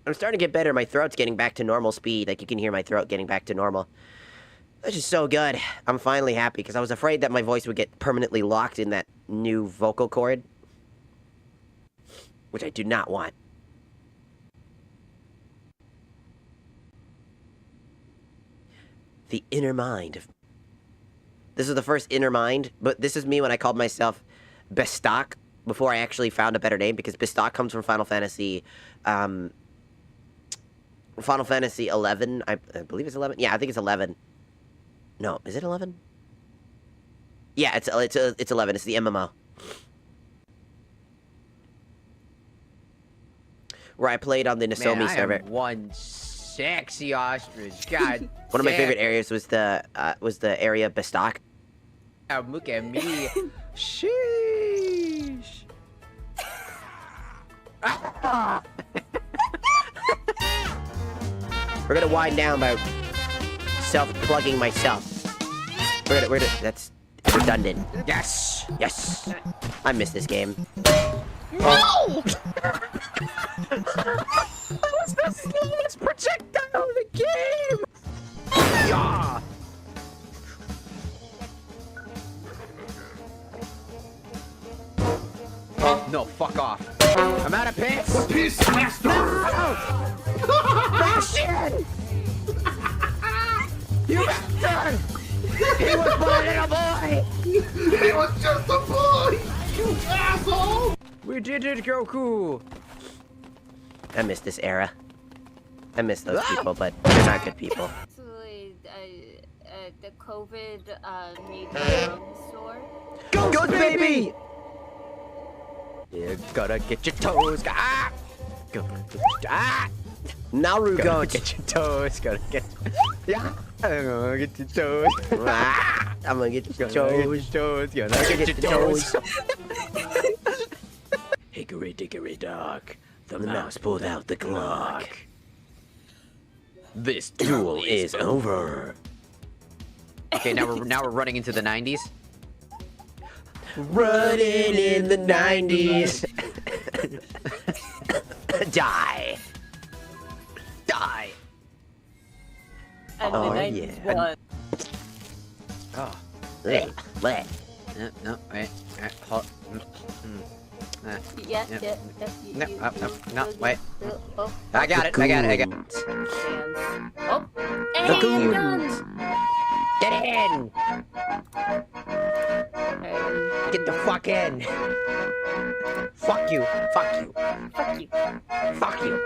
Speaker 1: I'm starting to get better. My throat's getting back to normal speed. Like, you can hear my throat getting back to normal. That's just so good. I'm finally happy, because I was afraid that my voice would get permanently locked in that new vocal cord. Which I do not want. The inner mind. This is the first inner mind, but this is me when I called myself Bestak before I actually found a better name, because Bestak comes from Final Fantasy 11. I believe it's 11. Yeah, I think it's 11. No, is it 11? Yeah, it's 11. It's the MMO. Where I played on the Nozomi server.
Speaker 8: I am one sexy ostrich. God.
Speaker 1: One of my favorite areas was the area Bestak.
Speaker 8: Oh, look at me. Sheesh.
Speaker 1: We're gonna wind down by self-plugging myself. We're gonna, that's redundant.
Speaker 8: Yes.
Speaker 1: Yes. I miss this game.
Speaker 8: No! That was the slowest projectile in the game! Yeah! No, fuck off. I'm out of piss!
Speaker 3: Piss master!
Speaker 8: Bastion! You bastard! He was my little boy!
Speaker 3: He was just a boy! You asshole!
Speaker 8: We did it, Goku!
Speaker 1: I miss this era. I miss those people, but they're not good people.
Speaker 9: Actually, the COVID made the sore.
Speaker 8: Ghost baby! You gotta get your toes. Ah! Ah!
Speaker 1: Naruto.
Speaker 8: Gotta get your toes. Gotta get. Yeah. I'm gonna get your toes.
Speaker 1: Ah, I'm gonna get your toes.
Speaker 8: Toes. Gotta get your toes.
Speaker 1: Hickory dickory dock. The mouse pulled out the clock. This duel is over.
Speaker 8: Okay, now we're running into the 90s.
Speaker 1: Running in the 90s. Die. Die.
Speaker 9: And
Speaker 1: Oh,
Speaker 9: the
Speaker 1: yeah.
Speaker 9: 90s won.
Speaker 8: Oh.
Speaker 1: Bleh, bleh.
Speaker 8: No, wait. Hold.
Speaker 9: Yeah.
Speaker 8: No, no, wait.
Speaker 9: Oh,
Speaker 8: I got it.
Speaker 9: hands. Oh, and
Speaker 1: Cocoon.
Speaker 9: guns.
Speaker 8: Get in!
Speaker 9: And
Speaker 8: Get the fuck in! Fuck you! Fuck you!
Speaker 9: fuck you.
Speaker 8: Fuck you!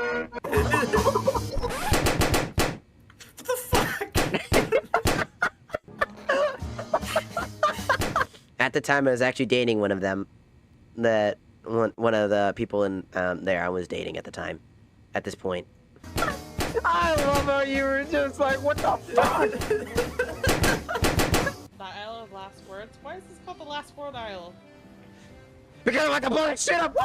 Speaker 1: At the time, I was actually dating one of them. That one of the people in there I was dating at the time. At this point.
Speaker 8: I love how you were just like, what the fuck?
Speaker 11: The Isle of Last Words? Why is this called the Last Word Isle?
Speaker 8: Because I want to blow that shit up!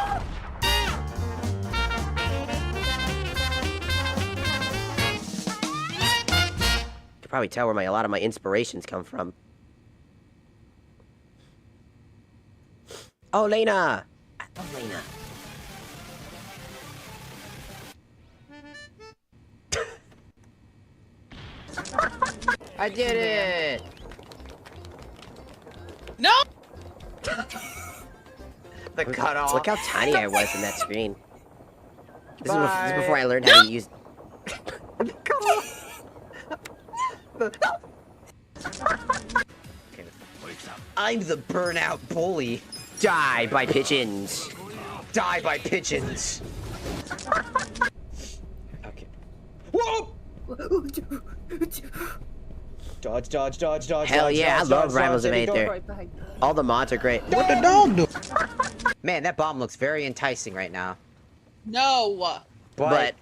Speaker 1: You can probably tell where a lot of my inspirations come from. Oh, Lena! Oh, Lena.
Speaker 8: I did it!
Speaker 11: No!
Speaker 8: The cutoff.
Speaker 1: Look how tiny I was in that screen. This is before I learned how to use...
Speaker 8: I'm the burnout bully.
Speaker 1: Die by pigeons.
Speaker 8: Die by pigeons. Okay. Whoa! Dodge, dodge, dodge, dodge.
Speaker 1: Hell
Speaker 8: dodge,
Speaker 1: yeah, I
Speaker 8: dodge,
Speaker 1: love
Speaker 8: dodge,
Speaker 1: Rivals of
Speaker 8: dodge,
Speaker 1: Aether.
Speaker 9: Right behind you.
Speaker 1: All the mods are great. What the dog do?
Speaker 8: Man, that bomb looks very enticing right now.
Speaker 11: No!
Speaker 1: But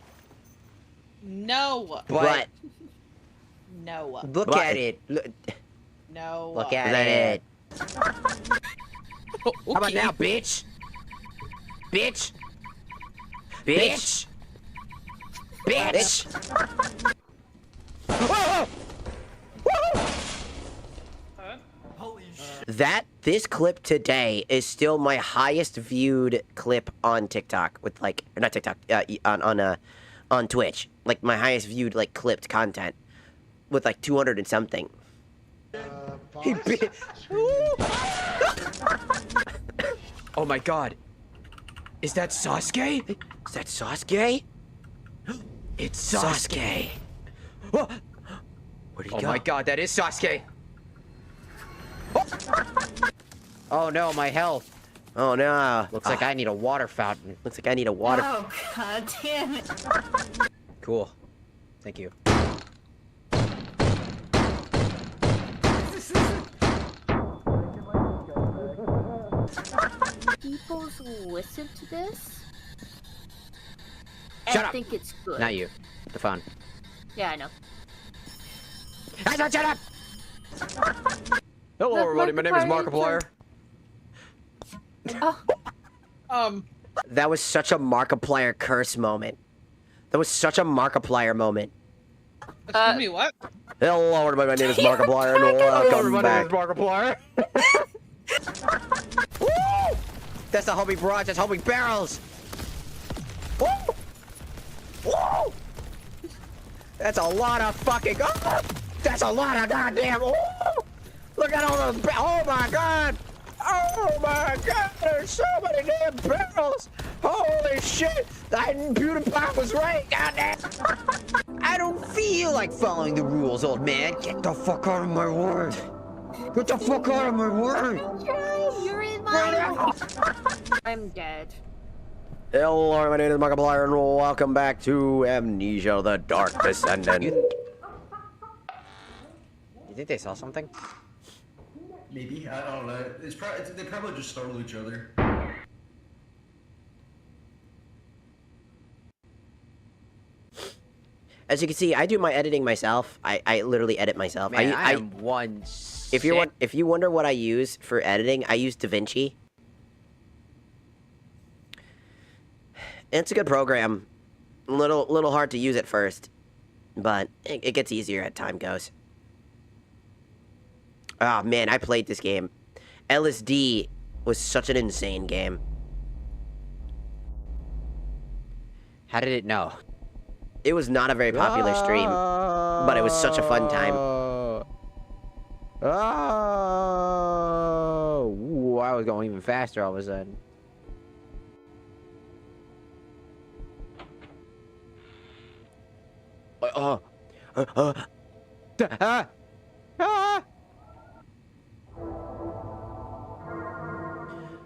Speaker 11: No!
Speaker 1: but
Speaker 11: No!
Speaker 8: Look
Speaker 1: But-
Speaker 8: at it.
Speaker 11: No!
Speaker 8: Look at
Speaker 1: that
Speaker 8: it.
Speaker 11: Oh,
Speaker 8: How about
Speaker 11: okay.
Speaker 8: now, bitch? Bitch? Bitch? Bitch? Whoa!
Speaker 1: this clip today is still my highest viewed clip on TikTok with like, or not TikTok, on Twitch. Like my highest viewed like clipped content with like 200 and something.
Speaker 8: Oh my god. Is that Sasuke?
Speaker 1: Is that Sasuke?
Speaker 8: It's Sasuke.
Speaker 1: Where'd he
Speaker 8: Oh
Speaker 1: go?
Speaker 8: my god, that is Sasuke. Oh no, my health.
Speaker 1: Oh no.
Speaker 8: Looks like I need a water fountain.
Speaker 1: Looks like I need a water.
Speaker 9: Oh, god damn it.
Speaker 8: Cool. Thank you.
Speaker 9: People who listen to this,
Speaker 8: Shut
Speaker 9: I
Speaker 8: up.
Speaker 9: think it's good.
Speaker 8: Not you. The phone.
Speaker 9: Yeah, I know.
Speaker 8: I said shut up! Hello
Speaker 9: Look,
Speaker 8: everybody, my name is
Speaker 9: Markiplier
Speaker 8: Markiplier.
Speaker 9: Oh,
Speaker 1: That was such a Markiplier curse moment. That was such a Markiplier moment.
Speaker 11: Excuse me, what?
Speaker 1: Hello everybody, my name is Markiplier and welcome back.
Speaker 8: Markiplier. Woo! That's the homie barrage, that's homie barrels! Woo! Woo! That's a lot of fucking... Oh! That's a lot of goddamn... Oh! Look at all those... Oh my god! Oh my god! There's so many damn barrels! Holy shit! That PewDiePie was right, goddamn! I don't feel like following the rules, old man. Get the fuck out of my word! Get the fuck out of my word!
Speaker 9: you're in my... I'm dead.
Speaker 1: Hello, my name is Markiplier and welcome back to Amnesia: The Dark Descendant.
Speaker 8: You think they saw something?
Speaker 12: Maybe, I don't know. It's probably they probably just startle each other.
Speaker 1: As you can see, I do my editing myself. I literally edit myself.
Speaker 8: Man, I am one
Speaker 1: if you wonder what I use for editing, I use DaVinci. It's a good program. Little hard to use at first, but it gets easier as time goes. Ah, man, I played this game. LSD was such an insane game.
Speaker 8: How did it know?
Speaker 1: It was not a very popular stream, but it was such a fun time.
Speaker 8: Oh, ooh, I was going even faster all of a sudden.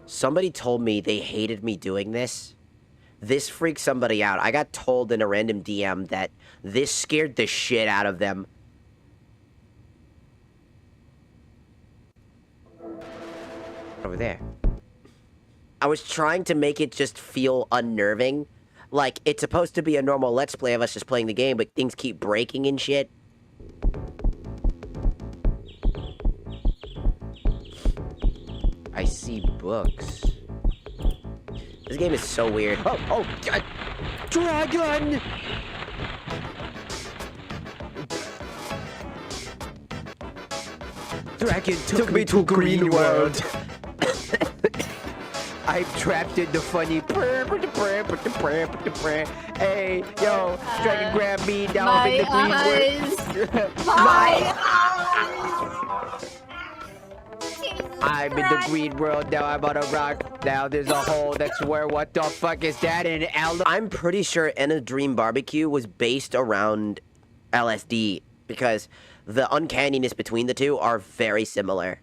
Speaker 1: Somebody told me they hated me doing this. This freaked somebody out. I got told in a random DM that this scared the shit out of them. Over there. I was trying to make it just feel unnerving. Like, it's supposed to be a normal Let's Play of us just playing the game, but things keep breaking and shit.
Speaker 8: I see books.
Speaker 1: This game is so weird.
Speaker 8: Oh, God. Dragon! Dragon took me to green world. I'm trapped in the funny. Hey, yo, dragon grab me down in the green world.
Speaker 9: My
Speaker 8: I'm in the green world, now I'm on a rock. Now there's a hole that's where, what the fuck is that in Aldo?
Speaker 1: I'm pretty sure In a Dream Barbecue was based around LSD because the uncanniness between the two are very similar.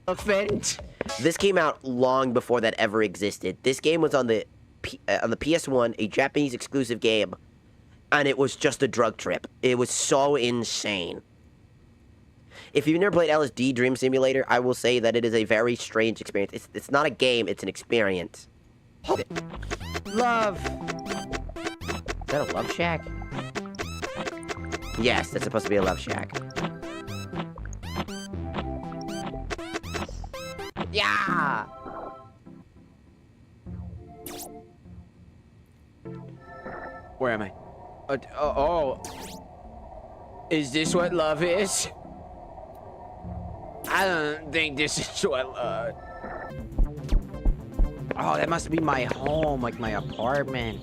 Speaker 8: Elephant.
Speaker 1: This came out long before that ever existed. This game was on the PS1, a Japanese exclusive game, and it was just a drug trip. It was so insane. If you've never played LSD Dream Simulator, I will say that it is a very strange experience. It's not a game, it's an experience.
Speaker 8: Love. Is that a love shack?
Speaker 1: Yes, that's supposed to be a love shack.
Speaker 8: Yeah! Where am I? Oh. Is this what love is? I don't think this is what love... Oh, that must be my home, like my apartment.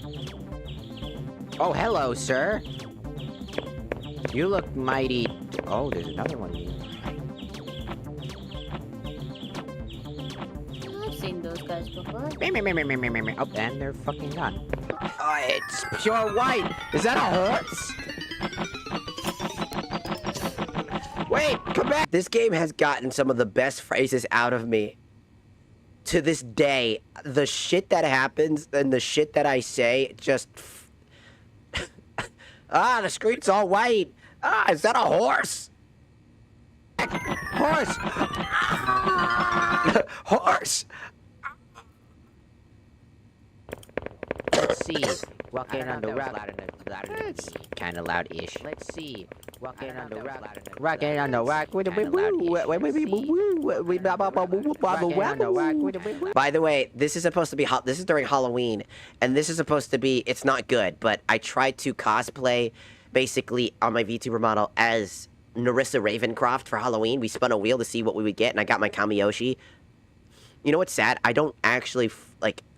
Speaker 8: Oh, hello, sir. You look mighty... Oh, there's another one here.
Speaker 9: I've seen those guys before.
Speaker 8: Oh, and they're fucking gone. Oh, it's pure white. Is that a horse? Wait, come back.
Speaker 1: This game has gotten some of the best phrases out of me. To this day, the shit that happens and the shit that I say just... the screen's all white. Is that a horse?
Speaker 8: Horse!
Speaker 1: Horse!
Speaker 8: Let's see. Walking on the rock. It's kind of loud-ish. Let's see. Walking on the rock. Rocking on the rock.
Speaker 1: By the way, this is supposed to be this is during Halloween, and this is supposed to be, it's not good, but I tried to cosplay basically on my VTuber model as Narissa Ravencroft for Halloween. We spun a wheel to see what we would get, and I got my Kamiyoshi. You know what's sad? I don't actually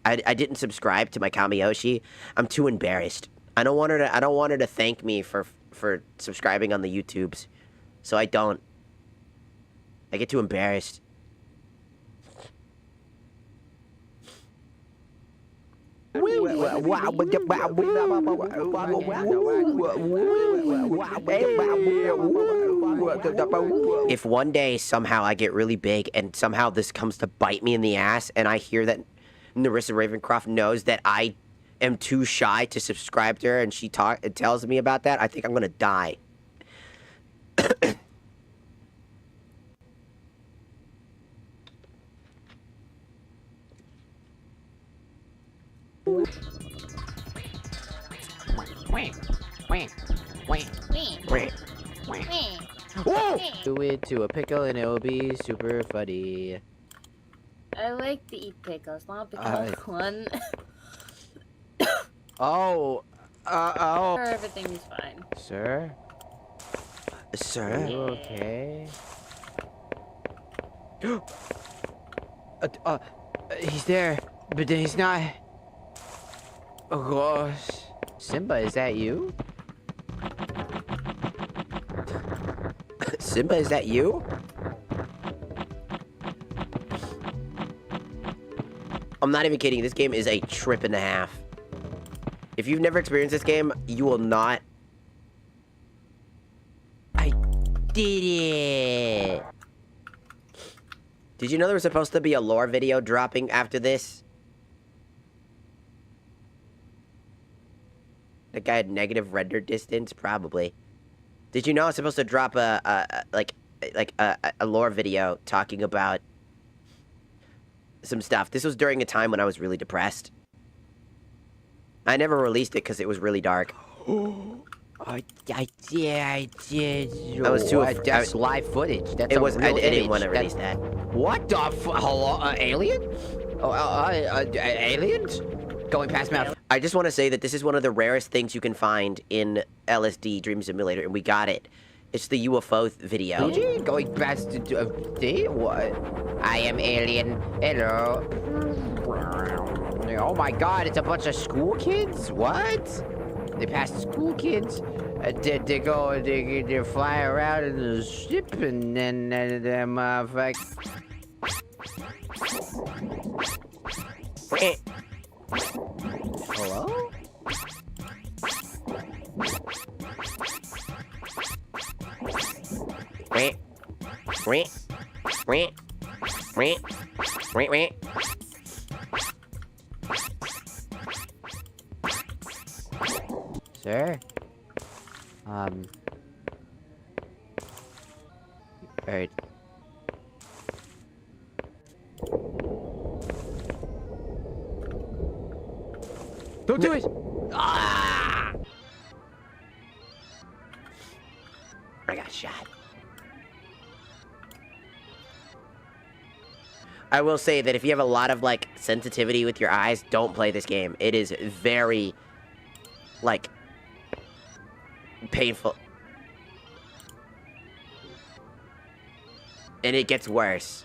Speaker 1: I didn't subscribe to my Kamiyoshi. I'm too embarrassed. I don't want her to thank me for subscribing on the YouTubes. So I don't. I get too embarrassed. If one day somehow I get really big and somehow this comes to bite me in the ass and I hear that Narissa Ravencroft knows that I am too shy to subscribe to her and she tells me about that, I think I'm gonna die.
Speaker 8: Do it to a pickle and it'll be super funny.
Speaker 9: I like to eat pickles, not because one.
Speaker 8: Oh.
Speaker 9: Everything's fine.
Speaker 8: Sir?
Speaker 1: Sir?
Speaker 8: You okay? He's there, but then he's not. Oh gosh. Simba, is that you?
Speaker 1: Simba, is that you? I'm not even kidding. This game is a trip and a half. If you've never experienced this game, you will not. I did it. Did you know there was supposed to be a lore video dropping after this? That guy had negative render distance, probably. Did you know I was supposed to drop a lore video talking about some stuff? This was during a time when I was really depressed. I never released it because it was really dark.
Speaker 8: I did.
Speaker 1: I was too.
Speaker 8: That's live footage. That's
Speaker 1: it was. I
Speaker 8: real
Speaker 1: didn't want to
Speaker 8: image.
Speaker 1: release that.
Speaker 8: What the hello, alien? Aliens? Going past Mount.
Speaker 1: I just want to say that this is one of the rarest things you can find in LSD Dream Simulator, and we got it. It's the UFO video.
Speaker 8: Going past what? I am alien. Hello. Oh my God! It's a bunch of school kids. What? They passed school kids. They fly around in the ship, and then them Hello? Sir? Alright. Don't do it! Ah! I got shot.
Speaker 1: I will say that if you have a lot of, like, sensitivity with your eyes, don't play this game. It is very, like, painful. And it gets worse.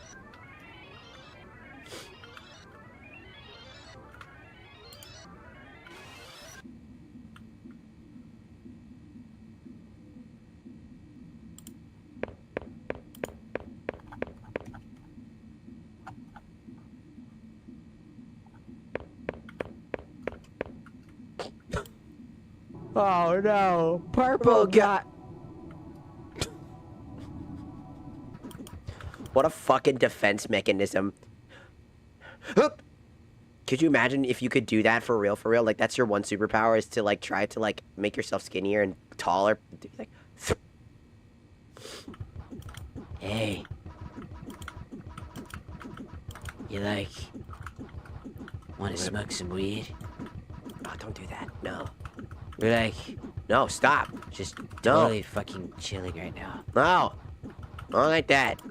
Speaker 8: Oh no! Purple got.
Speaker 1: What a fucking defense mechanism. Could you imagine if you could do that for real, for real? Like, that's your one superpower, is to, like, try to, like, make yourself skinnier and taller. Like,
Speaker 8: Hey. You like... wanna smoke some weed?
Speaker 1: oh, don't do that. No.
Speaker 8: We're like...
Speaker 1: No, stop.
Speaker 8: just
Speaker 1: Don't.
Speaker 8: really fucking chilling right now.
Speaker 1: No. Not like that.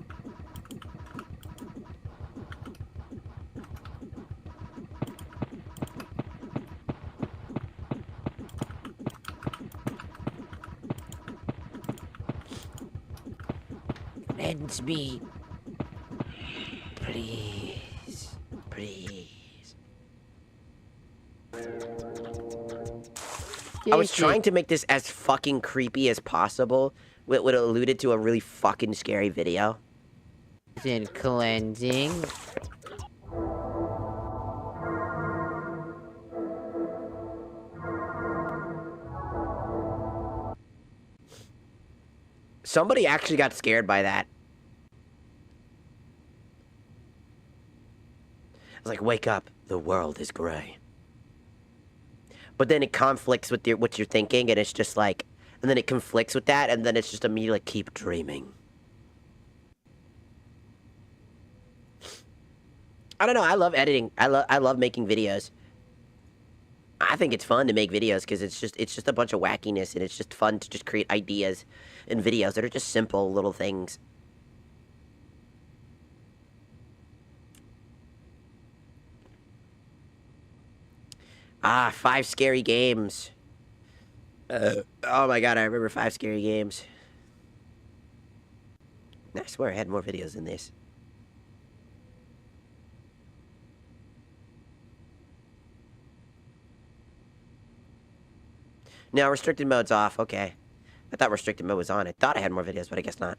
Speaker 8: Lend me. Please. Please.
Speaker 1: I was trying to make this as fucking creepy as possible. What alluded to a really fucking scary video.
Speaker 8: And cleansing.
Speaker 1: Somebody actually got scared by that. I was like, wake up, the world is gray. But then it conflicts with what you're thinking, and it's just like, and then it conflicts with that, and then it's just immediately like, keep dreaming. I don't know, I love editing. I love making videos. I think it's fun to make videos because it's just a bunch of wackiness, and it's just fun to just create ideas and videos that are just simple little things. Ah, 5 scary games. Oh my god, I remember 5 scary games. I swear I had more videos than this. No, restricted mode's off. Okay. I thought restricted mode was on. I thought I had more videos, but I guess not.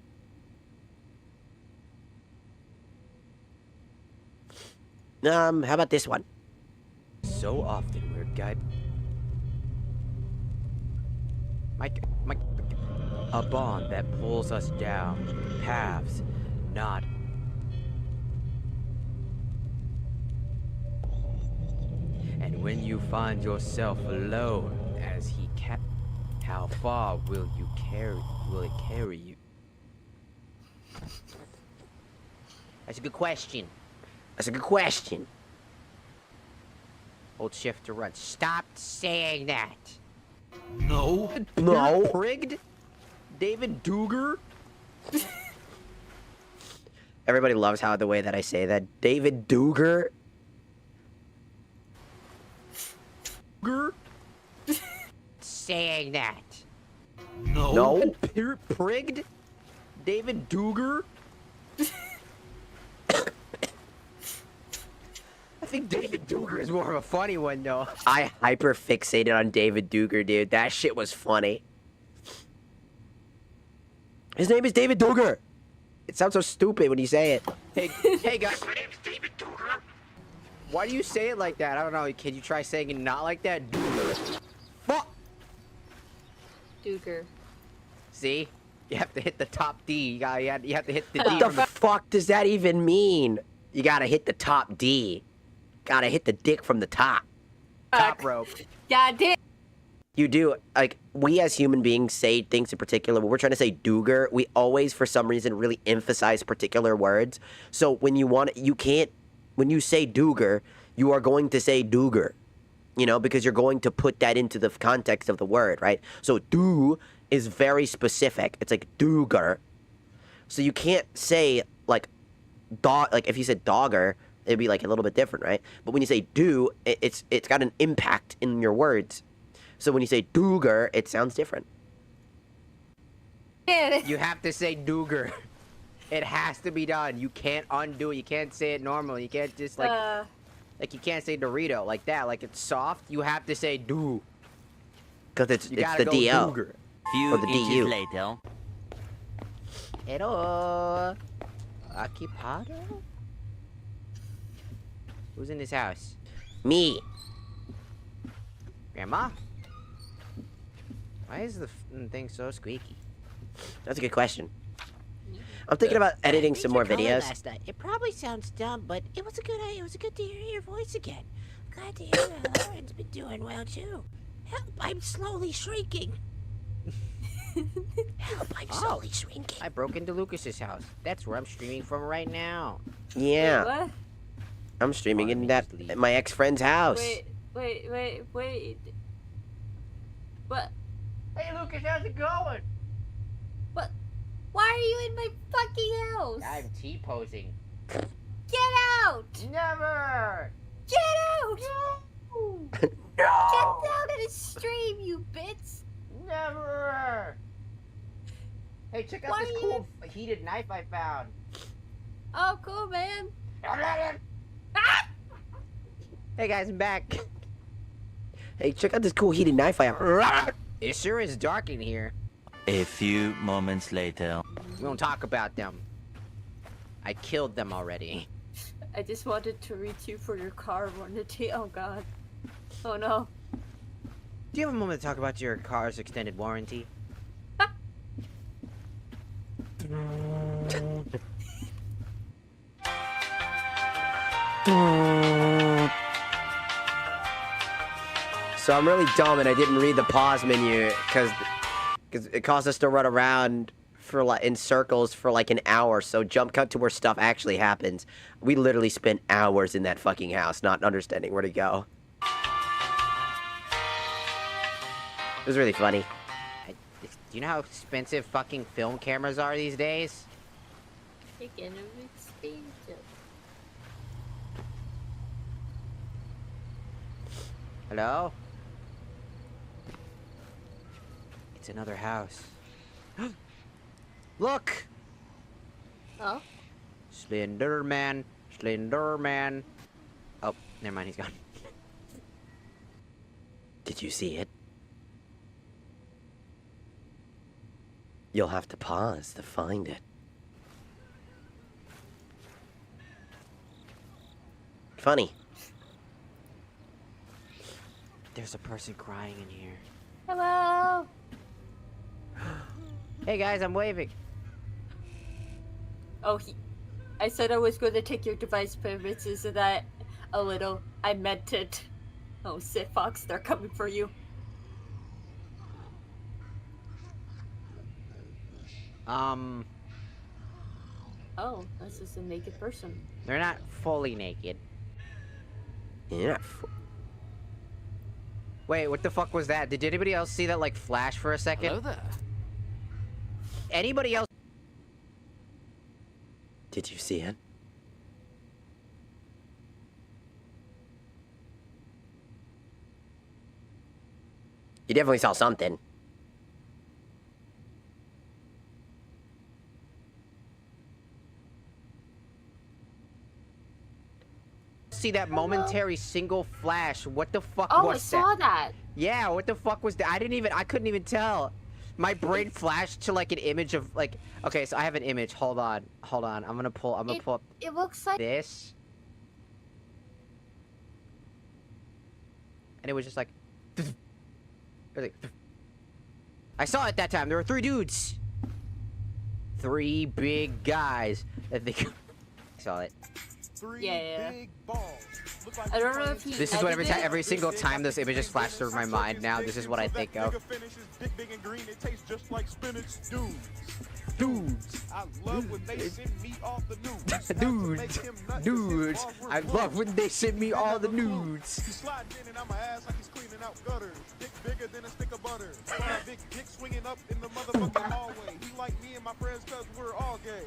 Speaker 1: How about this one?
Speaker 8: So often, weird guy. A bond that pulls us down paths, not. And when you find yourself alone, as he can, how far will it carry you?
Speaker 1: That's a good question. That's a good question.
Speaker 8: Hold shift to run. Stop saying that.
Speaker 3: No.
Speaker 1: No.
Speaker 8: Prigged? David Duger?
Speaker 1: Everybody loves how the way that I say that. David Duger.
Speaker 8: Saying that.
Speaker 3: No.
Speaker 1: No.
Speaker 8: Prigged? David Duger? I think David Duger is more of a funny one, though.
Speaker 1: I hyper fixated on David Duger, dude. That shit was funny. His name is David Duger. It sounds so stupid when you say it.
Speaker 8: Hey guys. My name's David Duger. Why do you say it like that? I don't know. Can you try saying it not like that? Duger. Fuck.
Speaker 9: Duger.
Speaker 8: See? You have to hit the top D. You have to hit the D.
Speaker 1: What the fuck does that even mean? You gotta hit the top D. Gotta hit the dick from the top.
Speaker 8: Top rope.
Speaker 9: Yeah, dick.
Speaker 1: You do. Like, we as human beings say things in particular. When we're trying to say Duger, we always, for some reason, really emphasize particular words. So when you can't, when you say Duger, you are going to say Duger. You know, because you're going to put that into the context of the word, right? So do is very specific. It's like Duger. So you can't say, like, dog. Like, if you said dogger, it'd be, like, a little bit different, right? But when you say do, it's got an impact in your words. So when you say Duger, it sounds different.
Speaker 8: You have to say Duger. It has to be done. You can't undo it. You can't say it normal. You can't just like you can't say Dorito like that. Like it's soft. You have to say do.
Speaker 1: Because it's the
Speaker 8: go
Speaker 1: DL.
Speaker 8: Duger.
Speaker 13: Few
Speaker 1: or the
Speaker 13: inches
Speaker 1: DU.
Speaker 13: later.
Speaker 8: Hello. Occupado? Who's in this house?
Speaker 1: Me.
Speaker 8: Grandma? Why is the thing so squeaky?
Speaker 1: That's a good question. I'm thinking about editing some more videos.
Speaker 14: Last night. It probably sounds dumb, but it was good to hear your voice again. Glad to hear that Lauren's been doing well too. Help! I'm slowly shrinking. Help! I'm slowly shrinking.
Speaker 8: I broke into Lucas's house. That's where I'm streaming from right now.
Speaker 1: Yeah.
Speaker 9: Wait, what?
Speaker 1: I'm streaming in that at my ex-friend's house.
Speaker 9: Wait. What?
Speaker 8: Hey Lucas, how's it going?
Speaker 9: What? Why are you in my fucking house?
Speaker 8: I'm T-posing.
Speaker 9: Get out!
Speaker 8: Never!
Speaker 9: Get out!
Speaker 8: No!
Speaker 9: Get down to the stream, you bitch!
Speaker 8: Never! Hey, check out
Speaker 9: Why
Speaker 8: this
Speaker 9: are
Speaker 8: cool heated knife I found.
Speaker 9: Oh, cool, man.
Speaker 8: Hey guys, I'm back.
Speaker 1: Hey, check out this cool heated knife I have.
Speaker 8: It sure is dark in here.
Speaker 13: A few moments later.
Speaker 8: We won't talk about them. I killed them already.
Speaker 9: I just wanted to reach you for your car warranty. Oh god. Oh no.
Speaker 8: Do you have a moment to talk about your car's extended warranty?
Speaker 1: So I'm really dumb and I didn't read the pause menu because it caused us to run around for like in circles for like an hour. So jump cut to where stuff actually happens. We literally spent hours in that fucking house, not understanding where to go. It was really funny.
Speaker 8: Do you know how expensive fucking film cameras are these days?
Speaker 9: Speaking of expensive.
Speaker 8: Hello? It's another house. Look!
Speaker 9: Oh?
Speaker 8: Slender Man. Oh, never mind, he's gone.
Speaker 1: Did you see it? You'll have to pause to find it. Funny.
Speaker 8: There's a person crying in here.
Speaker 9: Hello.
Speaker 8: Hey guys, I'm waving.
Speaker 9: Oh, I said I was going to take your device permits. Isn't that a little? I meant it. Oh, Sid Fox, they're coming for you. Oh, this is a naked person.
Speaker 8: They're not fully naked.
Speaker 1: Yeah.
Speaker 8: Wait, what the fuck was that? Did anybody else see that, like, flash for a second?
Speaker 15: Hello there.
Speaker 8: Anybody else?
Speaker 1: Did you see it? You definitely saw something.
Speaker 8: See that momentary single flash? What the fuck
Speaker 9: Oh,
Speaker 8: was
Speaker 9: I
Speaker 8: that?
Speaker 9: saw that.
Speaker 8: Yeah, what the fuck was that? I couldn't even tell. My brain flashed to like an image of like, okay, so I have an image. Hold on. I'm gonna pull up
Speaker 9: It looks like
Speaker 8: this. And it was just like, I saw it that time. There were 3 dudes. 3 big guys. I think I saw it.
Speaker 9: yeah. I don't know if he.
Speaker 8: This is what every single time this image just flashed through my mind. Now this is what I think of. Dudes.
Speaker 3: I love when they send me all the
Speaker 8: Dudes. I love when they send me all the nudes.
Speaker 3: He's sliding in and out my ass like he's cleaning out gutters. Dick bigger than a stick of butter. Big dick swinging up in the motherfucking hallway. He like me and my friends cause we're all gay.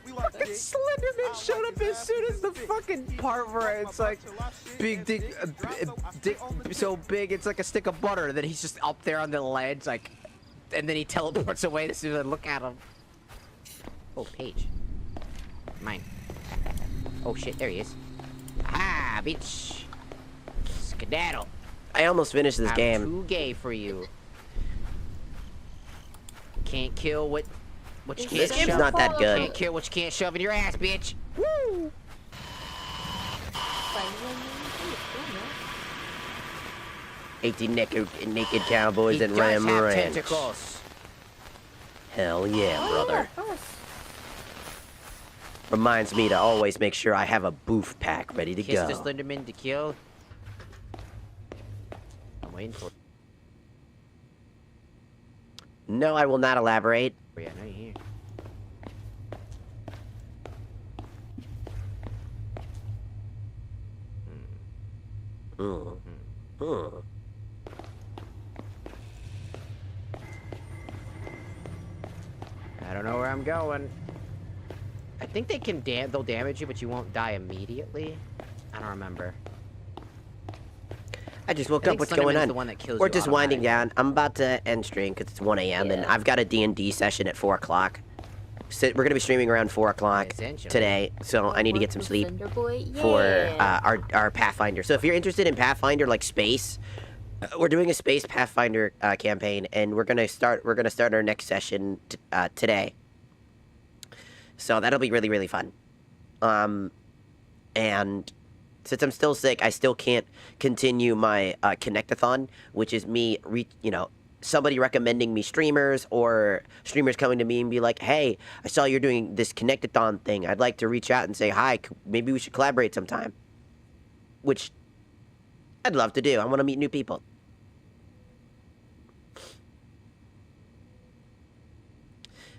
Speaker 3: We like dick.
Speaker 8: Slenderman showed up as soon as the fucking part where it's like big dick, dick so big it's like a stick of butter. Then he's just up there on the ledge, like, and then he teleports away as soon as I look at him. Oh, Paige. Mine. Oh shit, there he is. Ah, bitch. Skedaddle.
Speaker 1: I almost finished this game.
Speaker 8: I'm too gay for you. Can't kill what you can't
Speaker 1: This game's
Speaker 8: shove.
Speaker 1: not that good.
Speaker 8: Can't kill what you can't shove in your ass, bitch. Woo!
Speaker 1: 18 naked cowboys
Speaker 8: He
Speaker 1: and
Speaker 8: does
Speaker 1: Ram
Speaker 8: have
Speaker 1: Ranch.
Speaker 8: tentacles.
Speaker 1: Hell yeah, brother. Reminds me to always make sure I have a boof pack ready to
Speaker 8: Kiss
Speaker 1: go.
Speaker 8: the Slenderman to kill. I'm waiting for.
Speaker 1: No, I will not elaborate.
Speaker 8: Oh, yeah, now you're here. I don't know where I'm going. I think they can they'll damage you, but you won't die immediately. I don't remember.
Speaker 1: I just woke
Speaker 8: I
Speaker 1: up.
Speaker 8: think
Speaker 1: What's going
Speaker 8: Slenderman's
Speaker 1: on?
Speaker 8: the one that kills
Speaker 1: We're
Speaker 8: you
Speaker 1: just winding
Speaker 8: automatically.
Speaker 1: down. I'm about to end stream because it's 1 a.m. and
Speaker 8: Yeah.
Speaker 1: I've got a D&D session at 4 o'clock. So we're gonna be streaming around 4 o'clock
Speaker 8: Essentially.
Speaker 1: today, so I need to get some sleep
Speaker 9: Slender
Speaker 1: for our Pathfinder. So if you're interested in Pathfinder, like space, we're doing a space Pathfinder campaign, and we're gonna start our next session today. So that'll be really, really fun. And since I'm still sick, I still can't continue my Connect-a-thon, which is me, somebody recommending me streamers or streamers coming to me and be like, hey, I saw you're doing this Connect-a-thon thing. I'd like to reach out and say, hi, maybe we should collaborate sometime. Which I'd love to do. I want to meet new people.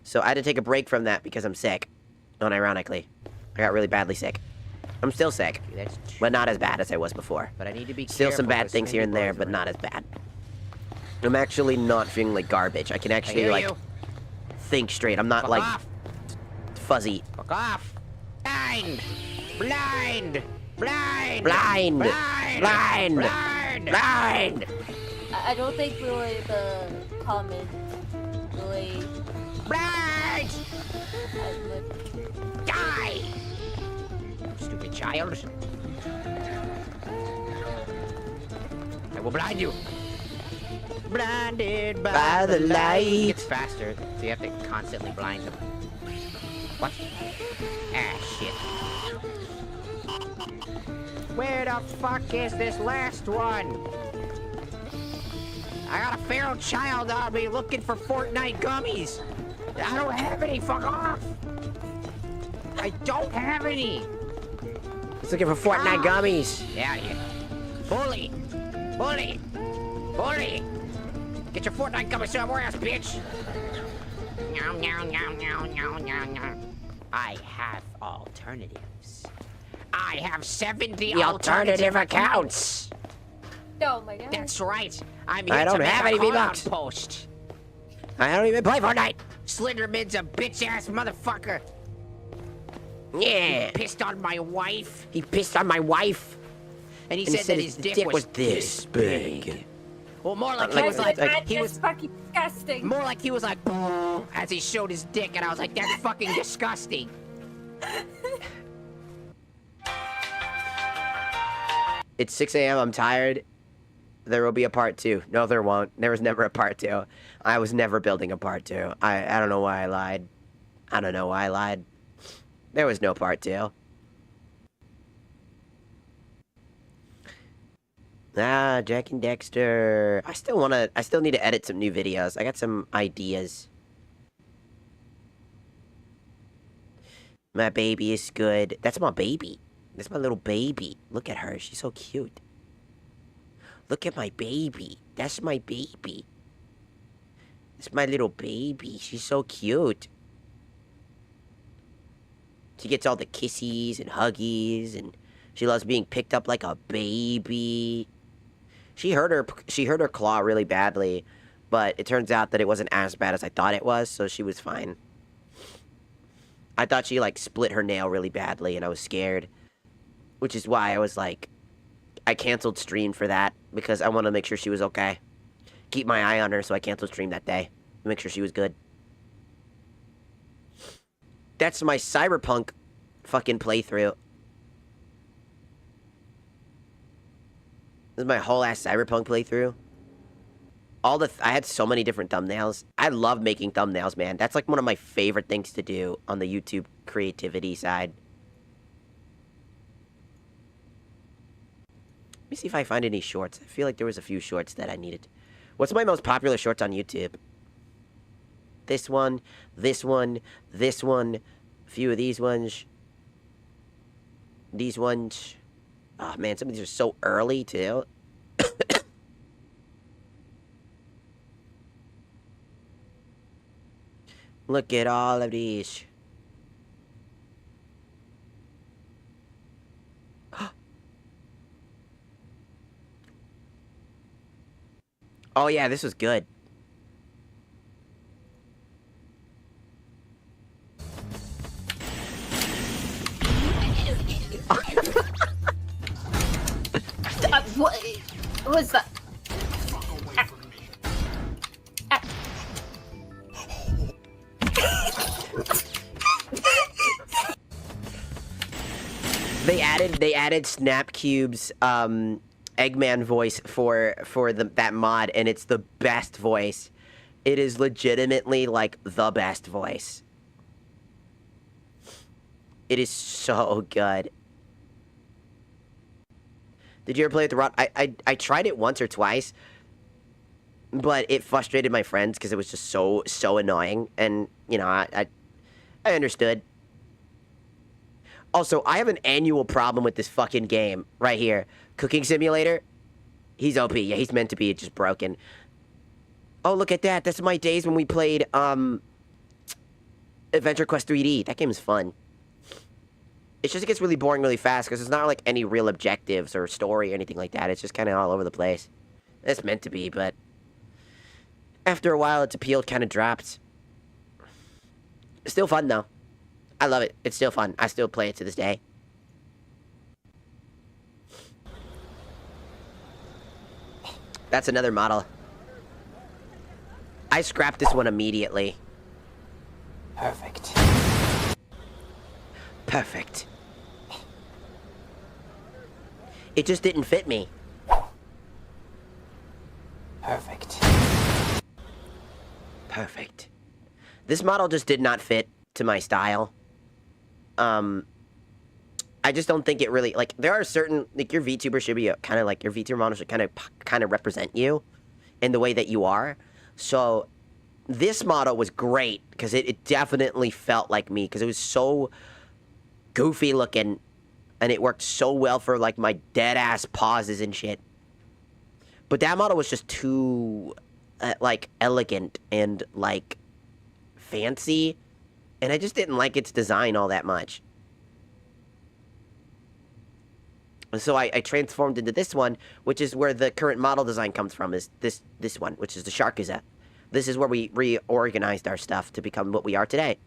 Speaker 1: So I had to take a break from that because I'm sick. Unironically. I got really badly sick. I'm still sick, but not as bad as I was before.
Speaker 8: But I need to be
Speaker 1: still some
Speaker 8: careful
Speaker 1: bad
Speaker 8: with
Speaker 1: things here and
Speaker 8: spinny
Speaker 1: there,
Speaker 8: balls
Speaker 1: but
Speaker 8: around.
Speaker 1: not as bad. I'm actually not feeling like garbage. I can actually
Speaker 8: hear
Speaker 1: like
Speaker 8: you.
Speaker 1: think straight. I'm not
Speaker 8: Fuck
Speaker 1: like
Speaker 8: off.
Speaker 1: fuzzy.
Speaker 8: Fuck off. Blind. Blind. Blind.
Speaker 1: Blind.
Speaker 8: Blind.
Speaker 1: Blind. Blind.
Speaker 9: I don't think we were the common really.
Speaker 8: Blind. Die. Stupid child. I will blind you. Blinded
Speaker 1: By the light.
Speaker 8: It gets faster, so you have to constantly blind them. What? Ah, shit. Where the fuck is this last one? I got a feral child on me looking for Fortnite gummies. I don't have any, fuck off. I don't have any.
Speaker 1: He's looking for Fortnite gummies.
Speaker 8: Get out of here. Bully. Bully. Bully. Get your Fortnite gummies somewhere else, bitch. I have alternatives. I have 70 alternative accounts.
Speaker 9: Oh my god.
Speaker 8: That's right. I'm here
Speaker 1: I don't
Speaker 8: to
Speaker 1: have
Speaker 8: make
Speaker 1: any
Speaker 8: a call-out
Speaker 1: V-Bucks.
Speaker 8: post.
Speaker 1: I don't even play Fortnite.
Speaker 8: Slenderman's a bitch-ass motherfucker.
Speaker 1: Yeah.
Speaker 8: He pissed on my wife.
Speaker 1: He pissed on my wife.
Speaker 8: And he said that his dick was
Speaker 1: this big.
Speaker 8: Well, more like
Speaker 1: Like-
Speaker 8: he was like,
Speaker 9: That's
Speaker 8: he was
Speaker 9: fucking disgusting.
Speaker 8: more like he was like as he showed his dick, and I was like, that's fucking disgusting.
Speaker 1: It's 6 a.m. I'm tired. There will be a part 2. No, there won't. There was never a part 2. I was never building a part 2. I don't know why I lied. I don't know why I lied. There was no part 2. Ah, Jack and Dexter. I still need to edit some new videos. I got some ideas. My baby is good. That's my baby. That's my little baby. Look at her. She's so cute. Look at my baby. That's my baby. That's my little baby. She's so cute. She gets all the kissies and huggies, and she loves being picked up like a baby. She hurt her claw really badly, but it turns out that it wasn't as bad as I thought it was, so she was fine. I thought she like split her nail really badly, and I was scared, which is why I was like, I canceled stream for that because I want to make sure she was okay. Keep my eye on her, so I canceled stream that day. Make sure she was good. That's my Cyberpunk fucking playthrough. This is my whole ass Cyberpunk playthrough. I had so many different thumbnails. I love making thumbnails, man. That's like one of my favorite things to do on the YouTube creativity side. Let me see if I find any shorts. I feel like there was a few shorts that I needed. What's my most popular shorts on YouTube? This one, this one, this one, a few of these ones. These ones. Oh man, some of these are so early too. Look at all of these. Oh yeah, this was good.
Speaker 9: What was that?
Speaker 1: They added Snap Cube's Eggman voice for that mod, and it's the best voice. It is legitimately like the best voice. It is so good. Did you ever play with the Rod? I tried it once or twice, but it frustrated my friends because it was just so annoying, and you know I understood. Also, I have an annual problem with this fucking game right here. Cooking Simulator. He's OP. Yeah, he's meant to be. It's just broken. Oh, look at that. That's my days when we played Adventure Quest 3D. That game is fun. It's just it gets really boring really fast because there's not like any real objectives or story or anything like that. It's just kind of all over the place. It's meant to be, but after a while, its appeal kind of drops. Still fun though. I love it. It's still fun. I still play it to this day. That's another model. I scrapped this one immediately. Perfect. Perfect. It just didn't fit me. Perfect. perfect. This model just did not fit to my style. I just don't think it really, like, there are certain, like, your VTuber should be kind of like, your VTuber model should kind of represent you in the way that you are. So this model was great because it definitely felt like me because it was so goofy looking and it worked so well for, like, my dead-ass pauses and shit. But that model was just too, like, elegant and, like, fancy, and I just didn't like its design all that much. So I transformed into this one, which is where the current model design comes from, is this one, which is the Sharkuza. This is where we reorganized our stuff to become what we are today.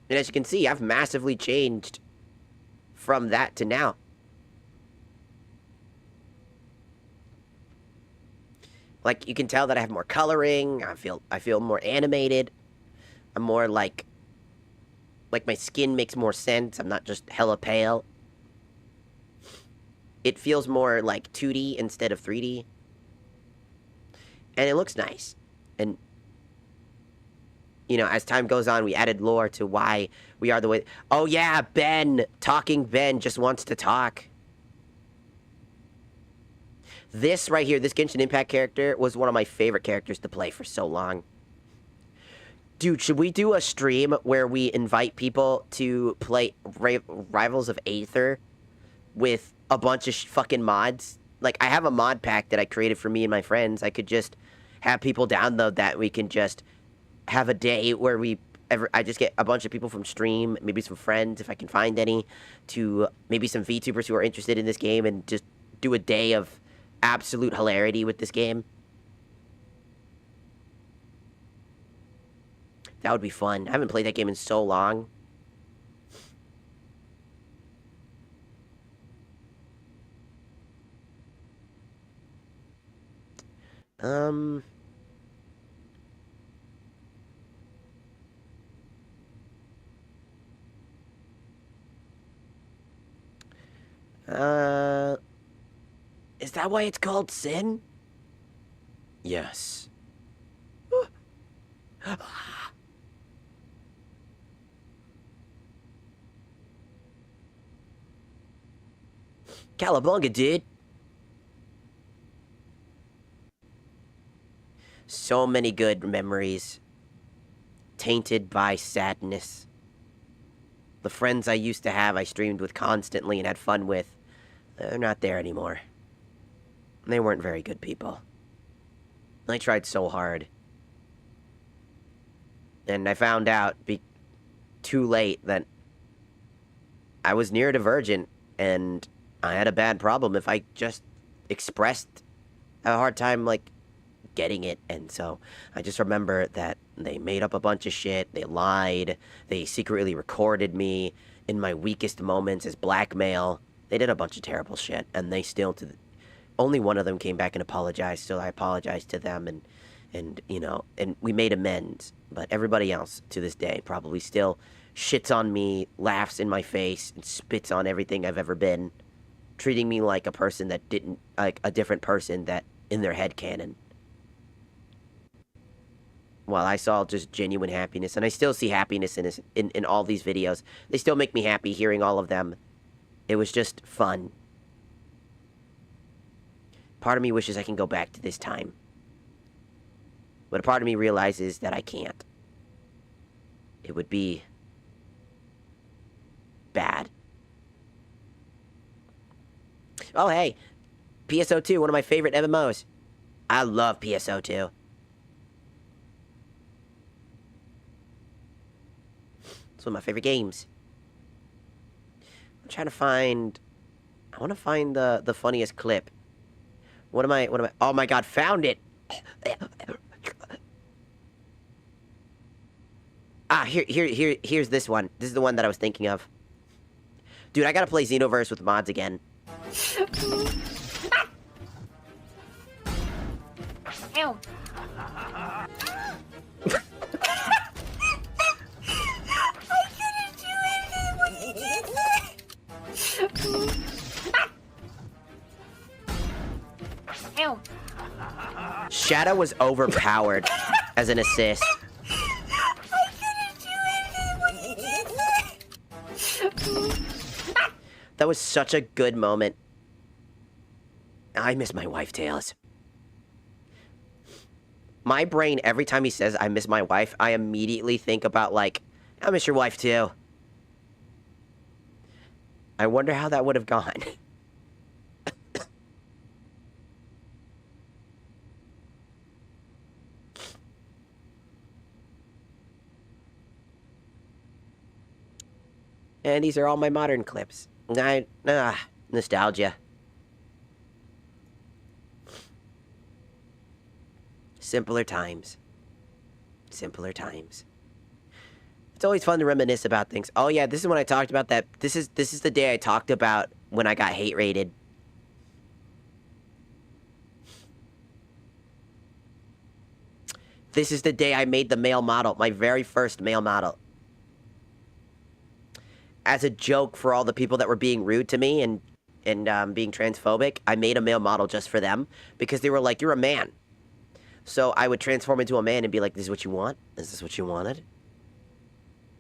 Speaker 1: And as you can see, I've massively changed from that to now. Like, you can tell that I have more coloring, I feel more animated. I'm more like my skin makes more sense. I'm not just hella pale. It feels more like 2D instead of 3D. And it looks nice. And, you know, as time goes on, we added lore to why we are the way... Oh, yeah, Ben! Talking Ben just wants to talk. This right here, this Genshin Impact character, was one of my favorite characters to play for so long. Dude, should we do a stream where we invite people to play Rivals of Aether with a bunch of fucking mods? Like, I have a mod pack that I created for me and my friends. I could just have people download that. We can just have a day where I just get a bunch of people from stream, maybe some friends if I can find any, to maybe some VTubers who are interested in this game, and just do a day of absolute hilarity with this game. That would be fun. I haven't played that game in so long. Is that why it's called Sin? Yes. Calabunga, dude. So many good memories. Tainted by sadness. The friends I used to have, I streamed with constantly and had fun with, they're not there anymore. They weren't very good people. I tried so hard. And I found out too late that I was neurodivergent, and I had a bad problem if I just expressed a hard time, like, getting it. And so I just remember that they made up a bunch of shit, they lied, they secretly recorded me in my weakest moments as blackmail. They did a bunch of terrible shit, and they still, only one of them came back and apologized, so I apologized to them, and you know, and we made amends. But everybody else, to this day, probably still shits on me, laughs in my face, and spits on everything I've ever been, treating me like a person that didn't, like a different person that in their head canon. While I saw just genuine happiness, and I still see happiness in all these videos. They still make me happy hearing all of them. It was just fun. Part of me wishes I can go back to this time. But a part of me realizes that I can't. It would be bad. Oh, hey. PSO2, one of my favorite MMOs. I love PSO2. It's one of my favorite games. I'm trying to find... I want to find the funniest clip. What am I... Oh my god, found it! Ah, here's this one. This is the one that I was thinking of. Dude, I gotta play Xenoverse with mods again.
Speaker 9: Ow.
Speaker 1: Shadow was overpowered as an assist. That was such a good moment. I miss my wife, Tails. My brain, every time he says I miss my wife, I immediately think about, like, I miss your wife, too. I wonder how that would have gone. And these are all my modern clips. Nostalgia. Simpler times. Simpler times. It's always fun to reminisce about things. Oh yeah, this is when I talked about that. This is the day I talked about when I got hate rated. This is the day I made the male model, my very first male model. As a joke for all the people that were being rude to me and being transphobic, I made a male model just for them because they were like, "You're a man." So I would transform into a man and be like, "This is what you want? Is this what you wanted?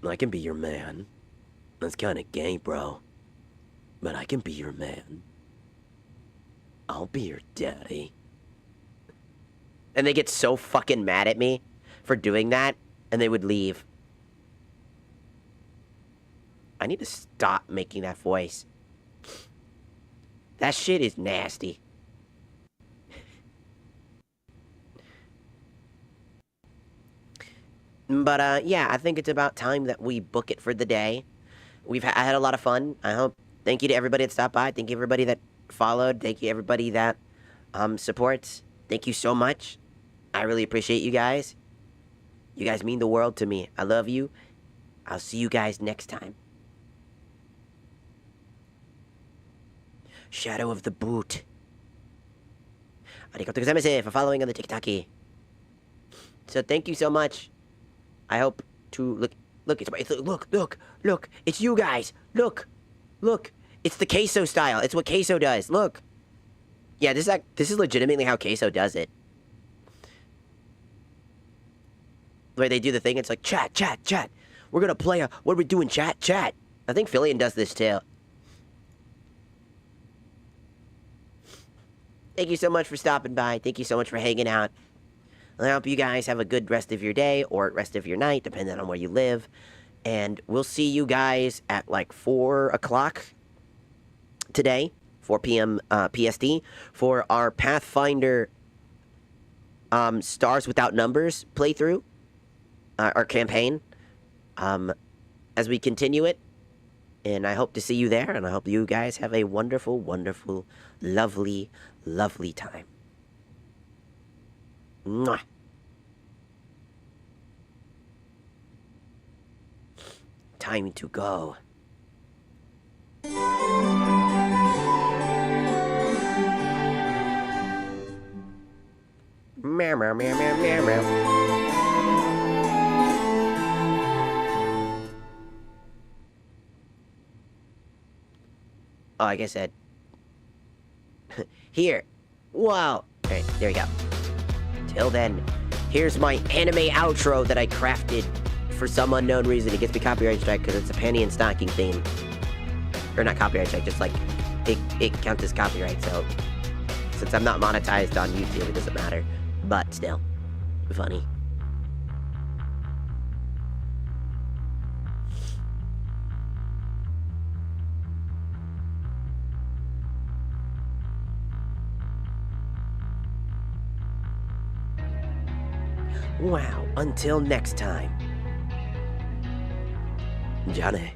Speaker 1: I can be your man. That's kind of gay, bro. But I can be your man. I'll be your daddy." And they get so fucking mad at me for doing that, and they would leave. I need to stop making that voice. That shit is nasty. But, yeah, I think it's about time that we book it for the day. I had a lot of fun. Thank you to everybody that stopped by. Thank you everybody that followed. Thank you everybody that, supports. Thank you so much. I really appreciate you guys. You guys mean the world to me. I love you. I'll see you guys next time. Shadow of the Boot. Arigatou gozaimasu for following on the TikTok. So thank you so much. I hope to look, it's you guys. Look. It's the queso style. It's what queso does. Look. Yeah, this is legitimately how queso does it. Where they do the thing, it's like, chat. We're gonna play what are we doing, chat? I think Fillion does this too. Thank you so much for stopping by. Thank you so much for hanging out. I hope you guys have a good rest of your day or rest of your night, depending on where you live. And we'll see you guys at like 4 o'clock today, 4 p.m. PST, for our Pathfinder Stars Without Numbers playthrough, our campaign, as we continue it. And I hope to see you there, and I hope you guys have a wonderful, wonderful, lovely, lovely time. Mwah. Time to go. Meow, meow, meow, meow, meow, meow. Oh, like I said. Here. Wow. Alright, there we go. Till then, here's my anime outro that I crafted for some unknown reason. It gets me copyright strike because it's a panty and stocking theme. Or not copyright strike, just like, it counts as copyright, so... Since I'm not monetized on YouTube, it doesn't matter. But still, funny. Wow, until next time. Johnny.